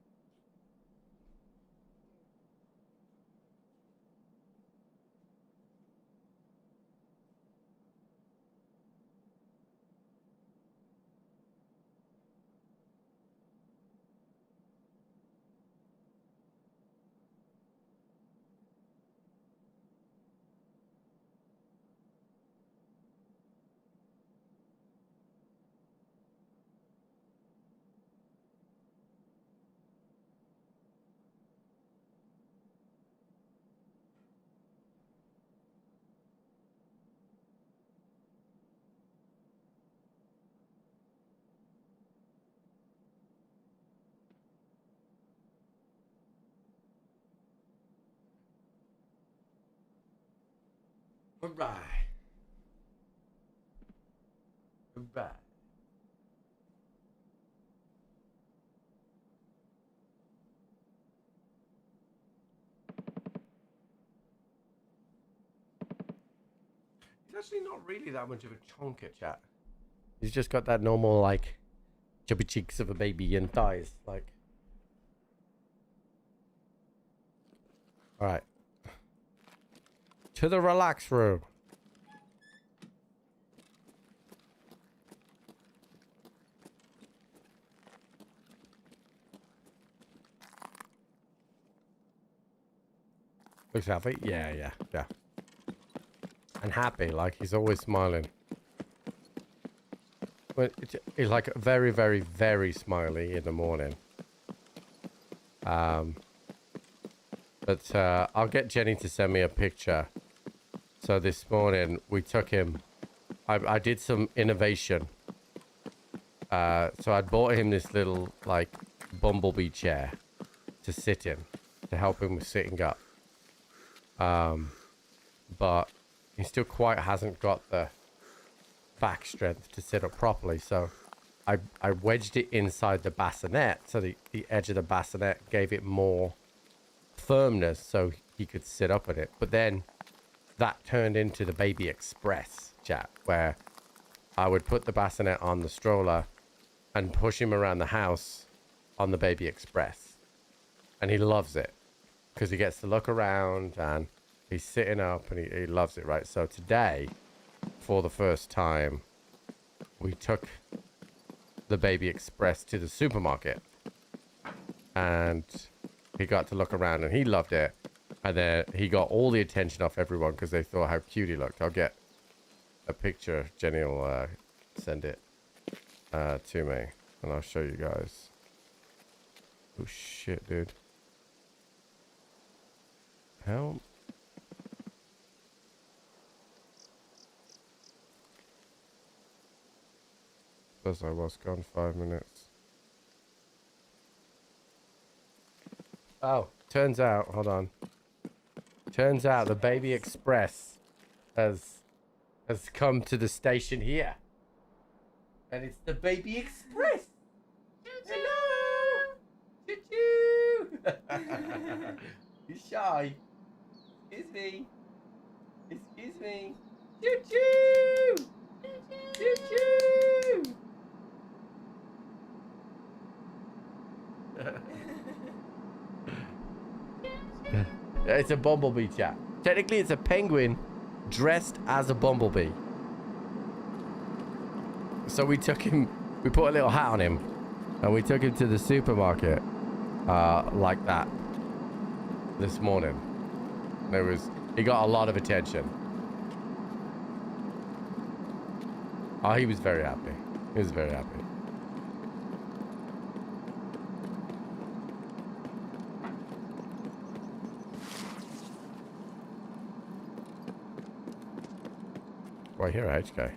Speaker 11: Alright. Alright. He's actually not really that much of a chonker, chat. He's just got that normal, like, chubby cheeks of a baby and thighs, like. Alright. To the relax room. Looks happy? Yeah. And happy, like he's always smiling. But he's like very, very, very smiley in the morning. But I'll get Jenny to send me a picture. So this morning we took him. I did some innovation. So I bought him this little like bumblebee chair to sit in to help him with sitting up. But he still quite hasn't got the back strength to sit up properly. So I wedged it inside the bassinet. So the edge of the bassinet gave it more firmness so he could sit up in it. But then that turned into the Baby Express, chat, where I would put the bassinet on the stroller and push him around the house on the Baby Express. And he loves it because he gets to look around and he's sitting up and he loves it, right? So today, for the first time, we took the Baby Express to the supermarket and he got to look around and he loved it. And then he got all the attention off everyone because they thought how cute he looked. I'll get a picture. Jenny will send it to me and I'll show you guys. Oh shit, dude. How? Suppose I was gone 5 minutes. Oh, turns out, hold on. Turns out the Baby Express has come to the station here. And it's the Baby Express. Hello! Choo-choo! He's shy. Excuse me. Excuse me. Choo-choo! Choo-choo! It's a bumblebee, chat. Technically, it's a penguin dressed as a bumblebee. So we took him, we put a little hat on him, and we took him to the supermarket, like that, this morning. He got a lot of attention. Oh, he was very happy. He was very happy. Right here, HK.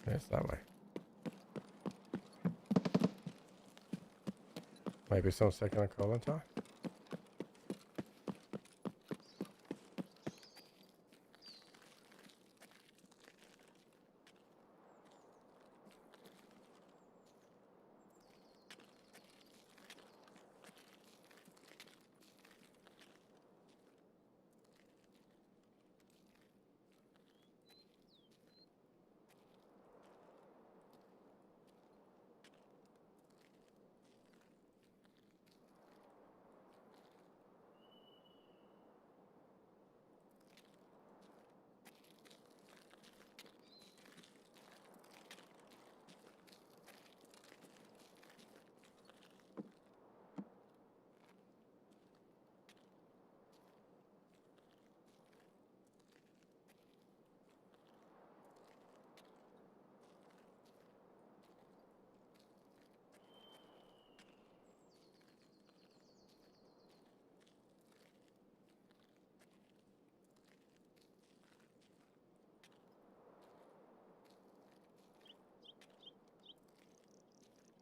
Speaker 11: Yes, that way. Maybe someone's taking a call in time.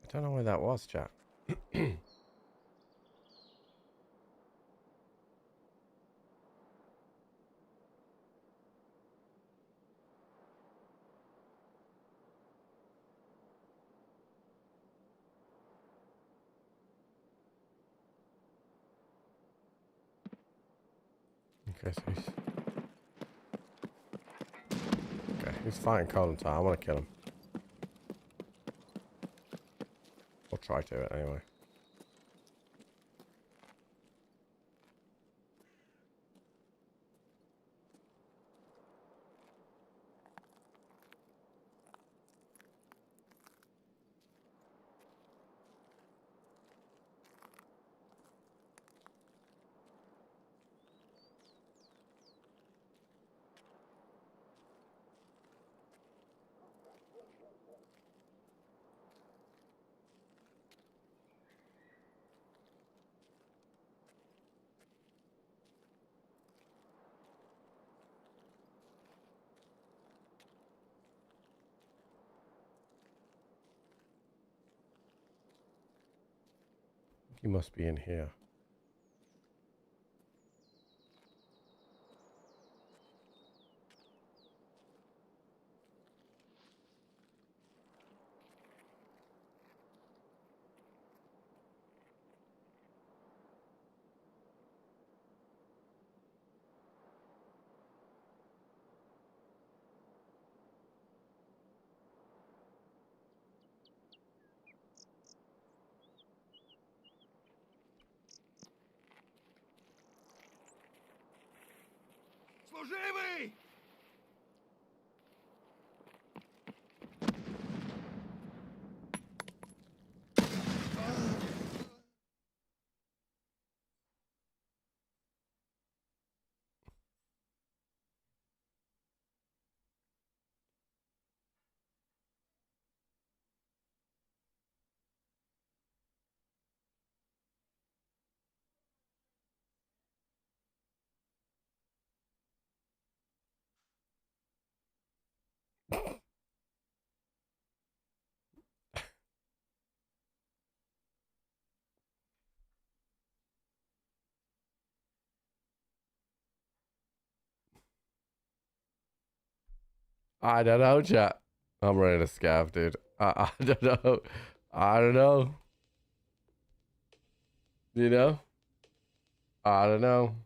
Speaker 11: I don't know where that was, chat. Okay, so he's fighting Colin Ty. I want to kill him. I'll try to anyway. He must be in here.
Speaker 10: Служивый!
Speaker 11: I don't know, chat. I'm ready to scav, dude. I don't know. I don't know. You know? I don't know.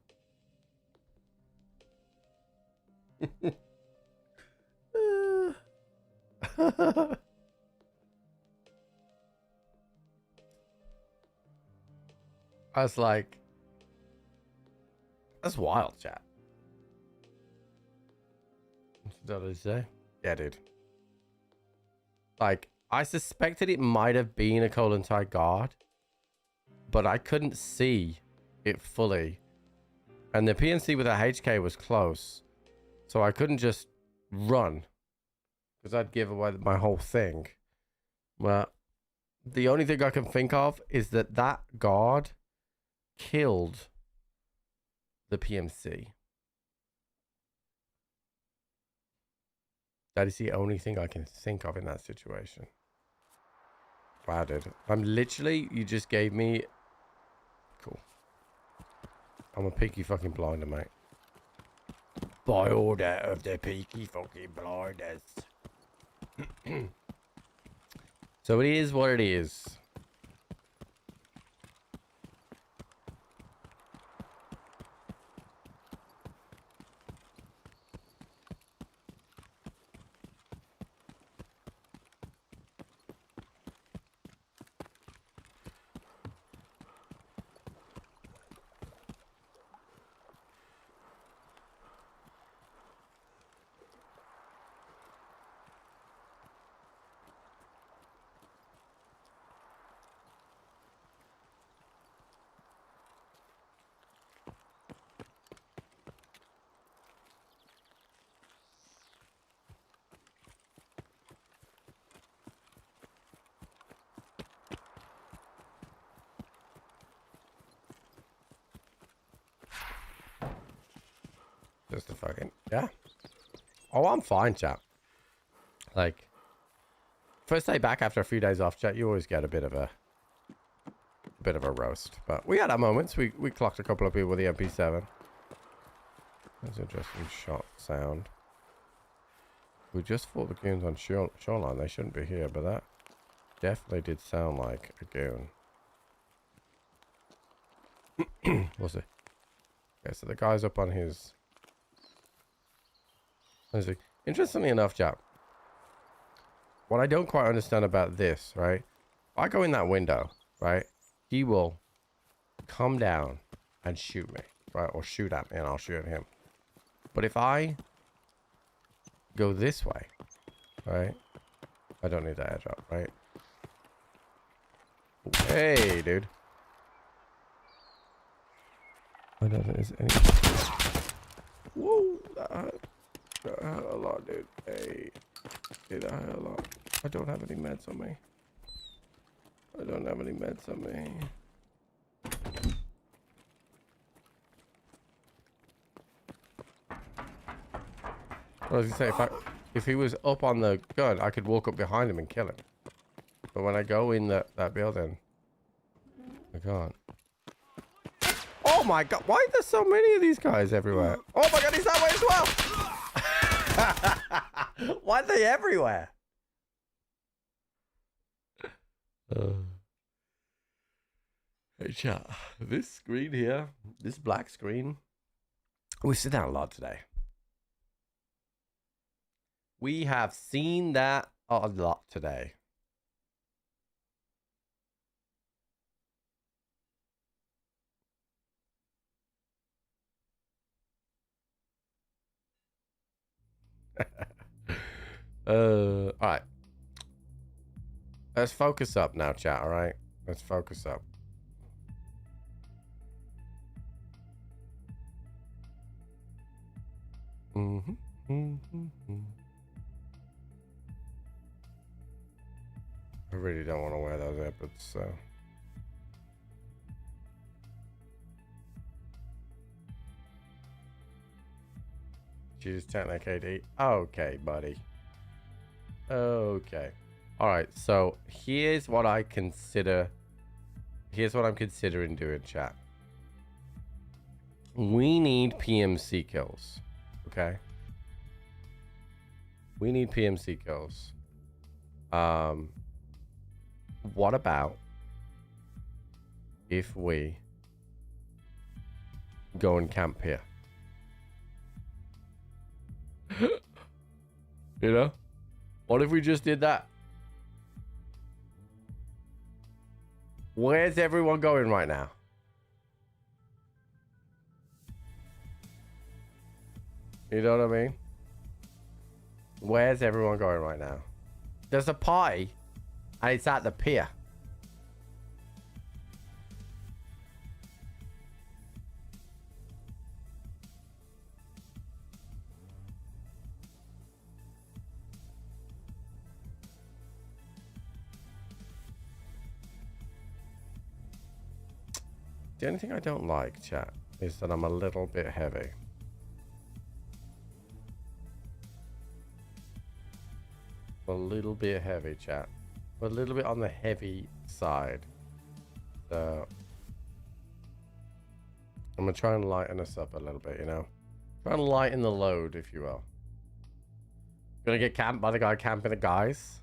Speaker 11: I was like, that's wild, chat. What did he say? Yeah, dude. Like, I suspected it might have been a colon tie guard, but I couldn't see it fully. And the PNC with a HK was close, so I couldn't just run, because I'd give away my whole thing. Well, the only thing I can think of is that that guard killed the PMC. That is the only thing I can think of in that situation. Wow, dude. I'm literally, you just gave me... Cool. I'm a peaky fucking blinder, mate. By order of the peaky fucking blinders. So it is what it is. Just a fucking... Yeah. Oh, I'm fine, chat. Like, first day back after a few days off, chat, you always get a bit of a roast. But we had our moments. We clocked a couple of people with the MP7. That's an interesting shot sound. We just fought the goons on shoreline. They shouldn't be here, but that definitely did sound like a goon. We'll see. Okay, so the guy's up on his... Interestingly enough, chap, what I don't quite understand about this, right? If I go in that window, right, he will come down and shoot me, right? Or shoot at me and I'll shoot at him. But if I go this way, right? I don't need that airdrop, right? Hey, dude. I don't think there's any... Whoa, that hurt a lot, dude. Hey. Hey, that hurt a lot. I don't have any meds on me. I don't have any meds on me. I was gonna say, if he was up on the gun, I could walk up behind him and kill him. But when I go in that building, I can't. Oh my god, why are there so many of these guys everywhere? Oh my god, he's that way as well! Why are they everywhere? Hey chat, this screen here, this black screen, we sit down a lot today. We have seen that a lot today. All right. Let's focus up now, chat. All right. Let's focus up. I really don't want to wear those AirPods, so. Choose Technic KD. Okay, buddy. Okay. Alright, so here's what I consider. Here's what I'm considering doing, chat. We need PMC kills. Okay? We need PMC kills. What about if we go and camp here? You know? What if we just did that? Where's everyone going right now? You know what I mean? Where's everyone going right now? There's a party and it's at the pier. The only thing I don't like, chat, is that I'm a little bit heavy. A little bit heavy, chat. A little bit on the heavy side. So I'm gonna try and lighten us up a little bit, you know? Try and lighten the load, if you will. Gonna get camped by the guy camping the guys?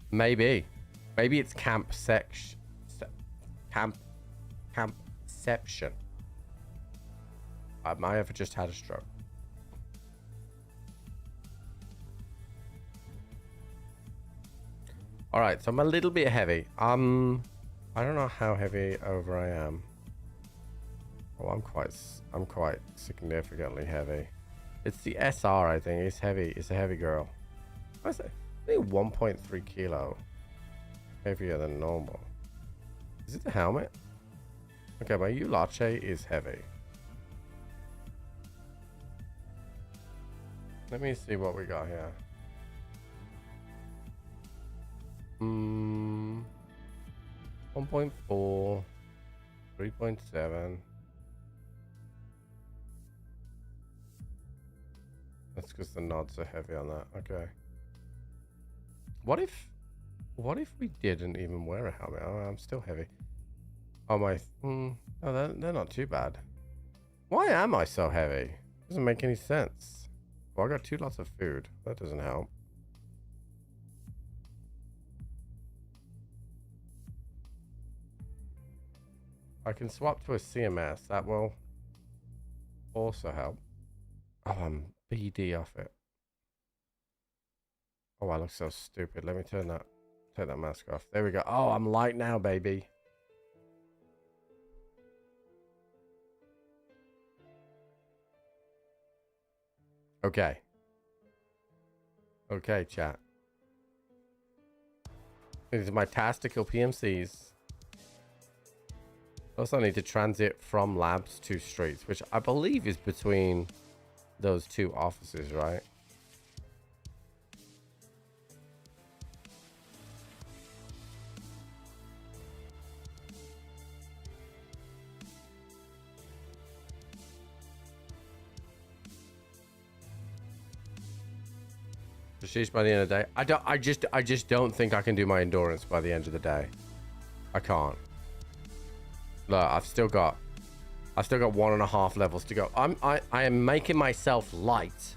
Speaker 11: Maybe. Maybe it's campception. I might have just had a stroke. All right, so I'm a little bit heavy. I don't know how heavy over I am. Oh, I'm quite significantly heavy. It's the SR, I think. It's heavy. It's a heavy girl. I say, I think 1.3 kilo heavier than normal. Is it the helmet? Okay, my Ulache is heavy. Let me see what we got here. 1.4, 3.7. That's because the nods are heavy on that. Okay. What if we didn't even wear a helmet? Oh, I'm still heavy. Oh my. Oh, they're not too bad. Why am I so heavy? Doesn't make any sense. Well, I got 2 lots of food. That doesn't help. I can swap to a CMS. That will also help. Oh, I'm BD off it. Oh, I look so stupid. Let me take that mask off. There we go. Oh, I'm light now, baby. Okay. Okay, chat. These are my tactical PMCs. Also, I need to transit from labs to streets, which I believe is between those two offices, right? Prestige by the end of the day. I just don't think I can do my endurance by the end of the day. I can't. Look, I've still got 1.5 levels to go. I am making myself light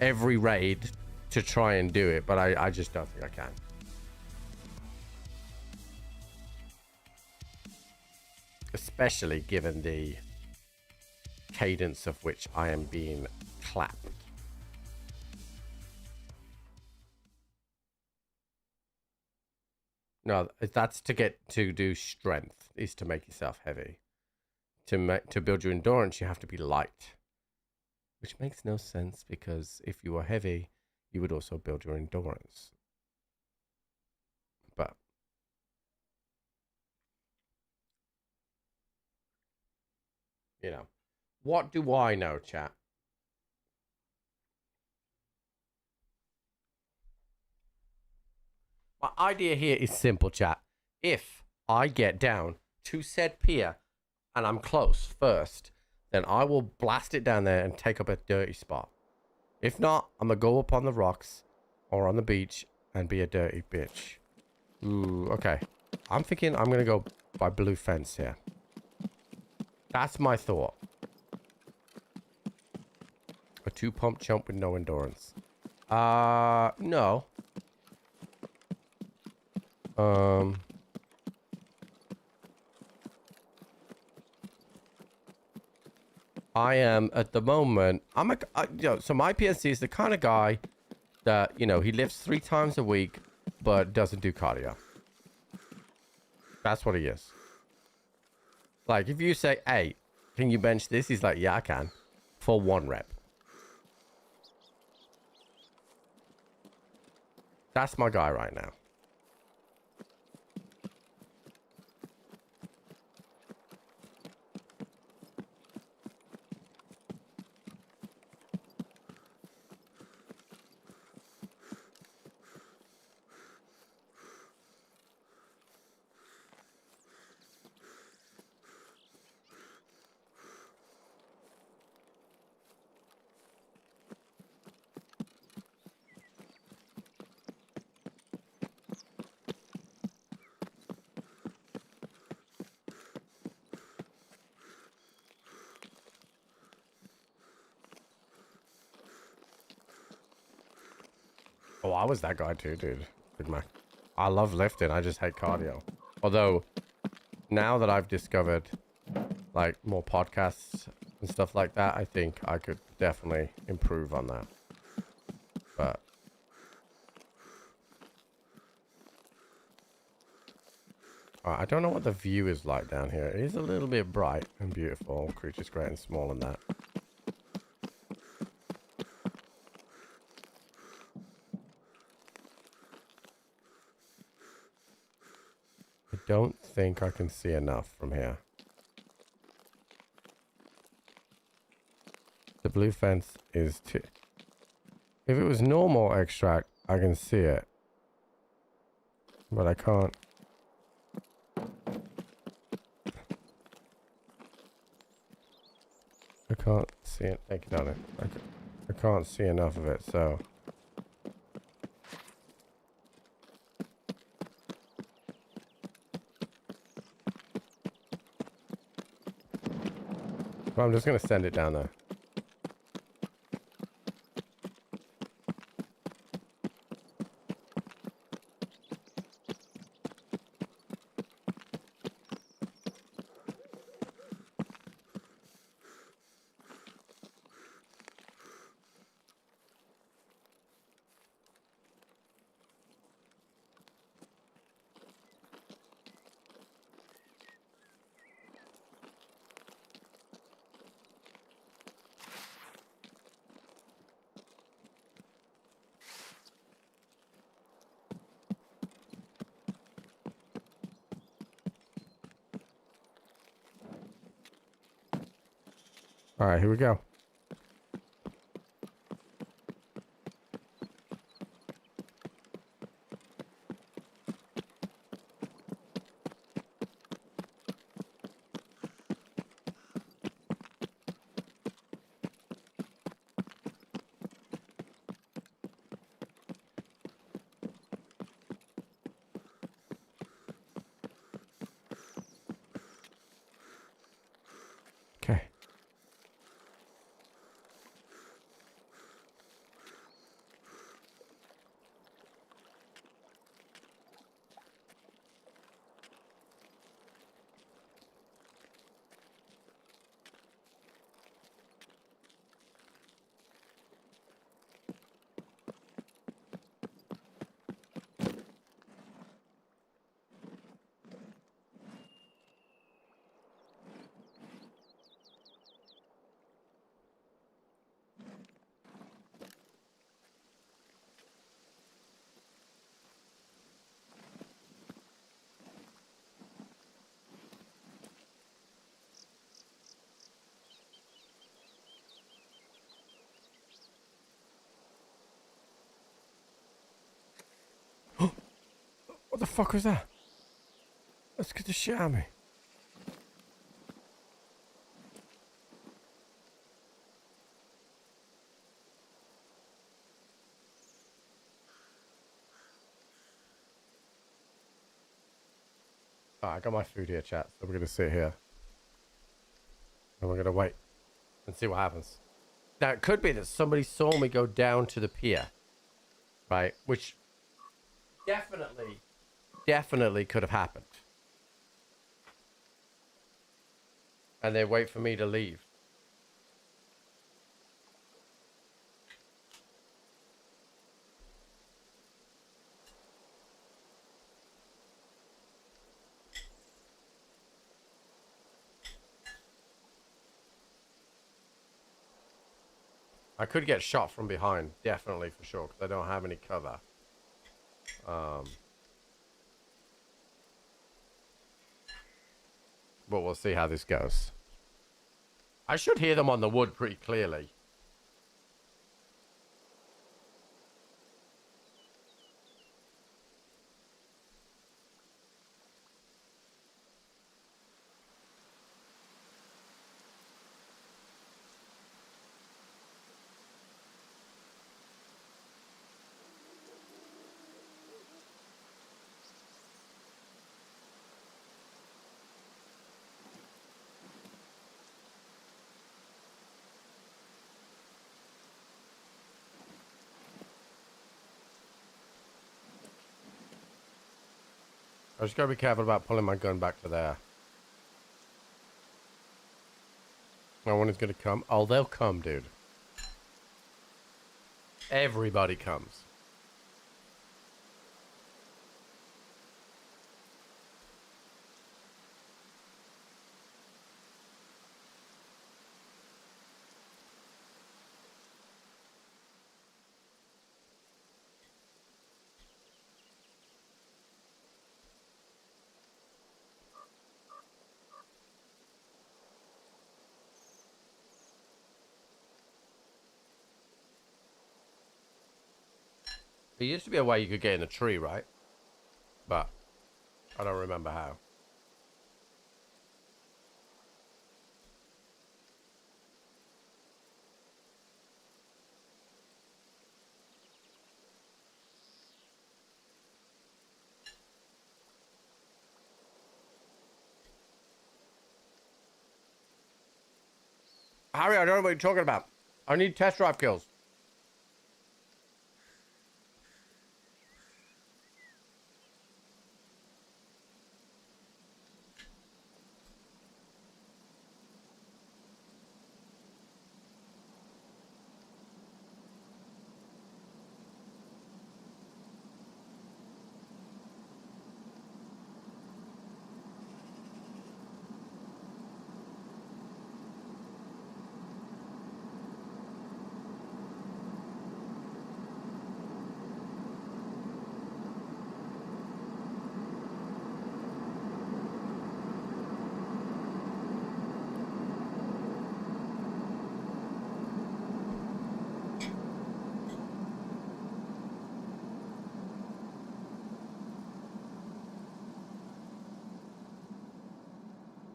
Speaker 11: every raid to try and do it, but I just don't think I can. Especially given the cadence of which I am being clapped. No, that's to get to do strength, is to make yourself heavy. To build your endurance, you have to be light. Which makes no sense, because if you were heavy, you would also build your endurance. But you know, what do I know, chat? My idea here is simple, chat. If I get down to said pier and I'm close first, then I will blast it down there and take up a dirty spot. If not, I'm going to go up on the rocks or on the beach and be a dirty bitch. Ooh, okay. I'm thinking I'm going to go by blue fence here. That's my thought. A 2-pump chump with no endurance. No. I am at the moment. So my PNC is the kind of guy that, you know, he lifts 3 times a week, but doesn't do cardio. That's what he is. Like, if you say, "Hey, can you bench this?" He's like, "Yeah, I can," for 1 rep. That's my guy right now. Oh, I was that guy too, dude. Big Mac. I love lifting. I just hate cardio. Although, now that I've discovered, like, more podcasts and stuff like that, I think I could definitely improve on that. But I don't know what the view is like down here. It is a little bit bright and beautiful. Creature's great and small and that. I don't think I can see enough from here. The blue fence is too... If it was normal extract, I can see it. But I can't. I can't see it. Thank you, darling. I can't see enough of it, so... Well, I'm just going to send it down there. All right, here we go. Okay. What the fuck was that? Let's get the shit out of me. Alright, I got my food here, chat. So we're gonna sit here. And we're gonna wait and see what happens. Now it could be that somebody saw me go down to the pier. Right? Which definitely could have happened. And they wait for me to leave. I could get shot from behind, definitely for sure, because I don't have any cover. But we'll see how this goes. I should hear them on the wood pretty clearly. I just gotta be careful about pulling my gun back to there. No one is gonna come. Oh, they'll come, dude. Everybody comes. There used to be a way you could get in the tree, right? But I don't remember how. Harry, I don't know what you're talking about. I need test drive kills.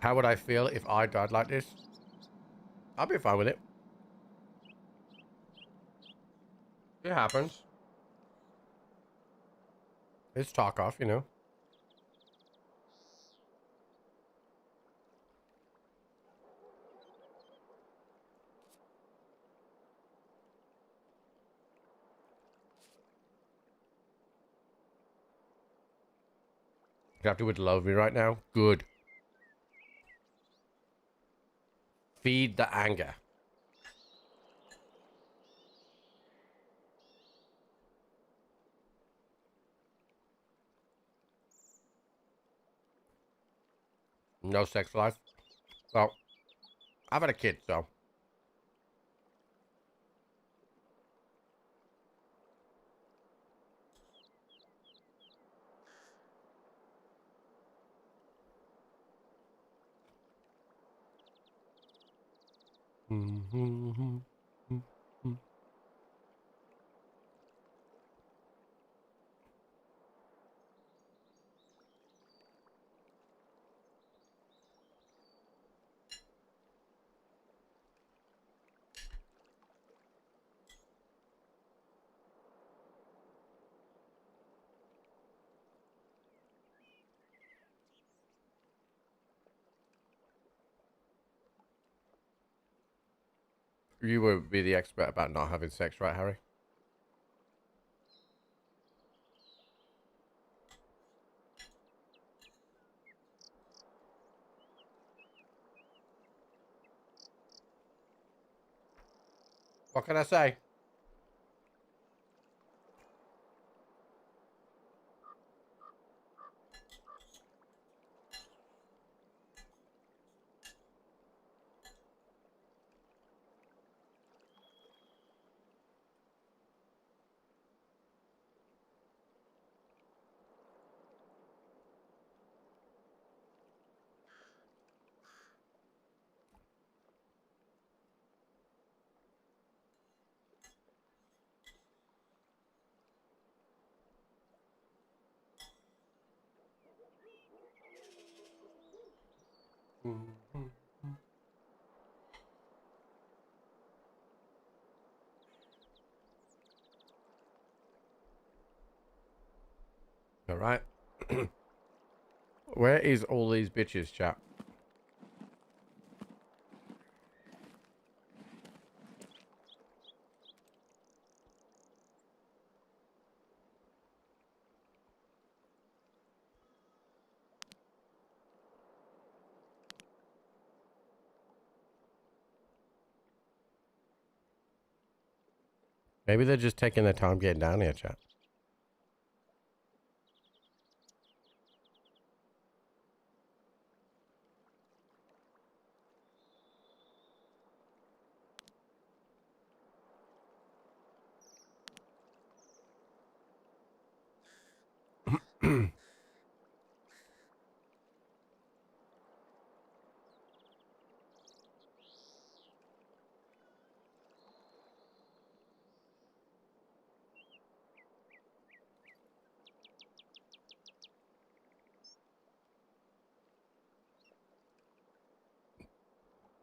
Speaker 11: How would I feel if I died like this? I'll be fine with it. It happens. It's Tarkov, you know. You have to love me right now? Good. Feed the anger. No sex life? Well, I've had a kid, so. You would be the expert about not having sex, right, Harry? What can I say? All right. Where is all these bitches, chap? Maybe they're just taking their time getting down here, chat.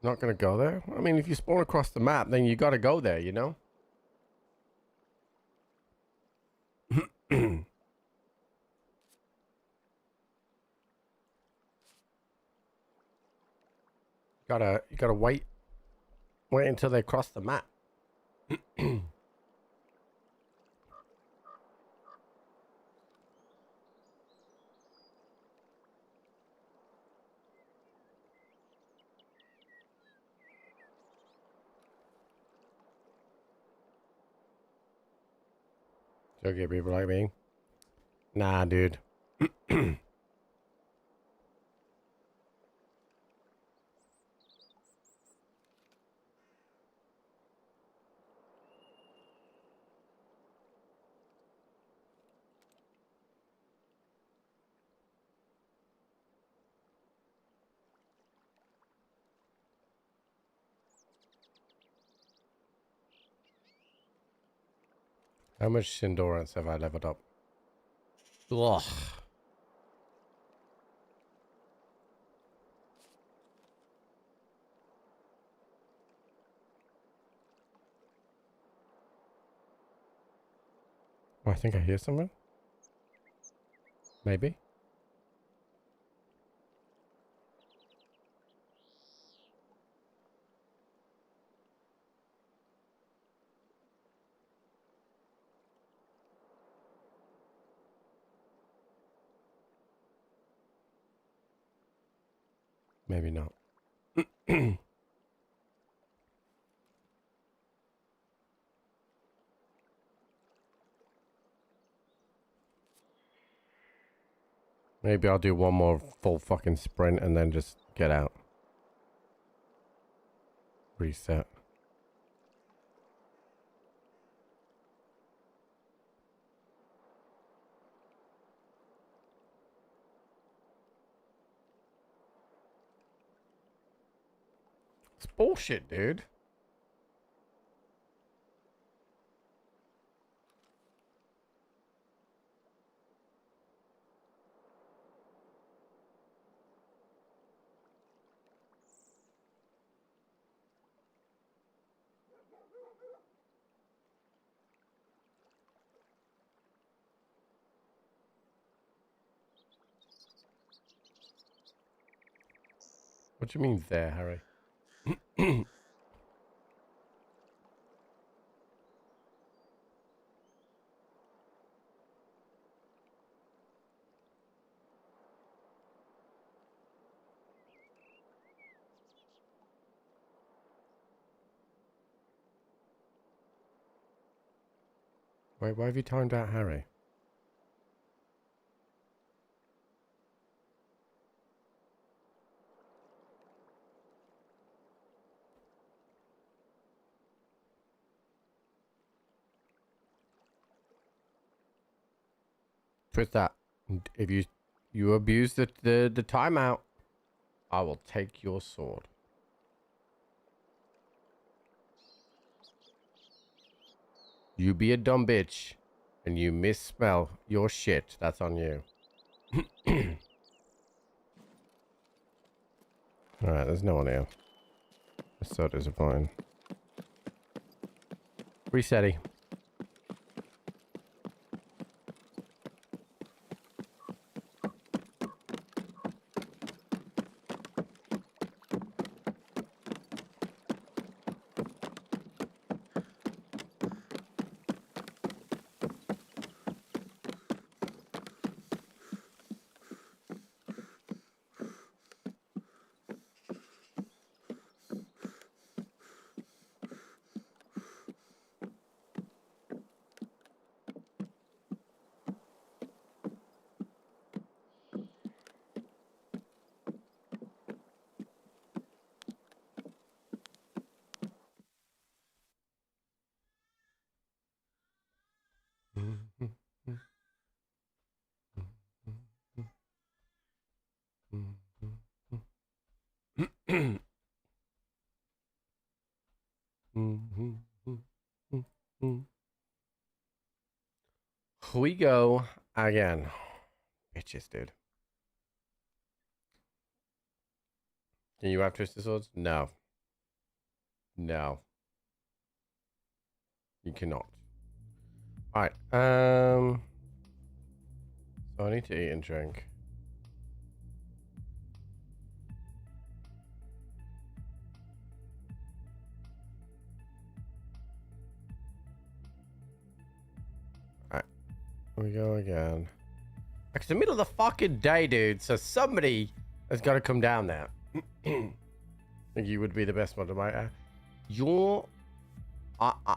Speaker 11: Not gonna go there? I mean, if you spawn across the map, then you gotta go there, you know? You gotta wait until they cross the map. Okay, people like me. Nah, dude. How much endurance have I leveled up? Ugh. Oh, I think I hear something. Maybe. Maybe not. Maybe I'll do one more full fucking sprint and then just get out. Reset. It's bullshit, dude. What do you mean there, Harry? Wait, why have you timed out Harry? Twist that. If you abuse the timeout, I will take your sword. You be a dumb bitch and you missmell your shit. That's on you. Alright, there's no one here. That's so disappointing. Resetty. We go again. Bitches, dude. Can you have twisted swords? No. No. You cannot. Alright, so I need to eat and drink. Alright, here we go again. It's the middle of the fucking day, dude, so somebody has got to come down there. I think you would be the best one to make.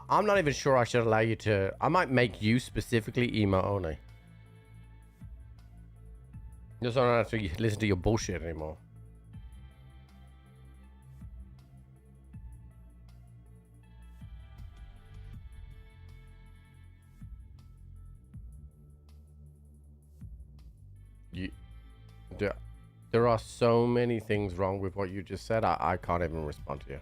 Speaker 11: I'm not even sure I should allow you to. I might make you specifically emote only. Just don't have to listen to your bullshit anymore. There are so many things wrong with what you just said. I can't even respond to you.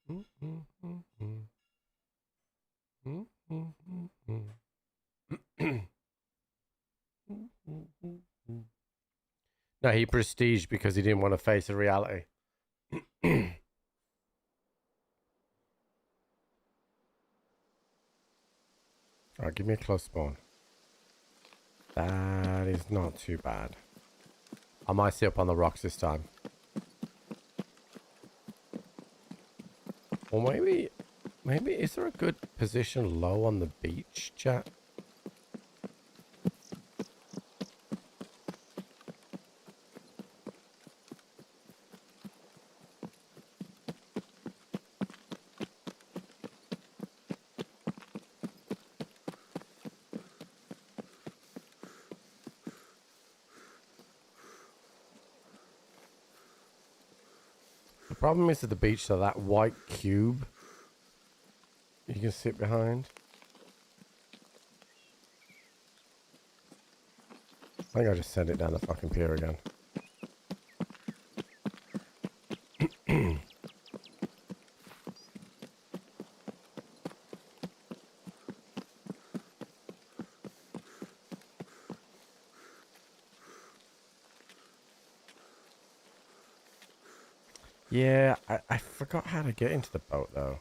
Speaker 11: No, he prestiged because he didn't want to face the reality. Alright, give me a close spawn. That is not too bad. I might sit up on the rocks this time. Or maybe is there a good position low on the beach, chat? The problem is at the beach, so that white cube you can sit behind. I think I just send it down the fucking pier again. Yeah, I forgot how to get into the boat though.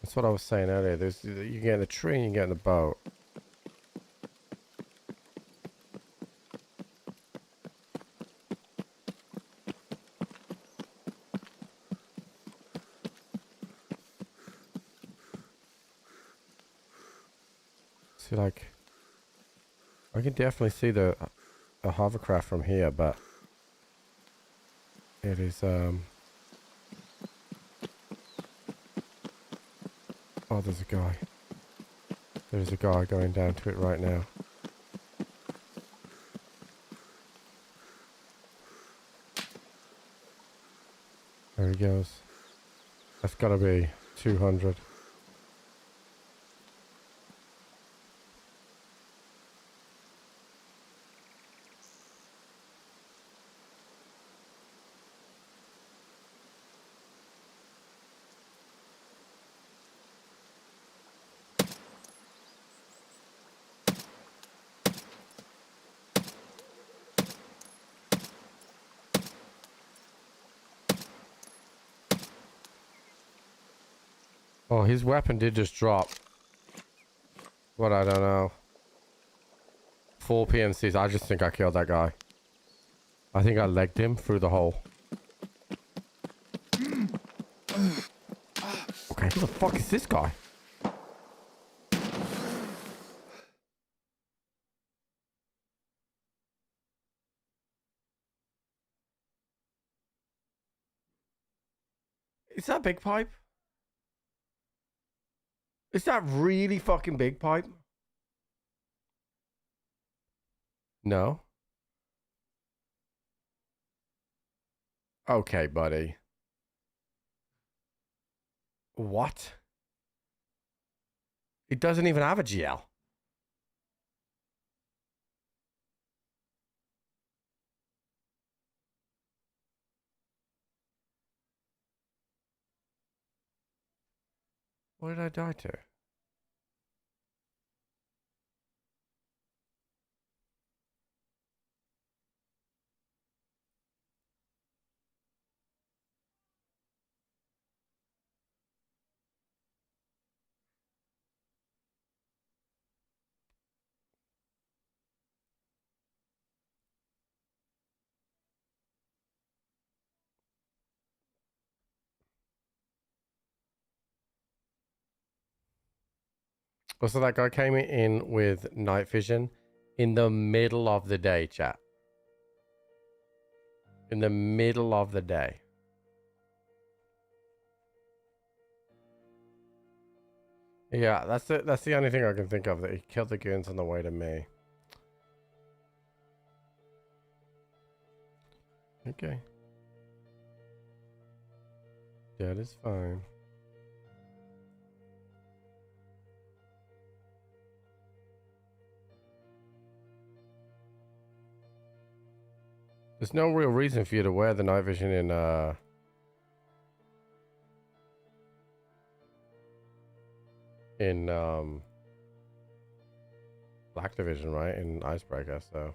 Speaker 11: That's what I was saying earlier. There's you get in the tree and you get in the boat. See, like, I can definitely see the hovercraft from here, but it is oh, there's a guy. There's a guy going down to it right now. There he goes. That's gotta be 200. Oh, his weapon did just drop. What, I don't know. 4 PMCs. I just think I killed that guy. I think I legged him through the hole. Okay, who the fuck is this guy? Is that Big Pipe? Is that really fucking Big Pipe? No. Okay, buddy. What? It doesn't even have a GL. What did I die to? Also, that guy came in with night vision in the middle of the day, chat. In the middle of the day. Yeah, that's the only thing I can think of, that he killed the goons on the way to me. Okay. That is fine. There's no real reason for you to wear the night vision in in Black Division, right? In Icebreaker, so.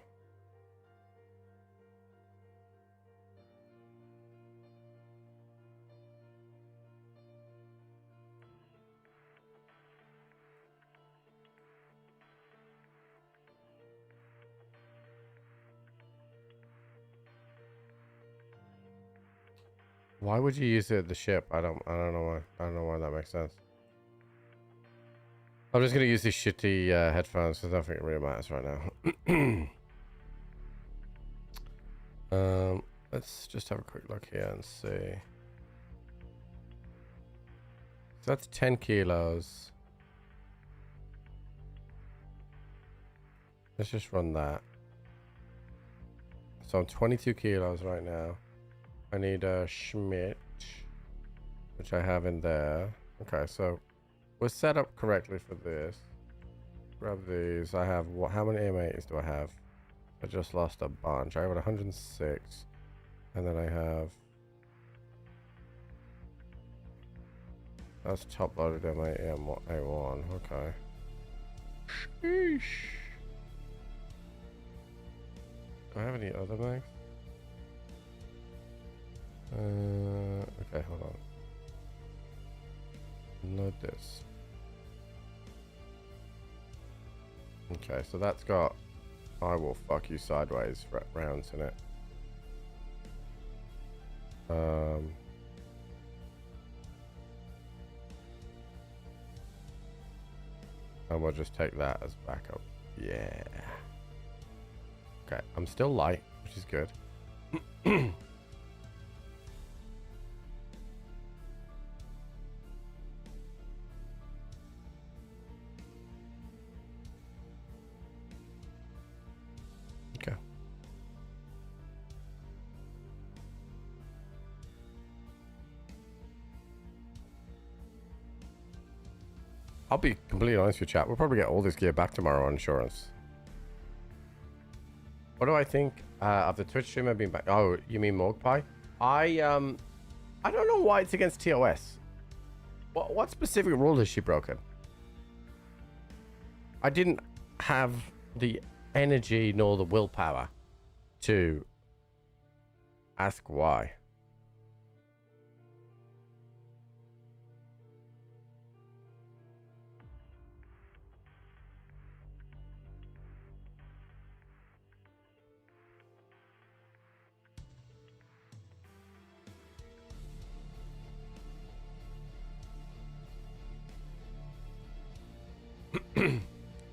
Speaker 11: Why would you use it at the ship? I don't know why. I don't know why that makes sense. I'm just gonna use these shitty headphones because I don't think it really matters right now. Let's just have a quick look here and see. So that's 10 kilos. Let's just run that. So I'm 22 kilos right now. I need a Schmidt, which I have in there. Okay, so we're set up correctly for this. Grab these. I have what? How many M80s do I have? I just lost a bunch. I have 106, and then I have. That's top loaded M80 A1. Okay. Sheesh. Do I have any other mags? Okay, hold on. Load this. Okay, so that's got I will fuck you sideways rounds in it. And we'll just take that as backup. Yeah. Okay, I'm still light, which is good. Okay. I'll be completely honest with you, chat. We'll probably get all this gear back tomorrow on insurance. What do I think of the Twitch streamer being back? Oh, you mean Morgpie? I don't know why it's against TOS. What specific rule has she broken? I didn't have the energy nor the willpower to ask why.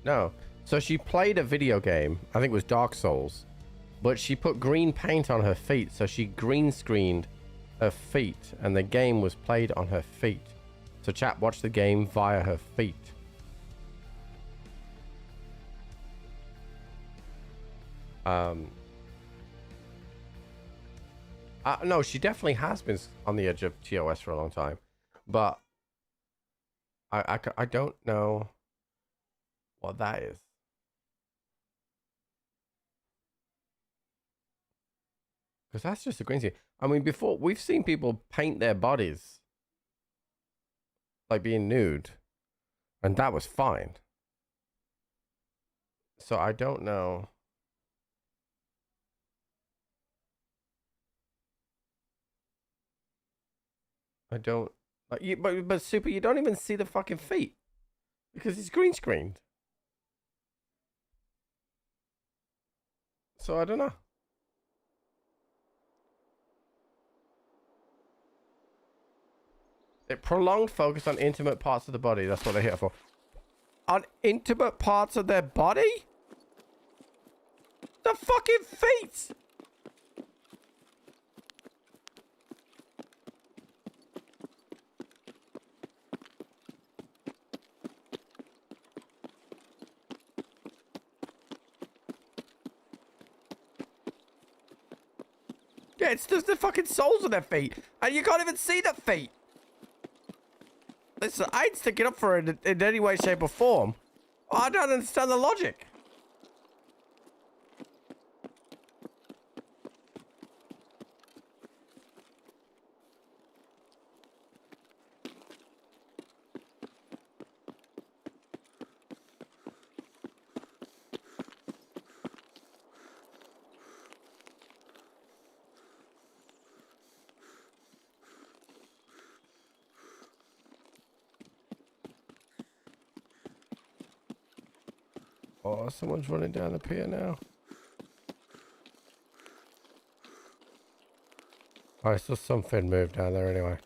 Speaker 11: No. So she played a video game, I think it was Dark Souls, but she put green paint on her feet, so she green screened her feet, and the game was played on her feet. So chat watched the game via her feet. No, she definitely has been on the edge of TOS for a long time, but I don't know what that is. Because that's just a green screen. I mean, before, we've seen people paint their bodies like being nude, and that was fine. So I don't know. I don't like you, but Super, you don't even see the fucking feet because it's green screened. So I don't know. It prolonged focus on intimate parts of the body. That's what they're here for. On intimate parts of their body? The fucking feet! Yeah, it's just the fucking soles of their feet. And you can't even see the feet. Listen, I ain't sticking up for it in any way, shape, or form. I don't understand the logic. Oh, someone's running down the pier now. I saw something move down there anyway.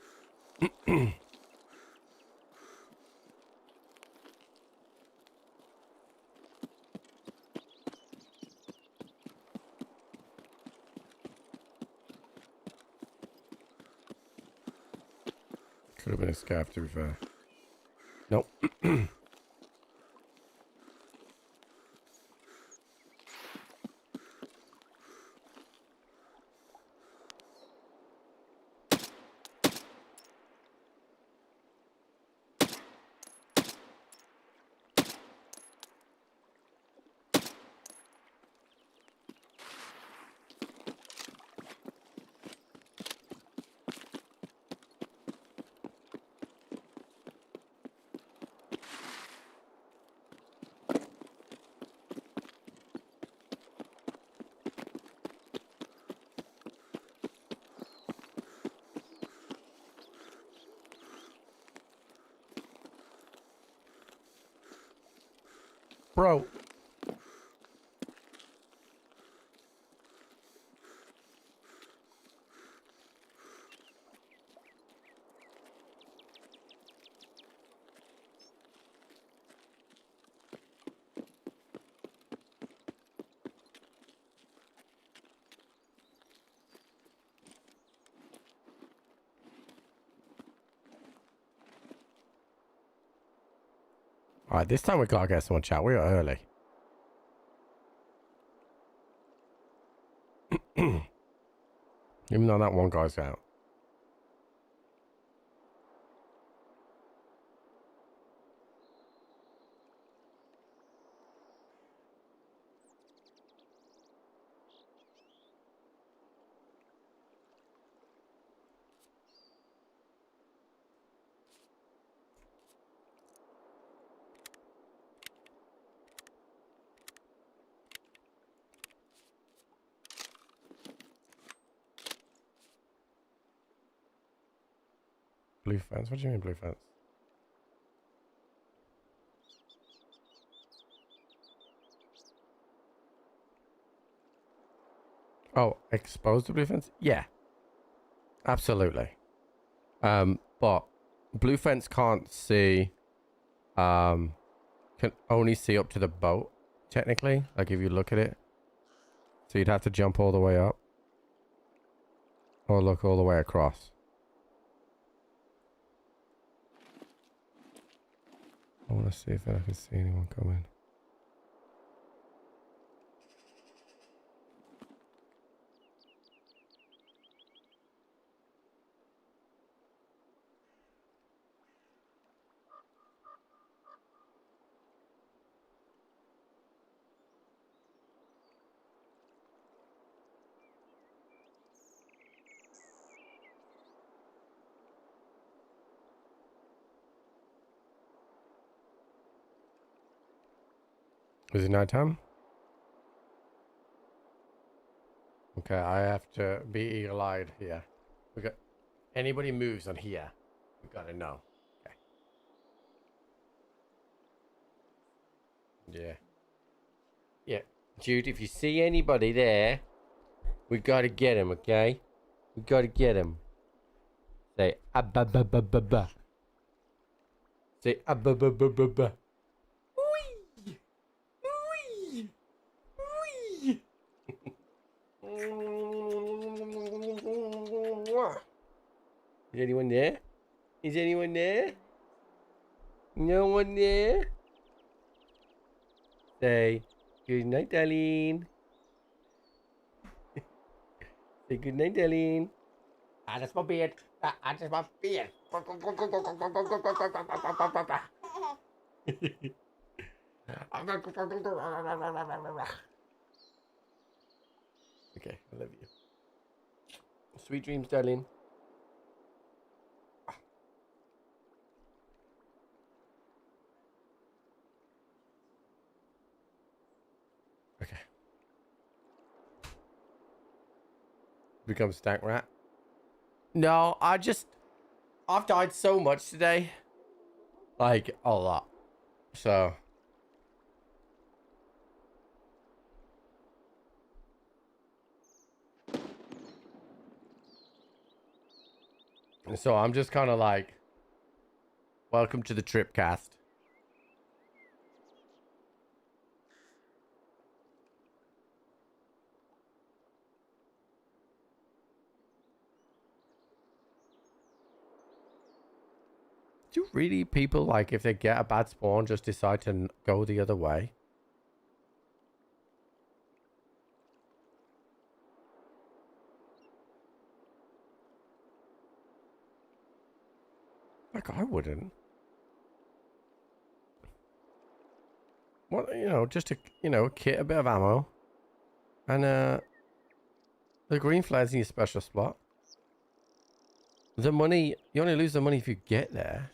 Speaker 11: Could have been a scav, to be fair. Nope. Bro. Alright, this time we gotta get someone chat. We are early. Even though that one guy's out. Blue fence? What do you mean blue fence? Oh, expose the blue fence? Yeah. Absolutely. But blue fence can't see, can only see up to the boat, technically. Like if you look at it. So you'd have to jump all the way up. Or look all the way across. I want to see if I can see anyone coming. Is it nighttime? Okay, I have to be eagle-eyed here. We got anybody moves on here, we gotta know. Okay. Yeah. Yeah. Jude, if you see anybody there, we gotta get him, okay? We gotta get him. Say ba. Say ba. Is anyone there? Is anyone there? No one there? Say good night, darling. Say good night, darling. That's my beard. That's my beard. Okay, I love you. Sweet dreams, darling. Okay. Become stank rat. No, I've died so much today. Like, a lot. So. So I'm just kind of like, welcome to the Tripcast. Do really people, like, if they get a bad spawn, just decide to go the other way? Like, I wouldn't. Well, you know, just a, you know, a kit, a bit of ammo. And, the green flare's in your special slot. The money, you only lose the money if you get there.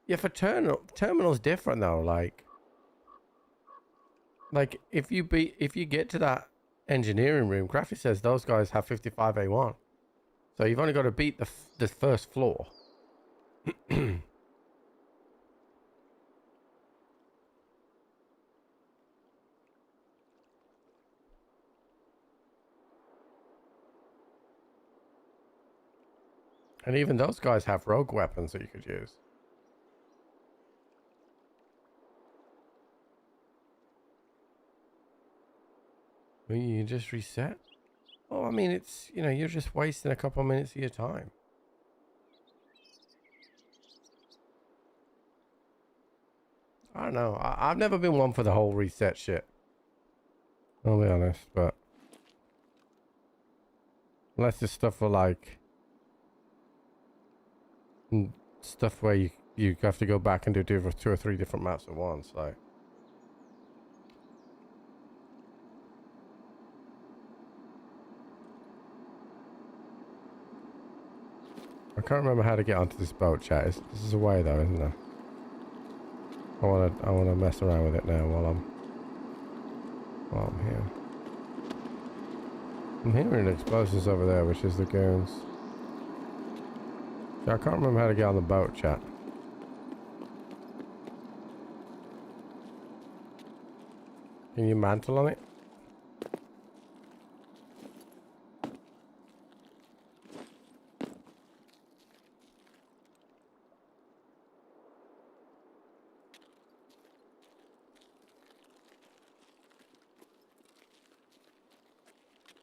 Speaker 11: Yeah, for terminal's different though, like if you get to that engineering room, Crafty says those guys have 55A1. So you've only got to beat the first floor. And even those guys have rogue weapons that you could use. You just reset? Oh, I mean, it's, you know, you're just wasting a couple of minutes of your time. I don't know. I've never been one for the whole reset shit. I'll be honest, but unless it's stuff for like stuff where you have to go back and do 2 or 3 different maps at once, like. I can't remember how to get onto this boat, chat. This is a way though, isn't there? I wanna mess around with it now while I'm here. I'm hearing explosions over there, which is the goons. Yeah, I can't remember how to get on the boat, chat. Can you mantle on it?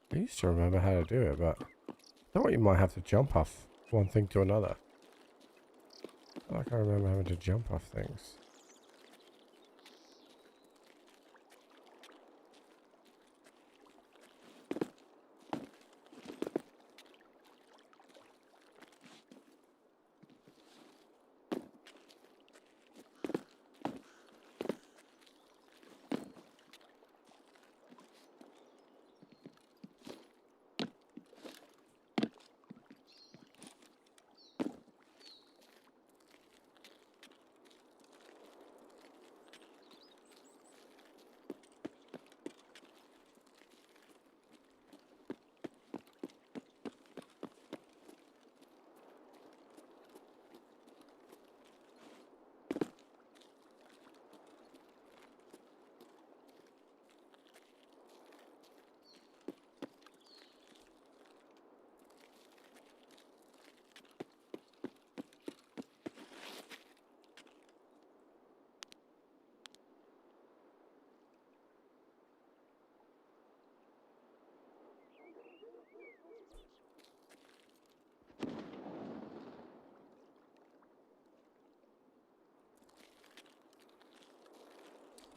Speaker 11: I used to remember how to do it, but I thought you might have to jump off one thing to another. I feel like I remember having to jump off things.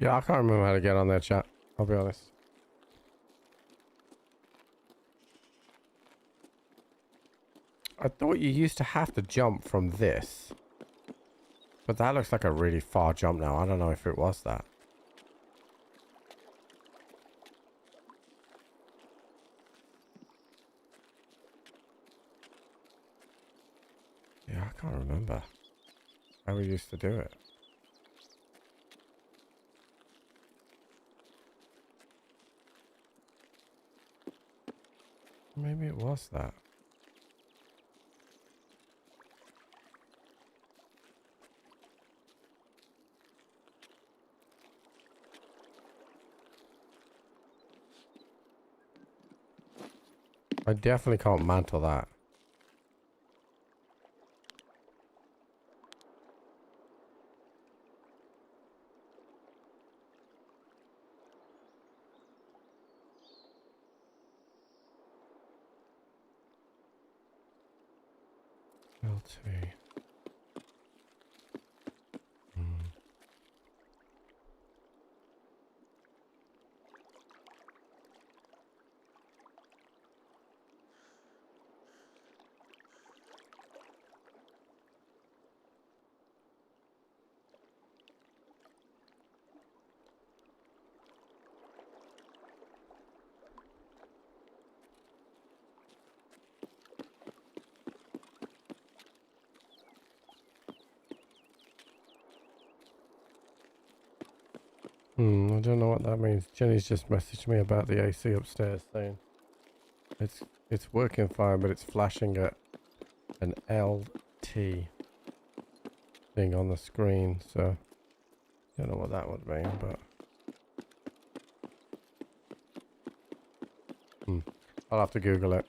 Speaker 11: Yeah, I can't remember how to get on there, chat. I'll be honest. I thought you used to have to jump from this. But that looks like a really far jump now. I don't know if it was that. Yeah, I can't remember how we used to do it. Maybe it was that. I definitely can't mantle that. LT. I don't know what that means. Jenny's just messaged me about the AC upstairs saying it's working fine, but it's flashing at an LT thing on the screen, so don't know what that would mean, but I'll have to Google it.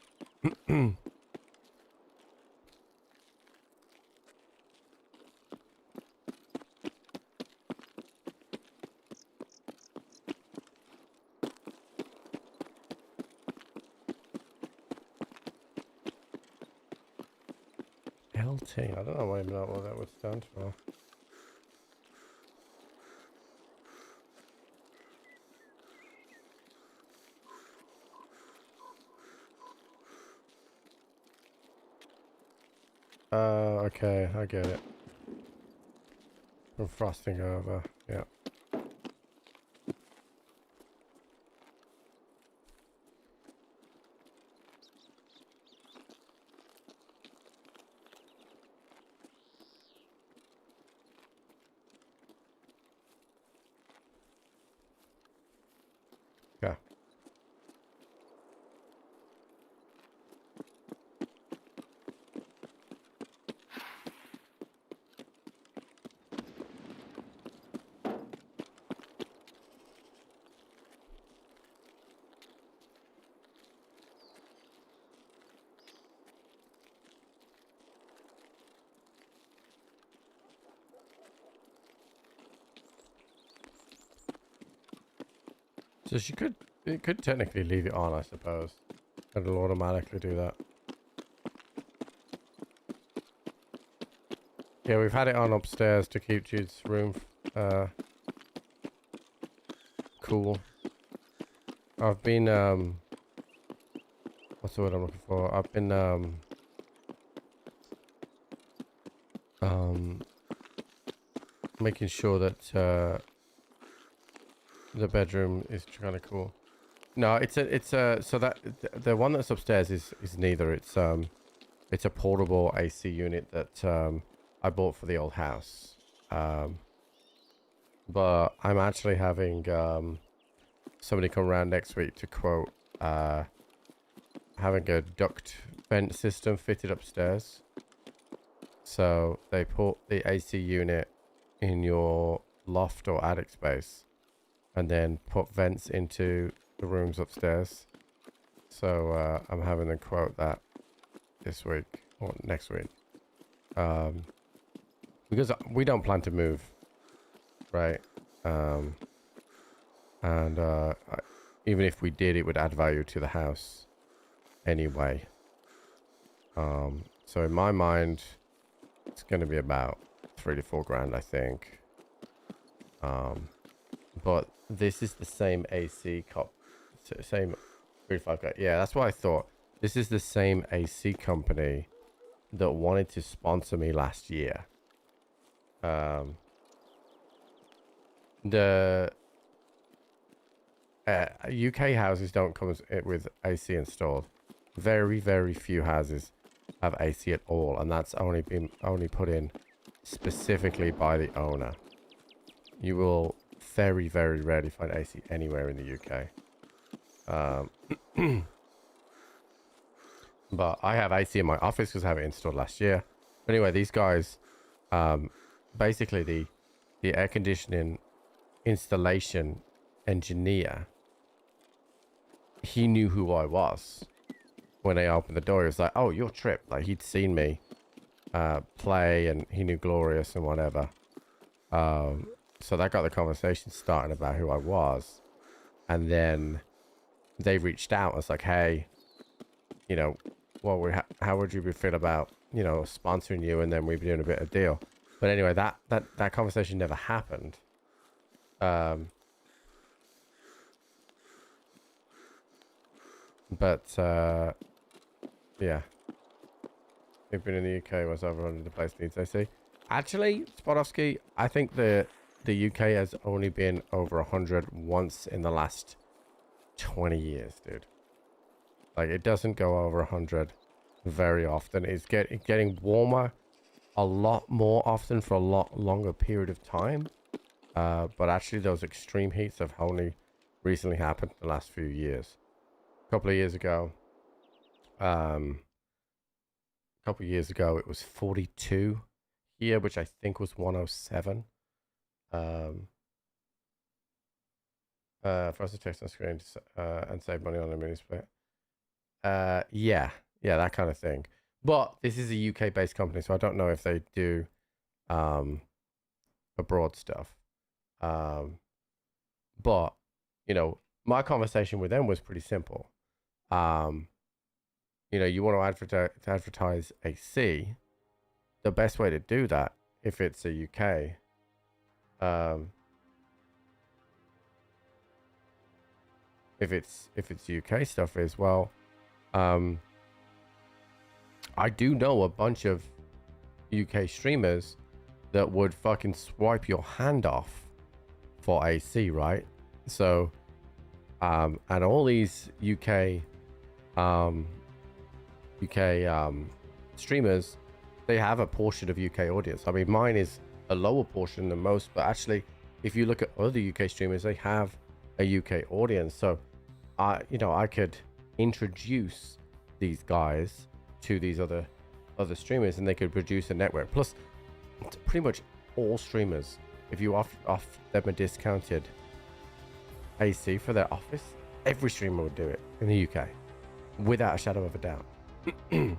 Speaker 11: LT, I don't know what that would stand for. Okay, I get it. From frosting over, yeah. Yeah. So it could technically leave it on, I suppose. It'll automatically do that. Yeah, we've had it on upstairs to keep Jude's room cool. I've been what's the word I'm looking for? I've been making sure that the bedroom is kind of cool. No, so that the one that's upstairs is neither. It's a portable AC unit that I bought for the old house. But I'm actually having somebody come around next week to quote having a duct vent system fitted upstairs. So they put the AC unit in your loft or attic space and then put vents into the rooms upstairs. So I'm having them quote that this week or next week. Because we don't plan to move, right? Even if we did, it would add value to the house anyway. So in my mind, it's going to be about 3 to 4 grand, I think. But this is the same AC same 35 guy. Yeah, that's what I thought. This is the same AC company that wanted to sponsor me last year. The UK houses don't come with AC installed. Very, very few houses have AC at all, and that's only put in specifically by the owner. You will very, very rarely find AC anywhere in the UK. But I have AC in my office because I have it installed last year. But anyway, these guys, basically the air conditioning installation engineer, he knew who I was when I opened the door. He was like, "Oh, you're Trip." Like, he'd seen me play, and he knew Glorious and whatever. So that got the conversation starting about who I was. And then they reached out. I was like, "Hey, you know, well, how would you feel about, you know, sponsoring you and then we'd be doing a bit of deal. But anyway, that conversation never happened. Yeah. They've been in the UK was over 100 the place needs AC. Actually, Spodovsky, I think the UK has only been over 100 once in the last 20 years, dude. Like, it doesn't go over 100 very often. It's getting warmer a lot more often for a lot longer period of time. But actually, those extreme heats have only recently happened in the last few years. A couple of years ago, it was 42 here, which I think was 107. For us to text on screen and save money on a mini split. Yeah, that kind of thing. But this is a UK-based company, so I don't know if they do abroad stuff. But, you know, my conversation with them was pretty simple. You know, you want to advertise AC. The best way to do that, if it's a UK, if it's UK stuff, is, well, I do know a bunch of UK streamers that would fucking swipe your hand off for AC, right? So, and all these UK streamers, they have a portion of UK audience. I mean, mine is a lower portion than most, but actually, if you look at other UK streamers, they have a UK audience. So, you know, I could introduce these guys to these other streamers, and they could produce a network. Plus, pretty much all streamers, if you offer them a discounted AC for their office, every streamer would do it in the UK, without a shadow of a doubt. It's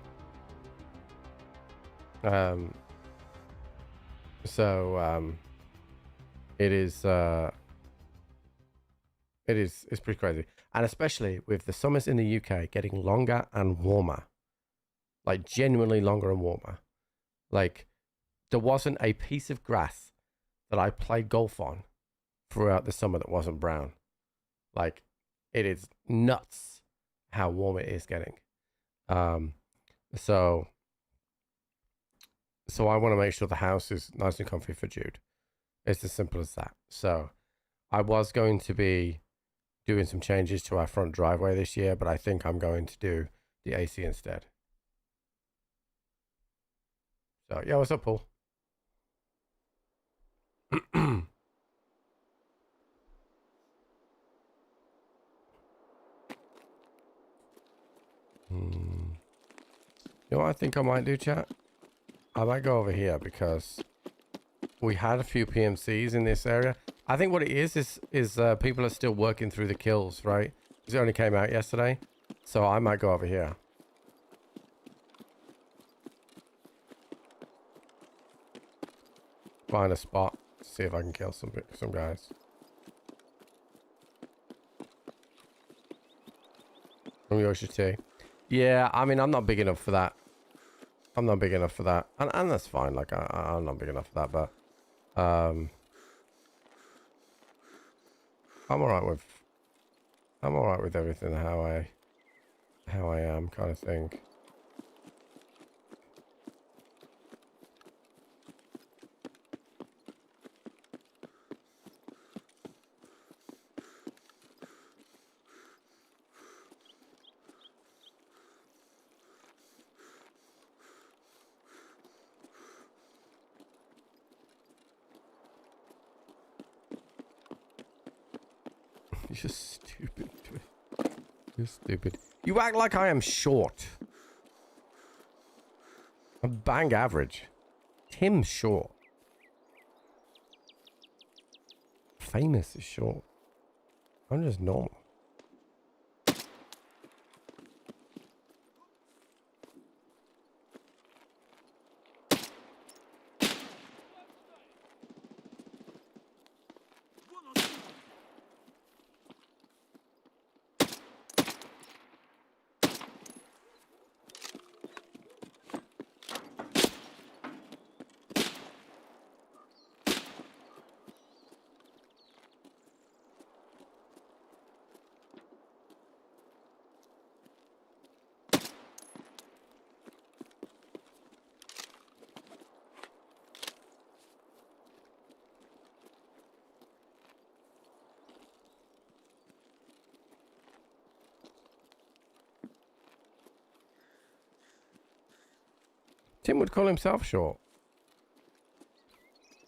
Speaker 11: pretty crazy. And especially with the summers in the UK getting longer and warmer, like genuinely longer and warmer. Like, there wasn't a piece of grass that I played golf on throughout the summer that wasn't brown. Like, it is nuts how warm it is getting. So I want to make sure the house is nice and comfy for Jude. It's as simple as that. So I was going to be doing some changes to our front driveway this year, but I think I'm going to do the AC instead. So yeah, what's up, Paul? You know what I think I might do, chat? I might go over here because we had a few PMCs in this area. I think what it is people are still working through the kills, right? Because it only came out yesterday. So I might go over here. Find a spot to see if I can kill some guys. From Yoshi T. Yeah, I mean, I'm not big enough for that. I'm not big enough for that. And that's fine. Like, I'm not big enough for that, but I'm alright with everything how I am, kind of thing. You're stupid. You're stupid. You act like I am short. I'm bang average. Tim's short. Famous is short. I'm just normal. Tim would call himself short.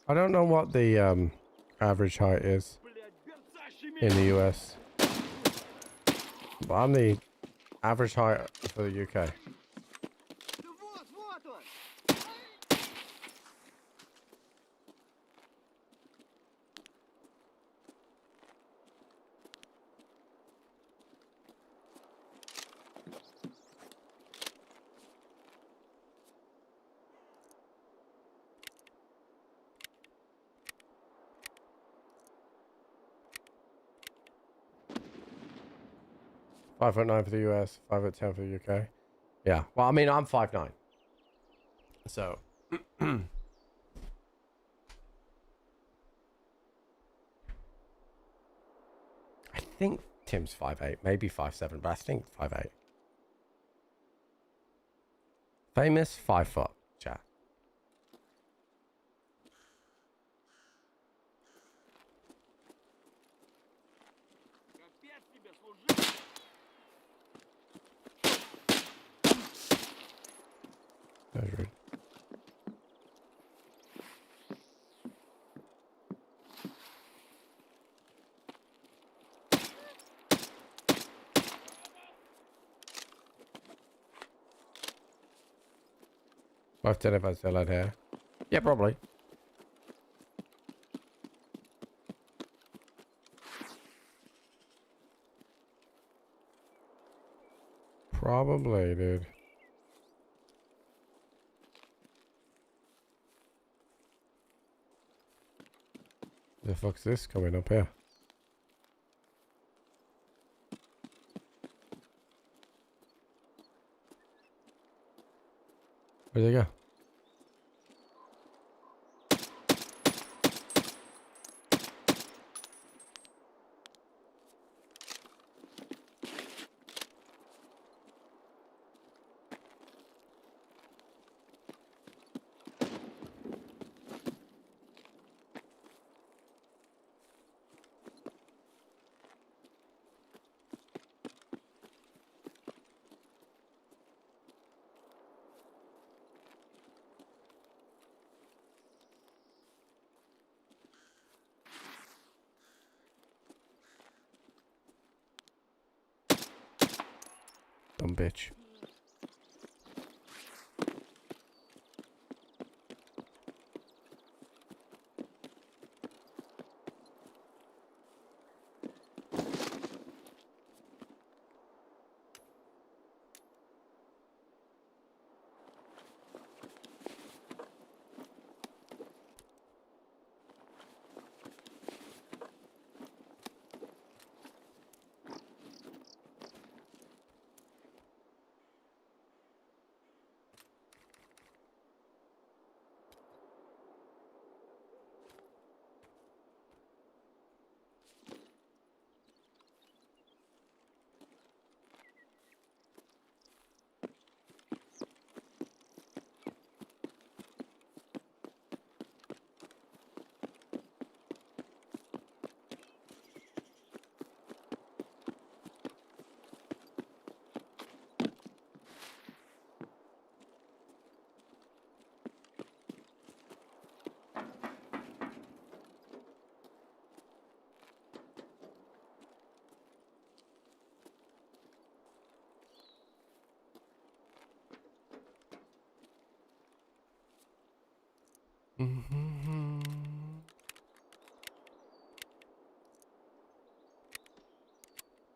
Speaker 11: I don't know what the average height is in the US. But I'm the average height for the UK. 5'9" for the US, 5'10" for the UK. Yeah. Well, I mean, I'm 5'9". So. I think Tim's 5'8", maybe 5'7", but I think 5'8". Famous 5 foot, chat. That's rude. I've done if I still had hair. Yeah, probably. Probably, dude. The fuck's this coming up here? Where'd they go? Dumb bitch.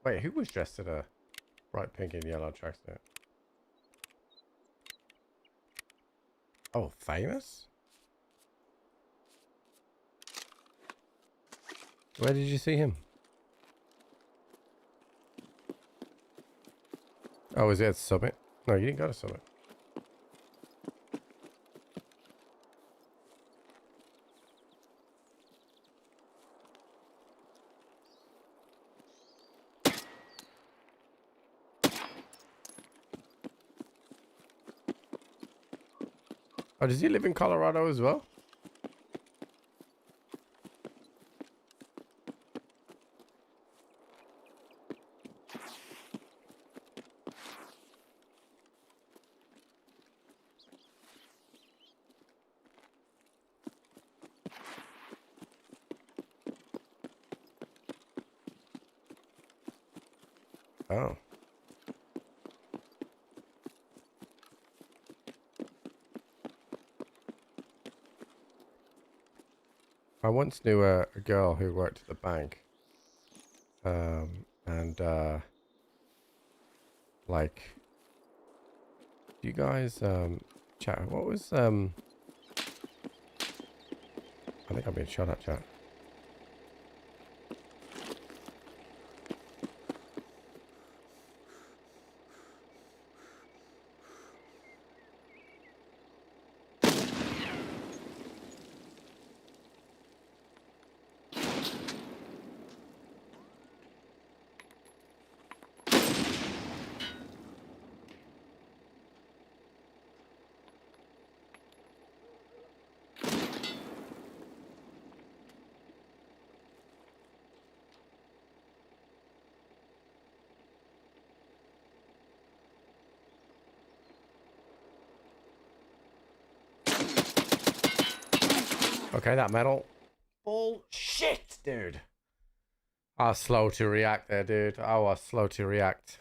Speaker 11: Wait, who was dressed in a bright pink and yellow tracksuit? Oh, famous? Where did you see him? Oh, was it at Summit? No, you didn't go to Summit. Oh, does he live in Colorado as well? Oh. I once knew a girl who worked at the bank. Like, do you guys, chat, what was, I think I'm being shot at, chat. Okay, that metal. Bullshit, dude. I was slow to react there, dude. I was slow to react.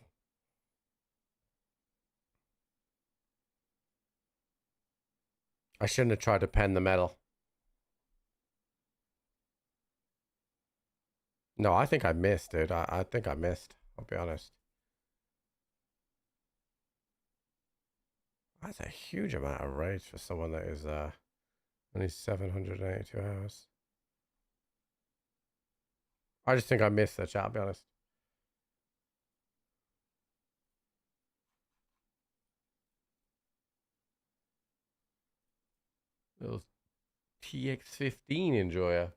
Speaker 11: I shouldn't have tried to pen the metal. No, I think I missed, dude. I think I missed. I'll be honest. That's a huge amount of rage for someone that is only 782 hours. I just think I missed the chat, I'll be honest. Little TX15 enjoyer.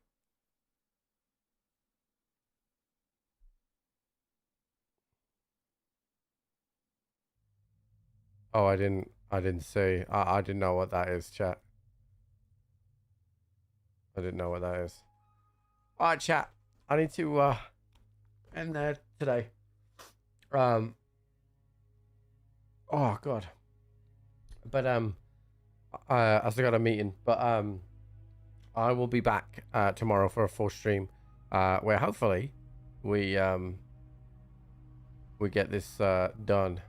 Speaker 11: Oh, I didn't see. I didn't know what that is, chat. I didn't know what that is. Alright, chat. I need to end there today. Oh god. But I still got a meeting. But I will be back tomorrow for a full stream. Where hopefully we get this done.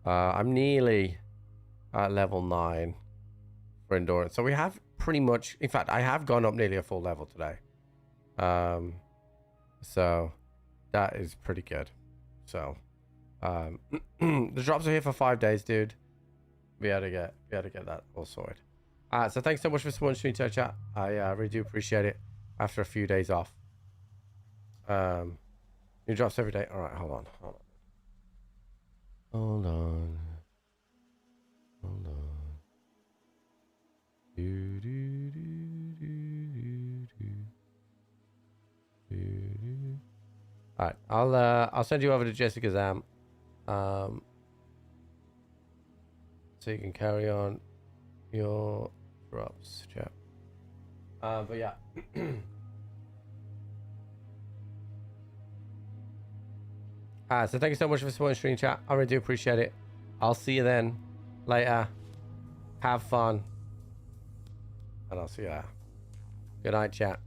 Speaker 11: I'm nearly at level 9 for endurance. So we have pretty much, in fact, I have gone up nearly a full level today. So that is pretty good. So the drops are here for 5 days, dude. Be able to get that all sorted. So thanks so much for supporting Stream Chat. I really do appreciate it after a few days off. New drops every day. All right, hold on. All right, I'll send you over to Jessica's amp, so you can carry on your drops, chat. But yeah. So thank you so much for supporting Stream Chat. I really do appreciate it. I'll see you then later. Have fun. And I'll see you later. Good night, chat.